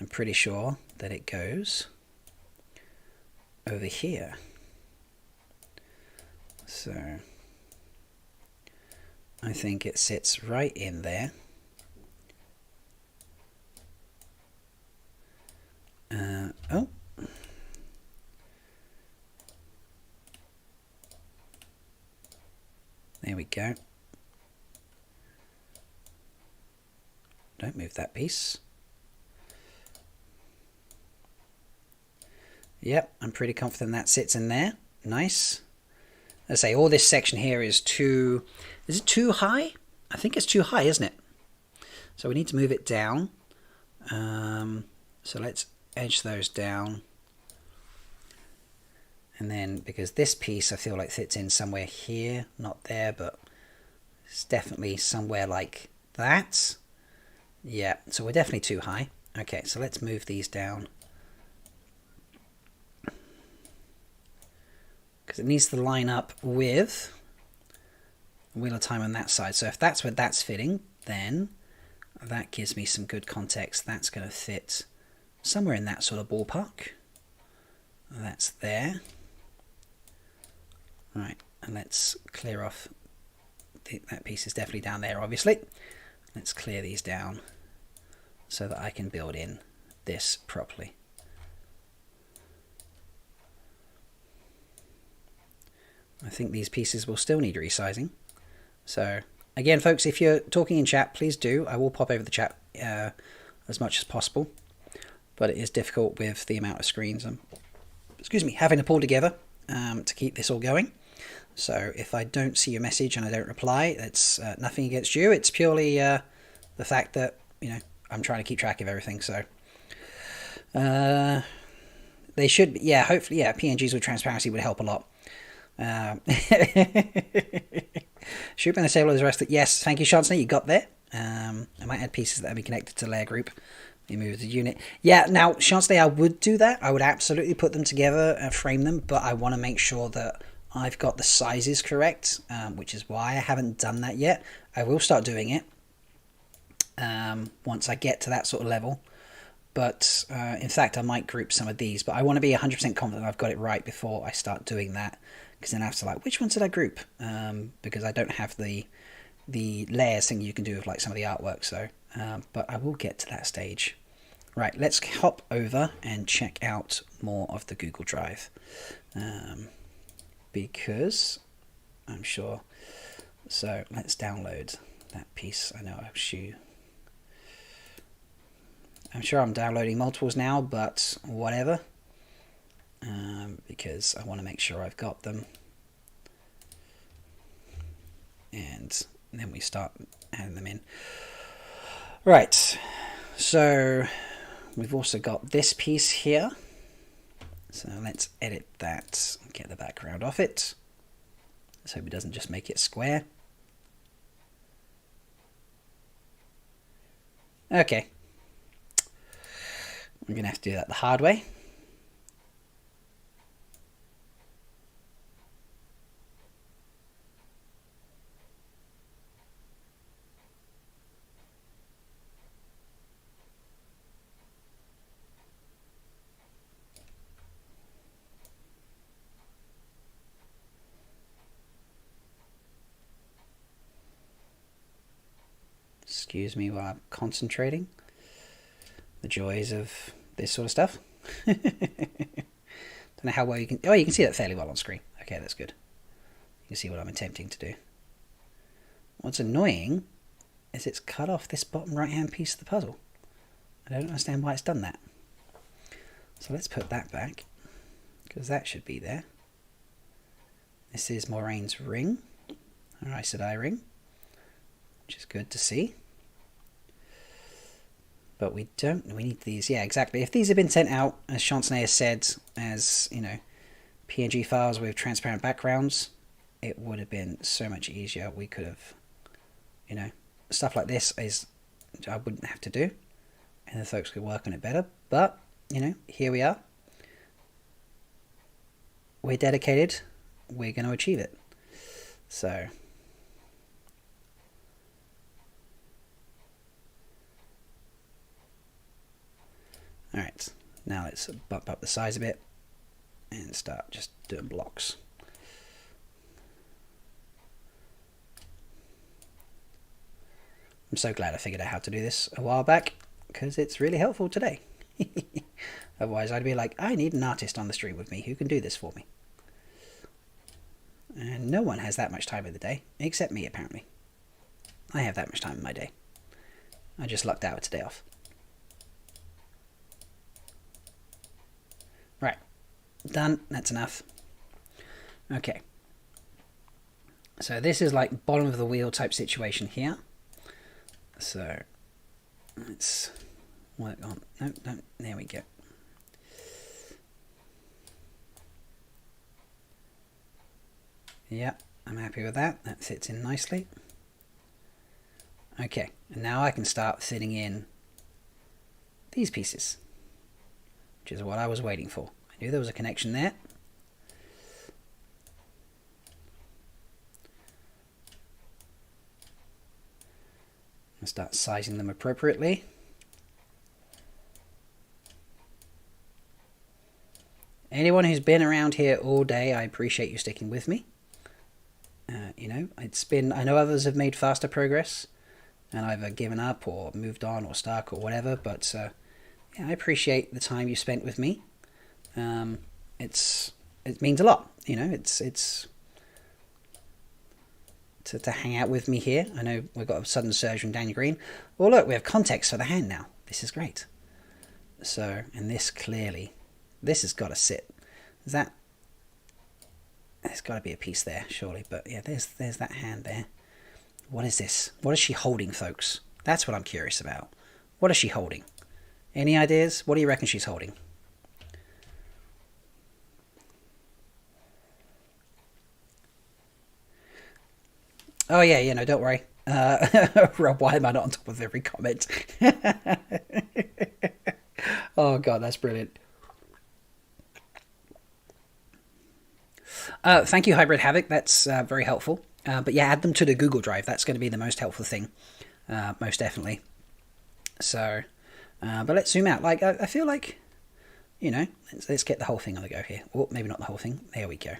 Speaker 1: I'm pretty sure that it goes over here. So I think it sits right in there. Oh. There we go. Don't move that piece. Yep, I'm pretty confident that sits in there. Nice. I say all this section here is too... Is it too high? I think it's too high, isn't it? So we need to move it down. So let's edge those down. And then, because this piece I feel like fits in somewhere here, not there, but it's definitely somewhere like that. Yeah, so we're definitely too high. Okay, so let's move these down. Because it needs to line up with Wheel of Time on that side. So if that's where that's fitting, then that gives me some good context. That's going to fit somewhere in that sort of ballpark. That's there. Right, and let's clear off. That piece is definitely down there, obviously. Let's clear these down so that I can build in this properly. I think these pieces will still need resizing. So, again, folks, if you're talking in chat, please do. I will pop over the chat as much as possible. But it is difficult with the amount of screens I'm, having to pull together to keep this all going. So if I don't see your message and I don't reply, it's nothing against you. It's purely the fact that, I'm trying to keep track of everything. So they should, hopefully, PNGs with transparency would help a lot. Shoot in the table is the rest of it. Yes, thank you, Chancellor. You got there. I might add pieces that will be connected to layer group. You move the unit. Yeah, now, Chancellor, I would do that. I would absolutely put them together and frame them, but I want to make sure that I've got the sizes correct, which is why I haven't done that yet. I will start doing it once I get to that sort of level. But in fact, I might group some of these, but I want to be 100% confident I've got it right before I start doing that, because then I have to like, which ones did I group? Because I don't have the layers thing you can do with like some of the artwork. So, but I will get to that stage. Right, let's hop over and check out more of the Google Drive, because I'm sure. So let's download that piece. I know I'm sure I'm downloading multiples now, but whatever, because I want to make sure I've got them. And then we start adding them in. Right, so we've also got this piece here. So let's edit that, get the background off it. Let's hope it doesn't just make it square. Okay. We're going to have to do that the hard way. Excuse me while I'm concentrating. The joys of this sort of stuff. Don't know how well you can... Oh, you can see that fairly well on screen. Okay, that's good. You can see what I'm attempting to do. What's annoying is it's cut off this bottom right-hand piece of the puzzle. I don't understand why it's done that. So let's put that back, because that should be there. This is Moraine's ring, or Aes Sedai ring, which is good to see. But we need these. Yeah, exactly. If these had been sent out, as Chancellor said, as, you know, PNG files with transparent backgrounds, it would have been so much easier. We could have, you know, stuff like this is, I wouldn't have to do, and the folks could work on it better. But, you know, here we are. We're dedicated. We're going to achieve it. So... Alright, now let's bump up the size a bit and start just doing blocks. I'm so glad I figured out how to do this a while back, because it's really helpful today. Otherwise I'd be like, I need an artist on the stream with me who can do this for me. And no one has that much time in the day, except me apparently. I have that much time in my day. I just lucked out with today off. Right, done, that's enough. Okay, so this is like bottom of the wheel type situation here. So let's work on, no, there we go. Yep, I'm happy with that, that fits in nicely. Okay, and now I can start fitting in these pieces, which is what I was waiting for. I knew there was a connection there. I'll start sizing them appropriately. Anyone who's been around here all day, I appreciate you sticking with me. You know, it's been, I know others have made faster progress and either given up or moved on or stuck or whatever, but yeah, I appreciate the time you spent with me. It means a lot, you know, it's to hang out with me here. I know we've got a sudden surge from Daniel Green. Well, look, we have context for the hand now. This is great. So, and this clearly, this has got to sit. Is that, there's got to be a piece there, surely. But yeah, there's that hand there. What is this? What is she holding, folks? That's what I'm curious about. What is she holding? Any ideas? What do you reckon she's holding? Oh yeah, you know, don't worry. Rob, why am I not on top of every comment? Oh god, that's brilliant. Thank you, Hybrid Havoc. That's very helpful. But yeah, add them to the Google Drive. That's going to be the most helpful thing, most definitely. So, But let's zoom out. Like, I feel like, you know, let's get the whole thing on the go here. Or maybe not the whole thing. There we go.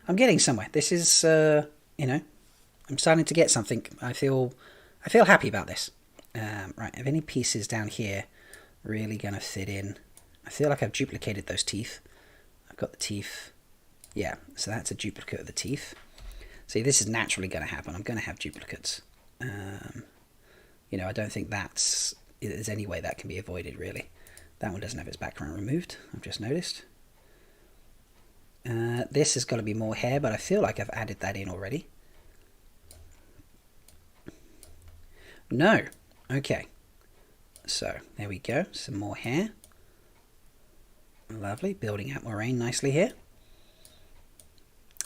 Speaker 1: I'm getting somewhere. This is, you know, I'm starting to get something. I feel happy about this. Right, have any pieces down here really going to fit in? I feel like I've duplicated those teeth. I've got the teeth. Yeah, so that's a duplicate of the teeth. See, this is naturally going to happen. I'm going to have duplicates. You know, I don't think there's any way that can be avoided, really. That one doesn't have its background removed, I've just noticed. This has got to be more hair, but I feel like I've added that in already. No. Okay. So, there we go. Some more hair. Lovely. Building out Moraine nicely here.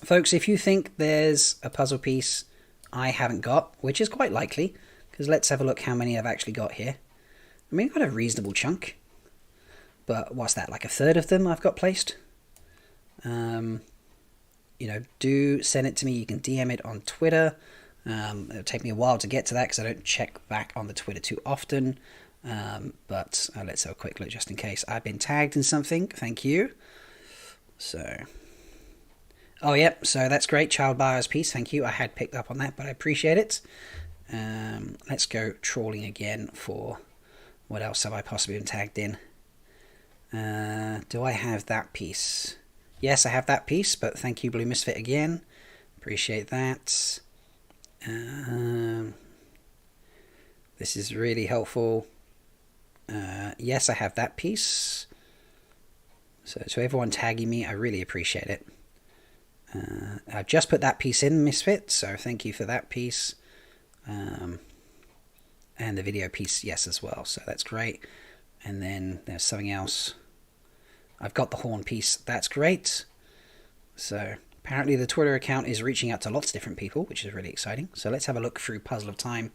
Speaker 1: Folks, if you think there's a puzzle piece I haven't got, which is quite likely, because let's have a look how many I've actually got here. I mean, I've got a reasonable chunk. But what's that, like a third of them I've got placed? You know, do send it to me. You can DM it on Twitter. It'll take me a while to get to that because I don't check back on the Twitter too often. But let's have a quick look just in case. I've been tagged in something. Thank you. So, oh, yep. So that's great. Child Buyer's piece. Thank you. I had picked up on that, but I appreciate it. Let's go trawling again for what else have I possibly been tagged in. Do I have that piece? Yes, I have that piece, but thank you, Blue Misfit, again. Appreciate that. This is really helpful. Yes, I have that piece. So to everyone tagging me, I really appreciate it. I've just put that piece in, Misfit, so thank you for that piece. And the video piece, yes, as well, so that's great. And then there's something else. I've got the horn piece. That's great. So apparently the Twitter account is reaching out to lots of different people, which is really exciting. So let's have a look through Puzzle of Time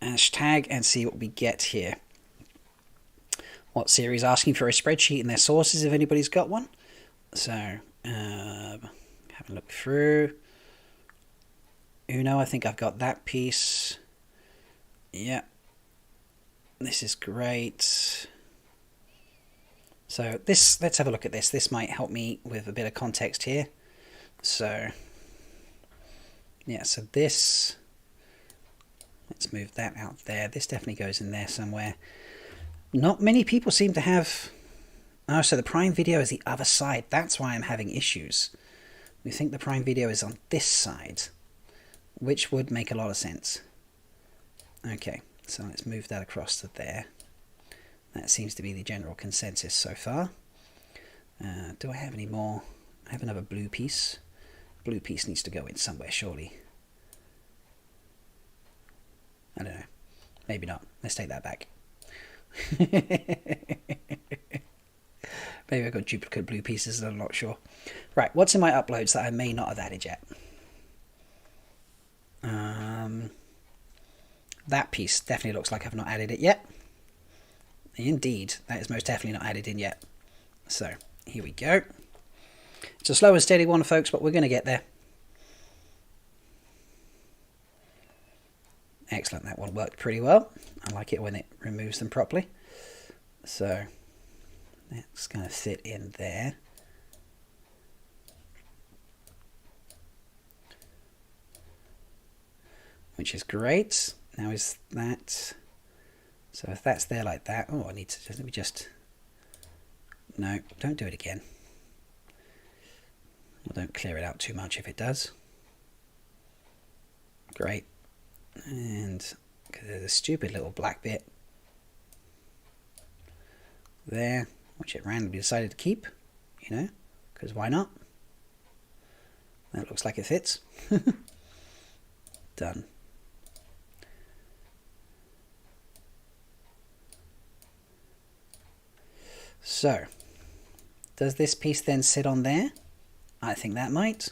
Speaker 1: hashtag and see what we get here. What series asking for a spreadsheet and their sources if anybody's got one. So have a look through. Uno, I think I've got that piece. Yeah. This is great. So let's have a look at this. This might help me with a bit of context here. So, yeah, so this, let's move that out there. This definitely goes in there somewhere. Not many people seem to have, oh, so the Prime Video is the other side. That's why I'm having issues. We think the Prime Video is on this side, which would make a lot of sense. Okay, so let's move that across to there. That seems to be the general consensus so far. Do I have any more? I have another blue piece. Blue piece needs to go in somewhere, surely. I don't know. Maybe not. Let's take that back. Maybe I've got duplicate blue pieces, I'm not sure. Right, what's in my uploads that I may not have added yet? That piece definitely looks like I've not added it yet. Indeed, that is most definitely not added in yet. So, here we go. It's a slow and steady one, folks, but we're going to get there. Excellent, that one worked pretty well. I like it when it removes them properly. So, that's going to fit in there. Which is great. Now is that... So if that's there like that, oh, I need to just, let me just, no, don't do it again. Well, don't clear it out too much if it does. Great. And there's a stupid little black bit there, which it randomly decided to keep, you know, because why not? That looks like it fits. Done. So, does this piece then sit on there? I think that might.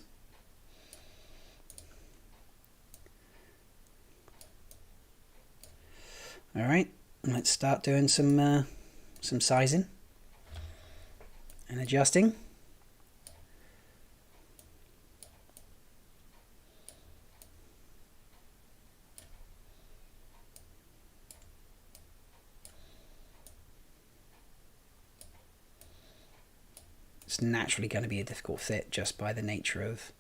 Speaker 1: All right, let's start doing some sizing and adjusting. It's naturally going to be a difficult fit just by the nature of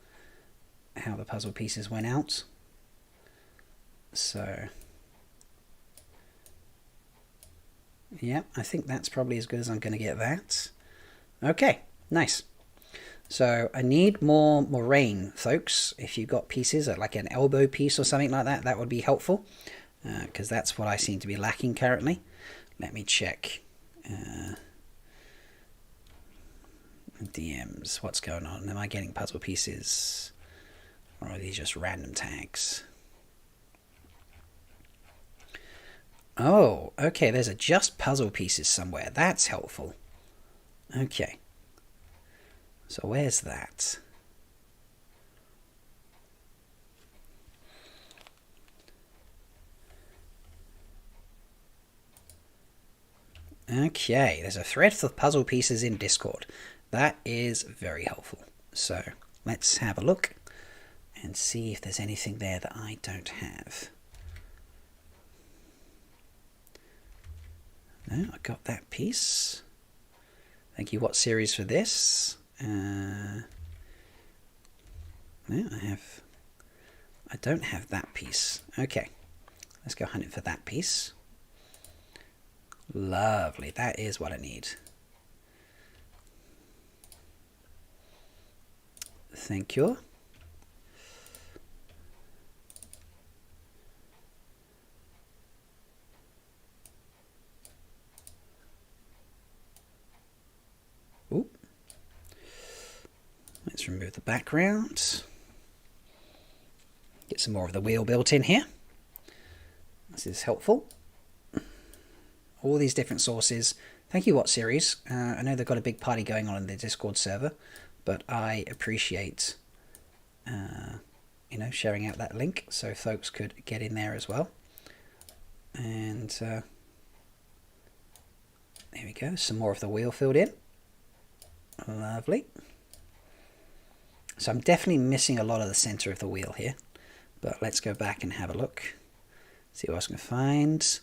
Speaker 1: how the puzzle pieces went out. So, yeah, I think that's probably as good as I'm going to get that. Okay, nice. So I need more moraine, folks. If you've got pieces, like an elbow piece or something like that, that would be helpful. Because that's what I seem to be lacking currently. Let me check. DMs, what's going on? Am I getting puzzle pieces? Or are these just random tags? Oh, okay, there's a just puzzle pieces somewhere. That's helpful. Okay. So where's that? Okay, there's a thread for puzzle pieces in Discord. That is very helpful. So let's have a look and see if there's anything there that I don't have. No, I got that piece. Thank you, What Series, for this. No, I don't have that piece. Okay, let's go hunting for that piece. Lovely, that is what I need. Thank you. Ooh. Let's remove the background. Get some more of the wheel built in here. This is helpful. All these different sources. Thank you, What Series. I know they've got a big party going on in the Discord server, but I appreciate sharing out that link so folks could get in there as well. And there we go. Some more of the wheel filled in. Lovely. So I'm definitely missing a lot of the center of the wheel here, but let's go back and have a look. See what I can find.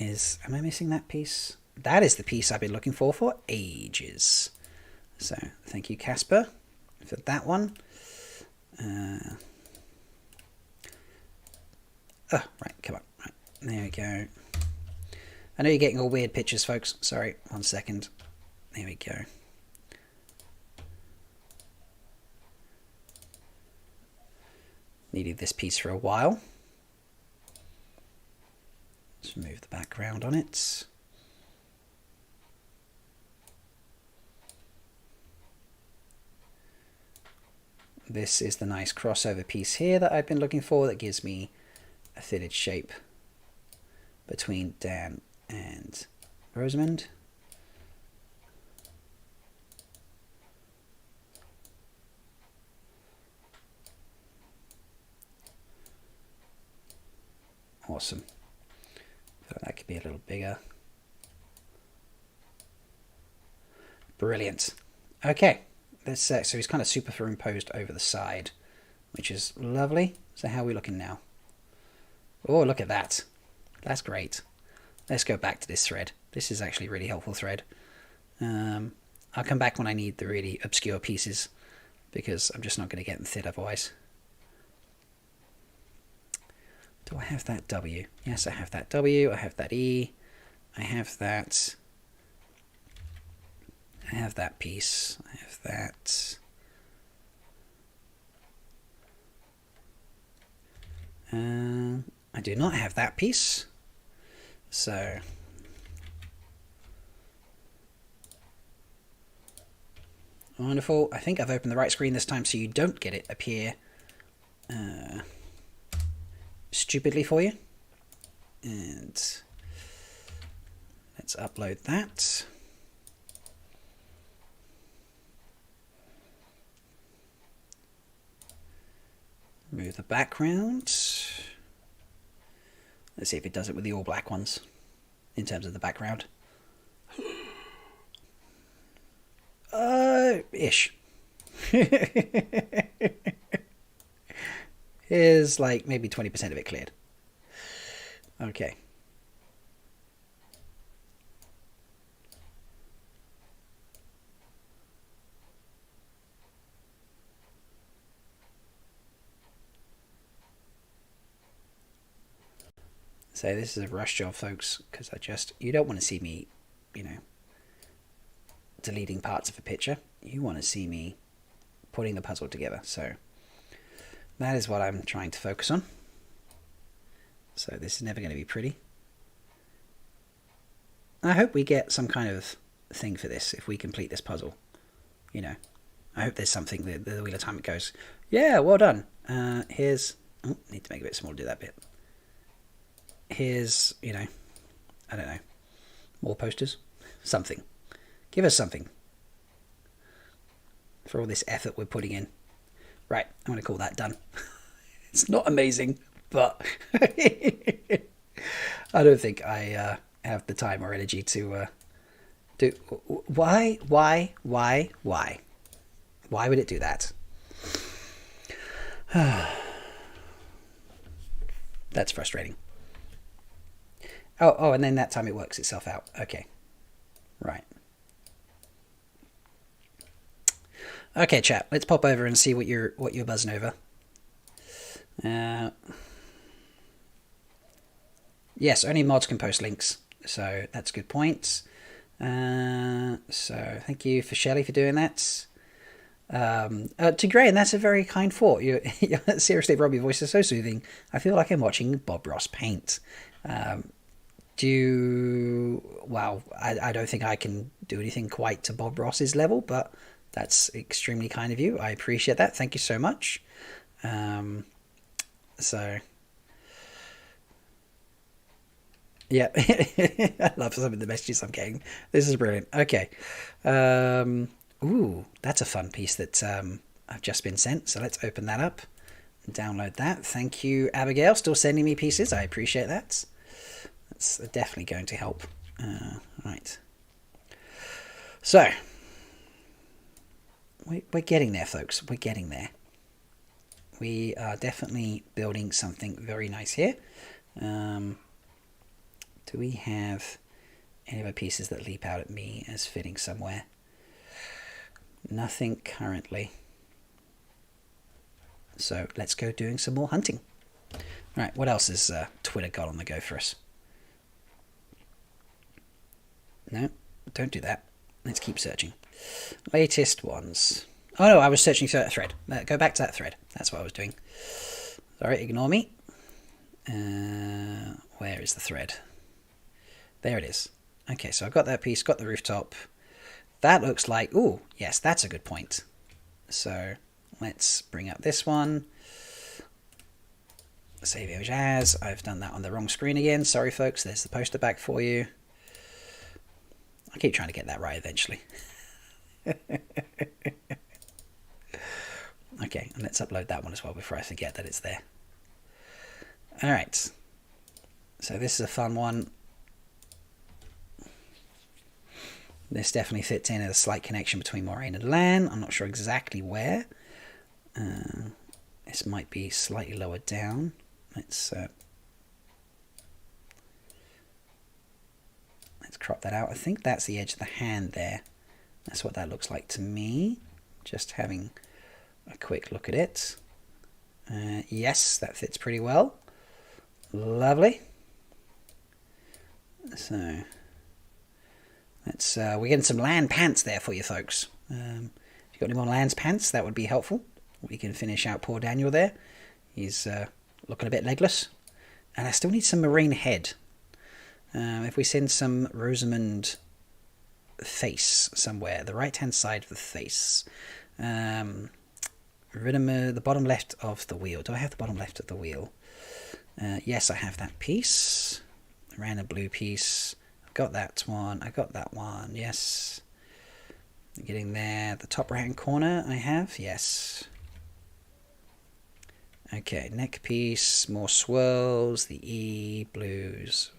Speaker 1: Am I missing that piece? That is the piece I've been looking for ages. So thank you, Casper, for that one. Right, come on. Right, there we go. I know you're getting all weird pictures, folks. Sorry, 1 second. There we go. Needed this piece for a while. Let's remove the background on it. This is the nice crossover piece here that I've been looking for that gives me a fitted shape between Dan and Rosamund. Awesome. That could be a little bigger. Brilliant. Okay, let's so he's kind of superimposed over the side, which is lovely. So how are we looking now? Oh, look at that. That's great. Let's go back to this thread. This is actually a really helpful thread. I'll come back when I need the really obscure pieces, because I'm just not going to get them fit otherwise. Do I have that W? Yes, I have that W. I have that E. I have that. I have that piece. I have that. I do not have that piece. So wonderful. I think I've opened the right screen this time so you don't get it appear stupidly for you. And let's upload that. Remove the background. Let's see if it does it with the all black ones in terms of the background. Ish. Here's like maybe 20% of it cleared. Okay. So this is a rush job, folks, because you don't want to see me, deleting parts of a picture. You want to see me putting the puzzle together. So that is what I'm trying to focus on. So this is never going to be pretty. I hope we get some kind of thing for this if we complete this puzzle. I hope there's something that the Wheel of Time goes, yeah, well done. Here's, need to make it a bit smaller to do that bit. Here's, I don't know, more posters, something. Give us something for all this effort we're putting in. Right, I'm going to call that done. It's not amazing, but I don't think I have the time or energy to do. Why? Why would it do that? That's frustrating. Oh, and then that time it works itself out. Okay. Right. Okay, chat. Let's pop over and see what you're buzzing over. Yes, only mods can post links, so that's a good point. So thank you for Shelley for doing that. To Graham, that's a very kind thought. Seriously, Rob, your voice is so soothing. I feel like I'm watching Bob Ross paint. Wow, I don't think I can do anything quite to Bob Ross's level, but that's extremely kind of you. I appreciate that. Thank you so much. So yeah, I love some of the messages I'm getting. This is brilliant. Okay. Ooh, that's a fun piece that I've just been sent. So let's open that up and download that. Thank you, Abigail. Still sending me pieces. I appreciate that. That's definitely going to help. Right. So we're getting there, folks. We're getting there. We are definitely building something very nice here. Do we have any other pieces that leap out at me as fitting somewhere? Nothing currently. So let's go doing some more hunting. Right, what else has Twitter got on the go for us? No, don't do that. Let's keep searching. Latest ones. Oh no, I was searching through that thread. Go back to that thread. That's what I was doing. Sorry, ignore me. Where is the thread? There it is. Okay, so I've got that piece, got the rooftop. That looks like, ooh, yes, that's a good point. So let's bring up this one. Save image as. I've done that on the wrong screen again. Sorry, folks. There's the poster back for you. I keep trying to get that right eventually. Okay, and let's upload that one as well before I forget that it's there. All right. So this is a fun one. This definitely fits in as a slight connection between Moraine and Lan. I'm not sure exactly where. This might be slightly lower down. Let's crop that out. I think that's the edge of the hand there. That's what that looks like to me. Just having a quick look at it. Yes, that fits pretty well. Lovely. So let's we're getting some land pants there for you folks. If you've got any more lands pants, that would be helpful. We can finish out poor Daniel there. He's looking a bit legless. And I still need some marine head. If we send some Rosamund face somewhere, the right hand side of the face. The bottom left of the wheel. Do I have the bottom left of the wheel? Yes, I have that piece. Random blue piece. I've got that one. I got that one. Yes. Getting there. The top right hand corner I have. Yes. Okay, neck piece. More swirls. The E. Blues.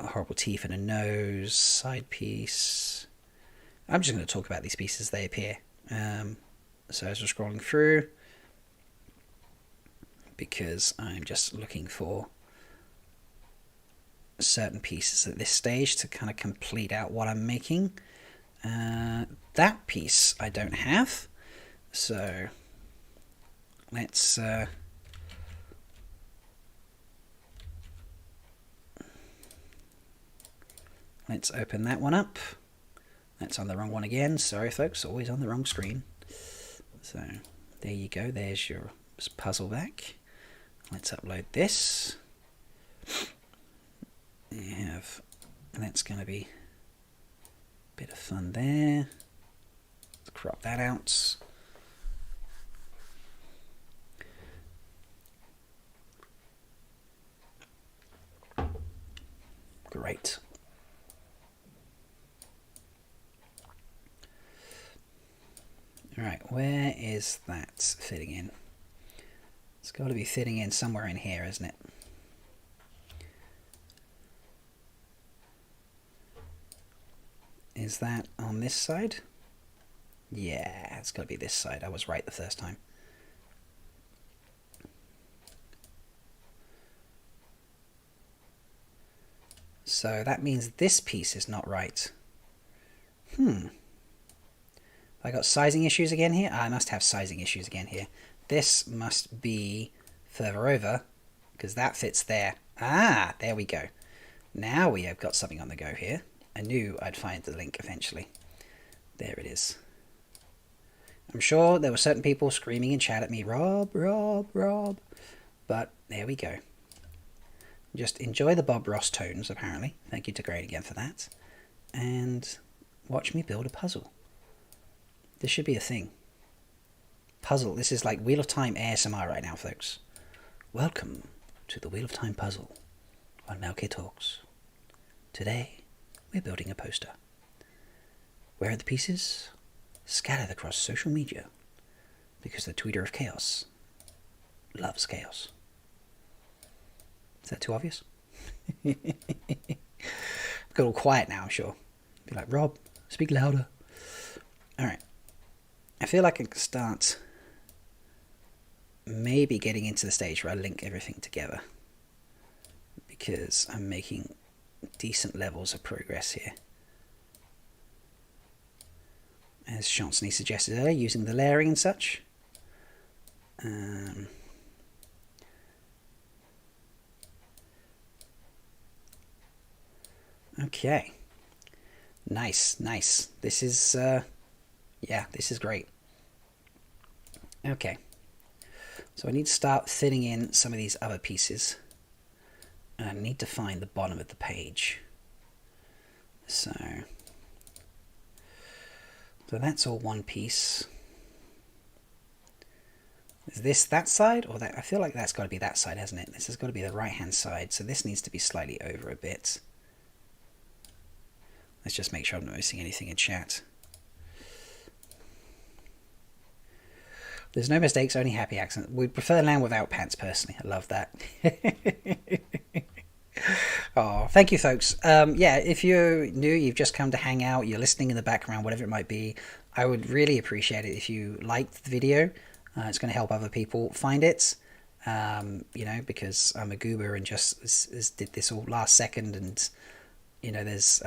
Speaker 1: Horrible teeth and a nose. Side piece. I'm just going to talk about these pieces as they appear. So as we're scrolling through, because I'm just looking for certain pieces at this stage to kind of complete out what I'm making. That piece I don't have, so let's let's open that one up. That's on the wrong one again. Sorry, folks, always on the wrong screen. So there you go. There's your puzzle back. Let's upload this. That's going to be a bit of fun there. Let's crop that out. Great. Alright, where is that fitting in? It's got to be fitting in somewhere in here, isn't it? Is that on this side? Yeah, it's got to be this side. I was right the first time. So that means this piece is not right. I got sizing issues again here? I must have sizing issues again here. This must be further over, because that fits there. Ah, there we go. Now we have got something on the go here. I knew I'd find the link eventually. There it is. I'm sure there were certain people screaming in chat at me, Rob, Rob, Rob. But there we go. Just enjoy the Bob Ross tones, apparently. Thank you to Greg again for that. And watch me build a puzzle. This should be a thing. Puzzle. This is like Wheel of Time ASMR right now, folks. Welcome to the Wheel of Time puzzle on Melke Talks. Today, we're building a poster. Where are the pieces? Scattered across social media. Because the tweeter of chaos loves chaos. Is that too obvious? Got all quiet now, I'm sure. Be like, Rob, speak louder. Alright. I feel like I can start maybe getting into the stage where I link everything together. Because I'm making decent levels of progress here. As Chancey suggested earlier, using the layering and such. Okay. Nice, nice. This is, yeah, this is great. Okay. So I need to start fitting in some of these other pieces. And I need to find the bottom of the page. So that's all one piece. Is this that side or that? I feel like that's got to be that side, hasn't it? This has got to be the right hand side. So this needs to be slightly over a bit. Let's just make sure I'm not missing anything in chat. There's no mistakes, only happy accents. We'd prefer land without pants, personally. I love that. Oh, thank you, folks. Yeah, if you're new, you've just come to hang out, you're listening in the background, whatever it might be, I would really appreciate it if you liked the video. It's going to help other people find it. You know, because I'm a goober and just did this all last second, and you know, there's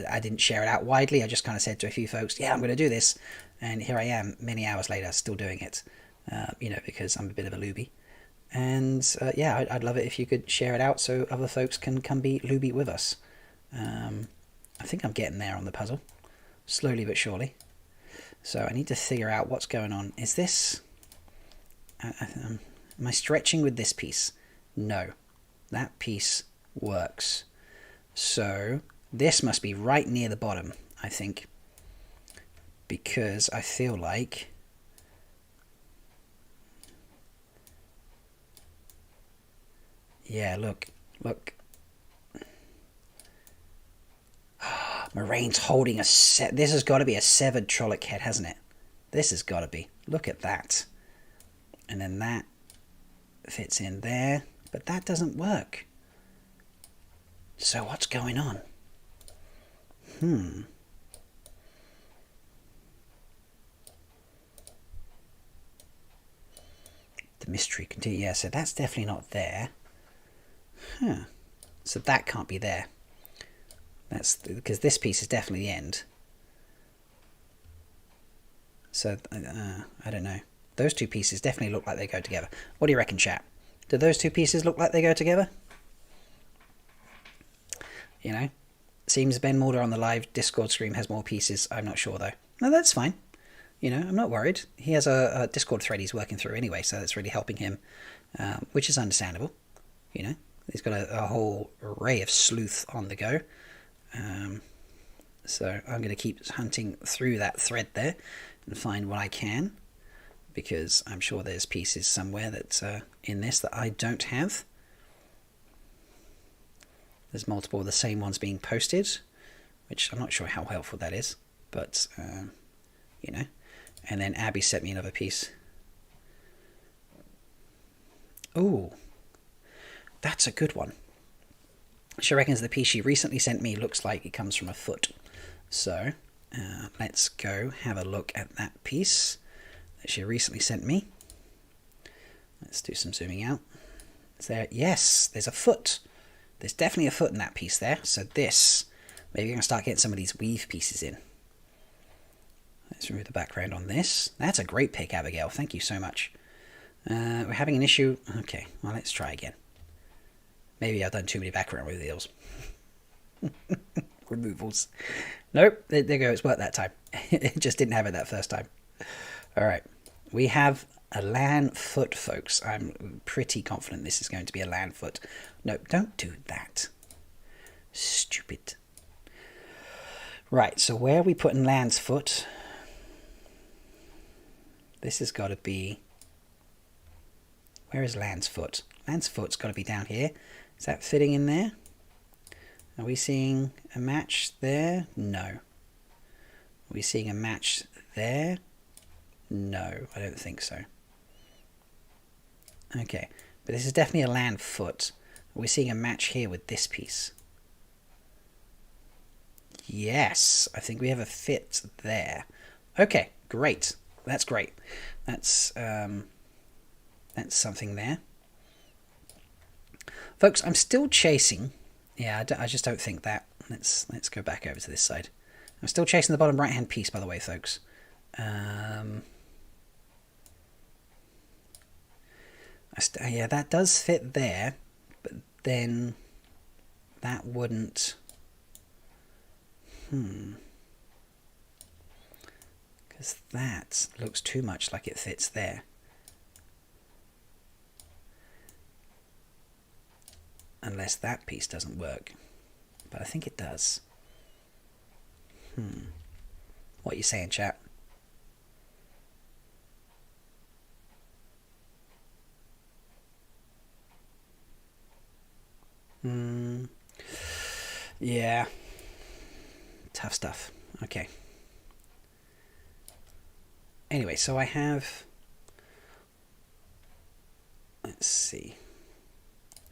Speaker 1: I didn't share it out widely. I just kind of said to a few folks, yeah, I'm going to do this. And here I am many hours later still doing it, you know, because I'm a bit of a loopy. And yeah, I'd love it if you could share it out so other folks can come be loopy with us. I think I'm getting there on the puzzle, slowly but surely. So I need to figure out what's going on. Is this... am I stretching with this piece? No. That piece works. So this must be right near the bottom, I think. Because I feel like... yeah, look. Moraine's holding a set. This has got to be a severed Trolloc head, hasn't it? This has got to be. Look at that. And then that fits in there. But that doesn't work. So what's going on? The mystery continues. Yeah, so that's definitely not there. So that can't be there. That's because this piece is definitely the end. So I don't know. Those two pieces definitely look like they go together. What do you reckon, chat? Do those two pieces look like they go together? You know, seems Ben Mulder on the live Discord stream has more pieces. I'm not sure though. No, that's fine. You know, I'm not worried. He has a Discord thread he's working through anyway, so that's really helping him, which is understandable. You know, he's got a whole array of sleuth on the go. So I'm going to keep hunting through that thread there and find what I can, because I'm sure there's pieces somewhere that's in this that I don't have. There's multiple of the same ones being posted, which I'm not sure how helpful that is, but, you know. And then Abby sent me another piece. Ooh, that's a good one. She reckons the piece she recently sent me looks like it comes from a foot. So, let's go have a look at that piece that she recently sent me. Let's do some zooming out. Is there? Yes, there's a foot. There's definitely a foot in that piece there. So this, maybe we're going to start getting some of these weave pieces in. Let's remove the background on this. That's a great pick, Abigail. Thank you so much. We're having an issue. Okay, well, let's try again. Maybe I've done too many background reveals. Removals. Nope, there you go. It's worked that time. It just didn't have it that first time. All right. We have a land foot, folks. I'm pretty confident this is going to be a land foot. No, don't do that. Stupid. Right, so where are we putting land's foot? This has got to be... Where is land's foot? Land's foot's got to be down here. Is that fitting in there? Are we seeing a match there? No. Are we seeing a match there? No, I don't think so. Okay, but this is definitely a land foot. Are we seeing a match here with this piece? Yes, I think we have a fit there. Okay, great. That's great. That's something there. Folks, I'm still chasing. Yeah, I just don't think that. Let's go back over to this side. I'm still chasing the bottom right-hand piece, by the way, folks. Yeah, that does fit there, but then that wouldn't... Because that looks too much like it fits there. Unless that piece doesn't work. But I think it does. What are you saying, chat? Yeah. Tough stuff. Okay. Anyway, so I have... Let's see.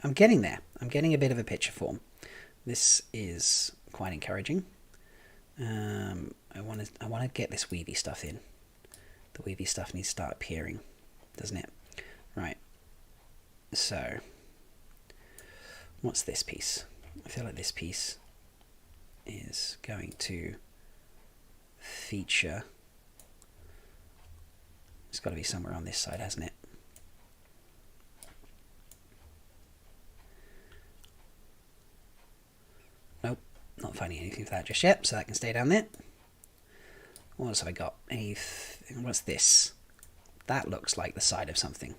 Speaker 1: I'm getting there. I'm getting a bit of a picture form. This is quite encouraging. I want to get this weavy stuff in. The weavy stuff needs to start appearing, doesn't it? Right. So, what's this piece? I feel like this piece is going to feature. It's got to be somewhere on this side, hasn't it? Nope, not finding anything for that just yet, so that can stay down there. What else have I got? What's this? That looks like the side of something.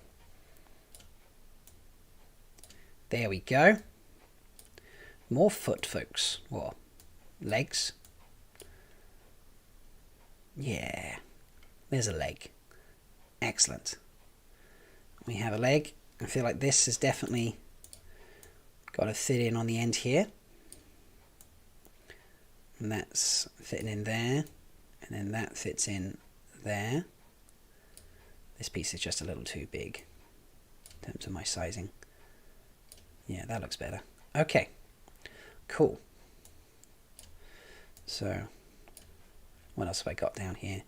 Speaker 1: There we go. More foot, folks. Or legs. Yeah. There's a leg. Excellent. We have a leg. I feel like this has definitely got to fit in on the end here. And that's fitting in there. And then that fits in there. This piece is just a little too big in terms of my sizing. Yeah, that looks better. Okay, cool. So, what else have I got down here?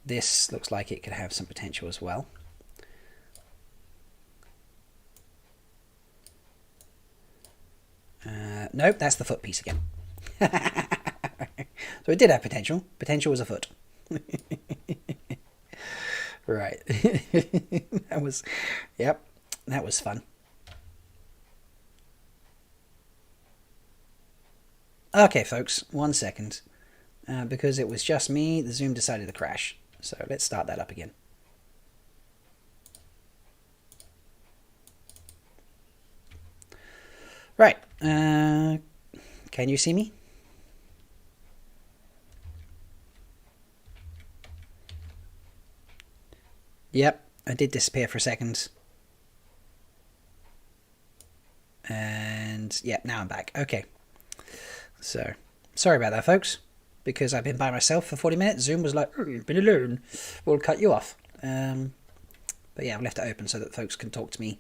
Speaker 1: This looks like it could have some potential as well. Nope, that's the foot piece again. So it did have potential. Potential was a foot. Right. That was, yep, that was fun. Okay, folks, 1 second. Because it was just me, the Zoom decided to crash. So let's start that up again. Right. Can you see me? Yep, I did disappear for a second. And yeah, now I'm back. Okay. So, sorry about that, folks. Because I've been by myself for 40 minutes, Zoom was like, oh, you've been alone. We'll cut you off. But yeah, I've left it open so that folks can talk to me.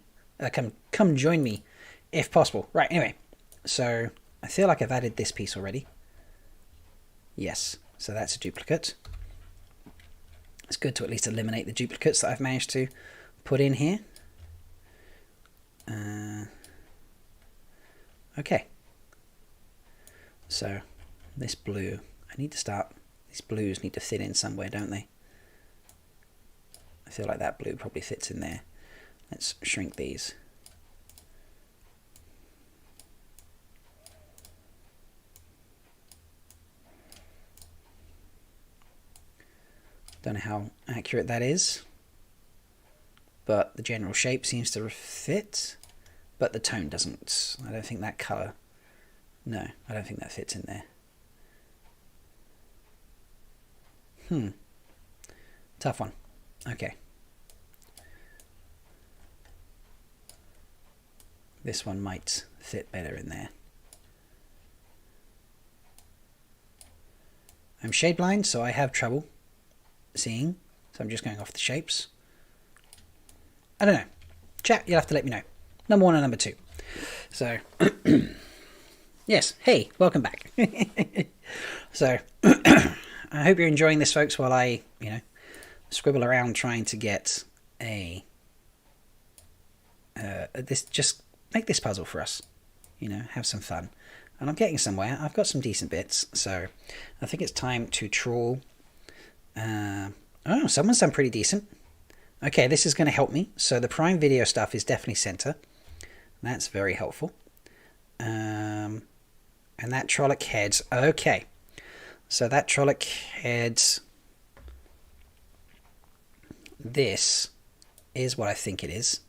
Speaker 1: Come join me, if possible. Right, anyway. So, I feel like I've added this piece already. Yes, so that's a duplicate. It's good to at least eliminate the duplicates that I've managed to put in here. Okay. So, this blue, these blues need to fit in somewhere, don't they? I feel like that blue probably fits in there. Let's shrink these. Don't know how accurate that is, but the general shape seems to fit, but the tone doesn't. I don't think that colour, no, I don't think that fits in there. Tough one. Okay. This one might fit better in there. I'm shade blind, so I have trouble seeing, so I'm just going off the shapes. I don't know. Chat, you'll have to let me know. Number 1 and number 2. So, yes, hey, welcome back. So, I hope you're enjoying this, folks, while I, scribble around trying to get just make this puzzle for us. Have some fun. And I'm getting somewhere. I've got some decent bits, so I think it's time to trawl. Oh, someone's done pretty decent. Okay, this is going to help me. So the Prime Video stuff is definitely center. That's very helpful. And that Trolloc head. Okay. So that Trolloc head. This is what I think it is.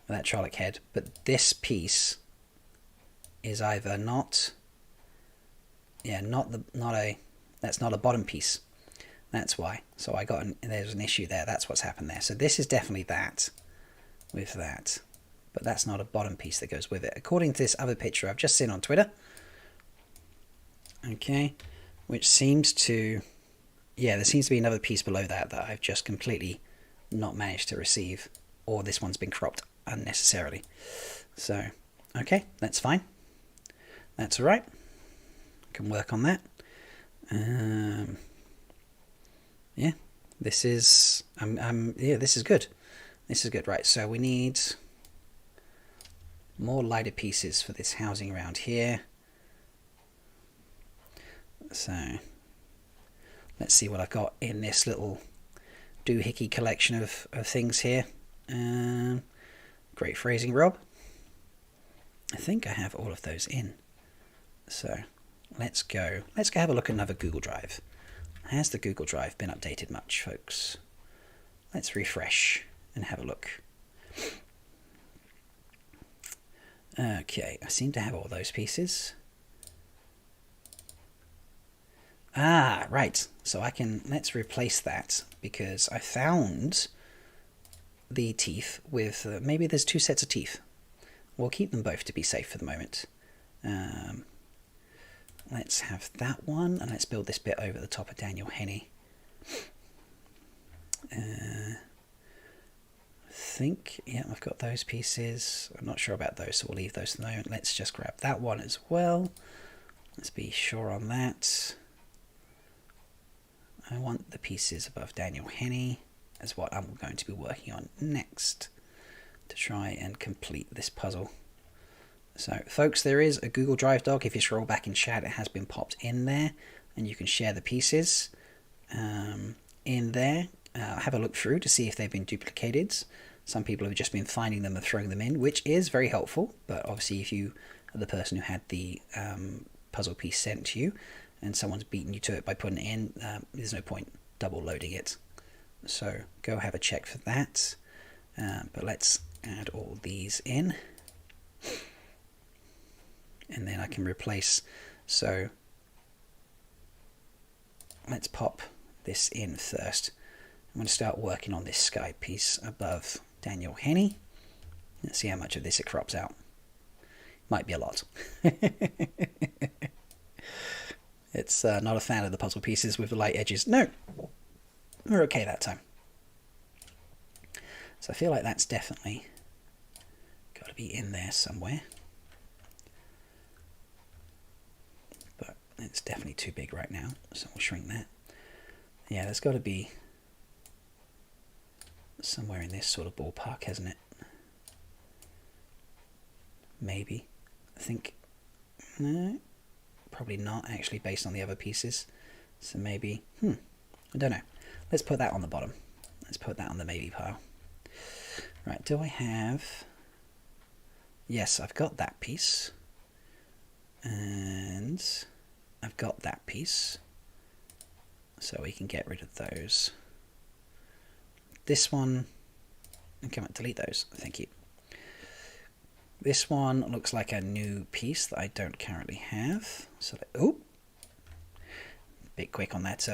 Speaker 1: That Trolloc head. But this piece is either not... Yeah, that's not a bottom piece. That's why. So there's an issue there. That's what's happened there. So this is definitely that with that. But that's not a bottom piece that goes with it. According to this other picture I've just seen on Twitter. Okay. Which seems to... Yeah, there seems to be another piece below that I've just completely not managed to receive. Or this one's been cropped unnecessarily. So, okay. That's fine. That's alright. Can work on that. Yeah, this is this is good. This is good, right? So we need more lighter pieces for this housing around here. So let's see what I've got in this little doohickey collection of things here. Great phrasing, Rob. I think I have all of those in. So let's go have a look at another Google Drive. Has the Google Drive been updated much, folks? Let's refresh and have a look. Okay, I seem to have all those pieces. Ah, right. So let's replace that because I found the teeth with, maybe there's 2 sets of teeth. We'll keep them both to be safe for the moment. Let's have that one, and let's build this bit over the top of Daniel Henney. I think, yeah, I've got those pieces. I'm not sure about those, so we'll leave those for the moment. Let's just grab that one as well. Let's be sure on that. I want the pieces above Daniel Henney as what I'm going to be working on next to try and complete this puzzle. So, folks, there is a Google Drive doc. If you scroll back in chat, it has been popped in there, and you can share the pieces in there. Have a look through to see if they've been duplicated. Some people have just been finding them and throwing them in, which is very helpful. But obviously, if you the person who had the puzzle piece sent to you, and someone's beaten you to it by putting it in, there's no point double loading it. So go have a check for that. But let's add all these in, and then I can replace. So let's pop this in first. I'm going to start working on this sky piece above Daniel Henney. Let's see how much of this it crops out. Might be a lot. It's not a fan of the puzzle pieces with the light edges. No, we're okay that time. So I feel like that's definitely got to be in there somewhere. But it's definitely too big right now, so we'll shrink that. Yeah, there's got to be somewhere in this sort of ballpark, hasn't it? Maybe. I think... No, probably not actually, based on the other pieces. So maybe... I don't know. Let's put that on the bottom. Let's put that on the maybe pile. Right, do I have... Yes, I've got that piece. And I've got that piece. So we can get rid of those. This one... Okay, delete those. Thank you. This one looks like a new piece that I don't currently have. So, oh, bit quick on that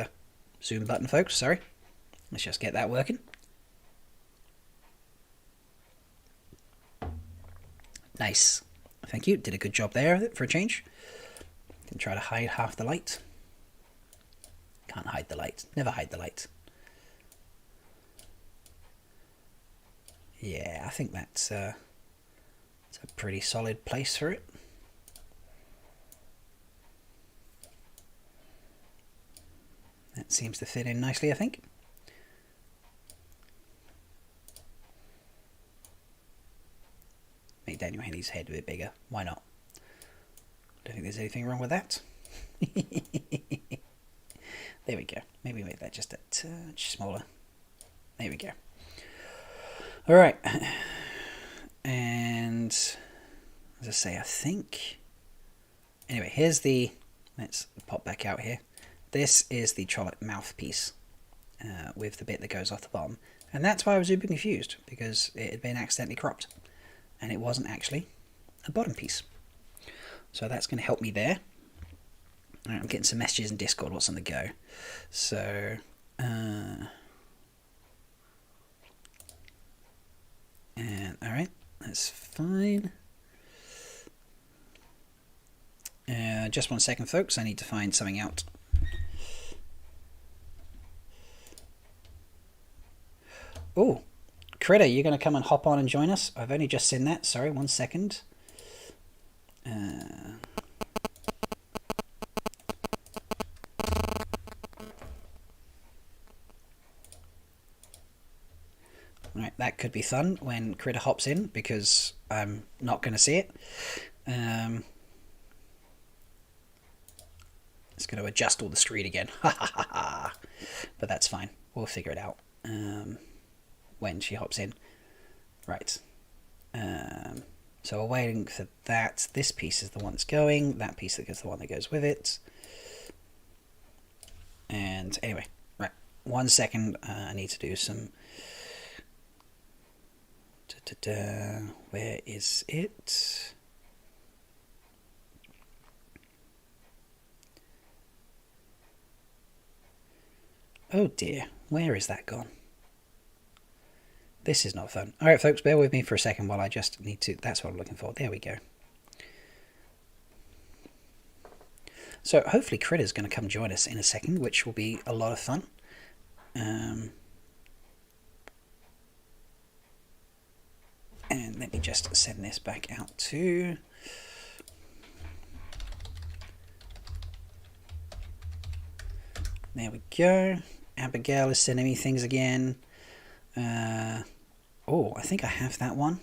Speaker 1: zoom button, folks. Sorry. Let's just get that working. Nice. Thank you. Did a good job there for a change. Can try to hide half the light. Can't hide the light. Never hide the light. Yeah, I think that's a pretty solid place for it. That seems to fit in nicely, I think. Make Daniel Henney's head a bit bigger. Why not? Don't think there's anything wrong with that. There we go. Maybe make that just a touch smaller. There we go. All right. And as I say, I think... Anyway, here's the... Let's pop back out here. This is the Trolloc mouthpiece with the bit that goes off the bottom. And that's why I was super confused, because it had been accidentally cropped. And it wasn't actually a bottom piece. So that's going to help me there. All right, I'm getting some messages in Discord. What's on the go? So... and alright, that's fine. Just 1 second, folks. I need to find something out. Oh, Critter, you're going to come and hop on and join us? I've only just seen that. Sorry, 1 second. Right, that could be fun when Critter hops in, because I'm not going to see it. It's going to adjust all the screen again. But that's fine. We'll figure it out when she hops in. Right. So we're waiting for that. This piece is the one that's going. That piece is the one that goes with it. And anyway, right. 1 second. I need to do some... Where is it? Oh dear, where is that gone? This is not fun. Alright folks, bear with me for a second while I just need to... That's what I'm looking for. There we go. So hopefully Critter's going to come join us in a second, which will be a lot of fun. And let me just send this back out too. There we go. Abigail is sending me things again. Oh, I think I have that one.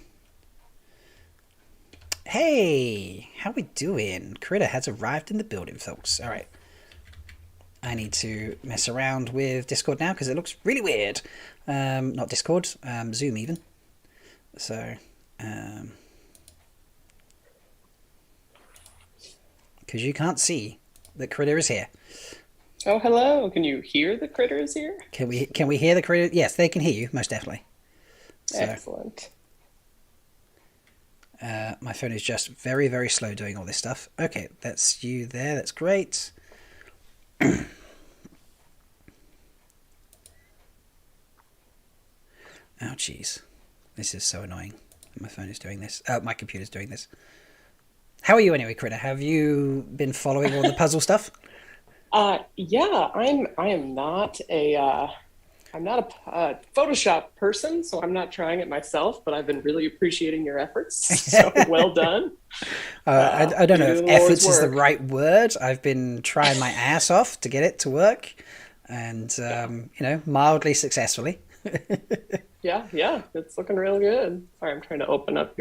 Speaker 1: Hey, how we doing? Critter has arrived in the building, folks. All right. I need to mess around with Discord now because it looks really weird. Not Discord, Zoom even. So, because you can't see that Critter is here.
Speaker 6: Oh, hello. Can you hear the critters here?
Speaker 1: Can we hear the Critter? Yes, they can hear you, most definitely. So,
Speaker 6: Excellent.
Speaker 1: my phone is just very, very slow doing all this stuff. Okay, that's you there. That's great. Oh, jeez. This is so annoying. My phone is doing this. My computer's doing this. How are you anyway, Critter? Have you been following all the puzzle stuff?
Speaker 6: Yeah, I am not a Photoshop person, so I'm not trying it myself, but I've been really appreciating your efforts. So well done.
Speaker 1: I don't know
Speaker 6: you
Speaker 1: if
Speaker 6: do the Lord's
Speaker 1: efforts is the
Speaker 6: work.
Speaker 1: right word. I've been trying my ass off to get it to work, and mildly successfully.
Speaker 6: Yeah, it's looking real good. Sorry, I'm trying to open up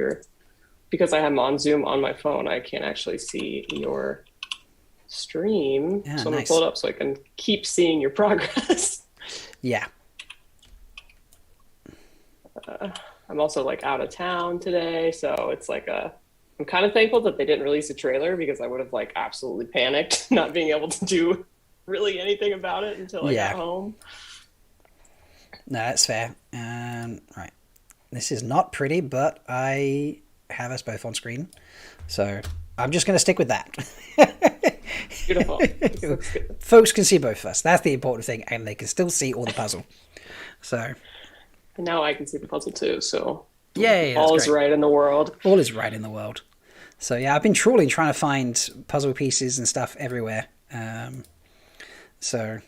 Speaker 6: because I am on Zoom on my phone, I can't actually see your stream.
Speaker 1: Yeah,
Speaker 6: so I'm
Speaker 1: nice.
Speaker 6: gonna pull it up so I can keep seeing your progress.
Speaker 1: Yeah.
Speaker 6: I'm also like out of town today, so it's like I'm kind of thankful that they didn't release a trailer because I would have like absolutely panicked not being able to do really anything about it until I got home.
Speaker 1: No, that's fair. Right. This is not pretty, but I have us both on screen. So I'm just going to stick with that.
Speaker 6: Beautiful. This looks good.
Speaker 1: Folks can see both of us. That's the important thing. And they can still see all the puzzle. So.
Speaker 6: And now I can see the puzzle too, so
Speaker 1: Yay.
Speaker 6: all
Speaker 1: That's
Speaker 6: is
Speaker 1: great.
Speaker 6: right in the world.
Speaker 1: All is right in the world. So yeah, I've been trawling trying to find puzzle pieces and stuff everywhere. So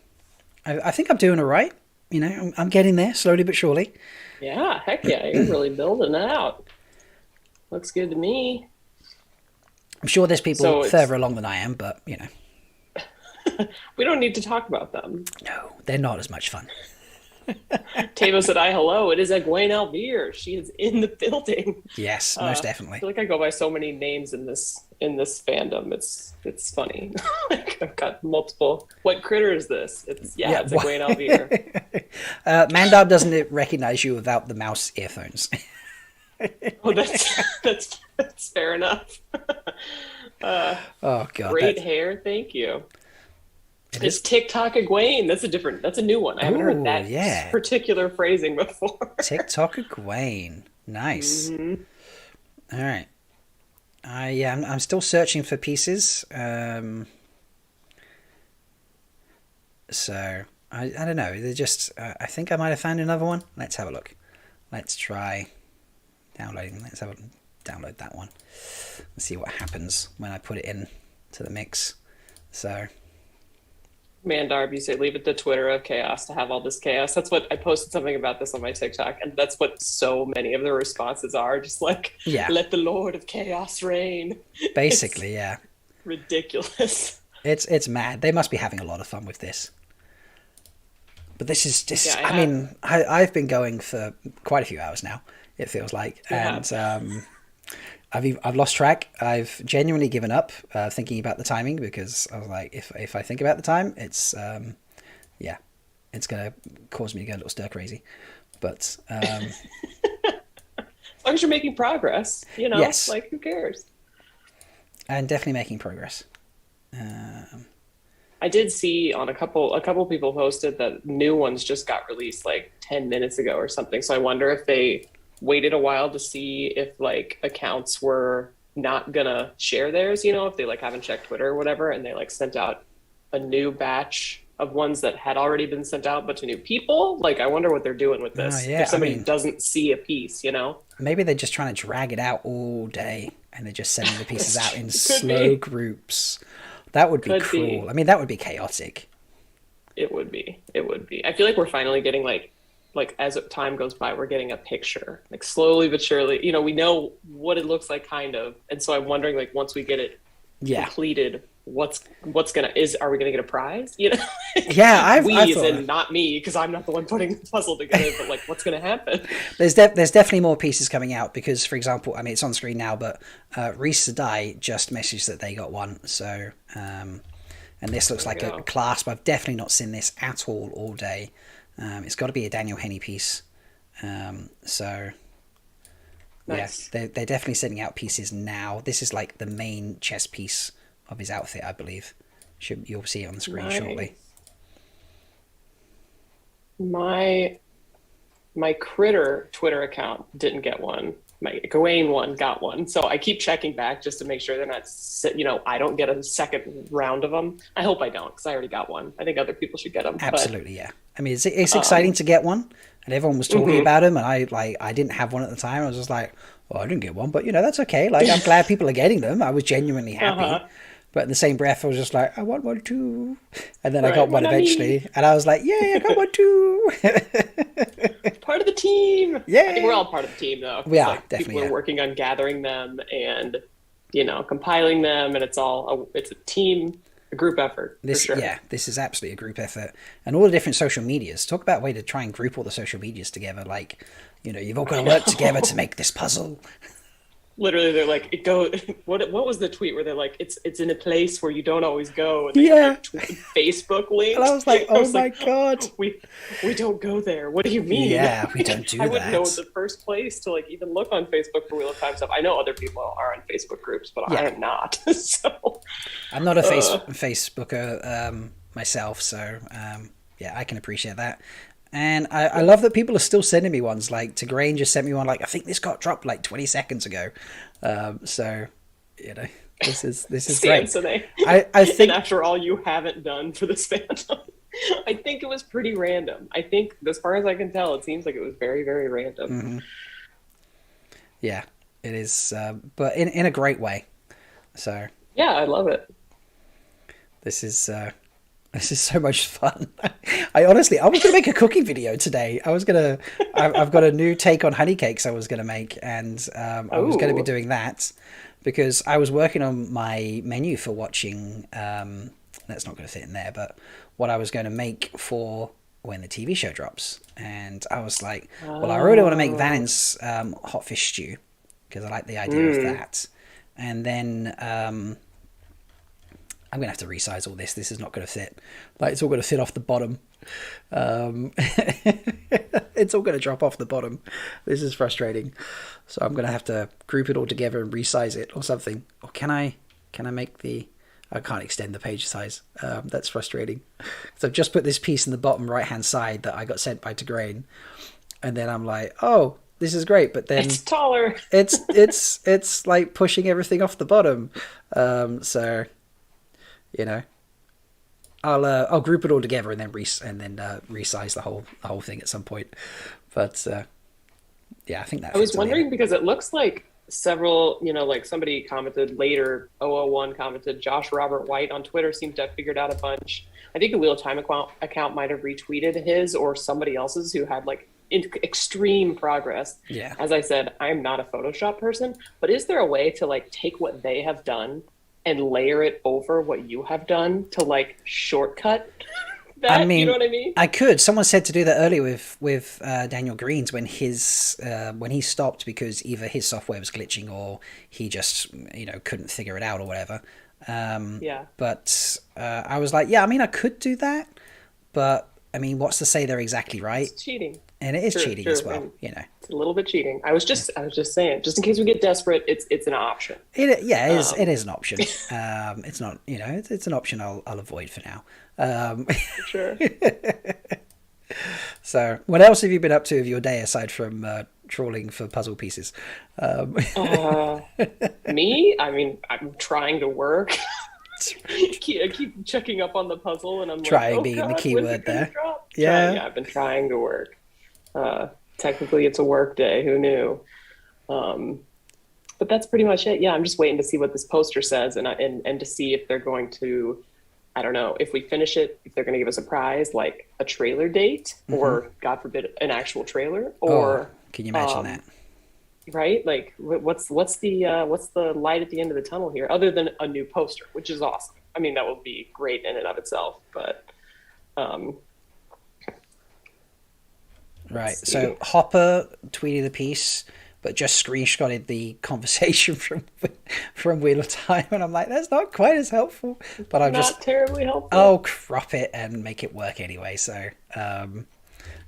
Speaker 1: I think I'm doing all right. You know, I'm getting there slowly but surely.
Speaker 6: Yeah, heck yeah, you're really building it out. Looks good to me.
Speaker 1: I'm sure there's people
Speaker 6: So it's-
Speaker 1: further along than I am, but you know.
Speaker 6: We don't need to talk about them.
Speaker 1: No, they're not as much fun.
Speaker 6: Tavo said, "Hi, hello. It is Egwene Alvear. She is in the building."
Speaker 1: Yes, most
Speaker 6: I
Speaker 1: definitely.
Speaker 6: feel like I go by so many names in this fandom. It's funny. Like I've got multiple. What critter is this? It's Egwene Alvear.
Speaker 1: Mandab doesn't recognize you without the mouse earphones.
Speaker 6: Oh, that's fair enough.
Speaker 1: Oh god,
Speaker 6: Great hair, thank you.
Speaker 1: It
Speaker 6: It's
Speaker 1: is.
Speaker 6: TikTok Egwene. That's a new one. I haven't
Speaker 1: Ooh,
Speaker 6: heard that
Speaker 1: yeah.
Speaker 6: particular phrasing before.
Speaker 1: TikTok Egwene. Nice.
Speaker 6: Mhm.
Speaker 1: All right. I'm still searching for pieces. So I don't know. They're just. I think I might have found another one. Let's have a look. Let's try downloading. Let's have a download that one. Let's see what happens when I put it in to the mix. So.
Speaker 6: Mandarb, you say leave it to Twitter of chaos to have all this chaos. That's what I posted something about this on my TikTok, and that's what so many of the responses are. Just like, let the Lord of Chaos reign.
Speaker 1: Basically,
Speaker 6: It's ridiculous.
Speaker 1: It's mad. They must be having a lot of fun with this. But this is just.
Speaker 6: Yeah,
Speaker 1: I mean, I've been going for quite a few hours now. It feels like, and I've lost track. I've genuinely given up thinking about the timing because I was like, if I think about the time, it's it's gonna cause me to go a little stir crazy. But
Speaker 6: as long as you're making progress,
Speaker 1: yes.
Speaker 6: like who cares?
Speaker 1: And definitely making progress.
Speaker 6: I did see on a couple people posted that new ones just got released like 10 minutes ago or something. So I wonder if they waited a while to see if like accounts were not gonna share theirs, if they like haven't checked Twitter or whatever, and they like sent out a new batch of ones that had already been sent out but to new people. Like I wonder what they're doing with this.
Speaker 1: Yeah,
Speaker 6: if somebody doesn't see a piece,
Speaker 1: Maybe they're just trying to drag it out all day and they're just sending the pieces out in
Speaker 6: Could
Speaker 1: slow
Speaker 6: be.
Speaker 1: groups. That would be
Speaker 6: Could
Speaker 1: cruel.
Speaker 6: be.
Speaker 1: I mean, that would be chaotic.
Speaker 6: It would be. I feel like we're finally getting like as time goes by, we're getting a picture, like slowly but surely. We know what it looks like, kind of, and so I'm wondering, like, once we get it completed, are we gonna get a prize?
Speaker 1: Yeah, I've
Speaker 6: as
Speaker 1: thought
Speaker 6: in not me, because I'm not the one putting the puzzle together, but like, what's gonna happen?
Speaker 1: there's definitely more pieces coming out because, for example, I mean, it's on screen now, but Reese Sedai just messaged that they got one. So, and this looks like a clasp. I've definitely not seen this at all day. It's got to be a Daniel Henney piece. So,
Speaker 6: Nice.
Speaker 1: yeah, they're definitely sending out pieces now. This is like the main chess piece his outfit, I believe. You'll see it on the screen
Speaker 6: Nice.
Speaker 1: shortly.
Speaker 6: My critter Twitter account didn't get one. My Gawain one got one. So I keep checking back just to make sure they're not, I don't get a second round of them. I hope I don't, because I already got one. I think other people should get them.
Speaker 1: Absolutely, yeah. I mean, it's exciting to get one, and everyone was talking about them, and I didn't have one at the time. I was just like, well, I didn't get one, but that's okay. Like, I'm glad people are getting them. I was genuinely happy. But in the same breath, I was just like, I want one too. And then I got one eventually, and I was like, yay, I got one too.
Speaker 6: Part of the team.
Speaker 1: Yeah.
Speaker 6: I think we're all part of the team, though.
Speaker 1: We are, definitely.
Speaker 6: People are working on gathering them and, compiling them, and it's a team, a group effort, for sure.
Speaker 1: Yeah, this is absolutely a group effort. And all the different social medias. Talk about a way to try and group all the social medias together. Like, you've all got to work together to make this puzzle.
Speaker 6: Literally, they're like, it go. What was the tweet where they're like, it's in a place where you don't always go, and they have, Facebook links.
Speaker 1: And I was like, oh my god,
Speaker 6: we don't go there. What do you mean?
Speaker 1: Yeah, we don't do
Speaker 6: I
Speaker 1: that.
Speaker 6: wouldn't know the first place to even look on Facebook for Wheel of Time stuff. I know other people are on Facebook groups, but I am not. So
Speaker 1: I'm not a Facebooker myself, so I can appreciate that. And I love that people are still sending me ones. Like, Tigraine just sent me one, like, I think this got dropped like 20 seconds ago. So, this is great. I think,
Speaker 6: and after all you haven't done for this fandom, I think it was pretty random. I think, as far as I can tell, it seems like it was very, very random.
Speaker 1: Mm-hmm. Yeah, it is, but in a great way. So
Speaker 6: yeah, I love it.
Speaker 1: This is so much fun. I was going to make a cooking video today. I've got a new take on honey cakes I was going to make, and I was going to be doing that because I was working on my menu for watching, that's not going to fit in there, but what I was going to make for when the TV show drops. And I was like, well, I really want to make Van's hot fish stew because I like the idea of that. And then I'm going to have to resize all this. This is not going to fit. Like, it's all going to fit off the bottom. It's all going to drop off the bottom. This is frustrating. So I'm going to have to group it all together and resize it or something. Or can I make the... I can't extend the page size. That's frustrating. So I've just put this piece in the bottom right-hand side that I got sent by Tigraine. And then I'm like, oh, this is great. But then...
Speaker 6: It's taller.
Speaker 1: It's like pushing everything off the bottom. So... I'll group it all together and then resize the whole thing at some point. But I think that.
Speaker 6: I was wondering because it looks like several, like somebody commented later. 001 commented. Josh Robert White on Twitter seems to have figured out a bunch. I think the Wheel of Time account might have retweeted his or somebody else's who had extreme progress.
Speaker 1: Yeah.
Speaker 6: As I said, I'm not a Photoshop person, but is there a way to take what they have done and layer it over what you have done to shortcut that?
Speaker 1: I mean,
Speaker 6: you know what I mean?
Speaker 1: I could. Someone said to do that earlier with Daniel Green's when he stopped because either his software was glitching or he just couldn't figure it out or whatever. But I was like, I could do that, but what's to say they're exactly right?
Speaker 6: It's cheating.
Speaker 1: And it is cheating as well,
Speaker 6: It's a little bit cheating. I was just saying, just in case we get desperate, it's an option.
Speaker 1: It is an option. It's not, it's an option I'll avoid for now.
Speaker 6: Sure.
Speaker 1: So, what else have you been up to of your day aside from trawling for puzzle pieces?
Speaker 6: Me? I'm trying to work. I keep checking up on the puzzle, and I'm
Speaker 1: trying
Speaker 6: like,
Speaker 1: being the key word there.
Speaker 6: Yeah, I've been trying to work. Technically, it's a work day. Who knew? But that's pretty much it. Yeah, I'm just waiting to see what this poster says, and to see if they're going to. I don't know if we finish it, if they're going to give us a prize, like a trailer date, or God forbid, an actual trailer, or
Speaker 1: can you imagine that?
Speaker 6: Right? What's the light at the end of the tunnel here, other than a new poster, which is awesome. That would be great in and of itself, but.
Speaker 1: Right. So Hopper tweeted a piece, but just screenshotted the conversation from Wheel of Time, and I'm like, that's not quite as helpful. But I'm
Speaker 6: not terribly helpful.
Speaker 1: I'll crop it and make it work anyway. So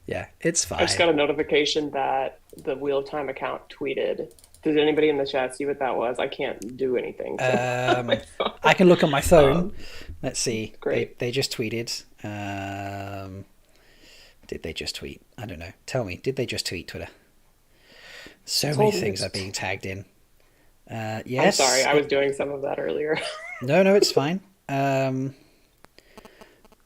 Speaker 1: Yeah, it's fine.
Speaker 6: I just got a notification that the Wheel of Time account tweeted. Did anybody in the chat see what that was? I can't do anything.
Speaker 1: I can look on my phone. Let's see.
Speaker 6: Great.
Speaker 1: They just tweeted. Did they just tweet? I don't know. Tell me. Did they just tweet, Twitter? So many things are being tagged in. Yes.
Speaker 6: I'm sorry. I was doing some of that earlier.
Speaker 1: No, it's fine.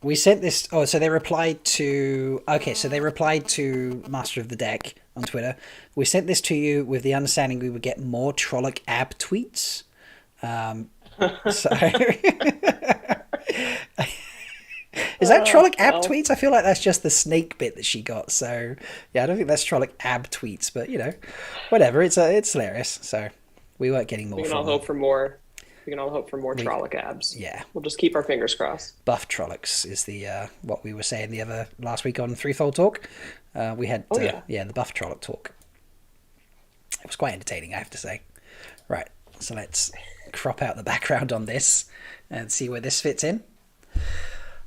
Speaker 1: We sent this. Oh, so they replied to. Okay, so they replied to Master of the Deck on Twitter. We sent this to you with the understanding we would get more Trolloc ab tweets. So is that Trolloc ab tweets? I feel like that's just the snake bit that she got. So yeah, I don't think that's Trolloc ab tweets, but you know, whatever. It's hilarious. So we weren't getting more.
Speaker 6: We can all hope for more. We can all hope for more Trolloc abs.
Speaker 1: Yeah,
Speaker 6: we'll just keep our fingers crossed.
Speaker 1: Buff Trollocs is the what we were saying the other last week on Threefold Talk. We had the Buff Trolloc talk. It was quite entertaining, I have to say. Right, so let's crop out the background on this and see where this fits in.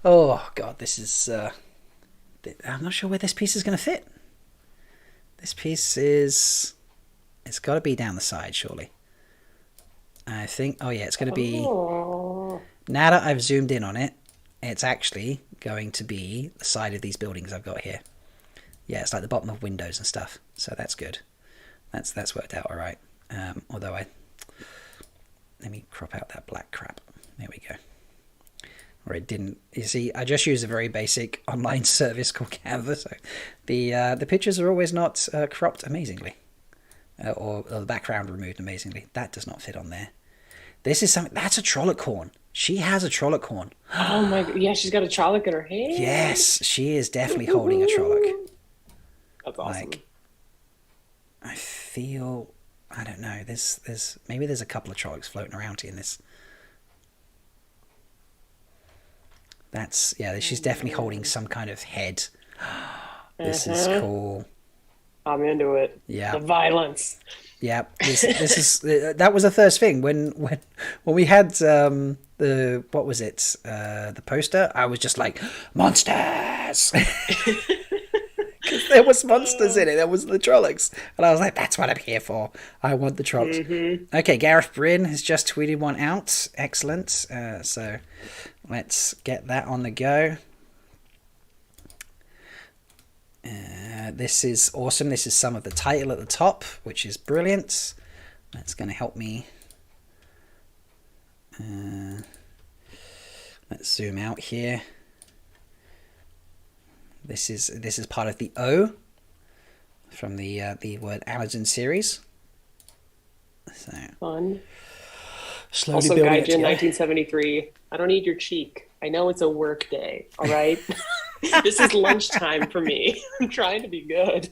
Speaker 1: Oh god, this is I'm not sure where this piece is going to fit. This piece is, it's got to be down the side, surely. I think, oh yeah, it's going to be, now that I've zoomed in on it, it's actually going to be the side of these buildings I've got here. Yeah, it's like the bottom of windows and stuff, so that's good. That's worked out all right. Although let me crop out that black crap. There we go. Or it didn't. You see, I just use a very basic online service called Canva, so the pictures are always not cropped amazingly, or the background removed amazingly. That does not fit on there. This is something. That's a Trolloc horn. She has a Trolloc horn.
Speaker 6: Oh my! Yeah, she's got a Trolloc in her hand.
Speaker 1: Yes, she is definitely holding a Trolloc.
Speaker 6: That's awesome.
Speaker 1: Like, I feel, I don't know. There's maybe there's a couple of Trollocs floating around here in this. That's, yeah, she's definitely holding some kind of head. This is cool.
Speaker 6: I'm into it.
Speaker 1: Yeah.
Speaker 6: The violence.
Speaker 1: Yeah. This is that was the first thing when we had the, what was it? The poster. I was just like, monsters. Because there was monsters in it. There was the Trollocs. And I was like, that's what I'm here for. I want the Trollocs. Mm-hmm. Okay, Gareth Bryn has just tweeted one out. Excellent. So let's get that on the go. This is awesome. This is some of the title at the top, which is brilliant. That's going to help me. Let's zoom out here. This is part of the O from the word Amazon series. So
Speaker 6: fun.
Speaker 1: Slowly
Speaker 6: also,
Speaker 1: building
Speaker 6: Gaijin 1973. I don't need your cheek. I know it's a work day. All right. This is lunchtime for me. I'm trying to be good.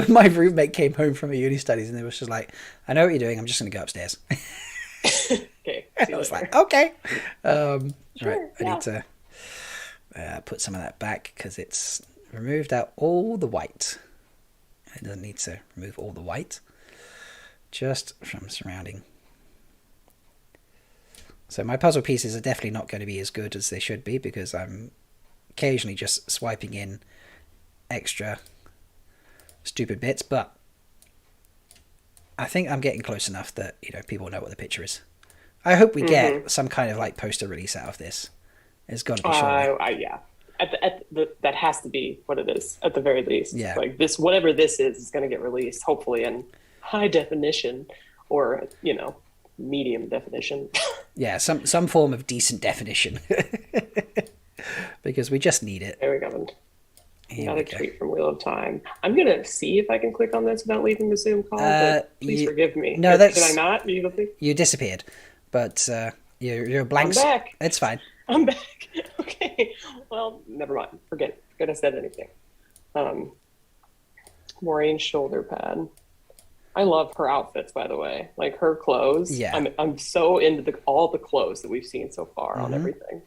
Speaker 1: My roommate came home from a uni studies and it was just like, I know what you're doing. I'm just going to go upstairs.
Speaker 6: Okay.
Speaker 1: I was like, okay.
Speaker 6: Sure,
Speaker 1: right. I need to put some of that back because it's removed out all the white. It doesn't need to remove all the white, just from surrounding. So my puzzle pieces are definitely not going to be as good as they should be because I'm occasionally just swiping in extra stupid bits, but I think I'm getting close enough that, you know, people know what the picture is. I hope we get some kind of like poster release out of this. It's got to be surely.
Speaker 6: Yeah. That has to be what it is at the very least.
Speaker 1: Yeah.
Speaker 6: Like this, whatever this is going to get released, hopefully in high definition or, you know, medium definition.
Speaker 1: Yeah, some form of decent definition. Because we just need it.
Speaker 6: There we go. Another tweet from Wheel of Time. I'm going to see if I can click on this without leaving the Zoom call, but please forgive me.
Speaker 1: No,
Speaker 6: Did I not?
Speaker 1: You disappeared, but you're blank.
Speaker 6: I'm back.
Speaker 1: It's fine.
Speaker 6: I'm back. Okay. Well, never mind. Forget it. Forget I said anything. Maureen's shoulder pad. I love her outfits, by the way. Like her clothes.
Speaker 1: Yeah.
Speaker 6: I'm so into all the clothes that we've seen so far on everything.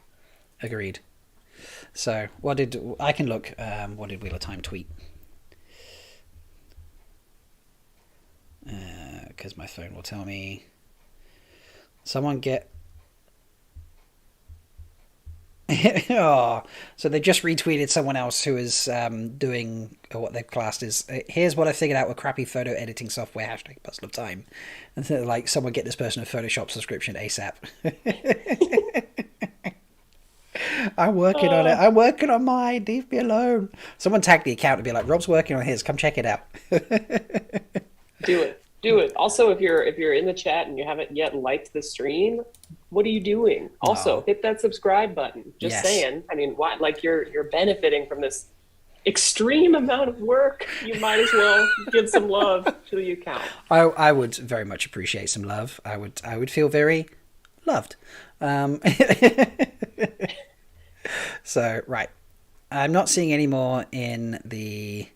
Speaker 1: Agreed. So what did Wheel of Time tweet? Because my phone will tell me. Someone get Oh, so they just retweeted someone else who is doing what they've classed as here's what I figured out with crappy photo editing software hashtag puzzle of time, and so, like someone get this person a Photoshop subscription ASAP. I'm working on it. I'm working on mine. Leave me alone. Someone tag the account and be like, Rob's working on his. Come check it out.
Speaker 6: Do it. Do it. Also, if you're in the chat and you haven't yet liked the stream, what are you doing? Also, hit that subscribe button. Just
Speaker 1: Yes.
Speaker 6: saying. I mean, why? Like you're benefiting from this extreme amount of work. You might as well give some love to the account.
Speaker 1: I would very much appreciate some love. I would feel very loved. So right, I'm not seeing any more in the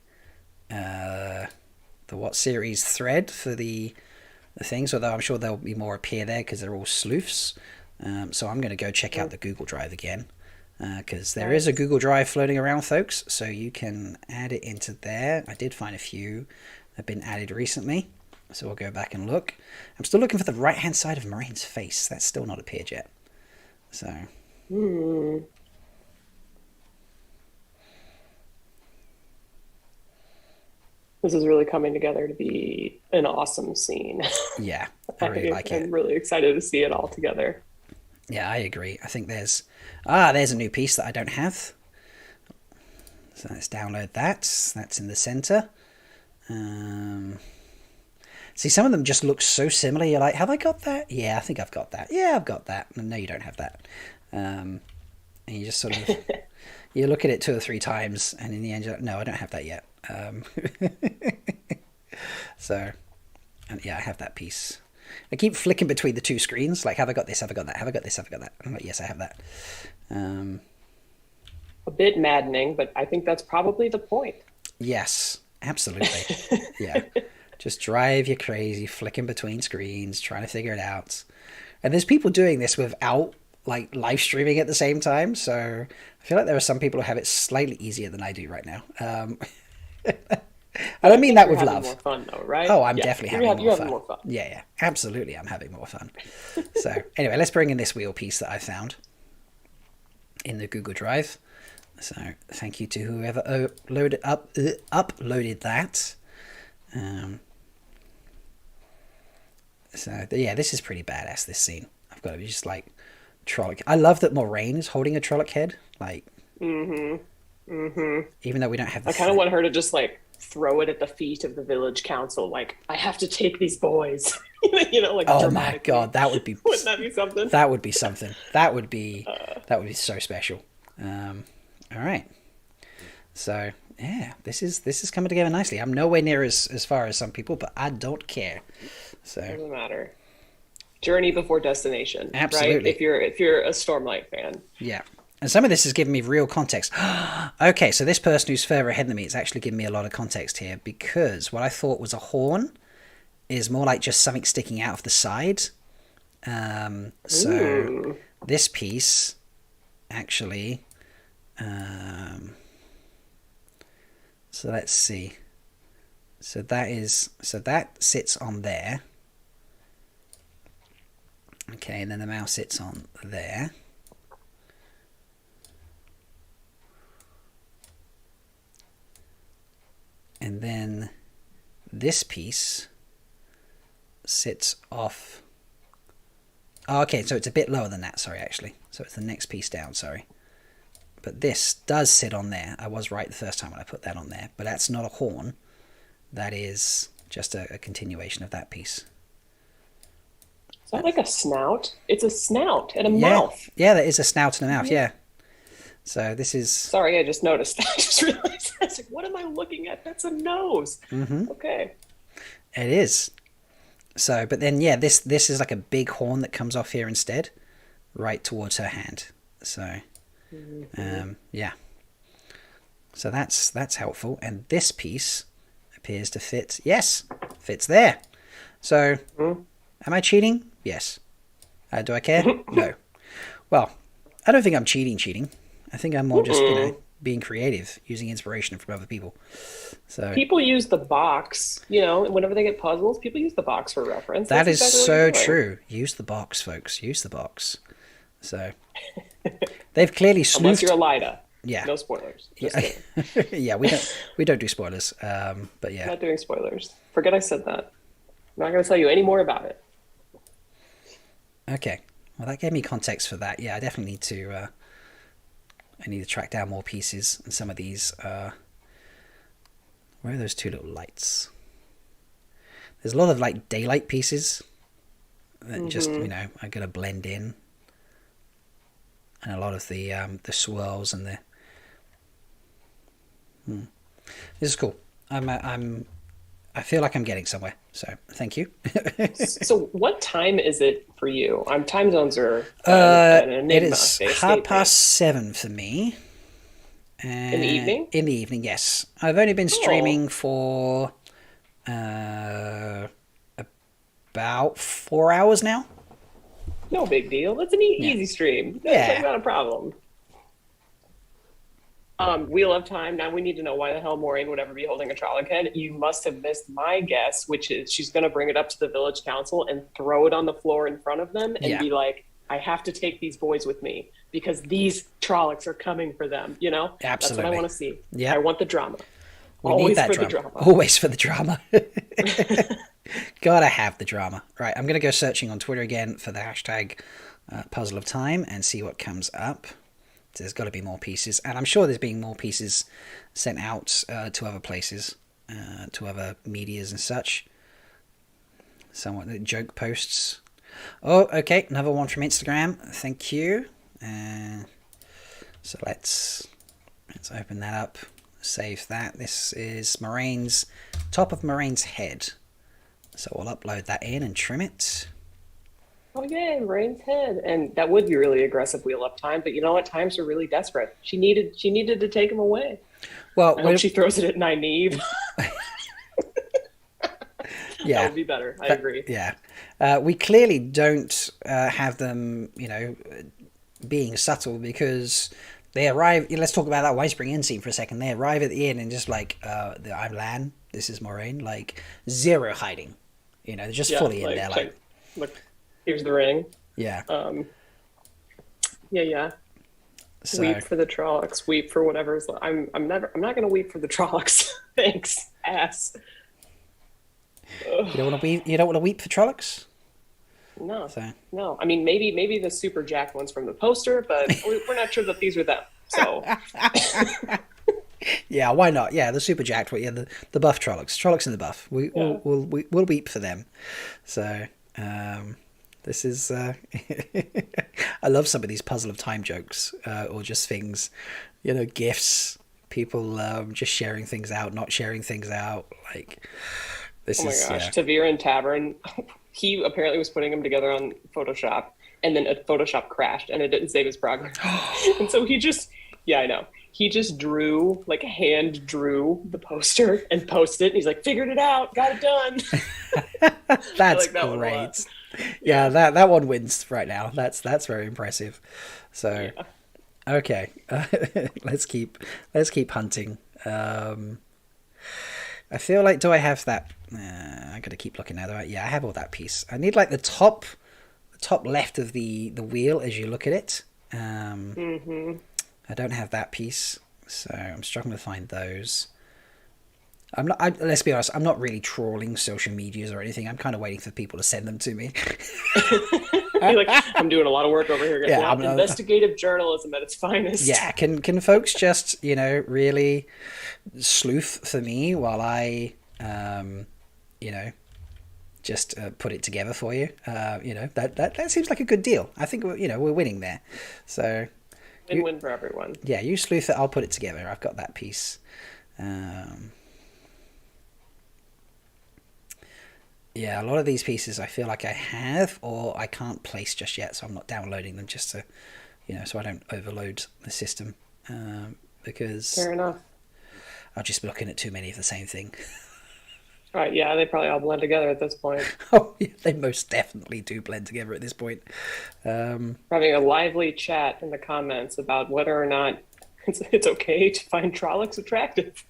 Speaker 1: what series thread for the things, although I'm sure there'll be more appear there because they're all sleuths. So I'm going to go check out the Google Drive again because there is a Google Drive floating around, folks, so you can add it into there. I did find a few that have been added recently, so we'll go back and look. I'm still looking for the right hand side of Moraine's face. That's still not appeared yet. So
Speaker 6: This is really coming together to be an awesome scene.
Speaker 1: yeah, I really like it.
Speaker 6: I'm really excited to see it all together.
Speaker 1: Yeah, I agree. I think there's a new piece that I don't have. So let's download that. That's in the center. See, some of them just look so similar. You're like, have I got that? Yeah, I think I've got that. Yeah, I've got that. No, you don't have that. And you just sort of, you look at it 2 or 3 times, and in the end, you're like, no, I don't have that yet. So, and yeah, I have that piece. I keep flicking between the 2 screens, like, have I got this? Have I got that? Have I got this? Have I got that? I'm like, yes, I have that.
Speaker 6: A bit maddening, but I think that's probably the point.
Speaker 1: Yes, absolutely. Yeah. Just drive you crazy, flicking between screens, trying to figure it out. And there's people doing this without, like, live streaming at the same time, so I feel like there are some people who have it slightly easier than I do right now. I don't mean that with love.
Speaker 6: More fun though, right?
Speaker 1: Oh, I'm definitely having more fun.
Speaker 6: More fun.
Speaker 1: Yeah, absolutely, I'm having more fun. So anyway, let's bring in this wheel piece that I found in the Google Drive. So thank you to whoever uploaded that. So yeah, this is pretty badass. This scene, I've got to be just like Trolloc. I love that Moraine is holding a Trolloc head. Like, even though we don't have.
Speaker 6: I kind of want her to just like throw it at the feet of the village council. Like, I have to take these boys. You know, like.
Speaker 1: Oh my god, that would be.
Speaker 6: Wouldn't that be something?
Speaker 1: That would be something. That would be. That would be so special. All right. So yeah, this is coming together nicely. I'm nowhere near as far as some people, but I don't care. So
Speaker 6: doesn't matter. Journey before destination.
Speaker 1: Absolutely.
Speaker 6: Right? If you're a Stormlight fan.
Speaker 1: Yeah. And some of this has given me real context. Okay, so this person who's further ahead than me is actually giving me a lot of context here, because what I thought was a horn is more like just something sticking out of the side. So this piece actually. So let's see. So that sits on there. Okay, and then the mouse sits on there. And then this piece sits off. Oh, okay, so it's a bit lower than that, sorry, actually. So it's the next piece down, sorry. But this does sit on there. I was right the first time when I put that on there. But that's not a horn. That is just a continuation of that piece.
Speaker 6: Is that like a snout? It's a snout and a mouth.
Speaker 1: Yeah, there is a snout and a mouth, yeah. So this is...
Speaker 6: Sorry, I just noticed. I just realized. I was like, what am I looking at? That's a nose. Okay.
Speaker 1: It is. So, but then, yeah, this is like a big horn that comes off here instead, right towards her hand. So, yeah. So that's helpful. And this piece appears to fit. Yes, fits there. So, am I cheating? Yes. Do I care? No. Well, I don't think I'm cheating. I think I'm more just, being creative, using inspiration from other people. So
Speaker 6: people use the box, whenever they get puzzles, people use the box for reference.
Speaker 1: That is so true. Use the box, folks. Use the box. So They've clearly
Speaker 6: Unless
Speaker 1: sleuthed.
Speaker 6: you're a Lida.
Speaker 1: Yeah.
Speaker 6: No spoilers. Just
Speaker 1: Yeah,
Speaker 6: kidding.
Speaker 1: yeah. We don't do spoilers. But yeah.
Speaker 6: Not doing spoilers. Forget I said that. I'm not going to tell you any more about it.
Speaker 1: Okay. Well, that gave me context for that. Yeah, I definitely need to. I need to track down more pieces and some of these. Where are those two little lights? There's a lot of like daylight pieces that just are gonna blend in, and a lot of the swirls and the. This is cool. I feel like I'm getting somewhere. So thank you.
Speaker 6: So what time is it for you? Time zones are an
Speaker 1: It
Speaker 6: enigma.
Speaker 1: is
Speaker 6: They escape me.
Speaker 1: 7:30 for me.
Speaker 6: In the evening?
Speaker 1: In the evening, yes. I've only been streaming for about 4 hours now.
Speaker 6: No big deal. That's an easy stream. That's not a problem. Wheel of Time. Now we need to know why the hell Maureen would ever be holding a Trolloc head. You must have missed my guess, which is she's going to bring it up to the village council and throw it on the floor in front of them and be like, I have to take these boys with me because these Trollocs are coming for them. You know?
Speaker 1: Absolutely.
Speaker 6: That's what I want to see.
Speaker 1: Yeah.
Speaker 6: I want the drama.
Speaker 1: We
Speaker 6: Always
Speaker 1: need that
Speaker 6: for the
Speaker 1: drama.
Speaker 6: drama.
Speaker 1: Always for the drama. Gotta have the drama. Right, I'm going to go searching on Twitter again for the hashtag Puzzle of Time and see what comes up. There's got to be more pieces, and I'm sure there's being more pieces sent out to other places, to other medias and such. Somewhat joke posts. Oh, okay, another one from Instagram. Thank you. So let's open that up. Save that. This is Moraine's top of Moraine's head. So we'll upload that in and trim it.
Speaker 6: Oh yeah, Rain's head, and that would be really aggressive wheel up time. But you know what? Times are really desperate. She needed to take him away.
Speaker 1: Well,
Speaker 6: I hope she throws it at Nynaeve.
Speaker 1: Yeah,
Speaker 6: that would be better. I agree.
Speaker 1: Yeah, we clearly don't have them, being subtle because they arrive. Let's talk about that Whitespring Inn scene for a second. They arrive at the inn and just like, I'm Lan. This is Moraine. Like zero hiding. They're just fully in there. Like,
Speaker 6: look. Here's the ring.
Speaker 1: Yeah.
Speaker 6: Yeah. So, weep for the Trollocs. Weep for whatever's. I'm not gonna weep for the Trollocs. Thanks, ass.
Speaker 1: Ugh. You don't want to weep for Trollocs?
Speaker 6: No. No. I mean, maybe the super jacked ones from the poster, but we're not sure that these are them. So.
Speaker 1: Yeah, why not? Yeah, the super jacked one. Yeah, the buff Trollocs in the buff. We'll weep for them. So. This is I love some of these Puzzle of Time jokes or just things, gifts, people just sharing things out, not sharing things out. Like this is.
Speaker 6: Oh my gosh, Tavir and Tavern. He apparently was putting them together on Photoshop, and then Photoshop crashed, and it didn't save his progress. And so he just, I know. He just hand drew the poster and posted it. And he's like, figured it out, got it done.
Speaker 1: That's
Speaker 6: that
Speaker 1: great. Yeah, that one wins right now. That's very impressive. So, okay, let's keep hunting. I feel like, do I have that? I gotta keep looking now. Yeah, I have all that piece. I need like the top left of the wheel as you look at it. I don't have that piece, so I'm struggling to find those. Let's be honest, I'm not really trawling social medias or anything. I'm kind of waiting for people to send them to me.
Speaker 6: You're like, I'm doing a lot of work over here.
Speaker 1: Yeah,
Speaker 6: investigative journalism at its finest.
Speaker 1: Yeah, can folks just, really sleuth for me while I, just put it together for you? That seems like a good deal. I think we're winning there. So
Speaker 6: win-win for everyone.
Speaker 1: Yeah, you sleuth it. I'll put it together. I've got that piece. Yeah, a lot of these pieces I feel like I have or I can't place just yet, so I'm not downloading them just to, so I don't overload the system. Because
Speaker 6: fair enough.
Speaker 1: I'll just be looking at too many of the same thing.
Speaker 6: Right, yeah, they probably all blend together at this point.
Speaker 1: Oh, yeah, they most definitely do blend together at this point.
Speaker 6: We're having a lively chat in the comments about whether or not it's okay to find Trollocs attractive.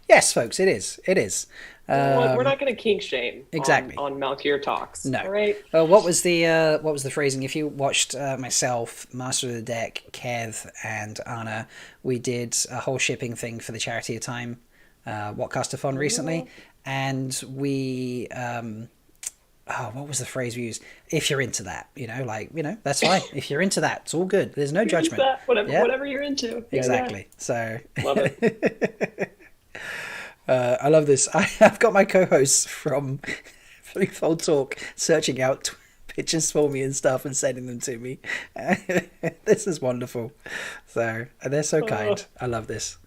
Speaker 1: Yes, folks, it is. It is.
Speaker 6: Well, we're not going to kink shame
Speaker 1: exactly.
Speaker 6: on Malkier Talks.
Speaker 1: No.
Speaker 6: All right.
Speaker 1: What was the phrasing? If you watched myself, Master of the Deck, Kev, and Anna, we did a whole shipping thing for the Charity of Time, Whatcastathon recently, and we what was the phrase we used? If you're into that, that's fine. If you're into that, it's all good. There's no judgment.
Speaker 6: Whatever you're into.
Speaker 1: Exactly. So
Speaker 6: Love it.
Speaker 1: I love this. I've got my co-hosts from Threefold Talk searching out pictures for me and stuff and sending them to me. This is wonderful. So they're so kind. I love this.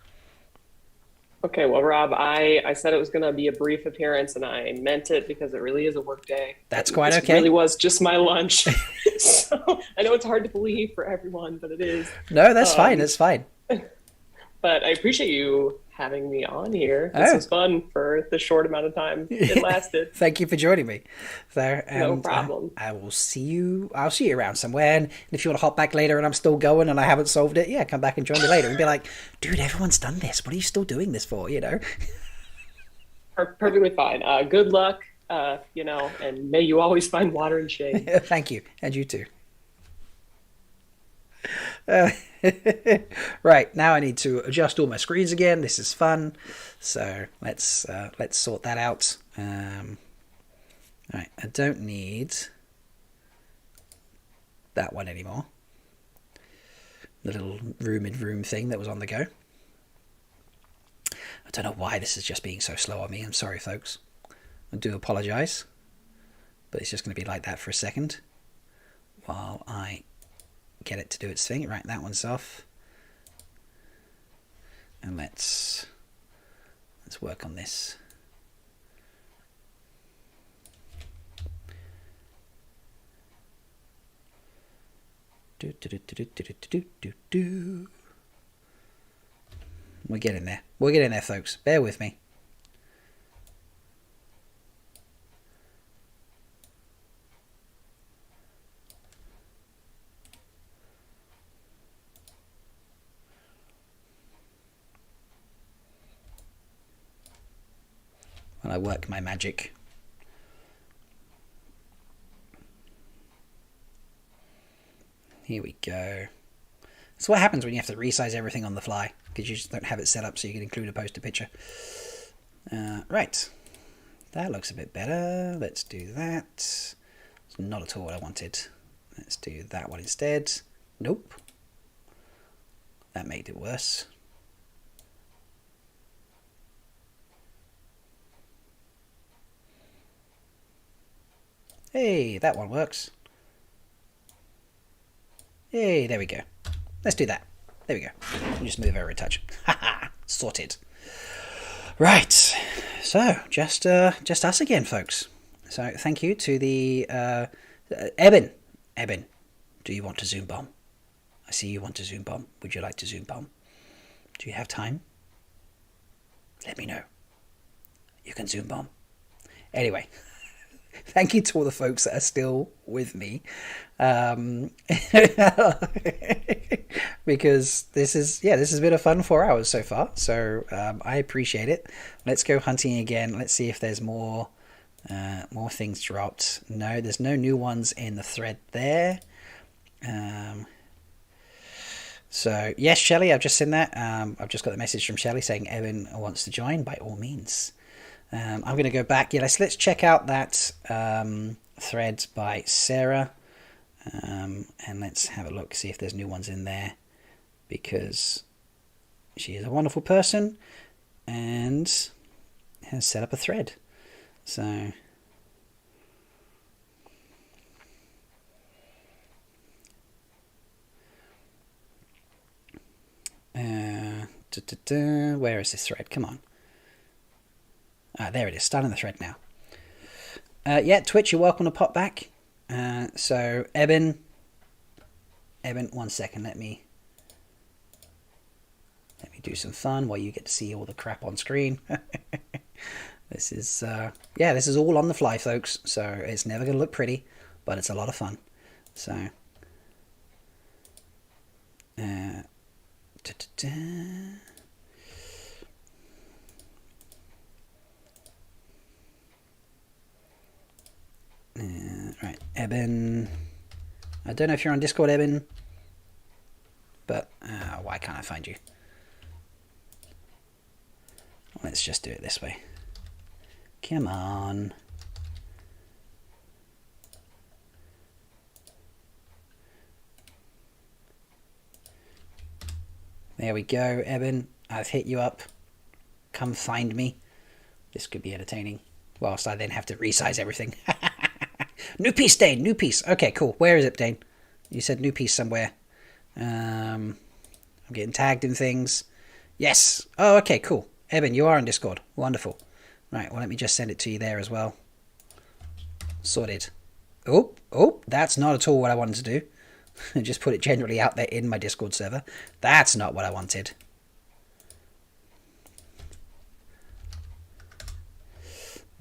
Speaker 6: Okay, well, Rob, I said it was going to be a brief appearance, and I meant it because it really is a work day.
Speaker 1: That's quite
Speaker 6: This
Speaker 1: okay.
Speaker 6: really was just my lunch. So I know it's hard to believe for everyone, but it is.
Speaker 1: No, that's fine. It's fine.
Speaker 6: But I appreciate you having me on here. This was fun for the short amount of time it lasted.
Speaker 1: Thank you for joining me. So,
Speaker 6: No problem.
Speaker 1: I will see you. I'll see you around somewhere. And if you want to hop back later and I'm still going and I haven't solved it, yeah, come back and join me later and be like, dude, everyone's done this. What are you still doing this for?
Speaker 6: Perfectly fine. Good luck, and may you always find water and shade.
Speaker 1: Thank you. And you too. Right, now I need to adjust all my screens again. This is fun, so let's sort that out. Right, I don't need that one anymore. The little room thing that was on the go. I don't know why this is just being so slow on me. I'm sorry, folks. I do apologize, but it's just going to be like that for a second while I get it to do its thing. Right, that one's off. And let's work on this. We're getting there. We're getting there, folks. Bear with me. When I work my magic. Here we go. That's what happens when you have to resize everything on the fly, because you just don't have it set up so you can include a poster picture. Right. That looks a bit better. Let's do that. It's not at all what I wanted. Let's do that one instead. Nope. That made it worse. Hey, that one works. Hey, there we go. Let's do that. There we go. We'll just move over a touch. Haha, sorted. Right. So, just us again, folks. So, thank you to the Eben. Eben, do you want to Zoom bomb? I see you want to Zoom bomb. Would you like to Zoom bomb? Do you have time? Let me know. You can Zoom bomb. Anyway. Thank you to all the folks that are still with me, because this has been a fun 4 hours so far. So I appreciate it. Let's go hunting again. Let's see if there's more things dropped. No, there's no new ones in the thread there. So yes, Shelley, I've just seen that. I've just got the message from Shelley saying Evan wants to join. By all means. I'm going to go back. Yeah, let's check out that thread by Sarah, and let's have a look, see if there's new ones in there, because she is a wonderful person and has set up a thread. So where is this thread? Come on. There it is, starting the thread now. Yeah, Twitch, you're welcome to pop back. So, Eben, 1 second, let me do some fun while you get to see all the crap on screen. This is, this is all on the fly, folks, so it's never going to look pretty, but it's a lot of fun. So, Eben. I don't know if you're on Discord, Eben. But why can't I find you? Let's just do it this way. Come on. There we go, Eben. I've hit you up. Come find me. This could be entertaining. Whilst I then have to resize everything. New piece, Dane. New piece. Okay, cool. Where is it, Dane? You said new piece somewhere. I'm getting tagged in things. Yes. Oh, okay, cool. Eben, you are on Discord. Wonderful. Right, well, let me just send it to you there as well. Sorted. Oh, that's not at all what I wanted to do. Just put it generally out there in my Discord server. That's not what I wanted.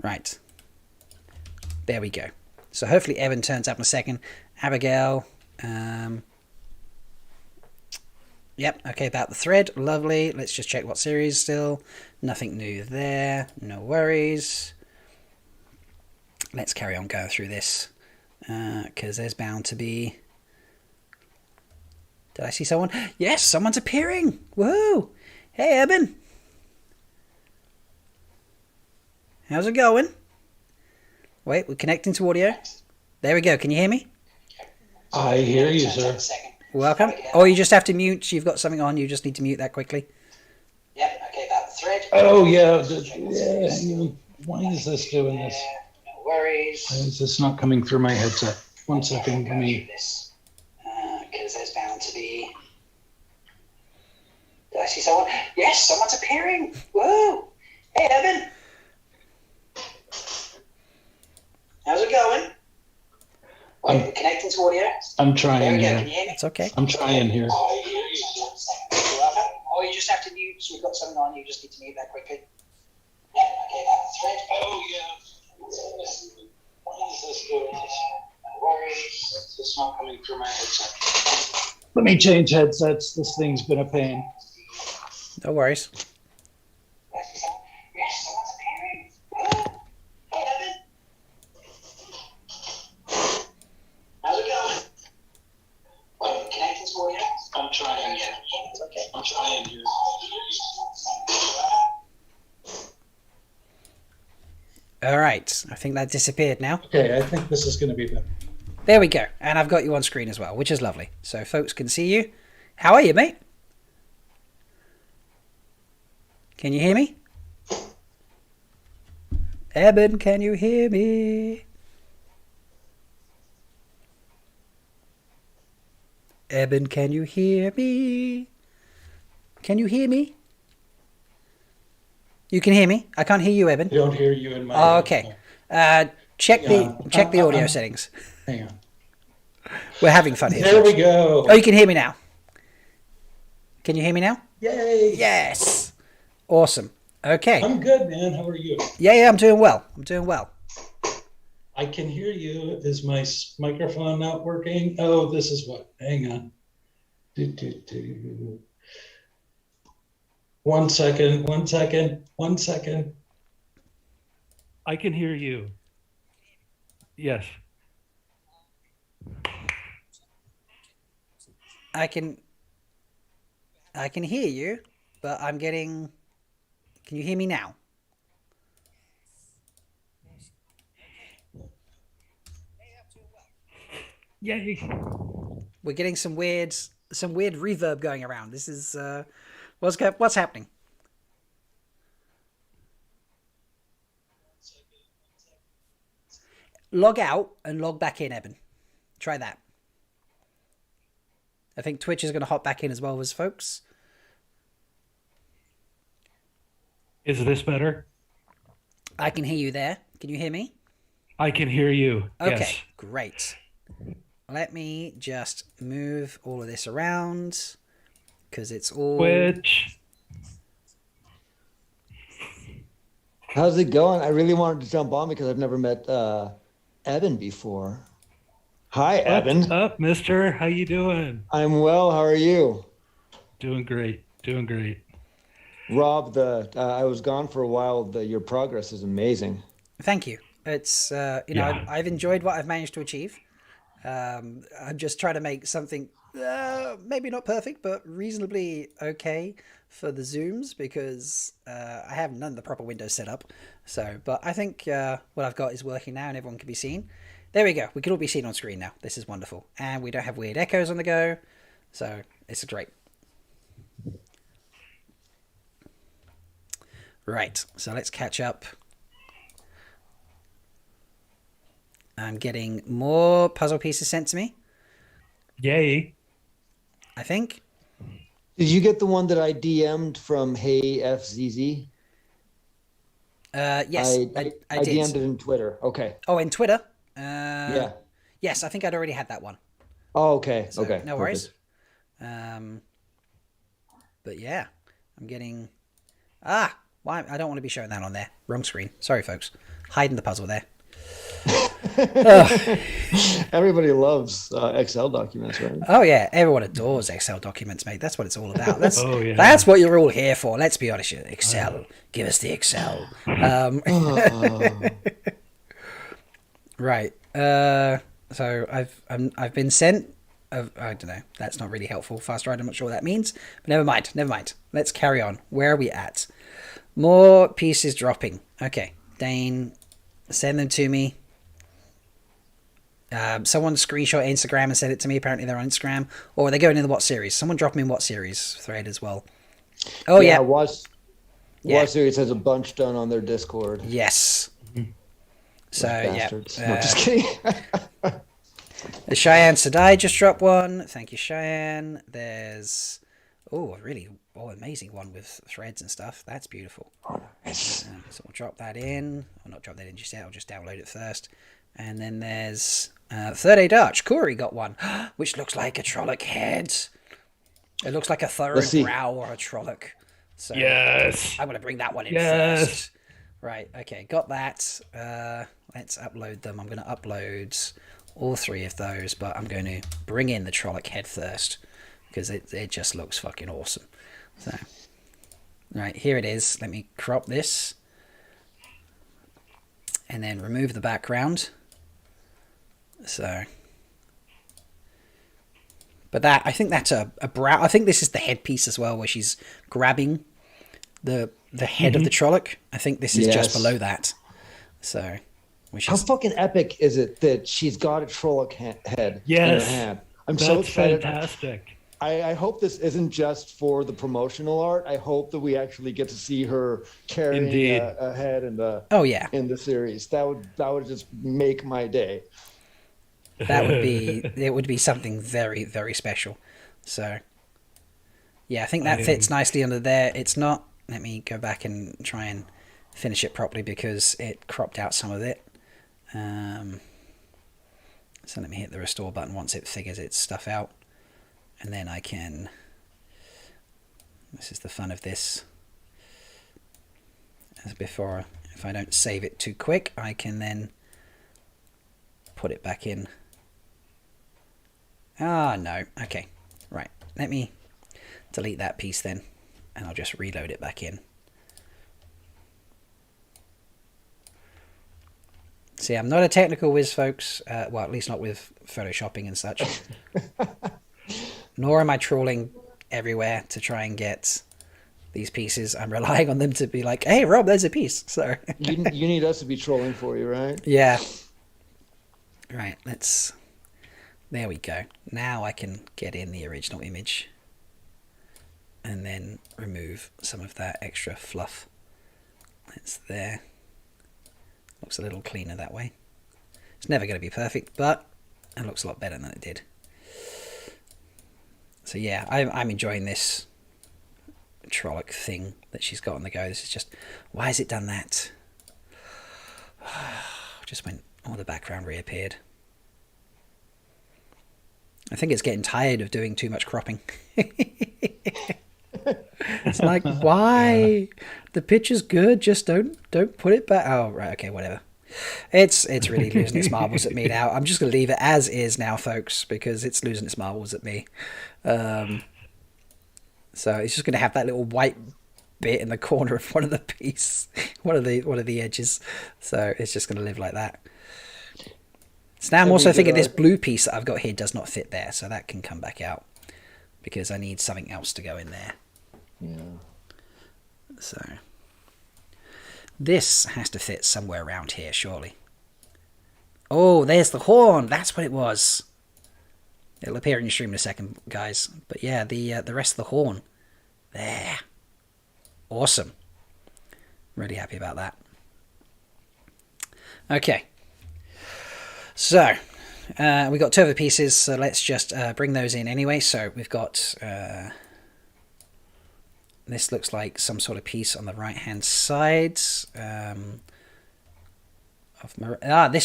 Speaker 1: Right. There we go. So hopefully Evan turns up in a second. Abigail. Yep, okay, about the thread. Lovely. Let's just check what series still. Nothing new there. No worries. Let's carry on going through this. Because there's bound to be... Did I see someone? Yes, someone's appearing. Woohoo! Hey, Eben. How's it going? Wait, we're connecting to audio. There we go. Can you hear me?
Speaker 7: I hear you, sir.
Speaker 1: Welcome. Or you just have to mute. You've got something on. You just need to mute that quickly.
Speaker 8: Yep, okay, about the thread.
Speaker 7: Oh, yeah. Why is this doing this?
Speaker 8: No worries.
Speaker 7: Why is this not coming through my headset? 1 second. Let me...
Speaker 8: Because there's bound to be... Did I see someone? Yes, someone's appearing. Whoa. Hey, Evan. How's it going? Wait, we're connecting to audio.
Speaker 7: I'm trying
Speaker 8: There we go.
Speaker 7: here.
Speaker 8: Can you hear me?
Speaker 1: It's okay.
Speaker 7: I'm trying here.
Speaker 8: Or you just have to mute. So we've got something on. You just need to mute that quickly. Yeah, okay, about the thread.
Speaker 7: Oh, yeah. Why is this doing this?
Speaker 8: No worries.
Speaker 7: It's not coming through my headset. Let me change headsets. This thing's been a pain.
Speaker 1: No worries.
Speaker 8: Yes, someone's appearing. Whoa. Hey, Evan. How's it going? Wait, we're connecting to audio.
Speaker 7: I'm trying here.
Speaker 8: It's okay.
Speaker 7: I'm trying here.
Speaker 1: All right. I think that disappeared now.
Speaker 7: Okay, I think this is going to be better.
Speaker 1: There we go. And I've got you on screen as well, which is lovely. So folks can see you. How are you, mate? Can you hear me? Eben, can you hear me? Eben, can you hear me? Can you hear me? You can hear me? I can't hear you, Eben.
Speaker 7: I don't hear you in my
Speaker 1: Oh, okay. Check the audio
Speaker 7: I'm-
Speaker 1: settings.
Speaker 7: Hang on.
Speaker 1: We're having fun here.
Speaker 7: There
Speaker 1: folks.
Speaker 7: we go.
Speaker 1: Oh, you can hear me now. Can you hear me now?
Speaker 7: Yay.
Speaker 1: Yes. Awesome. Okay.
Speaker 7: I'm good, man. How are you?
Speaker 1: Yeah, I'm doing well. I'm doing well.
Speaker 7: I can hear you. Is my microphone not working? Oh, this is what. Hang on. 1 second. 1 second. 1 second.
Speaker 9: I can hear you. Yes.
Speaker 1: I can hear you, but I'm getting... Can you hear me now?
Speaker 9: Yay.
Speaker 1: We're getting some weird reverb going around. This is what's happening? Log out and log back in, Eben. Try that. I think Twitch is going to hop back in as well as folks.
Speaker 9: Is this better?
Speaker 1: I can hear you there. Can you hear me?
Speaker 9: I can hear you.
Speaker 1: Okay,
Speaker 9: Yes.
Speaker 1: great. Let me just move all of this around because it's all...
Speaker 9: Twitch.
Speaker 2: How's it going? I really wanted to jump on because I've never met Evan before. Hi, Evan.
Speaker 9: What's up, mister? How you doing?
Speaker 2: I'm well. How are you?
Speaker 9: Doing great. Doing great.
Speaker 2: Rob, I was gone for a while. Your progress is amazing.
Speaker 1: Thank you. It's,
Speaker 9: Yeah.
Speaker 1: I've enjoyed what I've managed to achieve. I'm just trying to make something maybe not perfect, but reasonably okay for the zooms because I have none of the proper windows set up. So, but I think what I've got is working now and everyone can be seen. There we go. We can all be seen on screen now. This is wonderful. And we don't have weird echoes on the go. So it's great. Right. So let's catch up. I'm getting more puzzle pieces sent to me,
Speaker 9: Yay.
Speaker 1: I think.
Speaker 2: Did you get the one that I DM'd from Hey FZZ?
Speaker 1: Yes, I did.
Speaker 2: DM'd it in Twitter. Okay.
Speaker 1: Oh, in Twitter?
Speaker 2: Yeah.
Speaker 1: Yes, I think I'd already had that one.
Speaker 2: Oh, okay.
Speaker 1: So,
Speaker 2: okay.
Speaker 1: No worries. But yeah, I'm getting... why? I don't want to be showing that on there. Wrong screen. Sorry, folks. Hiding the puzzle there.
Speaker 2: Everybody loves Excel documents, right?
Speaker 1: Oh yeah, everyone adores Excel documents, mate. That's what it's all about. That's
Speaker 9: Oh, yeah.
Speaker 1: that's what you're all here for. Let's be honest. Excel, give us the Excel. Right. So I've been sent. I don't know. That's not really helpful. Fast ride. I'm not sure what that means. But never mind. Never mind. Let's carry on. Where are we at? More pieces dropping. Okay, Dane, send them to me. Someone screenshot Instagram and sent it to me. Apparently they're on Instagram, or they're going in the what series. Someone drop me in what series thread as well. Oh yeah.
Speaker 2: Watch Series has a bunch done on their Discord.
Speaker 1: Yes. So yeah.
Speaker 2: No, just kidding.
Speaker 1: Cheyenne Sadai just dropped one. Thank you, Cheyenne. There's a really amazing one with threads and stuff. That's beautiful. So we'll drop that in. Or not drop that in just yet. I'll just download it first. And then there's Third Aid Arch. Corey got one, which looks like a Trolloc head. It looks like a thorough brow or a Trolloc. So
Speaker 9: Yes.
Speaker 1: I'm going to bring that one in first. Right, okay, got that. Let's upload them. I'm going to upload all three of those, but I'm going to bring in the Trolloc head first because it just looks fucking awesome. So, right, here it is. Let me crop this and then remove the background. So, but I think that's a brow. I think this is the headpiece as well, where she's grabbing the head of the Trolloc. I think this is just below that. So,
Speaker 2: how fucking epic is it that she's got a Trolloc head in her hand? I'm so excited.
Speaker 9: Fantastic.
Speaker 2: I hope this isn't just for the promotional art. I hope that we actually get to see her carrying a head in the in the series. That would just make my day.
Speaker 1: It would be something very, very special. So yeah, I think that fits nicely under there. It's not. Let me go back and try and finish it properly because it cropped out some of it. So let me hit the restore button once it figures its stuff out. And then I can, this is the fun of this, as before, if I don't save it too quick, I can then put it back in. No, okay, right, let me delete that piece then, and I'll just reload it back in. See, I'm not a technical whiz, folks, well, at least not with photoshopping and such. Nor am I trawling everywhere to try and get these pieces. I'm relying on them to be like, hey, Rob, there's a piece. So
Speaker 2: you need us to be trolling for you, right?
Speaker 1: Yeah. Right, there we go. Now I can get in the original image and then remove some of that extra fluff that's there. Looks a little cleaner that way. It's never going to be perfect, but it looks a lot better than it did. So yeah, I'm enjoying this Trolloc thing that she's got on the go. This is just, why has it done that? Just when all the background reappeared. I think it's getting tired of doing too much cropping. It's like, why? The picture's good, just don't put it back. Oh, right, okay, whatever. It's really losing its marbles at me now. I'm just going to leave it as is now, folks, because it's losing its marbles at me. So it's just going to have that little white bit in the corner of one of the piece, one of the edges. So it's just going to live like that. So now I'm also
Speaker 2: Every good
Speaker 1: thinking this
Speaker 2: art.
Speaker 1: blue piece that I've got here does not fit there, so that can come back out because I need something else to go in there.
Speaker 2: Yeah.
Speaker 1: So this has to fit somewhere around here, surely. Oh, there's the horn. That's what it was. It'll appear in your stream in a second, guys. But yeah, the rest of the horn. There. Awesome. Really happy about that. Okay. So, we got 2 other pieces, so let's just bring those in anyway. So we've got... this looks like some sort of piece on the right-hand side. This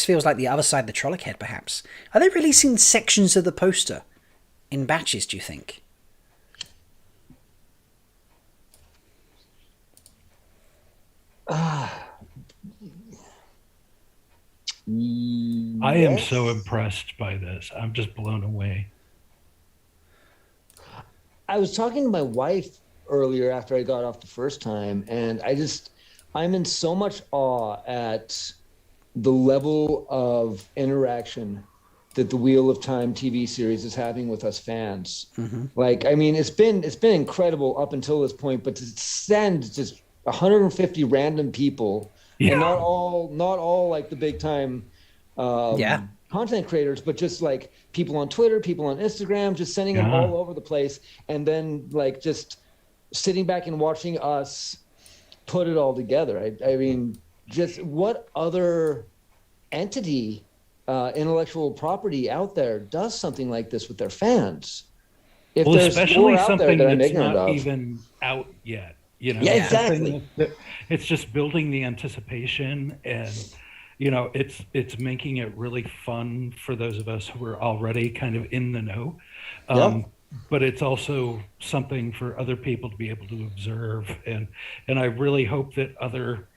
Speaker 1: feels like the other side of the Trolloc head, perhaps. Are they releasing sections of the poster in batches, do you think?
Speaker 9: I am so impressed by this. I'm just blown away.
Speaker 2: I was talking to my wife earlier after I got off the first time, and I'm in so much awe at the level of interaction that the Wheel of Time TV series is having with us fans.
Speaker 1: Mm-hmm.
Speaker 2: Like, I mean, it's been incredible up until this point, but to send just 150 random people,
Speaker 9: Yeah.
Speaker 2: and not all like the big time content creators, but just like people on Twitter, people on Instagram, just sending them all over the place, and then like just sitting back and watching us put it all together. I mean, just what other entity, intellectual property out there does something like this with their fans? If
Speaker 9: Well,
Speaker 2: there's
Speaker 9: especially
Speaker 2: more out there
Speaker 9: something
Speaker 2: that I'm
Speaker 9: that's
Speaker 2: ignorant
Speaker 9: not
Speaker 2: of.
Speaker 9: even out yet. You know,
Speaker 2: Yeah,
Speaker 9: something
Speaker 2: exactly.
Speaker 9: it's just building the anticipation, and you know, it's making it really fun for those of us who are already kind of in the know. But it's also something for other people to be able to observe, and I really hope that other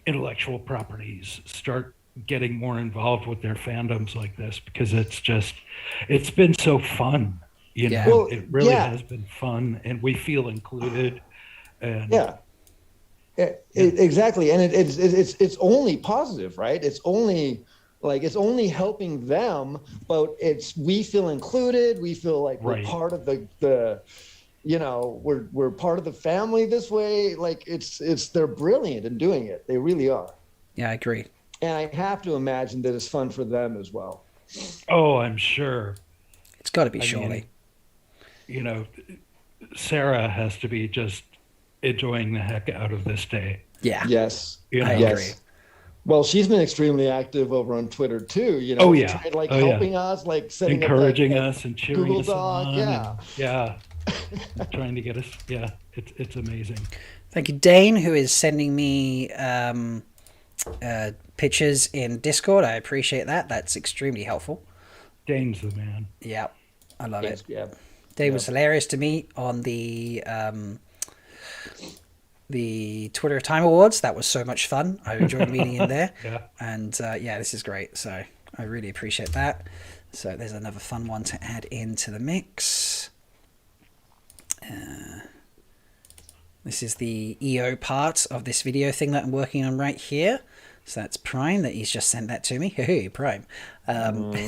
Speaker 9: intellectual properties start getting more involved with their fandoms like this, because it's been so fun. You know,
Speaker 2: Well,
Speaker 9: it really has been fun, and we feel included. And
Speaker 2: exactly. And it's only positive, right? It's only helping them, but we feel included. We feel like we're part of the you know, we're part of the family this way. Like they're brilliant in doing it. They really are.
Speaker 1: Yeah, I agree.
Speaker 2: And I have to imagine that it's fun for them as well.
Speaker 9: Oh, I'm sure.
Speaker 1: It's got to be,
Speaker 9: I
Speaker 1: surely.
Speaker 9: mean, you know, Sarah has to be just enjoying the heck out of this day.
Speaker 1: Yeah.
Speaker 2: Yes.
Speaker 9: You know?
Speaker 1: I agree.
Speaker 2: Well, she's been extremely active over on Twitter too. You know, helping us, like setting
Speaker 9: encouraging
Speaker 2: up,
Speaker 9: us and cheering
Speaker 2: Google
Speaker 9: us
Speaker 2: Doc,
Speaker 9: on. Yeah. Trying to get us. Yeah, it's amazing.
Speaker 1: Thank you, Dane, who is sending me pictures in Discord. I appreciate that. That's extremely helpful.
Speaker 9: Dane's the man.
Speaker 1: Yeah, I love it.
Speaker 2: Yeah.
Speaker 1: Dane was hilarious to me on the Twitter Time Awards. That was so much fun. I enjoyed meeting him there. And this is great. So I really appreciate that. So there's another fun one to add into the mix. This is the EO part of this video thing that I'm working on right here. So that's Prime, that he's just sent that to me. Hey, Prime. Don't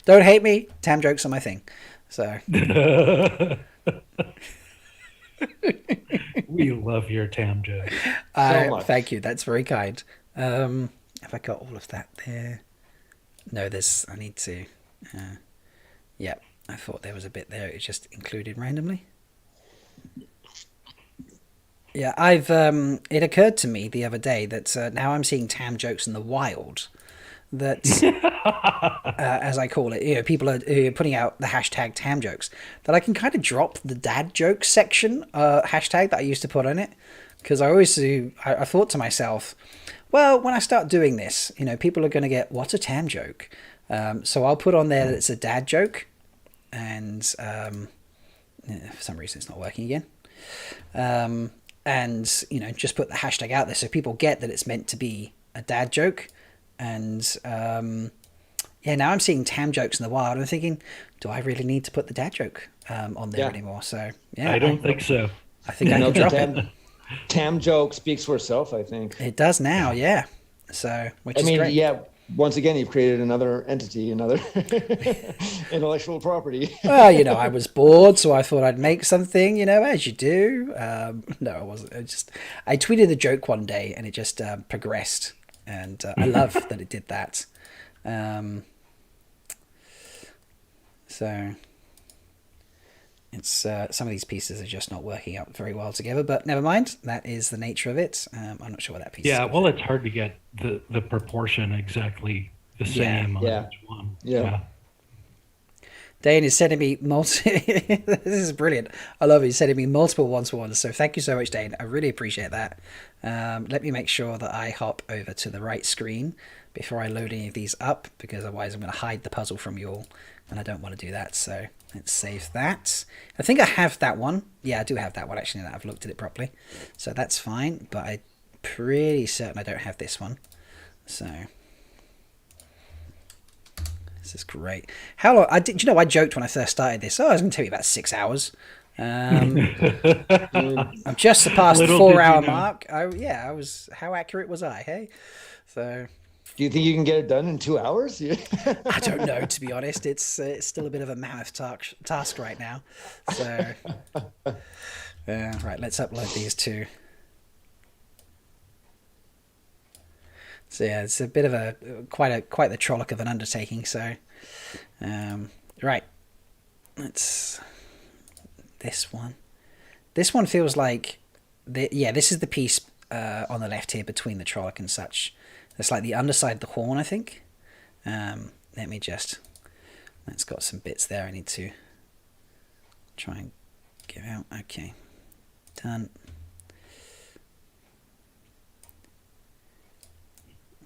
Speaker 1: hate me. Tam jokes are my thing. So
Speaker 9: we love your Tam jokes.
Speaker 2: So much.
Speaker 1: Thank you. That's very kind. Have I got all of that there? No, I need to. Yeah, I thought there was a bit there. It just included randomly. Yeah, it occurred to me the other day that now I'm seeing Tam jokes in the wild. That, as I call it, you know, people are putting out the hashtag Tam jokes. That I can kind of drop the dad jokes section hashtag that I used to put on it, because I always do. I thought to myself, well, when I start doing this, you know, people are going to get, what's a Tam joke? So I'll put on there that it's a dad joke, and for some reason it's not working again. And, you know, just put the hashtag out there so people get that it's meant to be a dad joke. And, now I'm seeing Tam jokes in the wild. I'm thinking, do I really need to put the dad joke on there anymore? So, yeah.
Speaker 9: I don't think so.
Speaker 1: I think I can drop it.
Speaker 2: Tam joke speaks for itself, I think.
Speaker 1: It does now, yeah. So, which
Speaker 2: I
Speaker 1: is
Speaker 2: mean,
Speaker 1: great.
Speaker 2: yeah. Once again, you've created another entity, another intellectual property.
Speaker 1: Well, I was bored, so I thought I'd make something, as you do. No, I wasn't. I tweeted a joke one day, and it just progressed, and I love that it did that. So it's some of these pieces are just not working out very well together, but never mind. That is the nature of it. I'm not sure what that piece.
Speaker 9: Yeah,
Speaker 1: is
Speaker 9: well, it's hard to get the proportion exactly the same on each one.
Speaker 2: Yeah.
Speaker 1: Dane is sending me multiple. This is brilliant. I love it. He's sending me multiple one-to-ones. So thank you so much, Dane. I really appreciate that. Let me make sure that I hop over to the right screen before I load any of these up, because otherwise I'm going to hide the puzzle from you all, and I don't want to do that. So let's save that. I think I have that one. Yeah, I do have that one, actually, now that I've looked at it properly. So that's fine, but I'm pretty certain I don't have this one. So this is great. How long? I joked when I first started this. Oh, I was going to tell you about 6 hours. I'm just surpassed the 4-hour mark. I was. How accurate was I? Hey, so.
Speaker 2: Do you think you can get it done in 2 hours?
Speaker 1: I don't know, to be honest. It's still a bit of a mammoth task right now. So, right. Let's upload these two. So yeah, it's a bit of quite the Trolloc of an undertaking. So, right, let's this one. This one feels like this is the piece on the left here between the Trolloc and such. It's like the underside of the horn, I think. That's got some bits there I need to try and get out. Okay, done.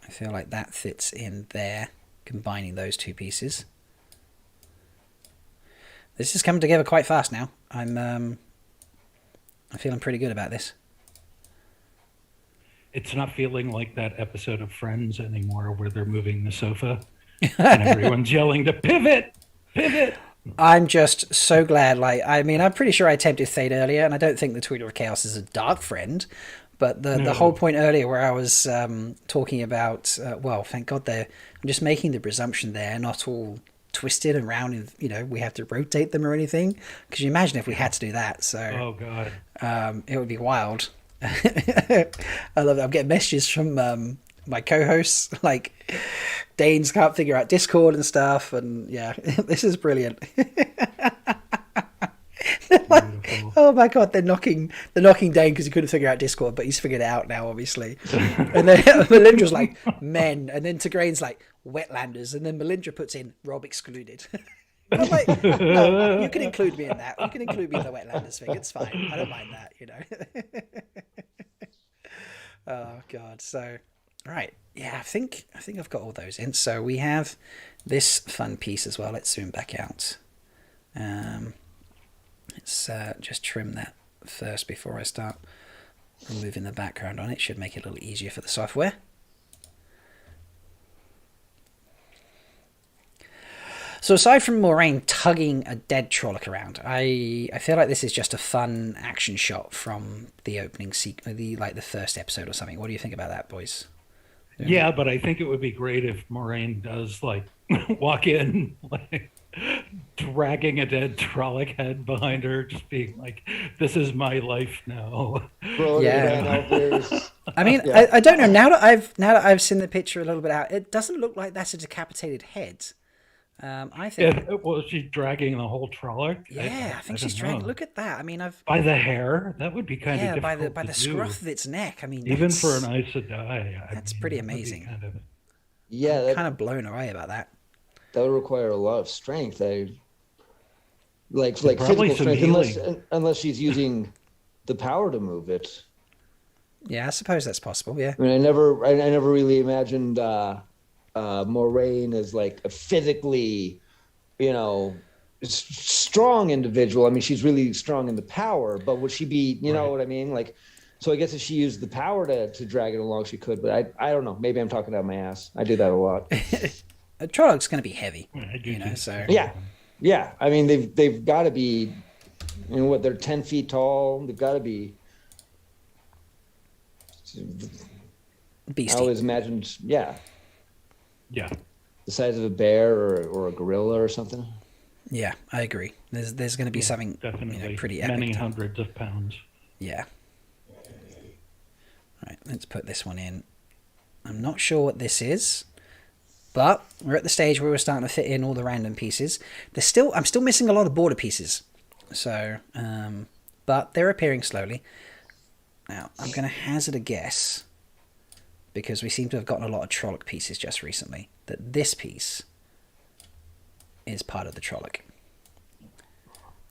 Speaker 1: I feel like that fits in there, combining those two pieces. This is coming together quite fast now. I'm feeling pretty good about this.
Speaker 9: It's not feeling like that episode of Friends anymore where they're moving the sofa and everyone's yelling to pivot.
Speaker 1: I'm just so glad. I'm pretty sure I attempted Fate earlier, and I don't think the Tweeter of Chaos is a dark friend. But the whole point earlier where I was talking about, thank God I'm just making the presumption they're not all twisted and round, and we have to rotate them or anything. Because you imagine if we had to do that. So,
Speaker 9: oh God,
Speaker 1: it would be wild. I love it. I'm getting messages from my co-hosts, like Danes can't figure out Discord and stuff, and yeah, this is brilliant. Oh my God, they're knocking Dane because he couldn't figure out Discord, but he's figured it out now, obviously. And then Melindra's like men, and then Tigraine's like wetlanders, and then Melindra puts in Rob excluded. And I'm like, no, you can include me in that. You can include me in the wetlanders thing. It's fine. I don't mind that. Oh God. So, right. Yeah, I think I've got all those in. So we have this fun piece as well. Let's zoom back out. Let's just trim that first before I start removing the background on it. Should make it a little easier for the software. So aside from Moraine tugging a dead Trolloc around, I feel like this is just a fun action shot from the opening the first episode or something. What do you think about that, boys?
Speaker 9: Yeah, but I think it would be great if Moraine does walk in dragging a dead Trolloc head behind her, just being like, "This is my life now."
Speaker 2: Yeah.
Speaker 1: I mean, yeah. I don't know. Now that I've seen the picture a little bit out, it doesn't look like that's a decapitated head. I think.
Speaker 9: Yeah, well, she's dragging the whole Trolloc.
Speaker 1: Yeah, I think she's dragging. Look at that. I mean,
Speaker 9: by the hair. That would be kind of difficult
Speaker 1: by the scruff of its neck. I mean,
Speaker 9: even for an Aes Sedai,
Speaker 1: that's pretty amazing. I'm kind of blown away about that.
Speaker 2: That would require a lot of strength. Like physical strength, unless she's using the power to move it.
Speaker 1: Yeah, I suppose that's possible. Yeah.
Speaker 2: I mean, I never really imagined Moraine as like a physically, strong individual. I mean, she's really strong in the power, but would she be, you know what I mean? Like, so I guess if she used the power to drag it along, she could, but I don't know. Maybe I'm talking out my ass. I do that a lot.
Speaker 1: Trolloc's going to be heavy, so.
Speaker 2: Yeah. I mean, they've got to be, they're 10 feet tall. They've got to be.
Speaker 1: Beastie.
Speaker 2: I always imagined,
Speaker 9: Yeah.
Speaker 2: the size of a bear or a gorilla or something.
Speaker 1: Yeah, I agree. There's going to be something
Speaker 9: Definitely
Speaker 1: pretty epic.
Speaker 9: many hundreds of pounds.
Speaker 1: Yeah. Right, let's put this one in. I'm not sure what this is, but we're at the stage where we're starting to fit in all the random pieces. I'm still missing a lot of border pieces. So, but they're appearing slowly. Now, I'm going to hazard a guess, because we seem to have gotten a lot of Trolloc pieces just recently, that this piece is part of the Trolloc.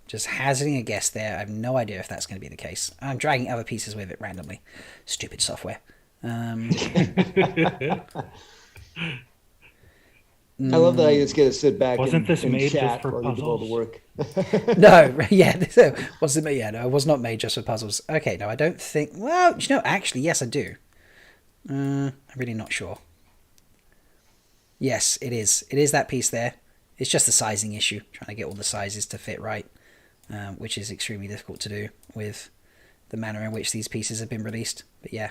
Speaker 1: Just hazarding a guess there. I have no idea if that's going to be the case. I'm dragging other pieces with it randomly. Stupid software.
Speaker 2: I love that I just get to sit back
Speaker 9: Wasn't this
Speaker 2: and
Speaker 9: made
Speaker 2: chat
Speaker 9: just for
Speaker 2: while you do all the
Speaker 9: puzzles?
Speaker 2: work.
Speaker 1: No, yeah, it was not made just for puzzles. Okay, no, I don't think. Well, actually, yes, I do. I'm really not sure. Yes, it is. It is that piece there. It's just a sizing issue, trying to get all the sizes to fit right, which is extremely difficult to do with the manner in which these pieces have been released. But yeah,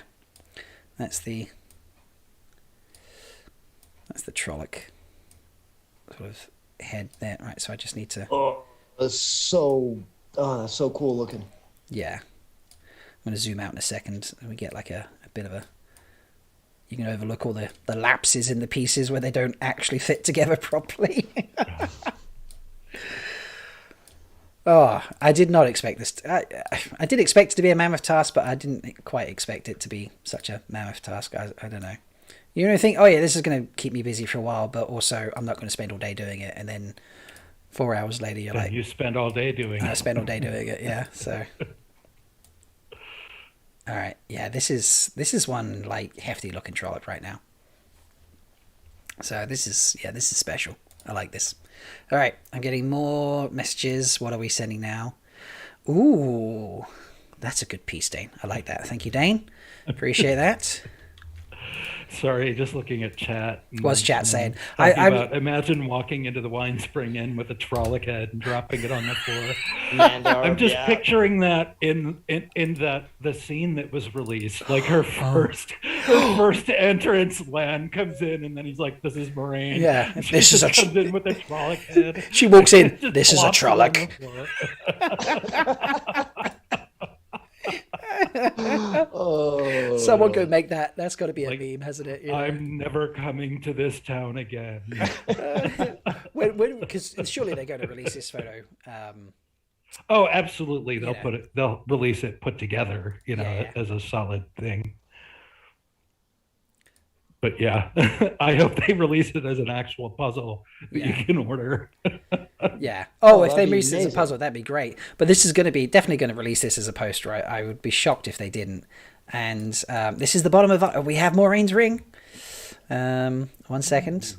Speaker 1: that's the Trolloc sort of head there. Right, so I just need to.
Speaker 2: Oh, that's so cool looking.
Speaker 1: Yeah, I'm going to zoom out in a second, and we get like a bit of a. You can overlook all the lapses in the pieces where they don't actually fit together properly. Oh, I did not expect this. I did expect it to be a mammoth task, but I didn't quite expect it to be such a mammoth task. I don't know. You think, oh yeah, this is going to keep me busy for a while, but also I'm not going to spend all day doing it. And then 4 hours later, you're like...
Speaker 9: You spend all day doing it.
Speaker 1: I spend all day doing it, yeah. So... All right, yeah, this is one like hefty looking Trolloc right now. So this is special. I like this. All right, I'm getting more messages. What are we sending now? Ooh, that's a good piece, Dane. I like that. Thank you, Dane. Appreciate that.
Speaker 9: Sorry, just looking at chat.
Speaker 1: What's chat saying?
Speaker 9: Imagine walking into the Wine Spring Inn with a Trolloc head and dropping it on the floor. I'm just picturing that in the scene that was released, like her first entrance. Lan comes in, and then he's like, "This is Moraine."
Speaker 1: Yeah, this is
Speaker 9: comes in with a Trolloc head.
Speaker 1: She walks in. This is a Trolloc.
Speaker 2: Oh.
Speaker 1: Someone go make that. That's got to be a meme, hasn't it?
Speaker 9: I'm never coming to this town again.
Speaker 1: Because surely they're going to release this photo.
Speaker 9: Oh, absolutely. They'll release it put together,
Speaker 1: Yeah.
Speaker 9: as a solid thing. But yeah, I hope they release it as an actual puzzle that you can order.
Speaker 1: Yeah. Oh, if they
Speaker 2: that'd be
Speaker 1: release it as a
Speaker 2: amazing.
Speaker 1: puzzle, that'd be great. But this is definitely going to release this as a poster. I would be shocked if they didn't. And this is the bottom of. We have Maureen's ring. 1 second.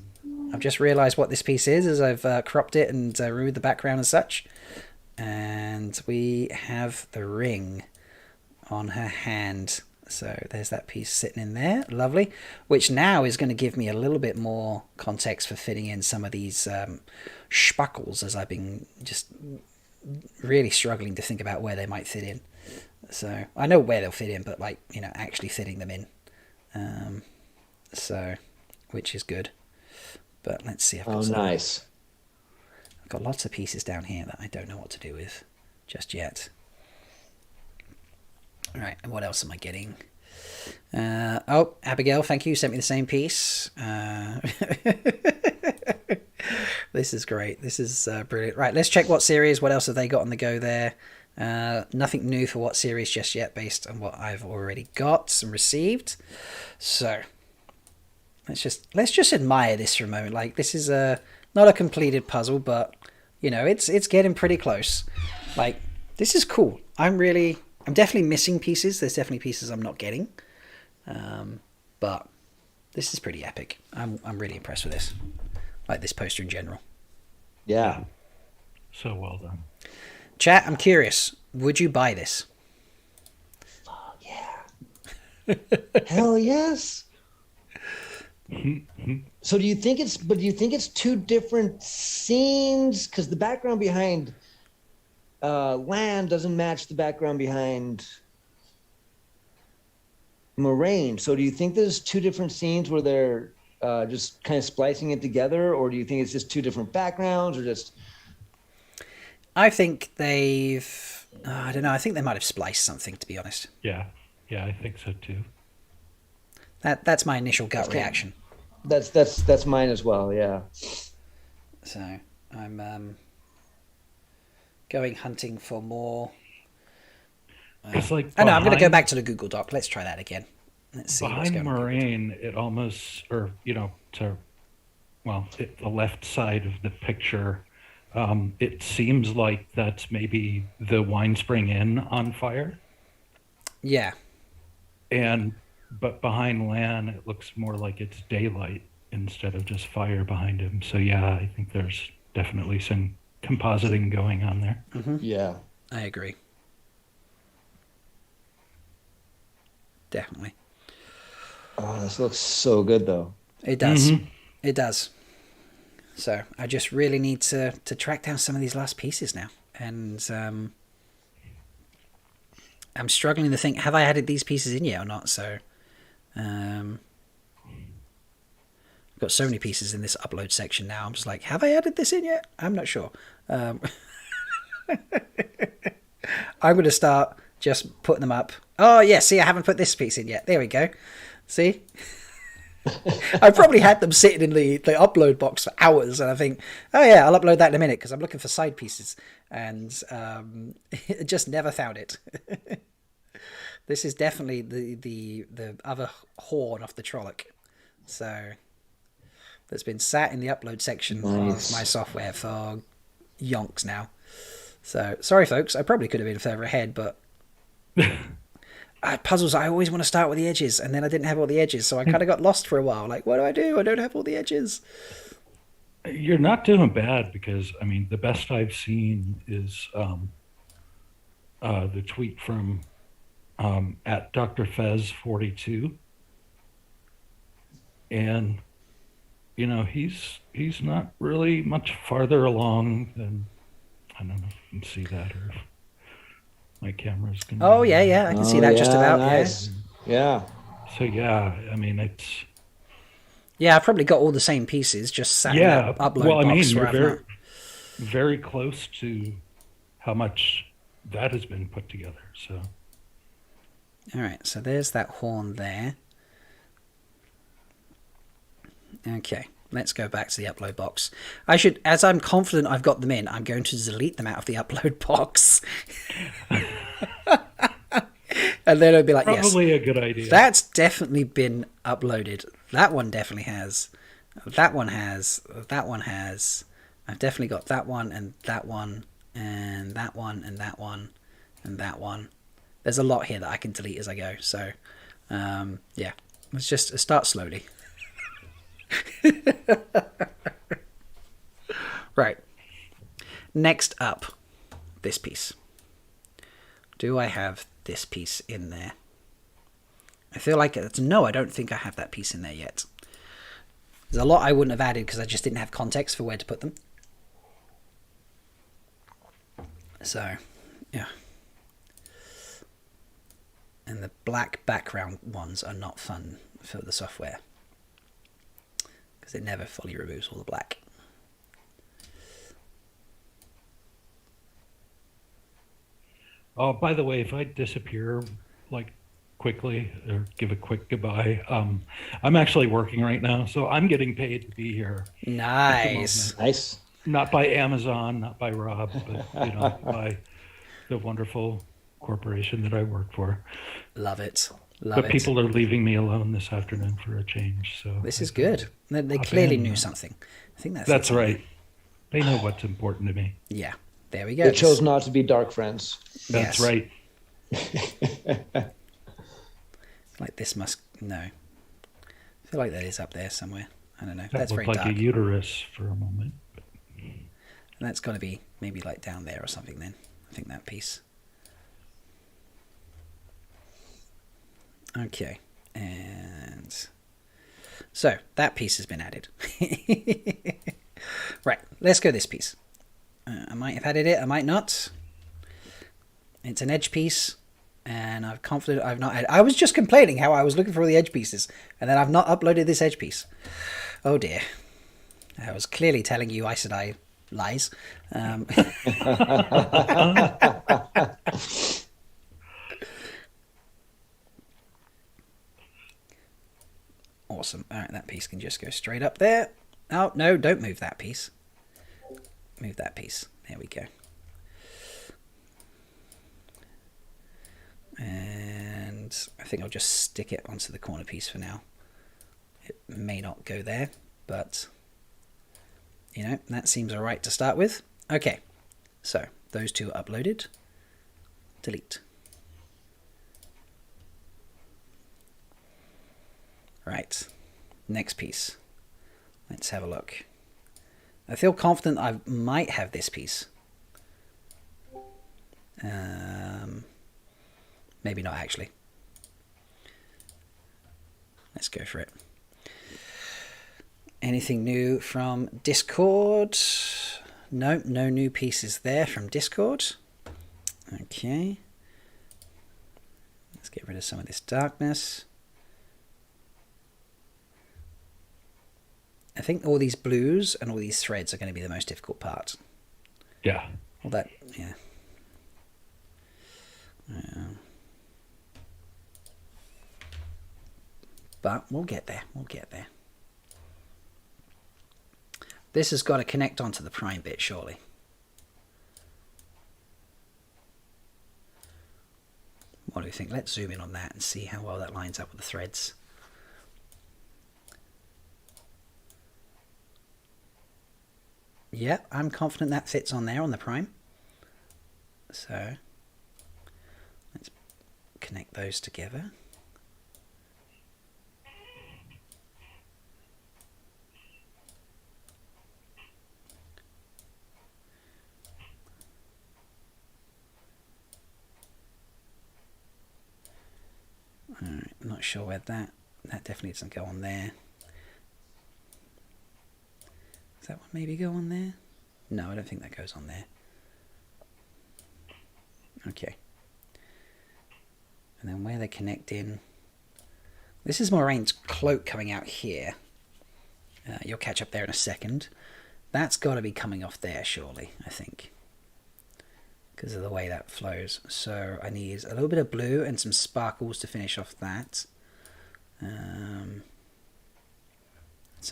Speaker 1: I've just realised what this piece is as I've cropped it and removed the background and such. And we have the ring on her hand. So there's that piece sitting in there. Lovely. Which now is going to give me a little bit more context for fitting in some of these spuckles, as I've been just really struggling to think about where they might fit in. So I know where they'll fit in, but actually fitting them in. So, which is good. But let's see.
Speaker 2: Nice.
Speaker 1: I've got lots of pieces down here that I don't know what to do with just yet. All right, and what else am I getting? Abigail, thank you. Sent me the same piece. This is great. This is brilliant. Right, let's check what series. What else have they got on the go there? Nothing new for what series just yet, based on what I've already got and received. So let's just admire this for a moment. Like, this is not a completed puzzle, but it's getting pretty close. Like, this is cool. I'm definitely missing pieces. There's definitely pieces I'm not getting. But this is pretty epic. I'm really impressed with this. Like this poster in general.
Speaker 2: Yeah.
Speaker 9: So well done.
Speaker 1: Chat, I'm curious. Would you buy this?
Speaker 2: Oh, yeah. Hell yes. So do you think it's two different scenes? Because the background behind Lan doesn't match the background behind Moraine. So do you think there's two different scenes where they're just kind of splicing it together, or do you think it's just two different backgrounds, or just?
Speaker 1: I think they've. I don't know. I think they might have spliced something, to be honest.
Speaker 9: Yeah, I think so too.
Speaker 1: That's my initial gut reaction.
Speaker 2: That's mine as well. Yeah.
Speaker 1: So I'm going hunting for more.
Speaker 9: It's like
Speaker 1: I know. I'm going to go back to the Google Doc. Let's try that again. Let's see what's
Speaker 9: behind
Speaker 1: going on.
Speaker 9: Moraine. It almost, or the left side of the picture. It seems like that's maybe the Wine Spring Inn on fire.
Speaker 1: Yeah.
Speaker 9: But behind Lan, it looks more like it's daylight instead of just fire behind him. So yeah, I think there's definitely some compositing going on there.
Speaker 1: Mm-hmm.
Speaker 2: Yeah.
Speaker 1: I agree. Definitely.
Speaker 2: Oh, this looks so good, though.
Speaker 1: It does.
Speaker 9: Mm-hmm.
Speaker 1: It does. So I just really need to track down some of these last pieces now. And I'm struggling to think, have I added these pieces in yet or not? So I've got so many pieces in this upload section now. I'm just like, have I added this in yet? I'm not sure. I'm going to start just putting them up. Oh, yeah, see, I haven't put this piece in yet. There we go. See? I probably had them sitting in the upload box for hours, and I think, oh yeah, I'll upload that in a minute because I'm looking for side pieces, and just never found it. This is definitely the other horn off the Trolloc, so that's been sat in the upload section of my software for yonks now. So sorry, folks, I probably could have been further ahead, but. Puzzles, I always want to start with the edges, and then I didn't have all the edges, so I kind of got lost for a while. Like, what do I do? I don't have all the edges.
Speaker 9: You're not doing bad because, I mean, the best I've seen is the tweet from at Dr. Fez 42. And, he's not really much farther along than, I don't know if you can see that or if my camera's going to...
Speaker 1: Oh, yeah, I can see that just about.
Speaker 2: Nice. Yeah.
Speaker 9: So, yeah, I mean, it's...
Speaker 1: Yeah, I've probably got all the same pieces, just sat in that upload box.
Speaker 9: You're very, very close to how much that has been put together, so...
Speaker 1: All right, so there's that horn there. Okay, let's go back to the upload box. I should, as I'm confident I've got them in, I'm going to delete them out of the upload box. And then it'll be like,
Speaker 9: probably
Speaker 1: yes,
Speaker 9: a good idea.
Speaker 1: That's definitely been uploaded. That one definitely has. That one has. That one has. I've definitely got that one and that one and that one and that one and that one. There's a lot here that I can delete as I go. So, yeah, let's just start slowly. Right. Next up, this piece. Do I have this piece in there? I feel like it's no, I don't think I have that piece in there yet. There's a lot I wouldn't have added because I just didn't have context for where to put them. So, yeah. And the black background ones are not fun for the software because it never fully removes all the black.
Speaker 9: Oh, by the way, if I disappear like quickly or give a quick goodbye, I'm actually working right now, so I'm getting paid to be here.
Speaker 1: Nice.
Speaker 2: Nice.
Speaker 9: Not by Amazon, not by Rob, but by the wonderful corporation that I work for.
Speaker 1: Love it.
Speaker 9: But people are leaving me alone this afternoon for a change, so
Speaker 1: this is good. They clearly knew something. I think
Speaker 9: that's right. They know what's important to me.
Speaker 1: Yeah. There we go.
Speaker 2: They chose not to be dark friends.
Speaker 9: That's right.
Speaker 1: Like this must... No. I feel like that is up there somewhere. I don't know.
Speaker 9: That
Speaker 1: that's
Speaker 9: looked
Speaker 1: very
Speaker 9: like
Speaker 1: dark.
Speaker 9: a uterus for a moment.
Speaker 1: And that's got to be maybe like down there or something then. I think that piece. Okay. And... So, that piece has been added. Right. Let's go this piece. I might have added it. I might not. It's an edge piece. And I'm confident I've not had... I was just complaining how I was looking for all the edge pieces, and then I've not uploaded this edge piece. Oh dear. I was clearly telling you Aes Sedai lies. Awesome. All right, that piece can just go straight up there. Oh, no, don't move that piece. Move that piece. There we go. And I think I'll just stick it onto the corner piece for now. It may not go there, but, you know, that seems all right to start with. Okay, so those two are uploaded. Delete. Right, next piece. Let's have a look. I feel confident I might have this piece. Maybe not actually. Let's go for it. Anything new from Discord? No, no new pieces there from Discord. Okay. Let's get rid of some of this darkness. I think all these blues and all these threads are going to be the most difficult part.
Speaker 9: Yeah.
Speaker 1: Well, that, yeah. But we'll get there. We'll get there. This has got to connect onto the prime bit, surely. What do you think? Let's zoom in on that and see how well that lines up with the threads. Yeah, I'm confident that fits on there on the prime. So let's connect those together. Alright, I'm not sure where that definitely doesn't go on there. Does that one maybe go on there? No, I don't think that goes on there. Okay. And then where they connect in. This is Moraine's cloak coming out here. You'll catch up there in a second. That's got to be coming off there, surely, I think. Because of the way that flows. So I need a little bit of blue and some sparkles to finish off that. Some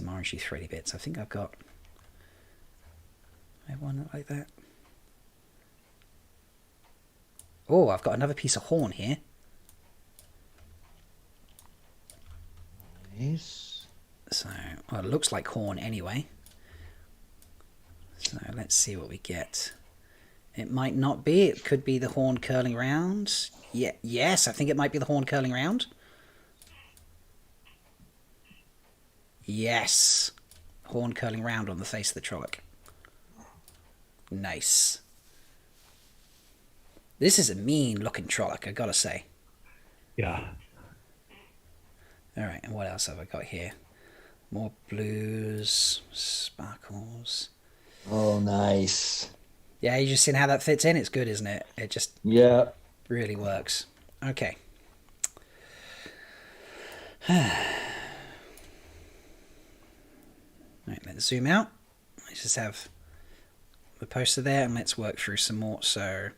Speaker 1: orangey thready bits. I think I've got... I have one like that. Oh, I've got another piece of horn here.
Speaker 2: Nice.
Speaker 1: So, well, it looks like horn anyway. So let's see what we get. It might not be. It could be the horn curling round. Yeah, yes, I think it might be the horn curling round. Yes. Horn curling round on the face of the Trolloc. Nice. This is a mean looking Trolloc, I gotta say.
Speaker 9: Yeah.
Speaker 1: Alright, and what else have I got here? More blues, sparkles.
Speaker 2: Oh, nice.
Speaker 1: Yeah, you just seen how that fits in? It's good, isn't it? It just really works. Okay. Right, let's zoom out. Let's just have the poster there and let's work through some more. So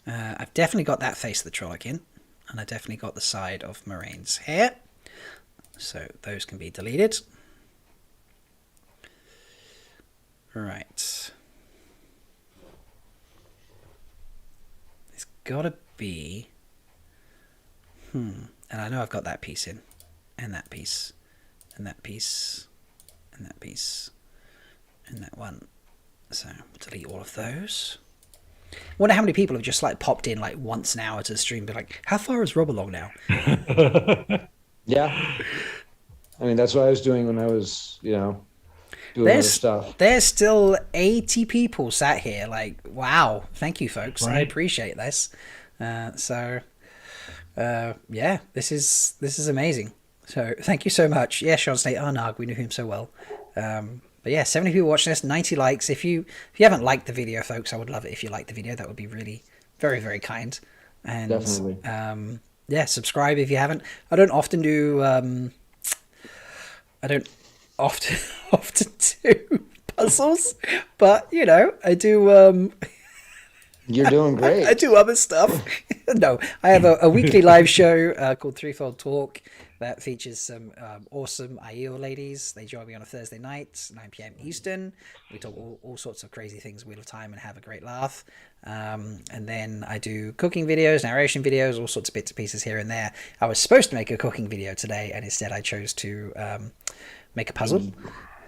Speaker 1: I've definitely got that face of the Trolloc in, and I definitely got the side of Moraine's hair. So those can be deleted. Right. It's gotta be... And I know I've got that piece in, and that piece, and that piece, and that piece, and that one. So delete all of those. I wonder how many people have just like popped in like once an hour to the stream, be like, how far is Rob along now?
Speaker 2: Yeah. I mean, that's what I was doing when I was, you know, doing other stuff.
Speaker 1: There's still 80 people sat here. Like, wow. Thank you, folks. Right. I appreciate this. Yeah, this is amazing. So thank you so much. Yeah, Sean Snake, Arnag, we knew him so well. But yeah, 70 people watching this, 90 likes. If you haven't liked the video, folks, I would love it if you liked the video. That would be really very, very kind. And
Speaker 2: Definitely.
Speaker 1: yeah, subscribe if you haven't. I don't often do I don't often often do puzzles, but you know, I do
Speaker 2: You're doing great.
Speaker 1: I do other stuff. No, I have a weekly live show called Threefold Talk that features some awesome IEL ladies. They join me on a Thursday night, 9 p.m. Eastern. We talk all sorts of crazy things, Wheel of Time, and have a great laugh. And then I do cooking videos, narration videos, all sorts of bits and pieces here and there. I was supposed to make a cooking video today, and instead I chose to make a puzzle,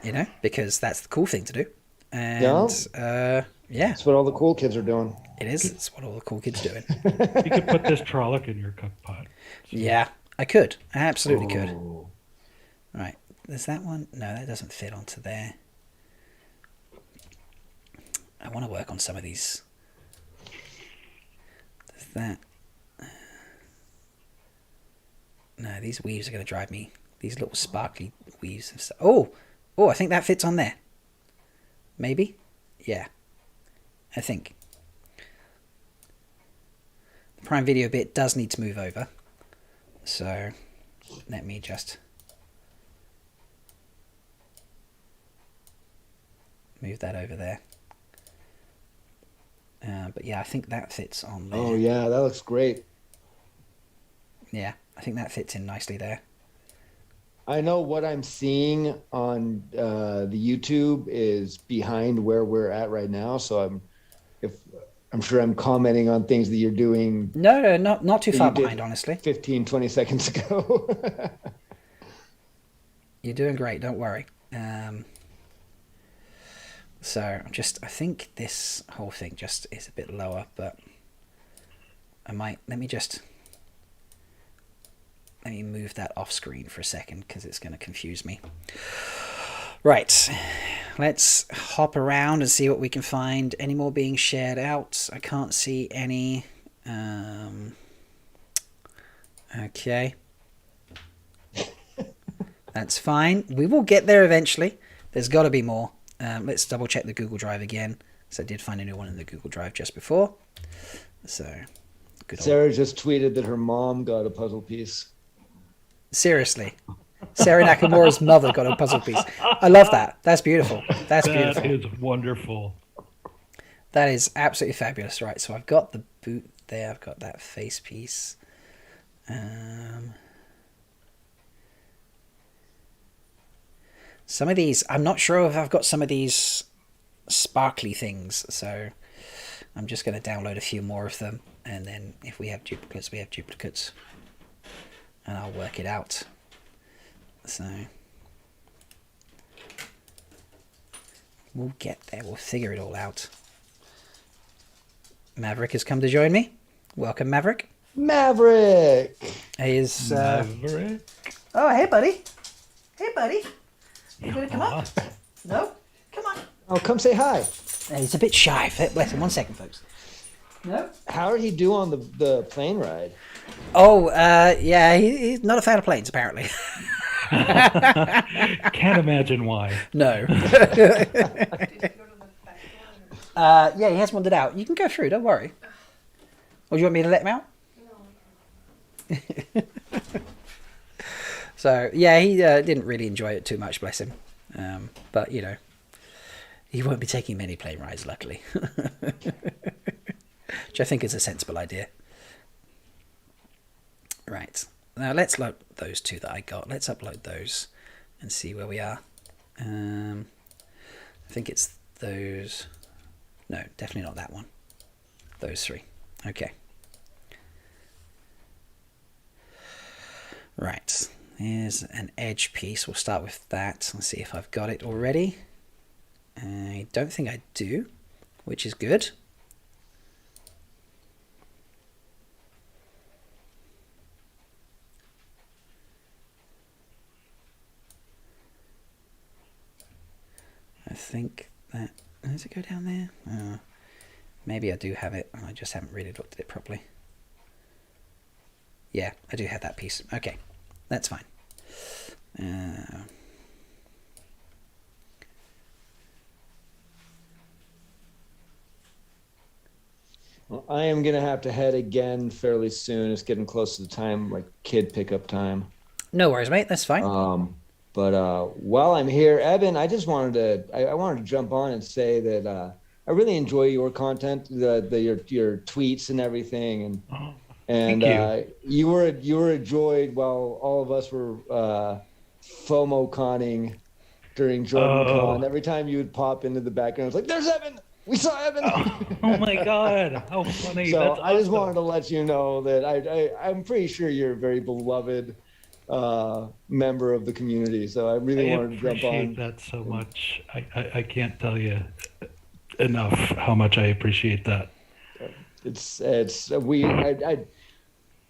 Speaker 1: you know, because that's the cool thing to do. And yeah,
Speaker 2: That's what all the cool kids are doing.
Speaker 1: it is. It's what all the cool kids are doing.
Speaker 9: You could put this Trolloc in your cook pot.
Speaker 1: Yeah, I could. I absolutely could. Right. There's that one. No, that doesn't fit onto there. I want to work on some of these. There's that. No, these weaves are going to drive me. These little sparkly weaves. Oh, I think that fits on there. Maybe? Yeah. I think. The Prime Video bit does need to move over. So, let me just move that over there. But yeah, I think that fits on there.
Speaker 2: Oh yeah, that looks great.
Speaker 1: Yeah, I think that fits in nicely there.
Speaker 2: I know what I'm seeing on the YouTube is behind where we're at right now. So I'm sure I'm commenting on things that you're doing.
Speaker 1: No, not too far behind, honestly.
Speaker 2: 15, 20 seconds ago.
Speaker 1: You're doing great, don't worry. So I think this whole thing just is a bit lower, but let me move that off screen for a second because it's going to confuse me. Right, let's hop around and see what we can find. Any more being shared out? I can't see any. Okay. That's fine. We will get there eventually. There's got to be more. Let's double check the Google Drive again. So I did find a new one in the Google Drive just before. So,
Speaker 2: Sarah just tweeted that her mom got a puzzle piece.
Speaker 1: Seriously. Sarah Nakamura's mother got a puzzle piece. I love that. That's beautiful. That's beautiful.
Speaker 9: That is wonderful.
Speaker 1: That is absolutely fabulous. Right, so I've got the boot there. I've got that face piece. Some of these, I'm not sure if I've got some of these sparkly things, so I'm just going to download a few more of them, and then if we have duplicates, we have duplicates, and I'll work it out. So we'll get there. We'll figure it all out. Maverick has come to join me. Welcome, Maverick.
Speaker 2: Maverick!
Speaker 9: Maverick.
Speaker 1: Oh, hey, buddy. Hey, buddy. You gonna come up? No? Come on.
Speaker 2: Oh, come say hi.
Speaker 1: He's a bit shy. Bless him. 1 second, folks. No?
Speaker 2: How did he do on the plane ride?
Speaker 1: Oh, yeah, he's not a fan of planes, apparently.
Speaker 9: Can't imagine why.
Speaker 1: No. Yeah, he has wandered out. You can go through, don't worry. Or do you want me to let him out? No. So, yeah, he didn't really enjoy it too much, bless him. But, you know, he won't be taking many plane rides, luckily. Which I think is a sensible idea. Right. Now, let's load those two that I got. Let's upload those and see where we are. I think it's those. No, definitely not that one. Those three. Okay. Right. Here's an edge piece. We'll start with that. Let's see if I've got it already. I don't think I do, which is good. I think that... Does it go down there? Maybe I do have it. I just haven't really looked at it properly. Yeah, I do have that piece. Okay, that's fine.
Speaker 2: Well, I am gonna have to head again fairly soon. It's getting close to the time, like kid pickup time.
Speaker 1: No worries, mate. That's fine.
Speaker 2: But while I'm here, Evan, I just wanted to I wanted to jump on and say that I really enjoy your content, your tweets and everything, and you were a joy while all of us were FOMO conning during Jordan Con. Every time you would pop into the background, it's like, "There's Evan. We saw Evan."
Speaker 9: Oh my God, how funny!
Speaker 2: So
Speaker 9: That's
Speaker 2: I just
Speaker 9: awesome.
Speaker 2: wanted to let you know that I'm pretty sure you're a very beloved member of the community. So I really
Speaker 9: I
Speaker 2: wanted to jump on.
Speaker 9: appreciate that so much. I can't tell you enough how much I appreciate that.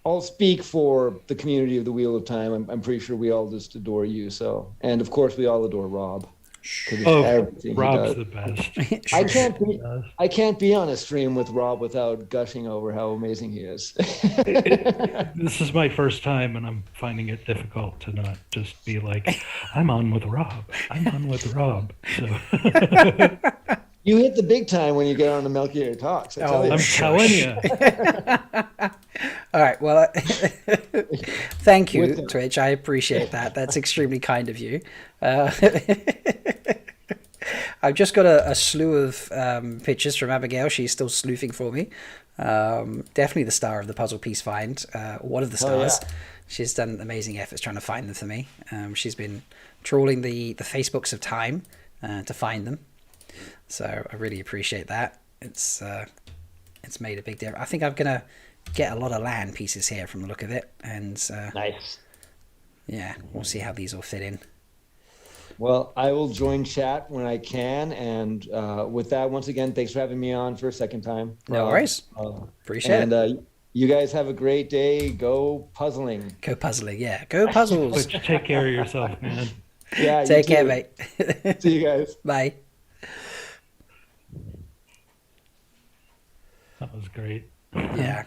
Speaker 2: I'll speak for the community of the Wheel of Time. I'm pretty sure we all just adore you. So, and of course we all adore Rob.
Speaker 9: Rob's the best.
Speaker 2: I can't be on a stream with Rob without gushing over how amazing he is.
Speaker 9: This is my first time, and I'm finding it difficult to not just be like, I'm on with Rob. I'm on with Rob. So
Speaker 2: you hit the big time when you get on the Melchior Talks.
Speaker 9: I'm telling you.
Speaker 1: All right. Well, thank you, Twitch. I appreciate that. That's extremely kind of you. I've just got a slew of pictures from Abigail. She's still sleuthing for me. Definitely the star of the puzzle piece find. One of the stars.
Speaker 2: Yeah.
Speaker 1: She's done amazing efforts trying to find them for me. She's been trawling the Facebooks of time to find them. So I really appreciate that. It's made a big difference. I think I'm gonna get a lot of land pieces here from the look of it, and
Speaker 2: nice.
Speaker 1: Yeah, we'll see how these all fit in.
Speaker 2: Well, I will join chat when I can, and with that, once again, thanks for having me on for a second time.
Speaker 1: No worries. Appreciate it.
Speaker 2: And you guys have a great day. Go puzzling.
Speaker 1: Go puzzling, yeah. Go puzzles.
Speaker 9: Take care of yourself, man.
Speaker 2: Yeah.
Speaker 1: Take care, mate.
Speaker 2: See you guys.
Speaker 1: Bye.
Speaker 9: That was great.
Speaker 1: Yeah.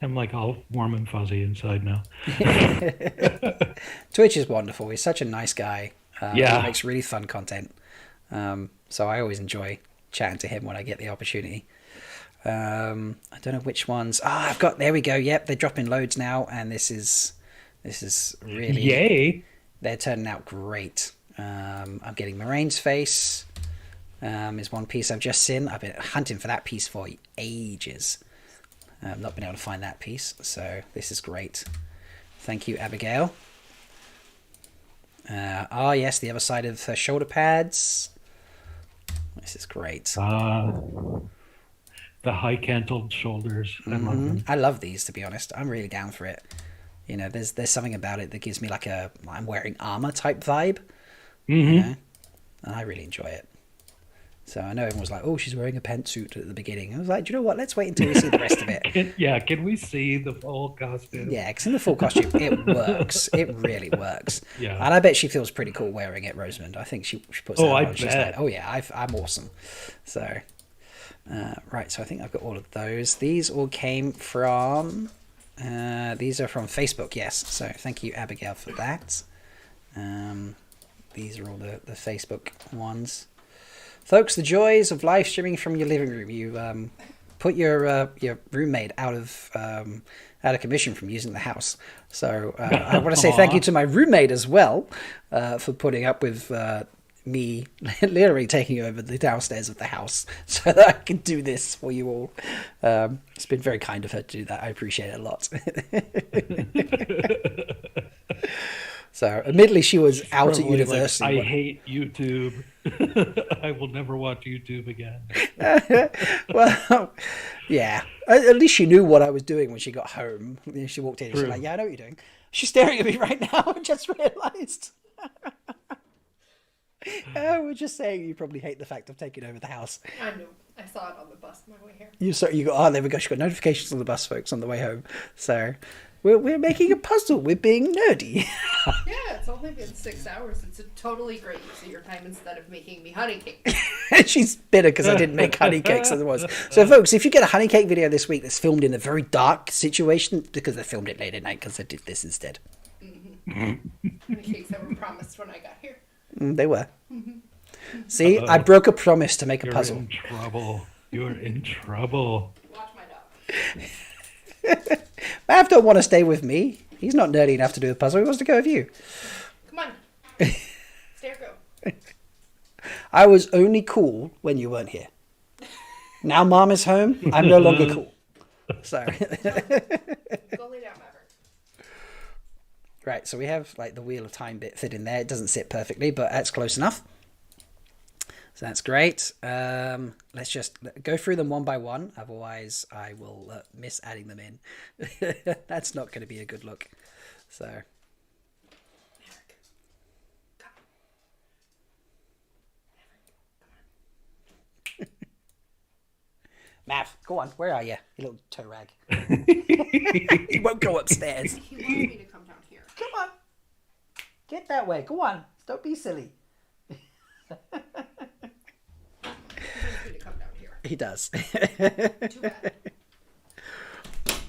Speaker 9: I'm like all warm and fuzzy inside now.
Speaker 1: Twitch is wonderful. He's such a nice guy. He makes really fun content. So I always enjoy chatting to him when I get the opportunity. I don't know which ones. I've got, there we go. Yep, they're dropping loads now, and this is really,
Speaker 9: yay.
Speaker 1: They're turning out great. I'm getting Moraine's face. Is one piece I've just seen. I've been hunting for that piece for ages. I've not been able to find that piece, so this is great. Thank you, Abigail. Yes, the other side of her shoulder pads. This is great.
Speaker 9: The high-cantled shoulders. I love them.
Speaker 1: I love these, to be honest. I'm really down for it. You know, there's something about it that gives me like a I'm wearing armor type vibe. You know? And I really enjoy it. So I know everyone was like, "Oh, she's wearing a pantsuit at the beginning." I was like, "Do you know what? Let's wait until we see the rest of it."
Speaker 9: Can we see the full costume?
Speaker 1: Yeah, because in the full costume, it works. It really works.
Speaker 9: Yeah.
Speaker 1: And I bet she feels pretty cool wearing it, Rosamund. I think she puts that on.
Speaker 9: I
Speaker 1: She's
Speaker 9: bet.
Speaker 1: like, "Oh yeah, I'm awesome." So, right. So I think I've got all of those. These all came from. These are from Facebook. Yes. So thank you, Abigail, for that. These are all the Facebook ones. Folks, the joys of live streaming from your living room. You put your roommate out of commission from using the house. So I want to say thank you to my roommate as well for putting up with me literally taking over the downstairs of the house so that I can do this for you all. It's been very kind of her to do that. I appreciate it a lot. So, admittedly, she was out at university.
Speaker 9: Like, I hate YouTube. I will never watch YouTube again.
Speaker 1: Well, yeah. At least she knew what I was doing when she got home. She walked in and she's like, "Yeah, I know what you're doing." She's staring at me right now. I just realised. We're just saying you probably hate the fact of taking over the house.
Speaker 5: I know. I saw it on the bus on my way here.
Speaker 1: There we go. She got notifications on the bus, folks, on the way home. So we're making a puzzle. We're being nerdy.
Speaker 5: Yeah, it's only been 6 hours. It's a totally great use of your time instead of making me honey cake.
Speaker 1: She's bitter because I didn't make honey cakes otherwise. So, folks, if you get a honey cake video this week that's filmed in a very dark situation, because they filmed it late at night because I did this instead.
Speaker 5: Honey cakes that were promised when I got here.
Speaker 1: They were. See, I broke a promise to make a puzzle.
Speaker 9: In trouble. You're in trouble.
Speaker 5: Watch my dog.
Speaker 1: Mav don't want to stay with me. He's not nerdy enough to do the puzzle. He wants to go with you.
Speaker 5: Come on. Stay or go.
Speaker 1: I was only cool when you weren't here. Now Mom is home. I'm no longer cool. So.
Speaker 5: Go lay down, Maverick.
Speaker 1: Right, so we have like the Wheel of Time bit fit in there. It doesn't sit perfectly, but that's close enough. So that's great. Let's just go through them one by one. Otherwise, I will miss adding them in. That's not going to be a good look. So.
Speaker 5: Maverick. Come. Maverick, come on.
Speaker 1: Mav, go on. Where are you? You little toe rag. He won't go upstairs.
Speaker 5: He wants me to come down here.
Speaker 1: Come on. Get that way. Go on. Don't be silly.
Speaker 5: He wants me to come down here.
Speaker 1: He does.
Speaker 5: Too bad.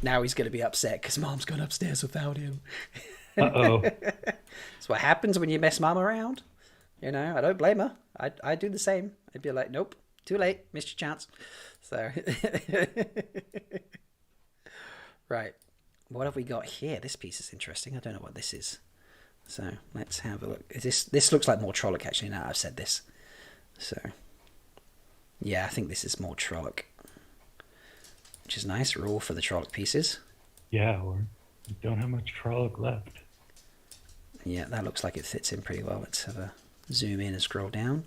Speaker 1: Now he's going to be upset because Mom's gone upstairs without him.
Speaker 9: Uh-oh.
Speaker 1: That's what happens when you mess Mom around. You know, I don't blame her. I'd do the same. I'd be like, nope, too late. Missed your chance. So, right. What have we got here? This piece is interesting. I don't know what this is. So let's have a look. This looks like more Trolloc actually now I've said this. So, yeah, I think this is more Trolloc. Which is nice. We're all for the Trolloc pieces.
Speaker 9: Yeah, we don't have much Trolloc left.
Speaker 1: Yeah, that looks like it fits in pretty well. Let's have a zoom in and scroll down.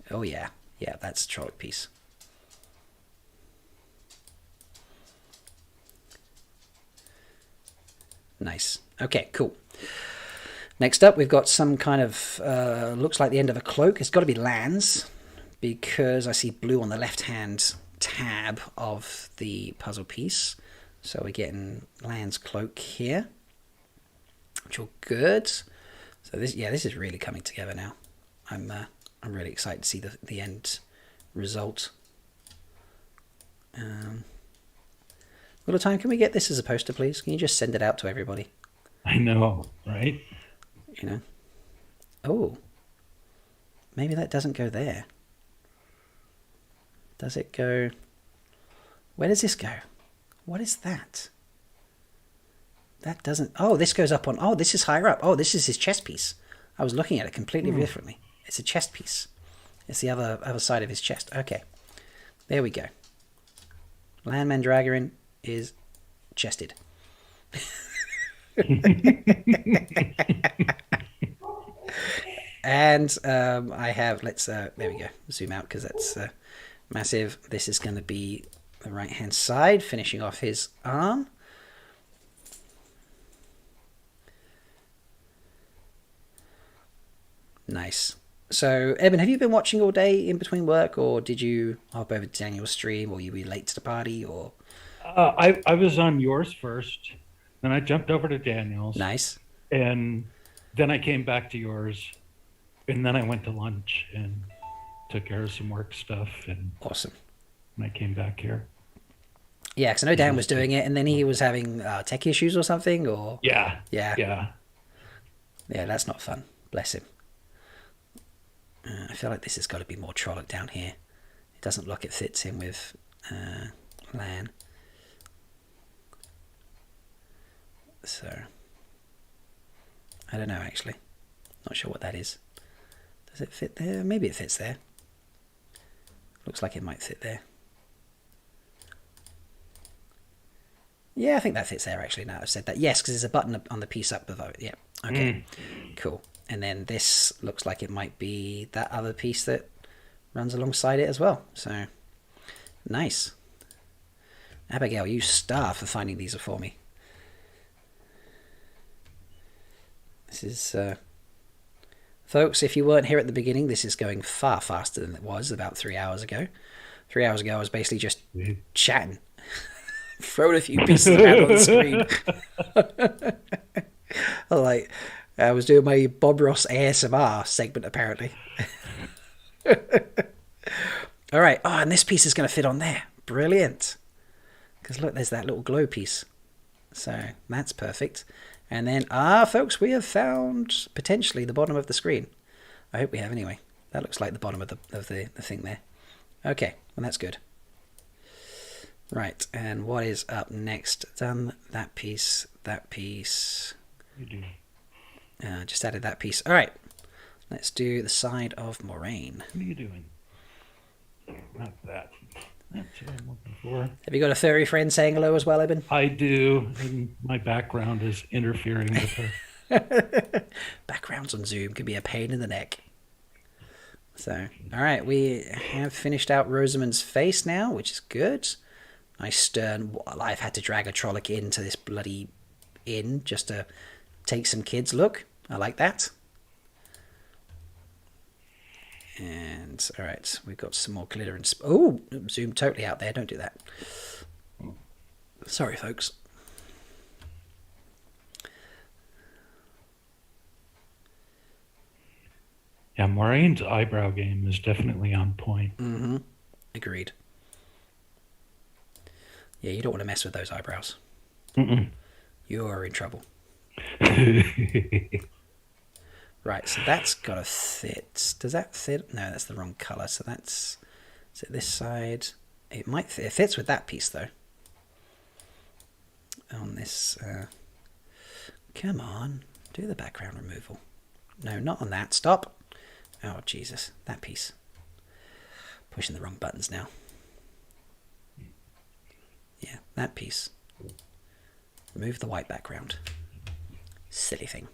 Speaker 1: Oh, yeah. Yeah, that's a Trolloc piece. Nice. Okay, cool. Next up, we've got some kind of, looks like the end of a cloak. It's got to be Lan's, because I see blue on the left-hand tab of the puzzle piece. So we're getting Lan's cloak here, which all good. So this is really coming together now. I'm really excited to see the end result. Little time, can we get this as a poster, please? Can you just send it out to everybody?
Speaker 9: I know, right?
Speaker 1: You know. Oh, maybe that doesn't go there. Does it go? Where does this go? What is that? That doesn't. Oh, this goes up on. Oh, this is higher up. Oh, this is his chest piece. I was looking at it completely differently. It's a chest piece. It's the other side of his chest. Okay, there we go. Land Mandragoran is chested. And I have. Let's. There we go. Zoom out because that's massive. This is going to be the right hand side, finishing off his arm. Nice. So, Eben, have you been watching all day in between work, or did you hop over to Daniel's stream, or you were late to the party, or?
Speaker 9: I was on yours first, then I jumped over to Daniel's.
Speaker 1: Nice.
Speaker 9: And then I came back to yours, and then I went to lunch and took care of some work stuff, and
Speaker 1: awesome.
Speaker 9: And I came back here.
Speaker 1: Yeah, because I know Dan was doing it, and then he was having tech issues or something, or?
Speaker 9: Yeah.
Speaker 1: Yeah, that's not fun. Bless him. I feel like this has got to be more Trolloc down here. It doesn't look it fits in with Lan. So, I don't know actually. Not sure what that is. Does it fit there? Maybe it fits there. Looks like it might fit there. Yeah, I think that fits there actually now I've said that. Yes, because there's a button on the piece up above it. Yeah, okay, cool. And then this looks like it might be that other piece that runs alongside it as well. So, nice. Abigail, you star for finding these for me. This is... Folks, if you weren't here at the beginning, this is going far faster than it was about 3 hours ago. 3 hours ago, I was basically just chatting. Throwing a few pieces around on the screen. I was doing my Bob Ross ASMR segment, apparently. All right. Oh, and this piece is going to fit on there. Brilliant. Because look, there's that little glow piece. So that's perfect. And then, folks, we have found potentially the bottom of the screen. I hope we have anyway. That looks like the bottom of the thing there. Okay. Well, that's good. Right, and what is up next? Done that piece, that piece.
Speaker 9: You do.
Speaker 1: Just added that piece. All right, let's do the side of Moraine.
Speaker 9: What are you doing? Not that. That's what I'm looking for.
Speaker 1: Have you got a furry friend saying hello as well, Eben?
Speaker 9: I do, and my background is interfering with her.
Speaker 1: Backgrounds on Zoom can be a pain in the neck. So, all right, we have finished out Rosamund's face now, which is good. Nice stern. I've had to drag a Trolloc into this bloody inn just to take some kids' look. I like that. And, all right, we've got some more glitter and... Oh, zoom totally out there. Don't do that. Sorry, folks.
Speaker 9: Yeah, Maureen's eyebrow game is definitely on point.
Speaker 1: Mm-hmm. Agreed. Yeah, you don't want to mess with those eyebrows.
Speaker 9: Mm-mm.
Speaker 1: You're in trouble. Right, so that's got to fit. Does that fit? No, that's the wrong colour. So that's... Is it this side? It might fit. It fits with that piece, though. On this... Come on. Do the background removal. No, not on that. Stop. Oh, Jesus. That piece. Pushing the wrong buttons now. Yeah, that piece. Remove the white background. Silly thing.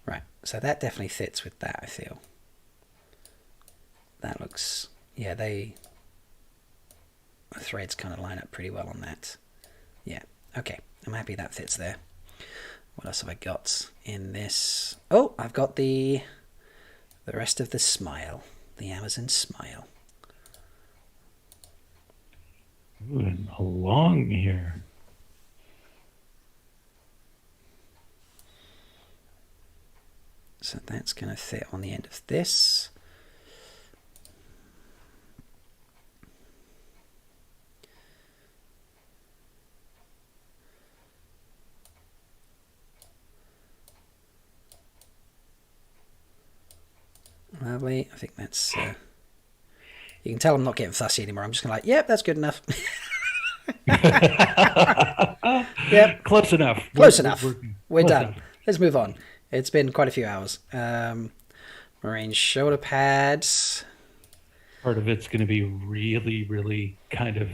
Speaker 1: Right, so that definitely fits with that, I feel. That looks... Yeah, the threads kind of line up pretty well on that. Yeah, okay. I'm happy that fits there. What else have I got in this? Oh, I've got the rest of the smile. The Amazon smile.
Speaker 9: Ooh, and along here.
Speaker 1: So that's going to fit on the end of this. Lovely. I think that's... you can tell I'm not getting fussy anymore. I'm just going to like, yep, that's good enough. Yep.
Speaker 9: Close enough.
Speaker 1: Close enough. We're
Speaker 9: close
Speaker 1: done.
Speaker 9: enough.
Speaker 1: Let's move on. It's been quite a few hours. Marine shoulder pads.
Speaker 9: Part of it's going to be really, really kind of,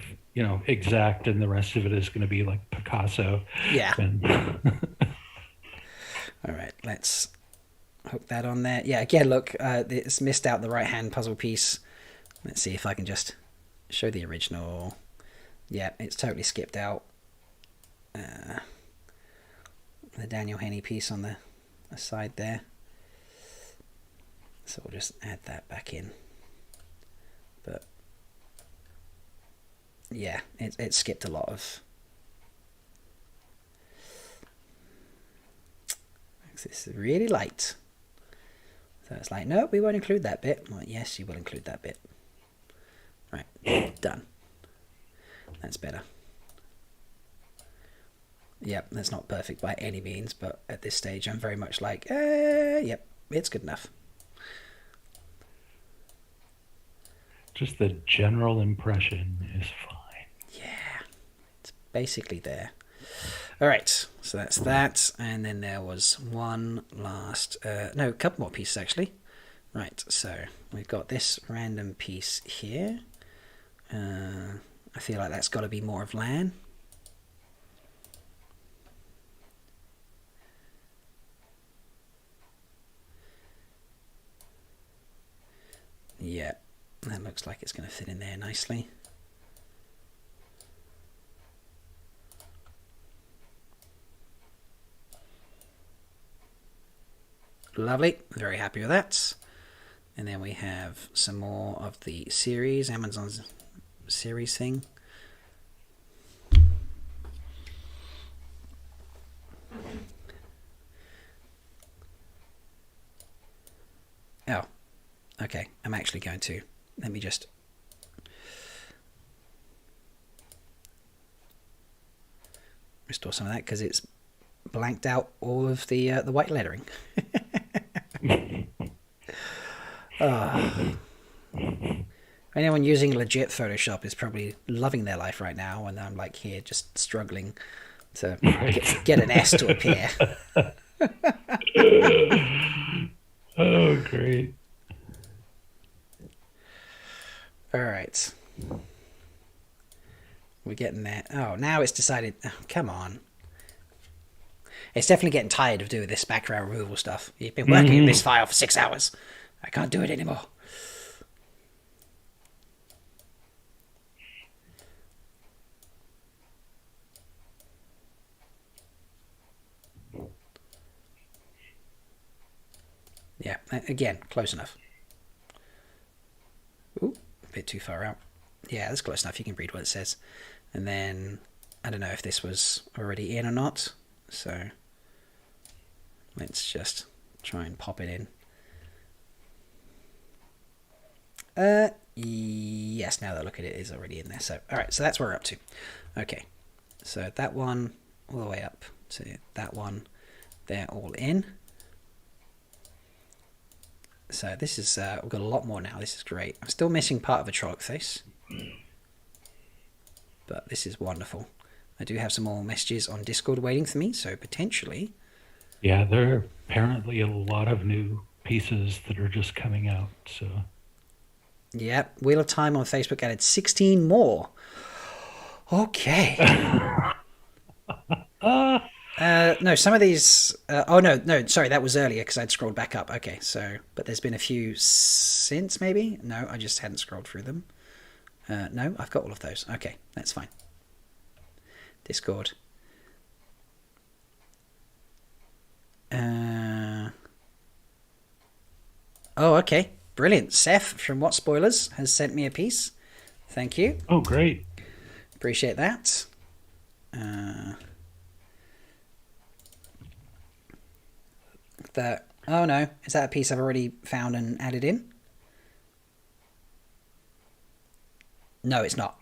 Speaker 9: exact, and the rest of it is going to be like Picasso.
Speaker 1: Yeah.
Speaker 9: And
Speaker 1: All right, let's hook that on there. Yeah, again, look, it's missed out the right-hand puzzle piece. Let's see if I can just show the original. Yeah, it's totally skipped out the Daniel Henney piece on the side there. So we'll just add that back in. But yeah, it skipped a lot of... This is really light. So it's like, no, we won't include that bit. I'm like, yes, you will include that bit. Right, done. That's better. Yep, that's not perfect by any means, but at this stage I'm very much like, yep, it's good enough.
Speaker 9: just the general impression is fine.
Speaker 1: Yeah, it's basically there. All right, so that's that, and then there was one last, no, a couple more pieces actually. Right, so we've got this random piece here. I feel like that's got to be more of Lan. Yeah, that looks like it's going to fit in there nicely. Lovely, very happy with that. And then we have some more of the series, Amazon's series thing. Oh, okay, I'm actually going to, let me just restore some of that because it's blanked out all of the white lettering. Anyone using legit Photoshop is probably loving their life right now, and I'm like here just struggling to
Speaker 9: Right.
Speaker 1: get an S to appear.
Speaker 9: Oh, great.
Speaker 1: All right. We're getting there. Oh, now it's decided. Oh, come on. It's definitely getting tired of doing this background removal stuff. You've been working in this file for 6 hours. I can't do it anymore. Yeah, again, close enough. Ooh, a bit too far out. Yeah, that's close enough. You can read what it says. And then, I don't know if this was already in or not. So, let's just try and pop it in. Yes, now that I look at it, it is already in there. So, alright, so that's where we're up to. Okay, so that one all the way up to that one. They're all in. So this is, we've got a lot more now. This is great. I'm still missing part of a Trolloc face. But this is wonderful. I do have some more messages on Discord waiting for me, so potentially...
Speaker 9: Yeah, there are apparently a lot of new pieces that are just coming out, so...
Speaker 1: Yep, Wheel of Time on Facebook added 16 more. Okay. No, some of these... oh, no, sorry, that was earlier because I'd scrolled back up. Okay, so... But there's been a few since, maybe? No, I just hadn't scrolled through them. No, I've got all of those. Okay, that's fine. Discord. Oh, okay. Brilliant. Seth from What Spoilers has sent me a piece. Thank you.
Speaker 9: Oh, great.
Speaker 1: Appreciate that. Oh no, is that a piece I've already found and added in? No, it's not.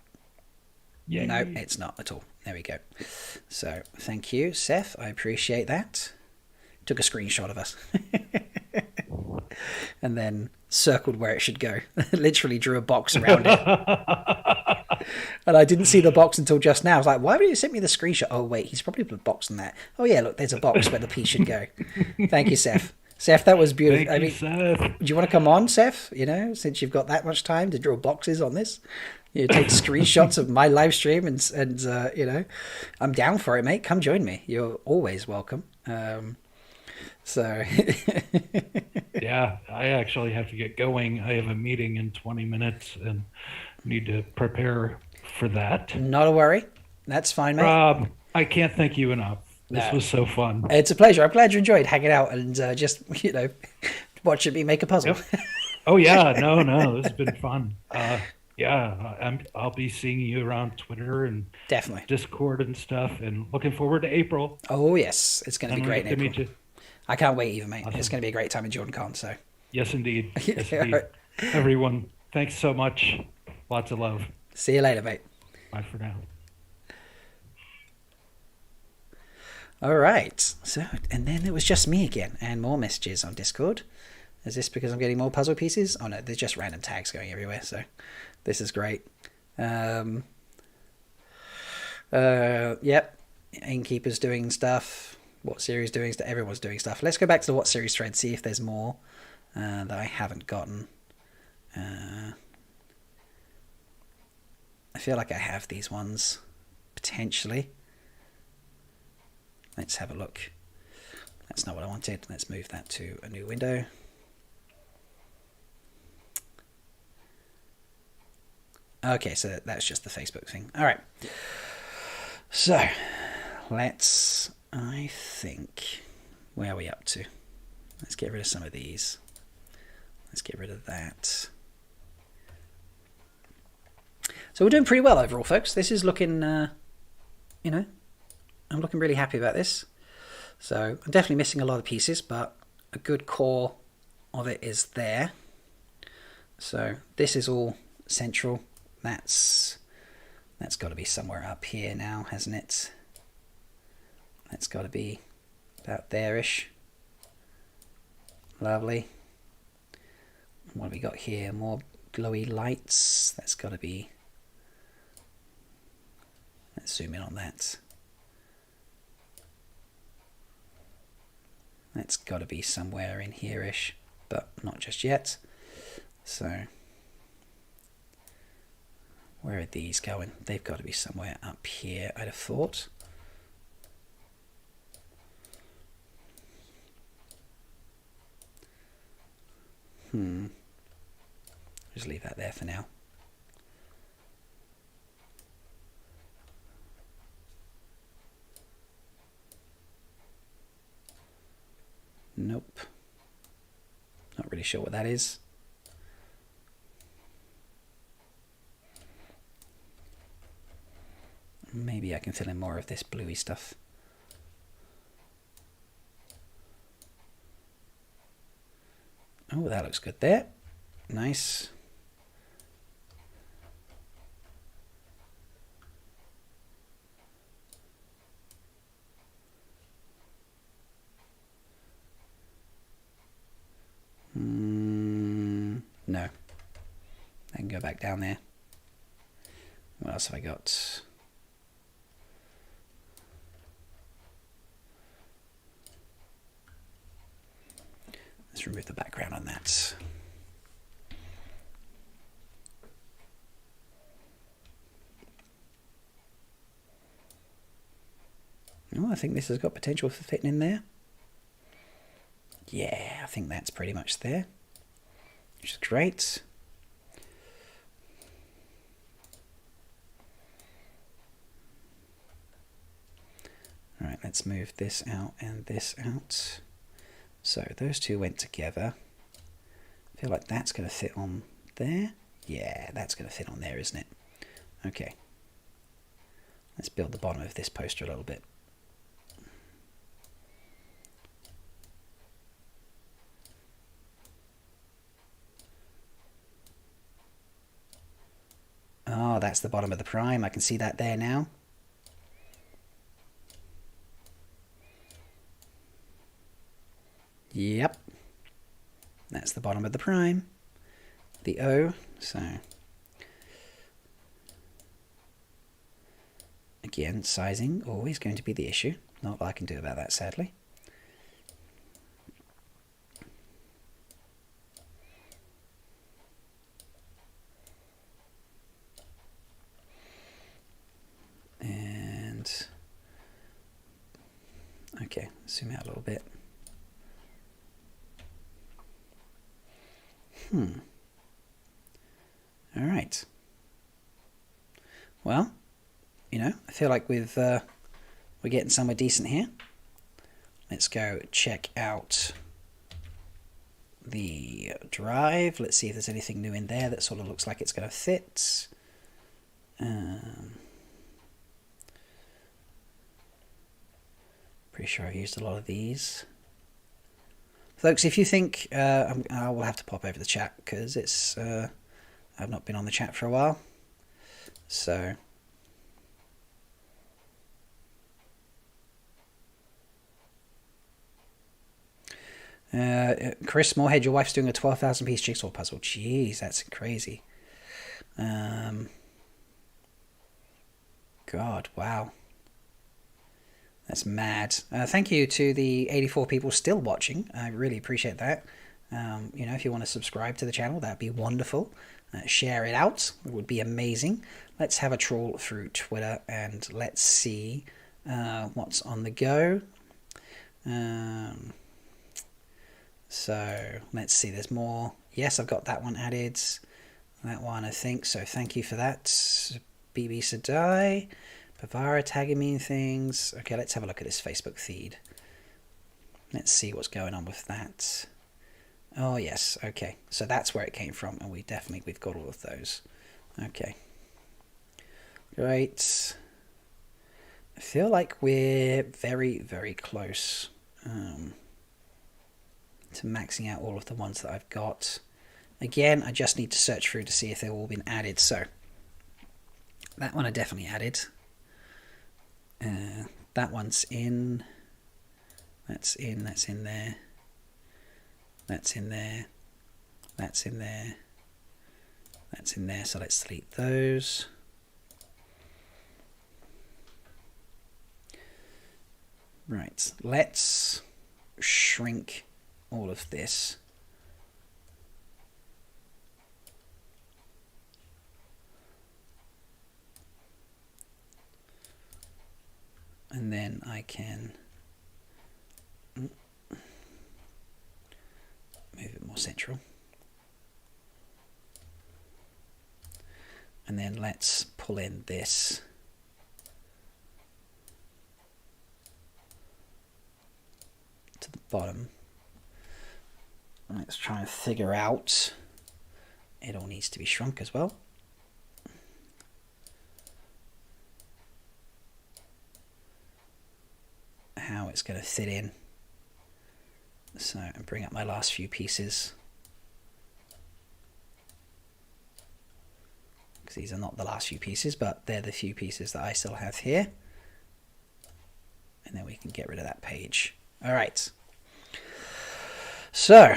Speaker 9: Yay.
Speaker 1: No, it's not at all. There we go. So, thank you, Seth. I appreciate that. Took a screenshot of us. And then circled where it should go. Literally drew a box around it. And I didn't see the box until just now. I was like, why would you send me the screenshot? Oh, wait, he's probably put a box in that. Oh, yeah, look, there's a box where the piece should go. Thank you, Seth. Seth, that was beautiful.
Speaker 9: Thank you, Seth.
Speaker 1: Do you want to come on, Seth? You know, since you've got that much time to draw boxes on this, you take screenshots of my live stream and you know, I'm down for it, mate. Come join me. You're always welcome. So
Speaker 9: yeah, I actually have to get going. I have a meeting in 20 minutes and need to prepare for that.
Speaker 1: Not a worry. That's fine, mate.
Speaker 9: Rob, I can't thank you enough. This was so fun.
Speaker 1: It's a pleasure. I'm glad you enjoyed hanging out and just, you know, watching me make a puzzle.
Speaker 9: Yep. Oh, yeah. No, this has been fun. Yeah, I'll be seeing you around Twitter and
Speaker 1: definitely
Speaker 9: Discord and stuff, and looking forward to April.
Speaker 1: Oh, yes. It's going to be great in April.
Speaker 9: Meet you.
Speaker 1: I can't wait either, mate.
Speaker 9: Awesome.
Speaker 1: It's going to be a great time in JordanCon, so.
Speaker 9: Yes, indeed. Yes,
Speaker 1: Yeah,
Speaker 9: indeed.
Speaker 1: right.
Speaker 9: Everyone, thanks so much. Lots of love.
Speaker 1: See you later, mate.
Speaker 9: Bye for now.
Speaker 1: All right. So, and then it was just me again, and more messages on Discord. Is this because I'm getting more puzzle pieces? Oh no, there's just random tags going everywhere. So, this is great. Yep. Innkeeper's doing stuff. What series doing stuff? Everyone's doing stuff. Let's go back to the what series thread, see if there's more that I haven't gotten. I feel like I have these ones potentially. Let's have a look. That's not what I wanted. Let's move that to a new window. Okay, so that's just the Facebook thing. All right. So, let's, I think, where are we up to? Let's get rid of some of these. Let's get rid of that. So we're doing pretty well overall, folks. This is looking, you know, I'm looking really happy about this. So I'm definitely missing a lot of pieces, but a good core of it is there. So this is all central. That's got to be somewhere up here now, hasn't it? That's got to be about there-ish. Lovely. What have we got here? More glowy lights. That's got to be... Let's zoom in on that. That's got to be somewhere in here-ish, but not just yet. So, where are these going? They've got to be somewhere up here, I'd have thought. Just leave that there for now. Nope. Not really sure what that is. Maybe I can fill in more of this bluey stuff. Oh, that looks good there. Nice. No. I can go back down there. What else have I got? Let's remove the background on that. Oh, I think this has got potential for fitting in there. Yeah, I think that's pretty much there, which is great. All right, let's move this out and this out. So those two went together. I feel like that's going to fit on there. Yeah, that's going to fit on there, isn't it? Okay. Let's build the bottom of this poster a little bit. Oh, that's the bottom of the prime. I can see that there now. Yep. That's the bottom of the prime. The O, so... Again, sizing, always going to be the issue. Not what I can do about that, sadly. And... Okay, zoom out a little bit. All right. Well, you know, I feel like we're getting somewhere decent here. Let's go check out the drive. Let's see if there's anything new in there that sort of looks like it's going to fit. Pretty sure I've used a lot of these. Folks, if you think I will have to pop over the chat because it's I've not been on the chat for a while, so Chris Moorhead, your wife's doing a 12,000 piece jigsaw puzzle. Jeez, that's crazy. God, wow. That's mad. Thank you to the 84 people still watching. I really appreciate that. You know, if you want to subscribe to the channel, that'd be wonderful. Share it out. It would be amazing. Let's have a trawl through Twitter and let's see what's on the go. So let's see. There's more. Yes, I've got that one added. That one, I think. So thank you for that. BB Sadai. Bavara tagging me in things. Okay, let's have a look at this Facebook feed. Let's see what's going on with that. Oh yes, okay. So that's where it came from, and we've got all of those. Okay. Great. I feel like we're very, very close to maxing out all of the ones that I've got. Again, I just need to search through to see if they've all been added. So that one I definitely added. That one's in. That's in there. That's in there. That's in there. That's in there, so let's delete those. Right, let's shrink all of this. And then I can move it more central. And then let's pull in this to the bottom. And let's try and figure out, it all needs to be shrunk as well. How it's going to fit in. So, and bring up my last few pieces. Because these are not the last few pieces, but they're the few pieces that I still have here. And then we can get rid of that page. All right. So,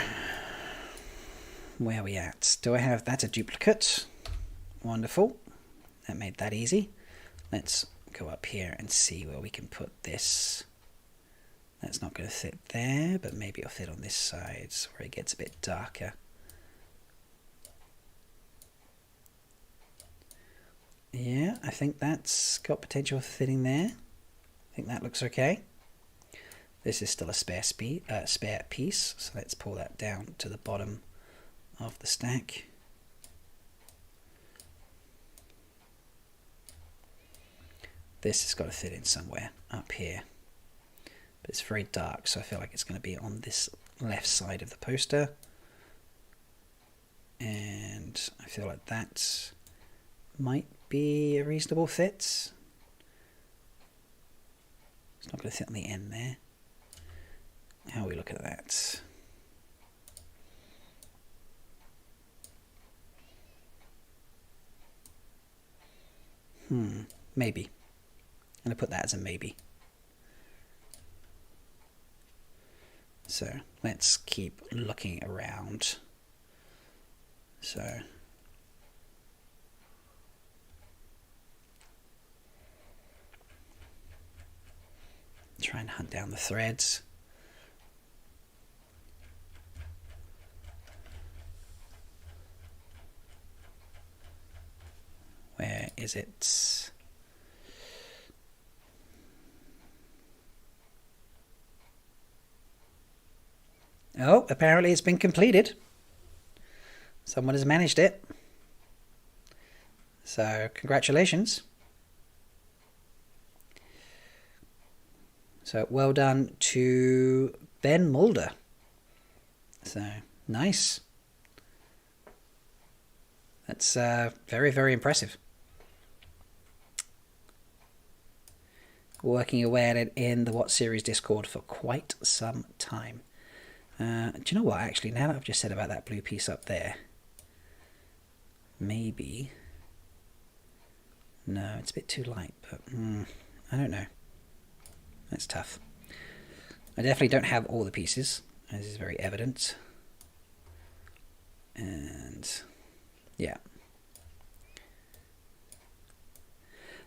Speaker 1: where are we at? Do I have, that's a duplicate. Wonderful. That made that easy. Let's go up here and see where we can put this. That's not going to fit there, but maybe it'll fit on this side where it gets a bit darker. Yeah, I think that's got potential for fitting there. I think that looks okay. This is still a spare piece, so let's pull that down to the bottom of the stack. This has got to fit in somewhere up here. But it's very dark, so I feel like it's going to be on this left side of the poster. And I feel like that might be a reasonable fit. It's not going to fit on the end there. How are we looking at that? Maybe. I'm going to put that as a maybe. So let's keep looking around. So try and hunt down the threads. Where is it? Oh, apparently it's been completed. Someone has managed it. So, congratulations. So, well done to Ben Mulder. So, nice. That's very, very impressive. Working away at it in the What Series Discord for quite some time. Do you know what, actually, now that I've just said about that blue piece up there, maybe, no, it's a bit too light, but I don't know. That's tough. I definitely don't have all the pieces, as is very evident. And, yeah.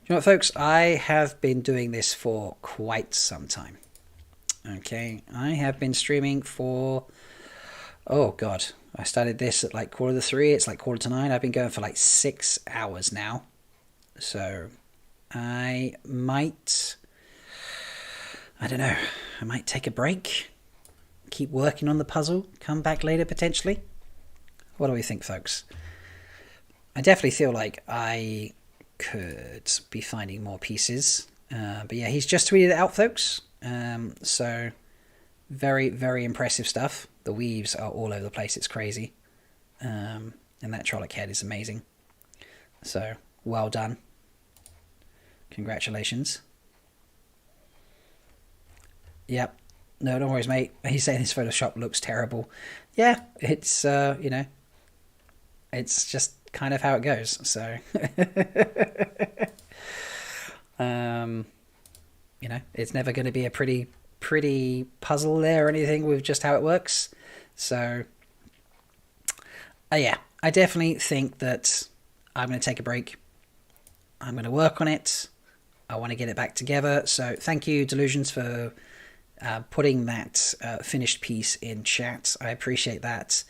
Speaker 1: You know what, folks, I have been doing this for quite some time. Okay, I have been streaming for, oh god, I started this at like 3:15, it's like 8:45, I've been going for like 6 hours now. So, I might, I don't know, I might take a break, keep working on the puzzle, come back later potentially. What do we think, folks? I definitely feel like I could be finding more pieces. But yeah, he's just tweeted it out, folks. So very, very impressive stuff. The weaves are all over the place. It's crazy. And that Trolloc head is amazing. So well done. Congratulations. Yep. No, don't worry, mate. He's saying his Photoshop looks terrible. Yeah, it's, you know, it's just kind of how it goes. So, you know, it's never going to be a pretty puzzle there or anything with just how it works. So, Yeah, I definitely think that I'm going to take a break. I'm going to work on it. I want to get it back together. So thank you, Delusions, for putting that finished piece in chat. I appreciate that.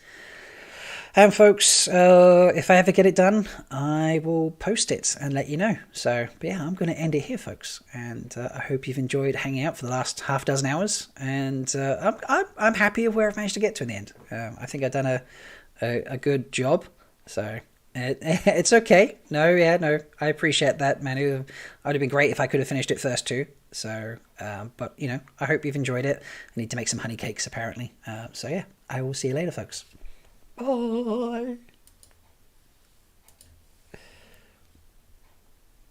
Speaker 1: And folks, if I ever get it done, I will post it and let you know. So, but yeah, I'm going to end it here, folks. And I hope you've enjoyed hanging out for the last half dozen hours. And I'm happy with where I've managed to get to in the end. I think I've done a good job. So it's okay. No, I appreciate that, Manu. It would have been great if I could have finished it first too. So, but you know, I hope you've enjoyed it. I need to make some honey cakes apparently. So yeah, I will see you later, folks. Bye.